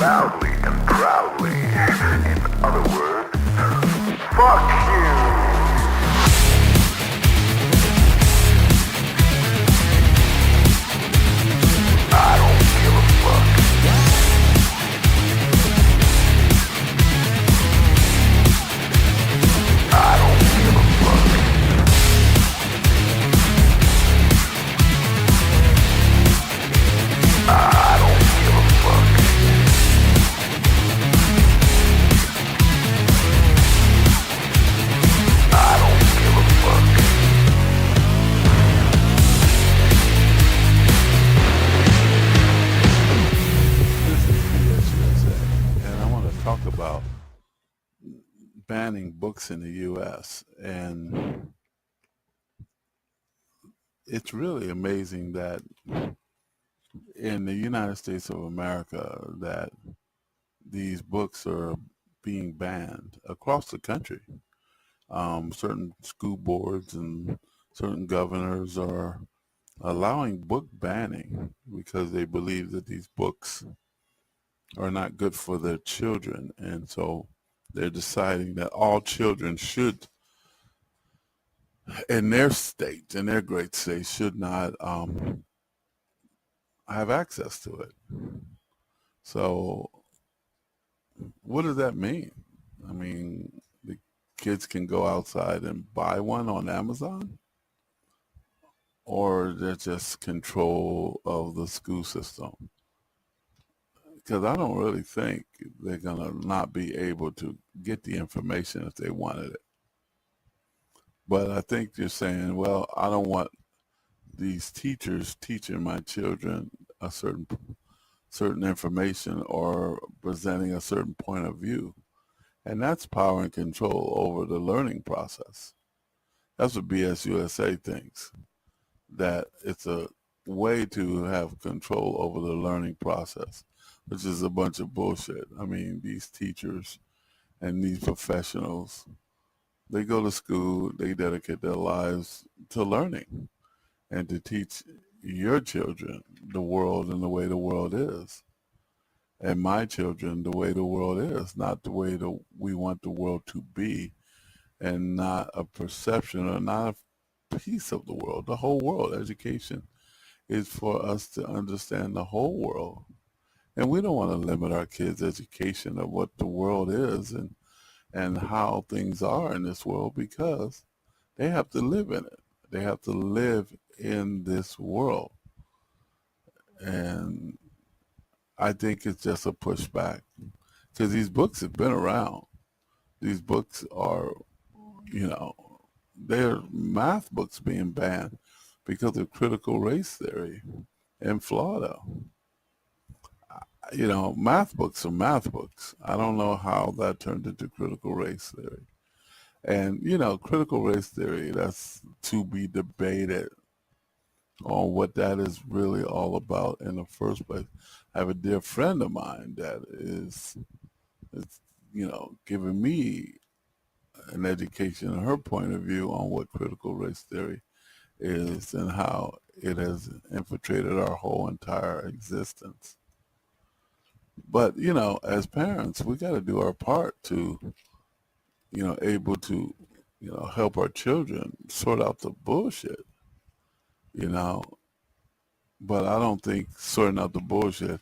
loudly and proudly. In other words, fuck you! banning books in the U.S. and it's really amazing that in the United States of America that these books are being banned across the country. Certain school boards and certain governors are allowing book banning because they believe that these books are not good for their children. And so they're deciding that all children should, in their state, in their great state, should not have access to it. So what does that mean? I mean, the kids can go outside and buy one on Amazon? Or they're just control of the school system? Because I don't really think they're going to not be able to get the information if they wanted it. But I think you're saying, well, I don't want these teachers teaching my children a certain information or presenting a certain point of view. And that's power and control over the learning process. That's what BSUSA thinks, that it's a way to have control over the learning process, which is a bunch of bullshit. I mean, these teachers and these professionals, they go to school, they dedicate their lives to learning and to teach your children the world and the way the world is. And my children the way the world is, not the way that we want the world to be, and not a perception or not a piece of the world, the whole world. Education is for us to understand the whole world. And we don't want to limit our kids' education of what the world is and how things are in this world, because they have to live in it. They have to live in this world. And I think it's just a pushback, because these books have been around. These books are, they're math books being banned because of critical race theory in Florida. Math books are math books. I don't know how that turned into critical race theory. And, critical race theory, that's to be debated on what that is really all about in the first place. I have a dear friend of mine that is giving me an education and her point of view on what critical race theory is and how it has infiltrated our whole entire existence. But, as parents, we got to do our part to, able to, help our children sort out the bullshit, But I don't think sorting out the bullshit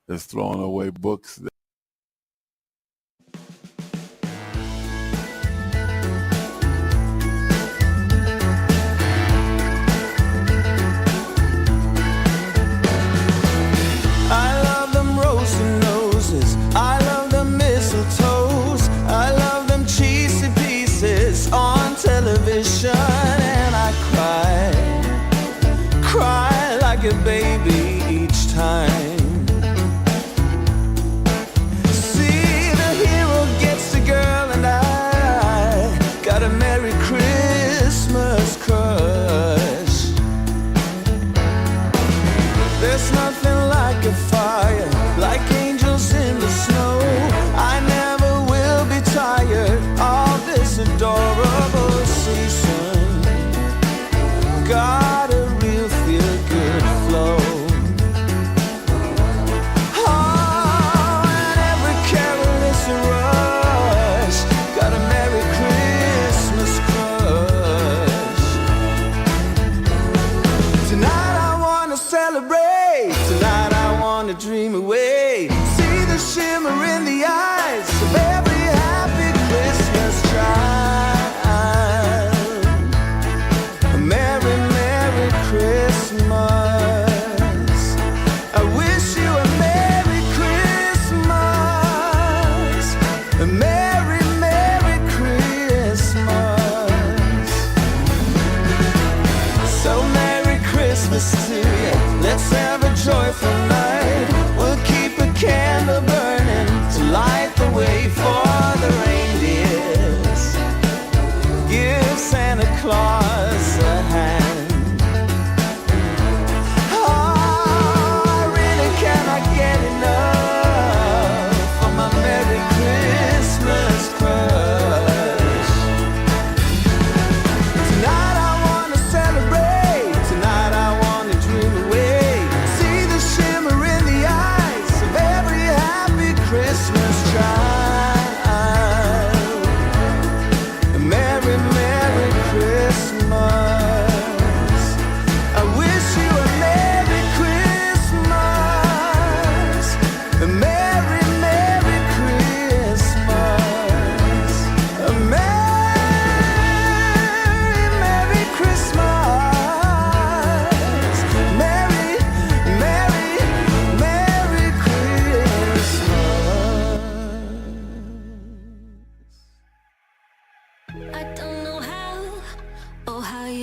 is throwing away books. I love them rosy noses, I love them mistletoes, I love them cheesy pieces on television, and I cry like a baby each time. See, the hero gets the girl and I got a Merry Christmas crush. There's nothing like a fire, like angels in the snow. I never will be tired of this adorable season. Got a real feel-good flow. Oh, and every carol is a rush. Got a Merry Christmas crush. Tonight I wanna celebrate. Tonight I wanna dream away. See the shimmer in the eyes of every happy Christmas child. A Merry, Merry Christmas. I wish you a Merry Christmas. A Merry, Merry Christmas. So Merry Christmas to you. Let's have a joyful night. We'll keep a candle burning to light the way for the reindeers.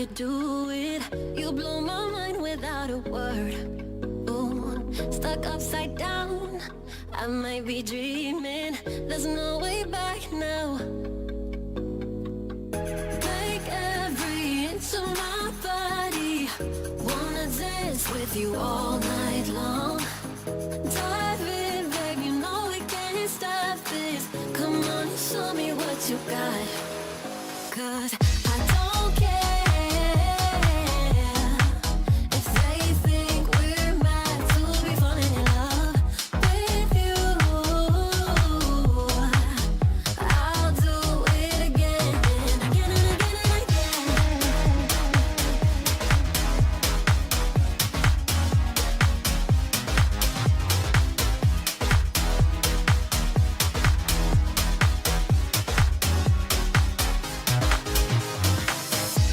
you do it. You blow my mind without a word. Oh, stuck upside down. I might be dreaming. There's no way back now. Take every inch of my body. Wanna dance with you all night long. Dive in, babe, you know we can't stop this. Come on and show me what you got. 'Cause I don't care if they think we're mad to be falling in love with you. I'll do it again and again and again and again.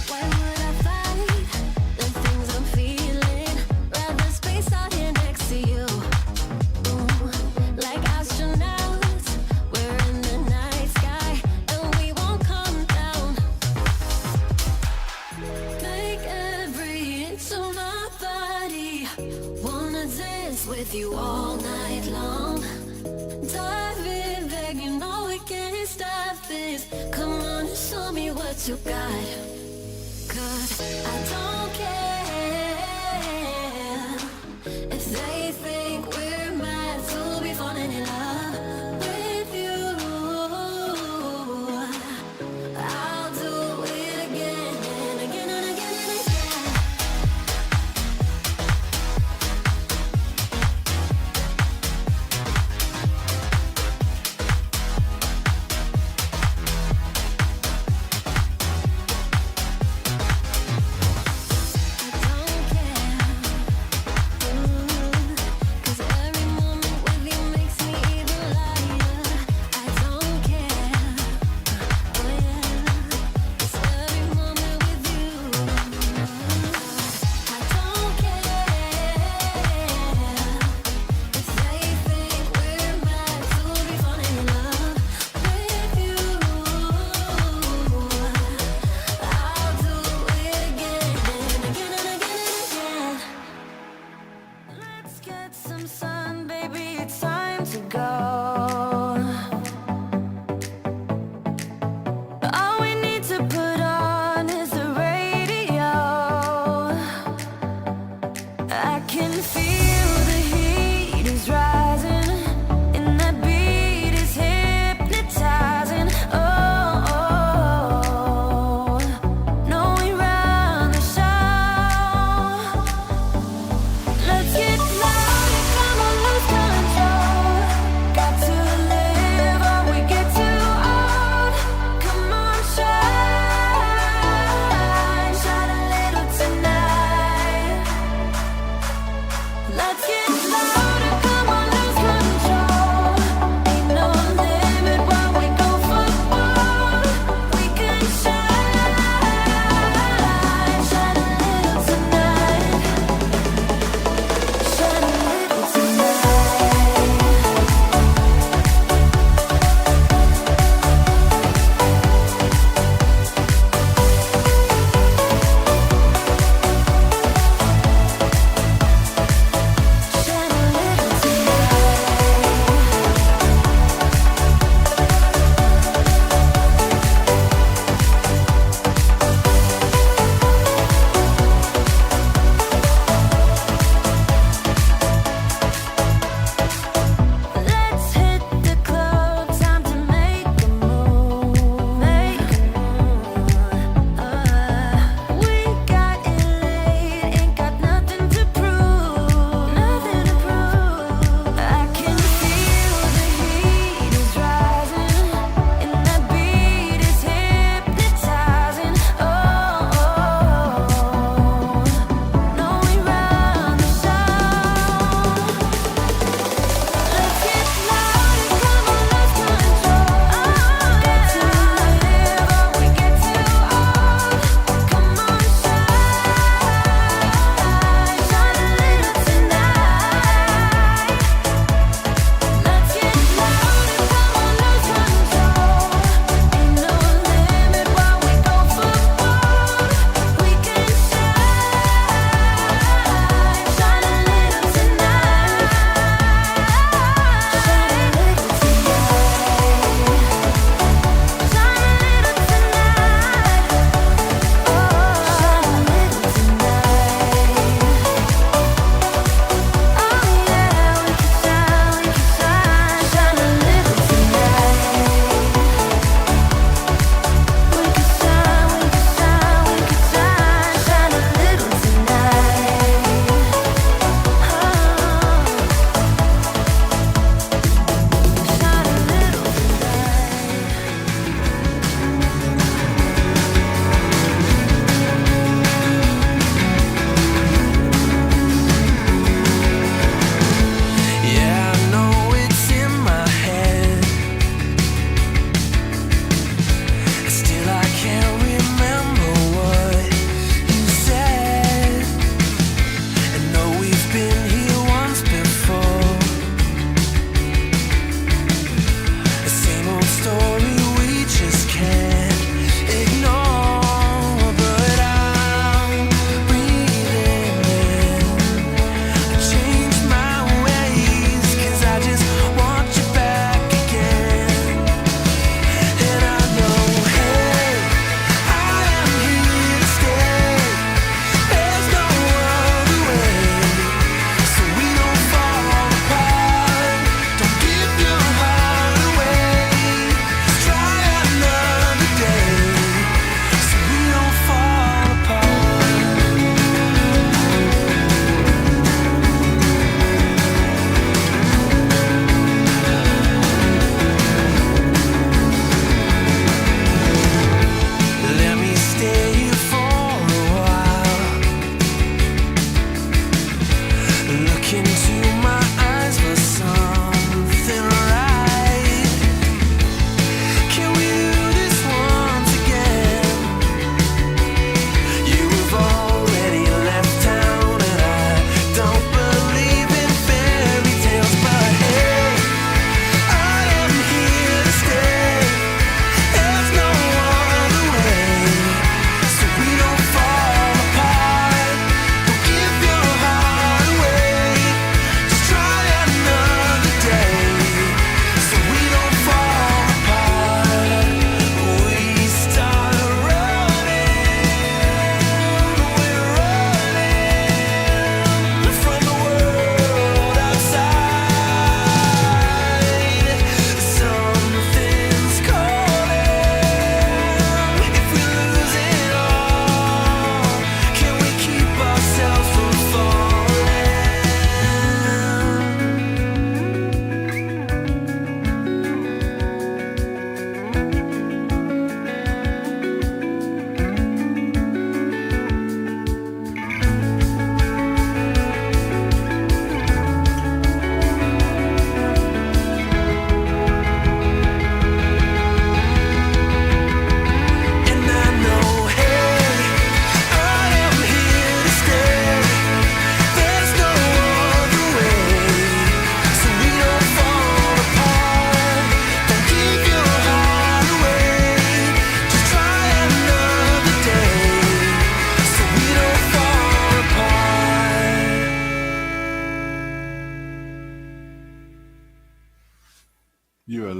Why would I fight the things I'm feeling? Rather space out here next to you. Ooh, like astronauts, we're in the night sky and we won't come down. Make every inch of my body. Wanna dance with you all night long. Dive in, babe, you know we can't stop this. Come on and show me what you got. 'Cause I don't care if they think we're mad to be falling in love with you. I'll do it again and again and again and again. I don't care.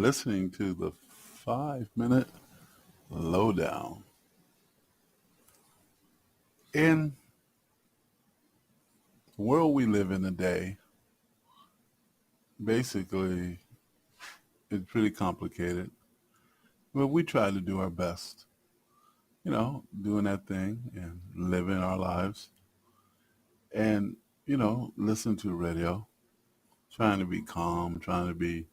listening to the 5-minute lowdown. In the world we live in today, basically, it's pretty complicated, but we try to do our best, doing that thing and living our lives and, listen to radio, trying to be calm, trying to be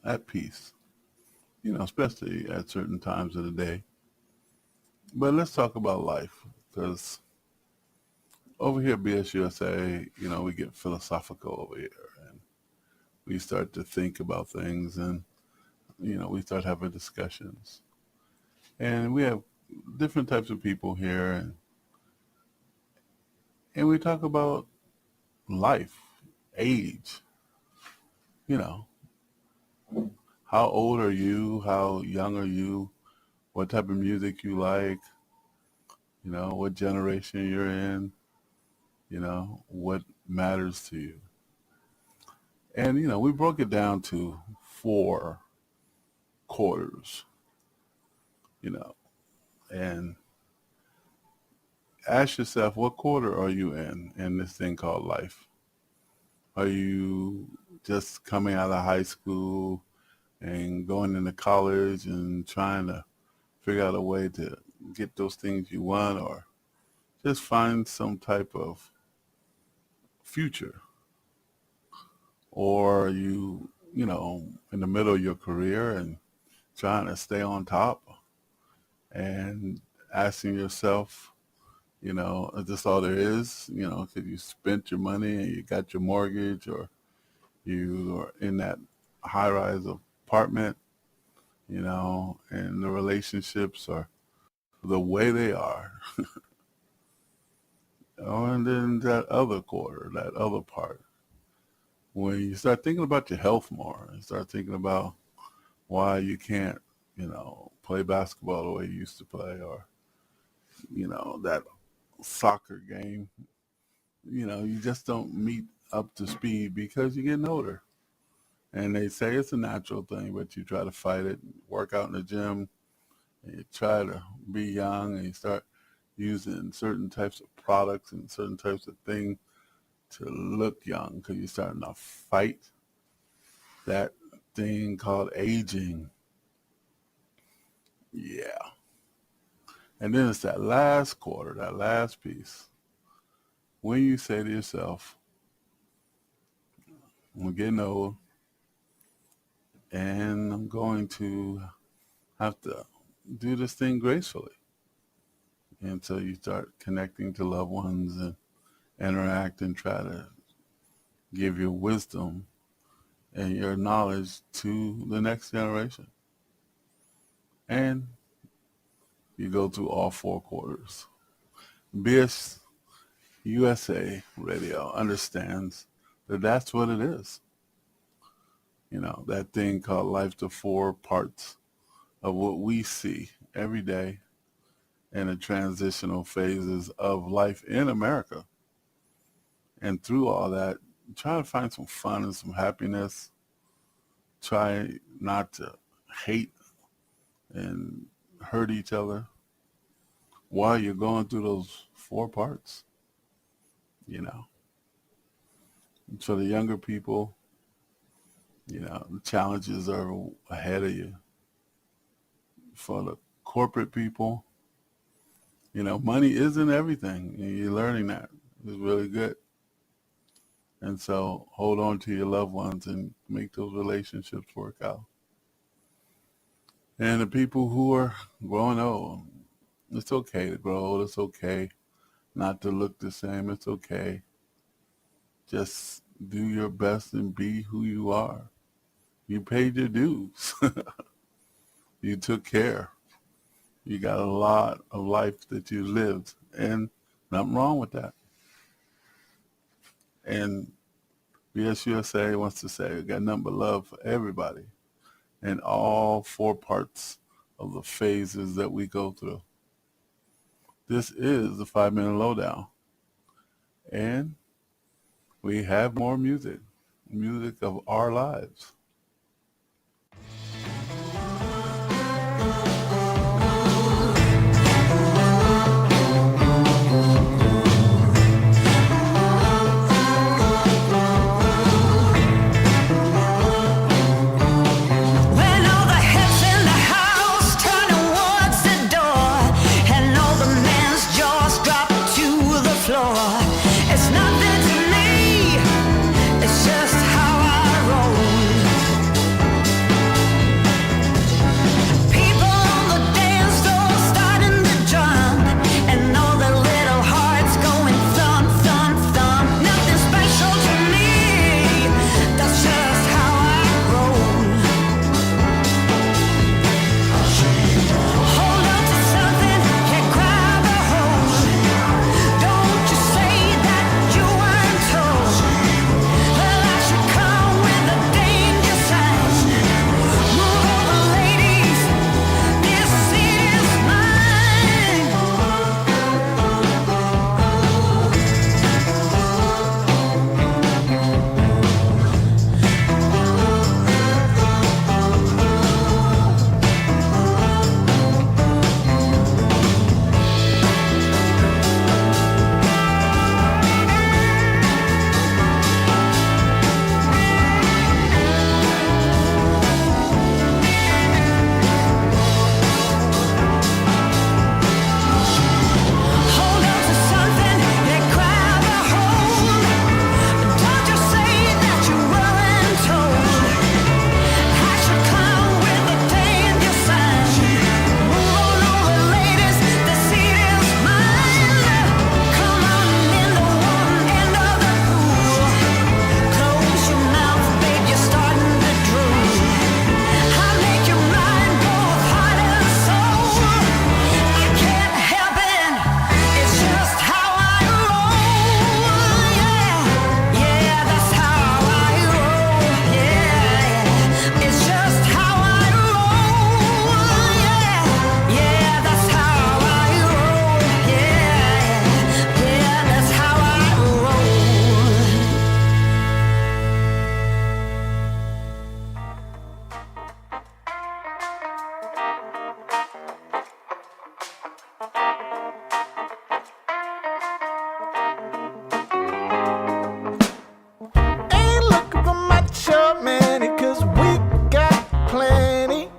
at peace, especially at certain times of the day. But let's talk about life because over here at BSUSA, we get philosophical over here and we start to think about things and, we start having discussions. And we have different types of people here and we talk about life, age, you know, how old are you? How young are you? What type of music you like? What generation you're in? What matters to you? And, we broke it down to 4 quarters, and ask yourself, what quarter are you in this thing called life? Are you just coming out of high school and going into college and trying to figure out a way to get those things you want, or just find some type of future? Or are you, in the middle of your career and trying to stay on top and asking yourself, is this all there is? Because you spent your money and you got your mortgage, or you are in that high-rise apartment, and the relationships are the way they are. And then that other quarter, that other part, when you start thinking about your health more, and start thinking about why you can't, play basketball the way you used to play, or, that soccer game, you just don't meet up to speed because you're getting older. And they say it's a natural thing, but you try to fight it, work out in the gym, and you try to be young, and you start using certain types of products and certain types of things to look young because you're starting to fight that thing called aging. Yeah. And then it's that last quarter, that last piece, when you say to yourself, I'm getting old, and I'm going to have to do this thing gracefully. And so you start connecting to loved ones and interact and try to give your wisdom and your knowledge to the next generation. And you go through all 4 quarters. BS USA Radio understands that that's what it is. That thing called life, the 4 parts of what we see every day in the transitional phases of life in America. And through all that, try to find some fun and some happiness. Try not to hate and hurt each other while you're going through those 4 parts, So the younger people, the challenges are ahead of you. For the corporate people, money isn't everything. And you're learning that. It's really good. And so hold on to your loved ones and make those relationships work out. And the people who are growing old, it's okay to grow old. It's okay not to look the same. It's okay. Just do your best and be who you are. You paid your dues. You took care. You got a lot of life that you lived, and nothing wrong with that. And BSUSA wants to say, we got nothing but love for everybody in all 4 parts of the phases that we go through. This is the 5-minute lowdown. And we have more music. music of our lives. When all the heads in the house turn towards the door and all the men's jaws drop to the floor, it's nothing to me, it's just how I roll. People on the dance floor starting to jump and all their little hearts going thump, thump, thump. Nothing special to me, that's just how I roll. Hold on to something, can't grab a hold. Don't you say that you weren't told. Well, I should come with a danger sign. Move over, ladies, this is mine. Hold on to something, yeah, grab a hold. Don't you say that you weren't told. I should come with a danger sign. Move on over, ladies, the seat is mine. Come on in the one end of the pool. Close your mouth, babe, you're starting to drool. I'll make your mind both heart and soul. I can't help it, it's just how I roll. Yeah, yeah, that's how I roll. Yeah, it's just how I roll. Yeah, yeah, that's how I roll. Yeah, yeah, that's how I roll. Ain't looking for much of many, cause we got plenty.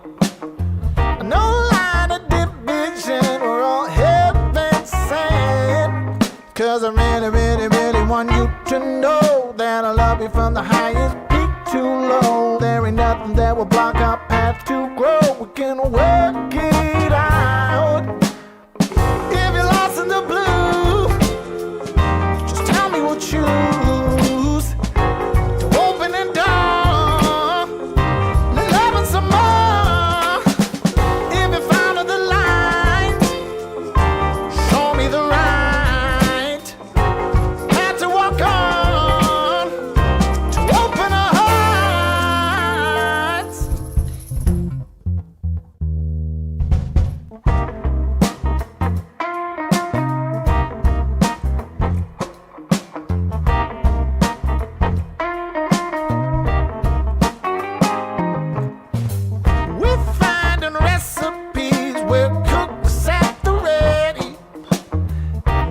No line of division, we're all heaven sent. Cause I really, really, really want you to know that I love you from the highest peak to low. There ain't nothing that will block our path to grow. We can work it out. If you're lost in the blue, just tell me we'll choose to open the door, loving some more. If you found the light, show me the right. Had to walk on to open our hearts. We're finding recipes where cooks at the ready.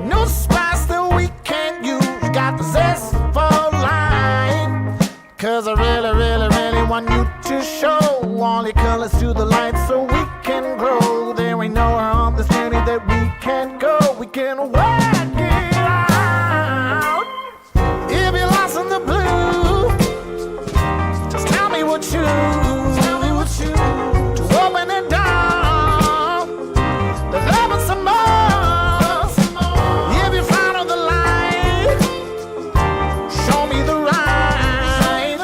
No spice that we can't use. Got the zest for life. Cause I really, really, really want you to show all your colors to the light so we can grow. There ain't nowhere on this journey that we can't go. We can work it out. If you're lost in the blue, just tell me what you to open it down. The love and some more. If you follow the light, show me the right.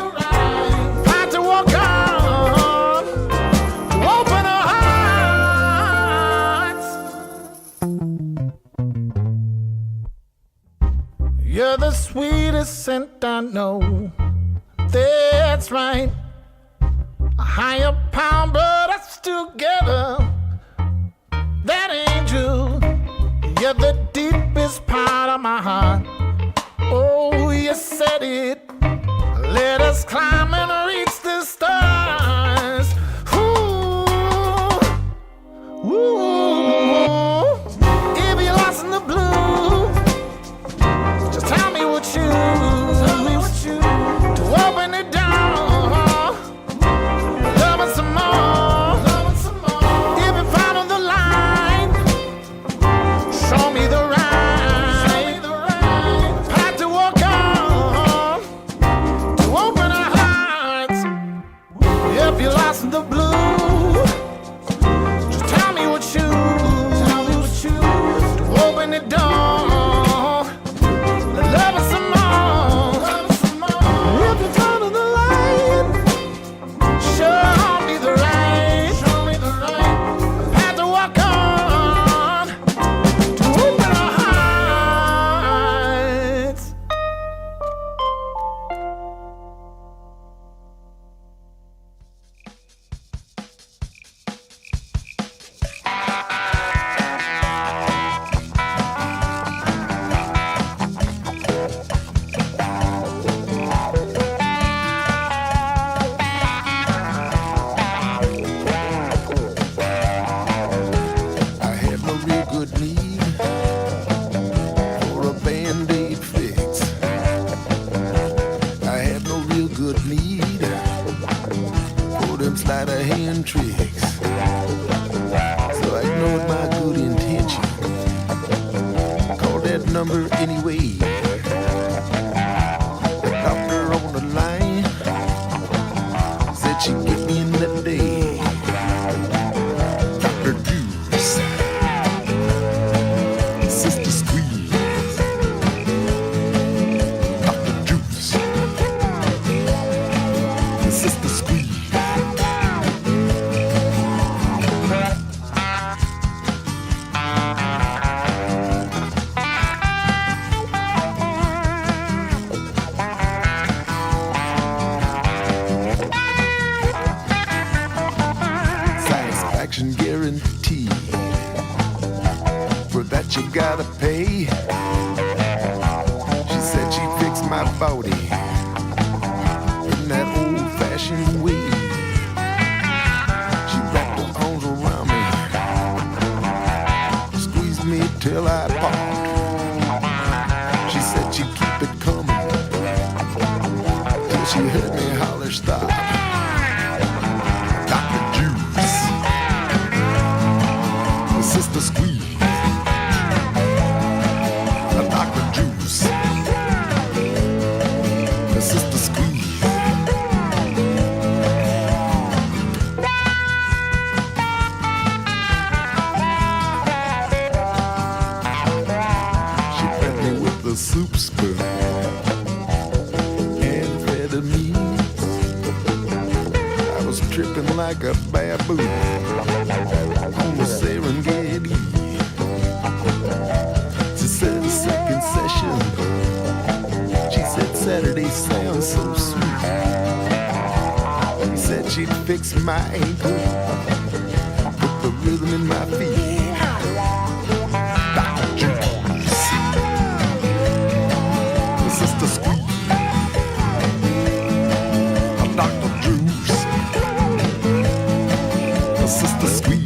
Fight to walk on to open our hearts. You're the sweetest scent I know. That's right. A higher power brought us together. That angel, you're the deepest part of my heart. Oh, you said it. Let us climb and reach the stars. Ooh, ooh. If you're lost in the blue, just tell me what you to open it down. Love it some more. If you follow the line, show me the right path to walk on, to open our hearts. If you're lost in the blue, just tell me what you to open the door. Love us some more. If you follow the line, show me the right path to walk on, to open our hearts. I have no real good need for a band-aid fix. I have no real good need for them sleight of hand tricks. So I ignored my good intention. Called that number anyway. The doctor on the line said she'd get me in that day. Dr. Juice, Sister Squeeze, Dr. Juice, Sister Squeeze. Satisfaction guarantee. For that you gotta pay. She said she'd fix my body in that old-fashioned way. She wrapped her arms around me, squeezed me till I popped. She said she'd keep it coming till she heard me holler stop. Dr. Juice, Sister Squeeze, Dr. Juice, Sister Squeeze. She fed me with the soup spoon and fed me. I was tripping like a baboon on the Serengeti. She said a second session. She said Saturday sounds so sweet. She said she'd fix my ankle, put the rhythm in my feet. Dr. Juice, Sister Squeeze, Dr. Juice, Sister Squeeze.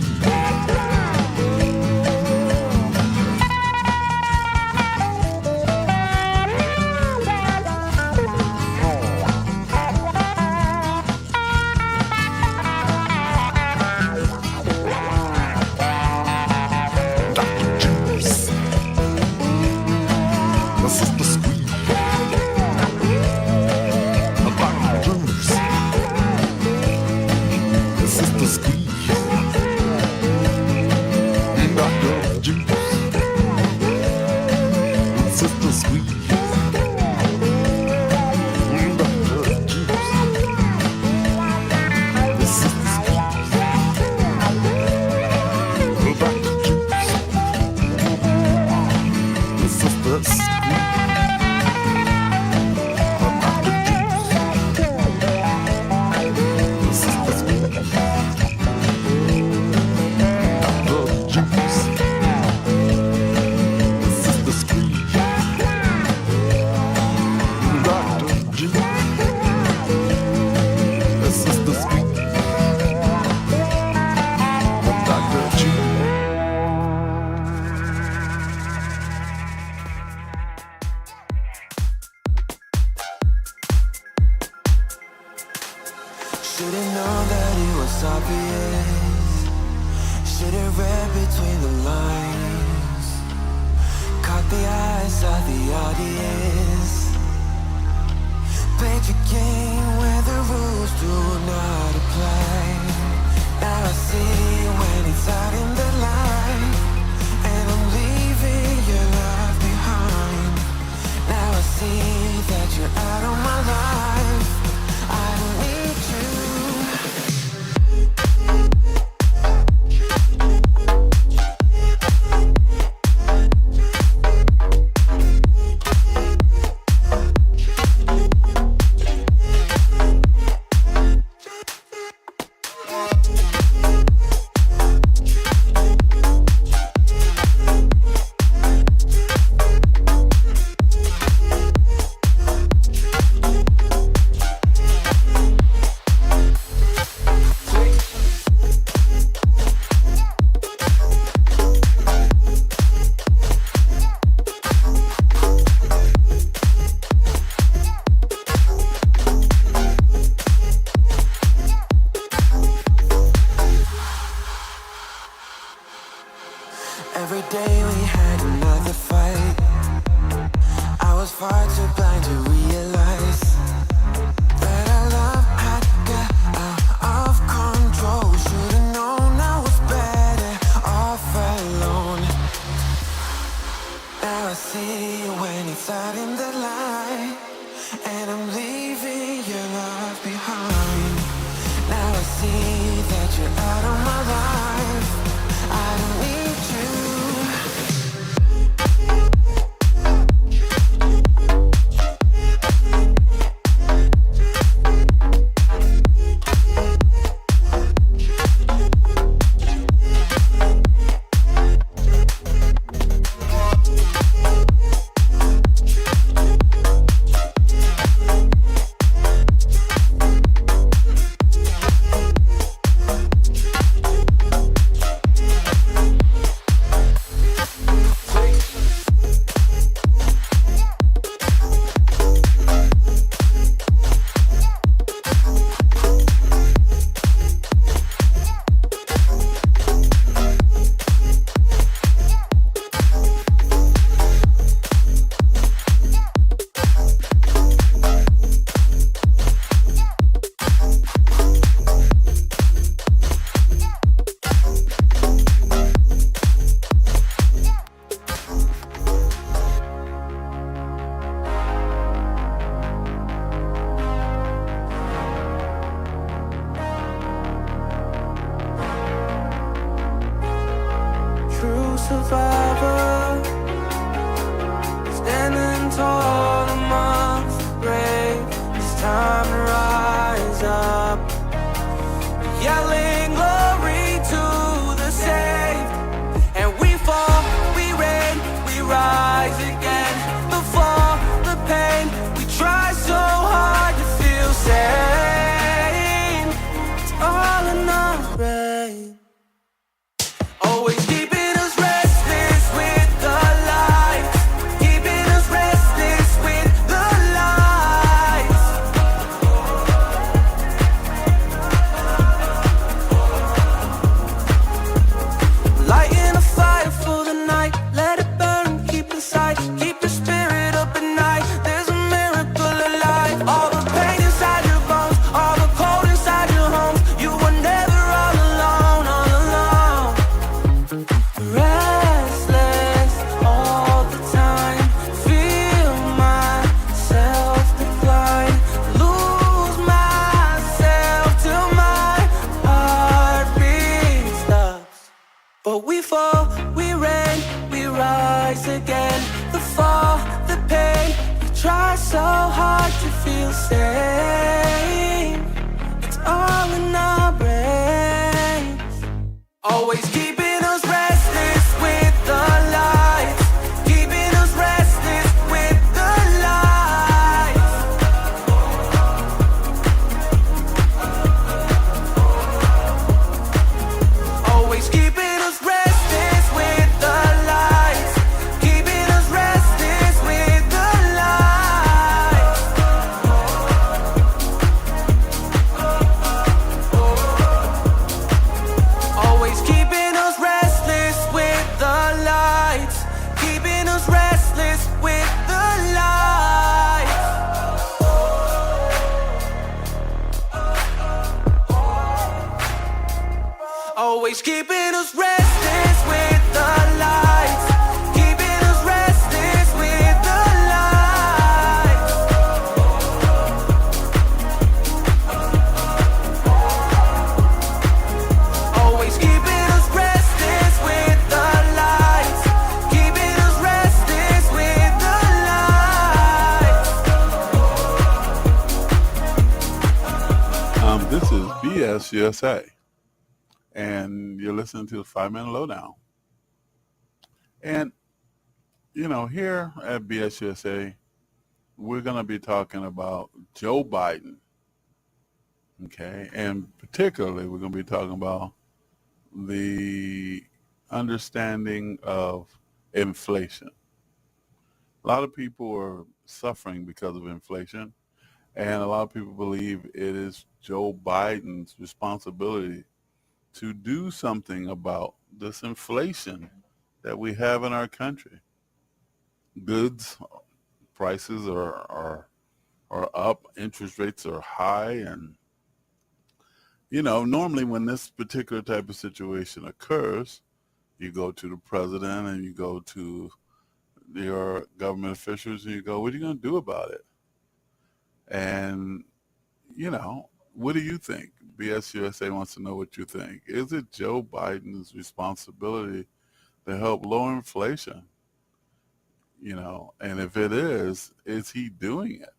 obvious. Should've read between the lines. Caught the eyes of the audience. Played your game where the rules do not apply. Now I see when it's out in the light. And I'm leaving your life behind. Now I see that you're out of my life. I don't need you. Every day we had another fight. I was far too blind to realize that our love had got out of control. Should've known I was better off alone. Now I see when it's out in the light. And I'm leaving your love behind. Now I see that you're out of my life. I don't need you. True survivor, standing tall amongst the brave. It's time to rise up, yelling glory to the saved. And we fall, we reign, we rise again. The fall, the pain, we try so hard to feel sane. It's all in our brain. Always keeping us restless with the lights. Keeping us restless with the lights. Lighting a fire for the night. Let it burn, keep inside. Keep your spirit up at night. There's a miracle alive. All the pain inside your bones, all the cold inside your homes. You were never all alone, all alone. Restless all the time. Feel myself decline. Lose myself till my heartbeat stops. But we fall, we reign, we rise again. The fall, the pain, we try so hard to feel sane. It's all in our brains. Always keeping us restless with the lights. Keeping us restless with the lights. Always keeping us restless with the lights. Keeping us restless with the lights. USA. And you're listening to the 5-Minute Lowdown. And, you know, here at BS USA, we're going to be talking about Joe Biden. Okay. And particularly, we're going to be talking about the understanding of inflation. A lot of people are suffering because of inflation, and a lot of people believe it is Joe Biden's responsibility to do something about this inflation that we have in our country. Goods prices are up, interest rates are high, and you know, normally when this particular type of situation occurs, you go to the president and you go to your government officials and you go, what are you going to do about it? And, you know, what do you think? BS USA wants to know what you think. Is it Joe Biden's responsibility to help lower inflation? You know, and if it is he doing it?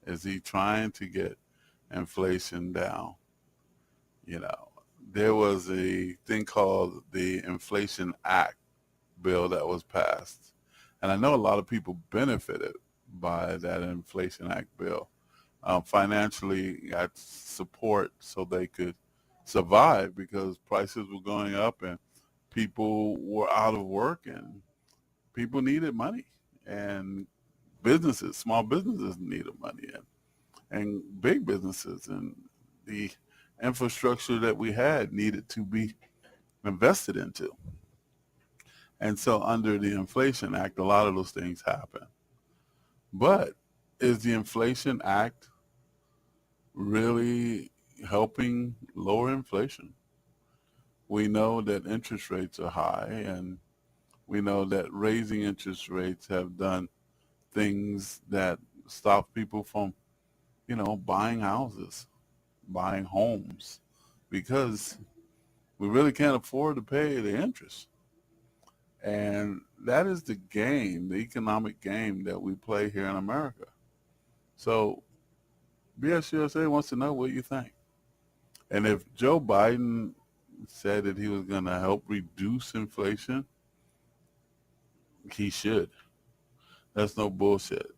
Is he trying to get inflation down? You know, there was a thing called the Inflation Act bill that was passed. And I know a lot of people benefited by that Inflation Act bill. Financially got support so they could survive because prices were going up and people were out of work and people needed money. And businesses, small businesses needed money and big businesses, and the infrastructure that we had needed to be invested into. And so under the Inflation Act, a lot of those things happen. But is the Inflation Act really helping lower inflation? We know that interest rates are high, and we know that raising interest rates have done things that stop people from, you know, buying houses, buying homes, because we really can't afford to pay the interest. And that is the game, the economic game that we play here in America. So BS USA wants to know what you think. And if Joe Biden said that he was going to help reduce inflation, he should. That's no bullshit.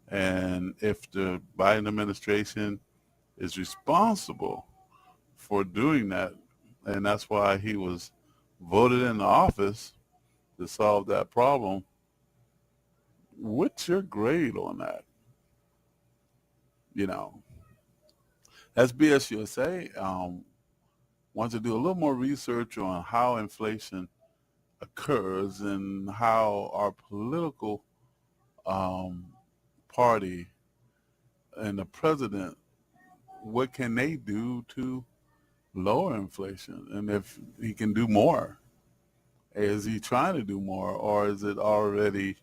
And if the Biden administration is responsible for doing that, and that's why he was voted into office to solve that problem, what's your grade on that? You know, that's BS USA. Want to do a little more research on how inflation occurs and how our political party and the president, what can they do to lower inflation? And if he can do more, is he trying to do more, or is it already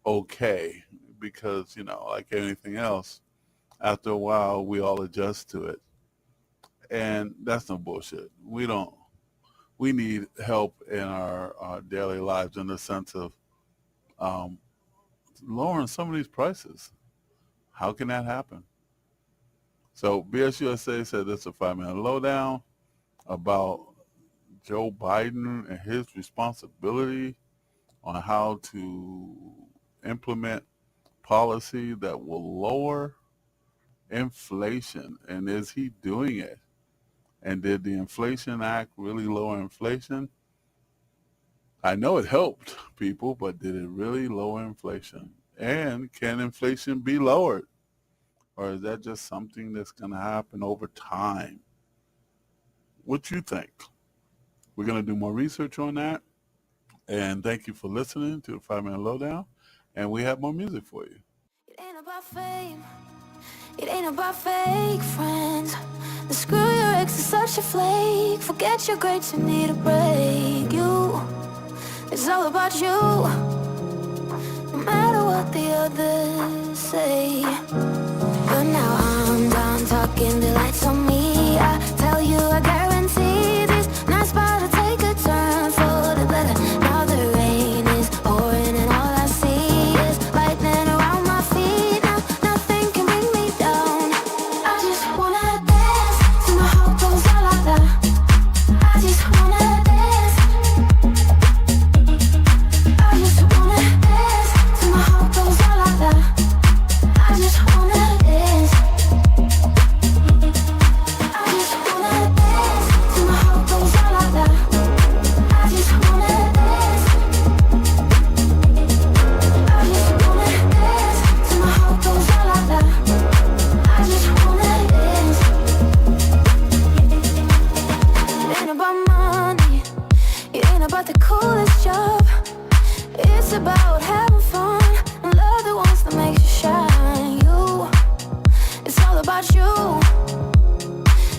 okay? Because, you know, like anything else, after a while, we all adjust to it. And that's no bullshit. We need help in our daily lives in the sense of lowering some of these prices. How can that happen? So BS USA said this is a 5-minute lowdown about Joe Biden and his responsibility on how to implement policy that will lower inflation. And is he doing it? And did the Inflation Act really lower inflation? I know it helped people, but did it really lower inflation? And can inflation be lowered? Or is that just something that's going to happen over time? What you think? We're going to do more research on that. And thank you for listening to the 5-Minute Lowdown. And we have more music for you. It ain't about fame. It ain't about fake friends. The screw your ex is such a flake. Forget your grades, you need a break. You, it's all about you. No matter what the others say. But now I'm done talking, the lights on me. I tell you, I guarantee this night's about to take a turn for the better. Now the rain is pouring and all I see is lightning around my feet. Now nothing can bring me down. I just wanna dance till my heart goes all out. next job. It's about having fun and love the ones that makes you shine. It's all about you,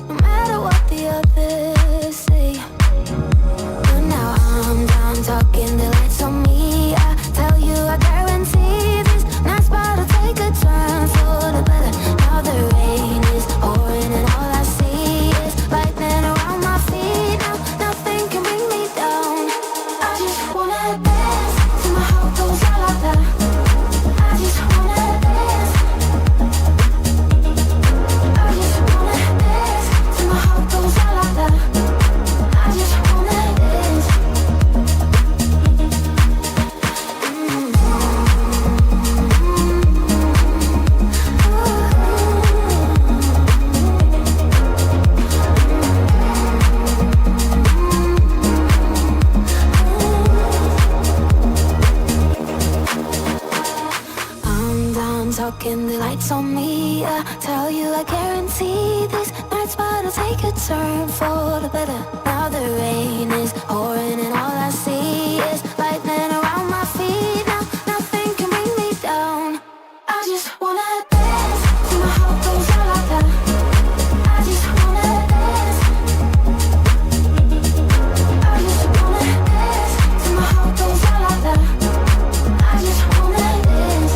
no matter what the others say. But now I'm done talking, the lights on me. I tell you, I guarantee this night's about to take a turn for the better. Now the rain is pouring and all I see is lightning around my feet. Now nothing can bring me down. I just wanna dance till my heart goes la la la. I just wanna dance. I just wanna dance till my heart goes la la la. I just wanna dance. I'm done talking, the lights on me. I tell you, I guarantee this night's about to take a turn for the better. Now the rain is pouring and all I see is lightning around my feet. Now nothing can bring me down. I just wanna dance till my heart goes la la la. I just wanna dance. I just wanna dance till my heart goes la la la. I just wanna dance.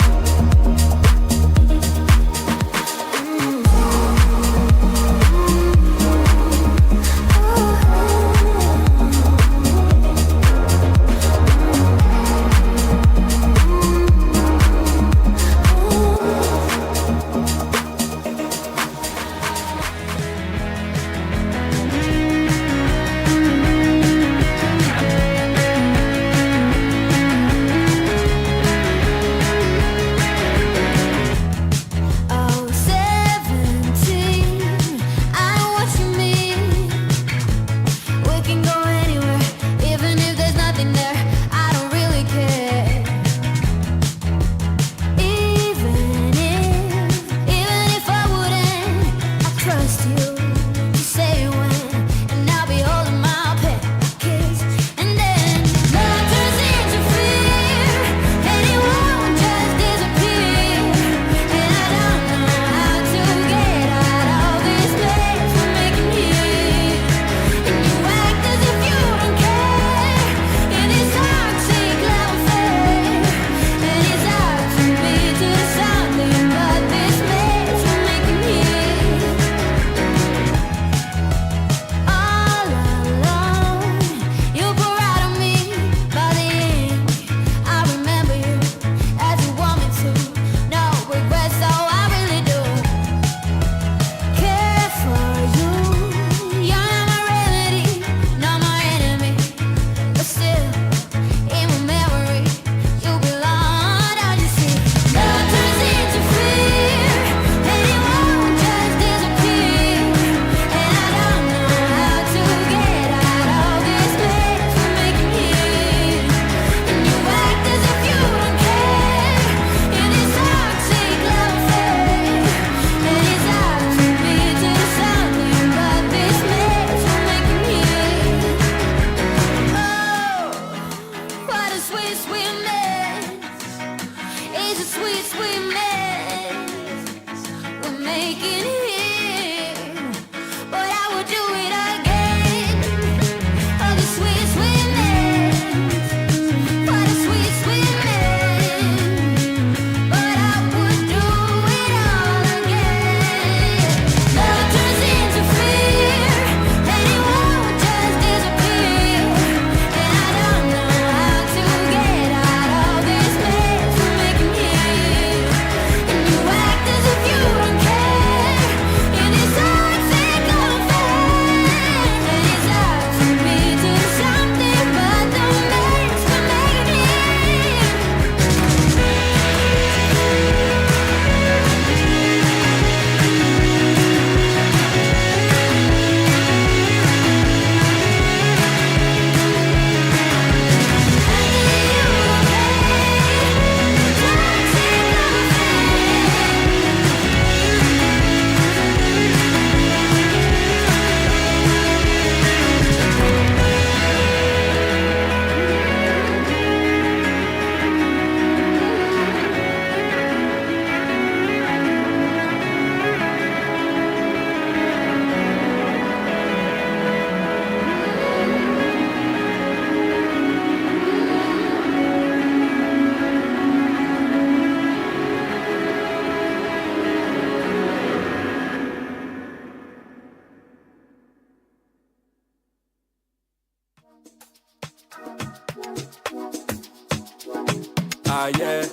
Ah, yeah.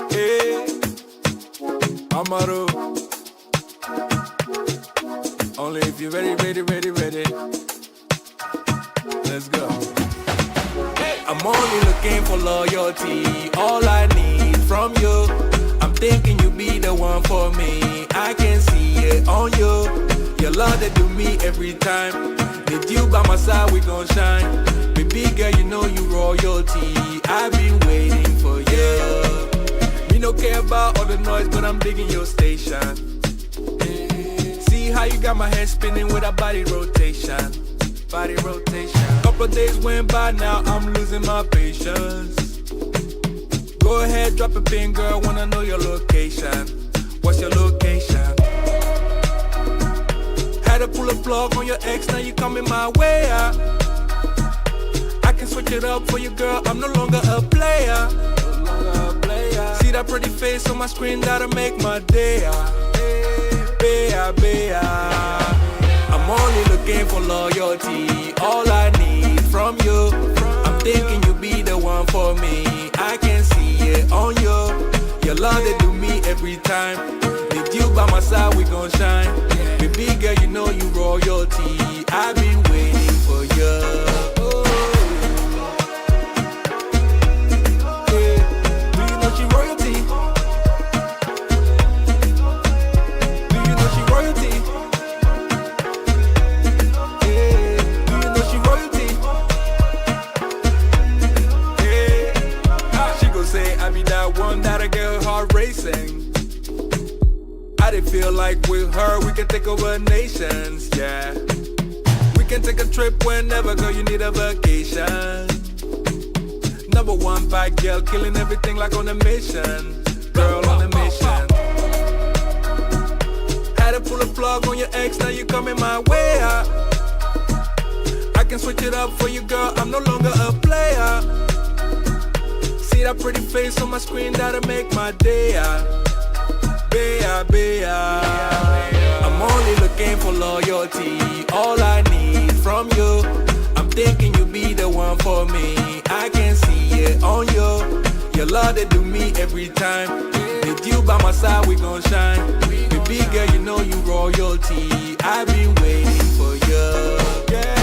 Hey, Amaru. Only if you're ready, ready, ready, ready. Let's go. I'm only looking for loyalty. All I need from you. I'm thinking you be the one for me. I can see it on you. Your love that do me every time. With you by my side, we gon' shine. Baby girl, you know you royalty. I've been waiting for you. Me no care about all the noise, but I'm digging your station. See how you got my head spinning with a body rotation. Body rotation. Couple days went by, now I'm losing my patience. Go ahead, drop a pin, girl, wanna know your location. What's your location? Had to pull a plug on your ex, now you coming my way out. I can switch it up for you, girl, I'm no longer a player. See that pretty face on my screen, that'll make my day. I'm only looking for loyalty. All I need from you. I'm thinking you be the one for me. I can see it on you. Your love they do me every time. With you by my side, we gon' shine. Baby girl, you know you royalty. I've been waiting for you. I did feel like with her we can take over nations, yeah. We can take a trip whenever, girl, you need a vacation. Number one bad girl, killing everything like on a mission. Girl on a mission. Had to pull a plug on your ex, now you coming my way out. I can switch it up for you, girl, I'm no longer a player. See that pretty face on my screen, that'll make my day out. I'm only looking for loyalty. All I need from you. I'm thinking you be the one for me. I can see it on you. Your love they do me every time. With you by my side, we gon' shine. Baby girl, you know you royalty. I've been waiting for you. Yeah.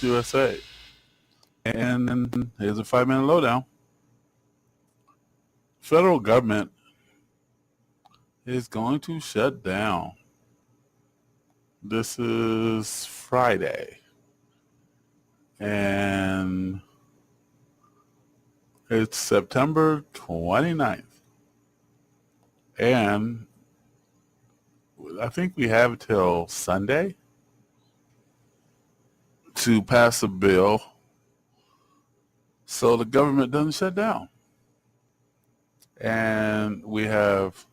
USA. And here's a 5-minute lowdown. Federal government is going to shut down. This is Friday. And it's September 29th. And I think we have till Sunday to pass a bill so the government doesn't shut down. And we have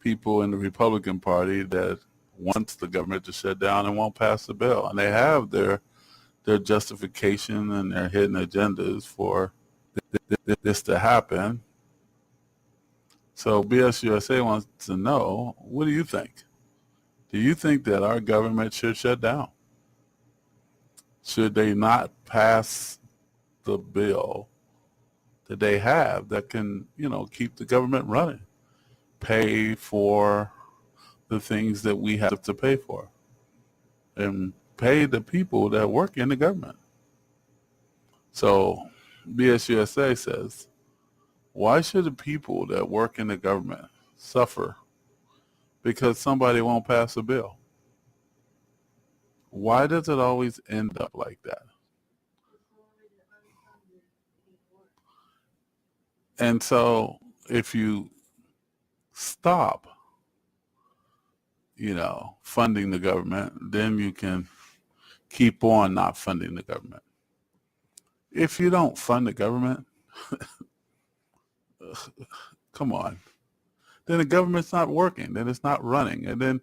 people in the Republican Party that wants the government to shut down and won't pass the bill. And they have their justification and their hidden agendas for this to happen. So BS USA wants to know, what do you think? Do you think that our government should shut down? Should they not pass the bill that they have that can, keep the government running, pay for the things that we have to pay for, and pay the people that work in the government? So BS USA says, why should the people that work in the government suffer because somebody won't pass a bill? Why does it always end up like that? And so if you stop, funding the government, then you can keep on not funding the government. If you don't fund the government, come on, then the government's not working, then it's not running. And then,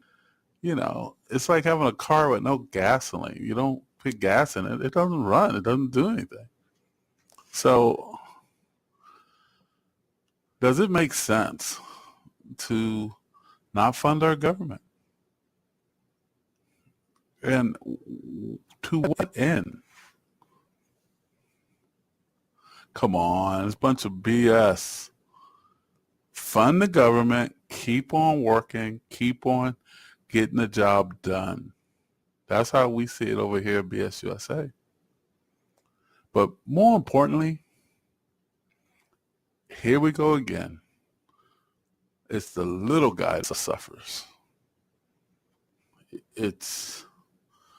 it's like having a car with no gasoline. You don't put gas in it, it doesn't run, it doesn't do anything. So does it make sense to not fund our government? And to what end? Come on, it's a bunch of BS. Fund the government, keep on working, keep on getting the job done. That's how we see it over here at BS USA. But more importantly, here we go again. It's the little guy that suffers. It's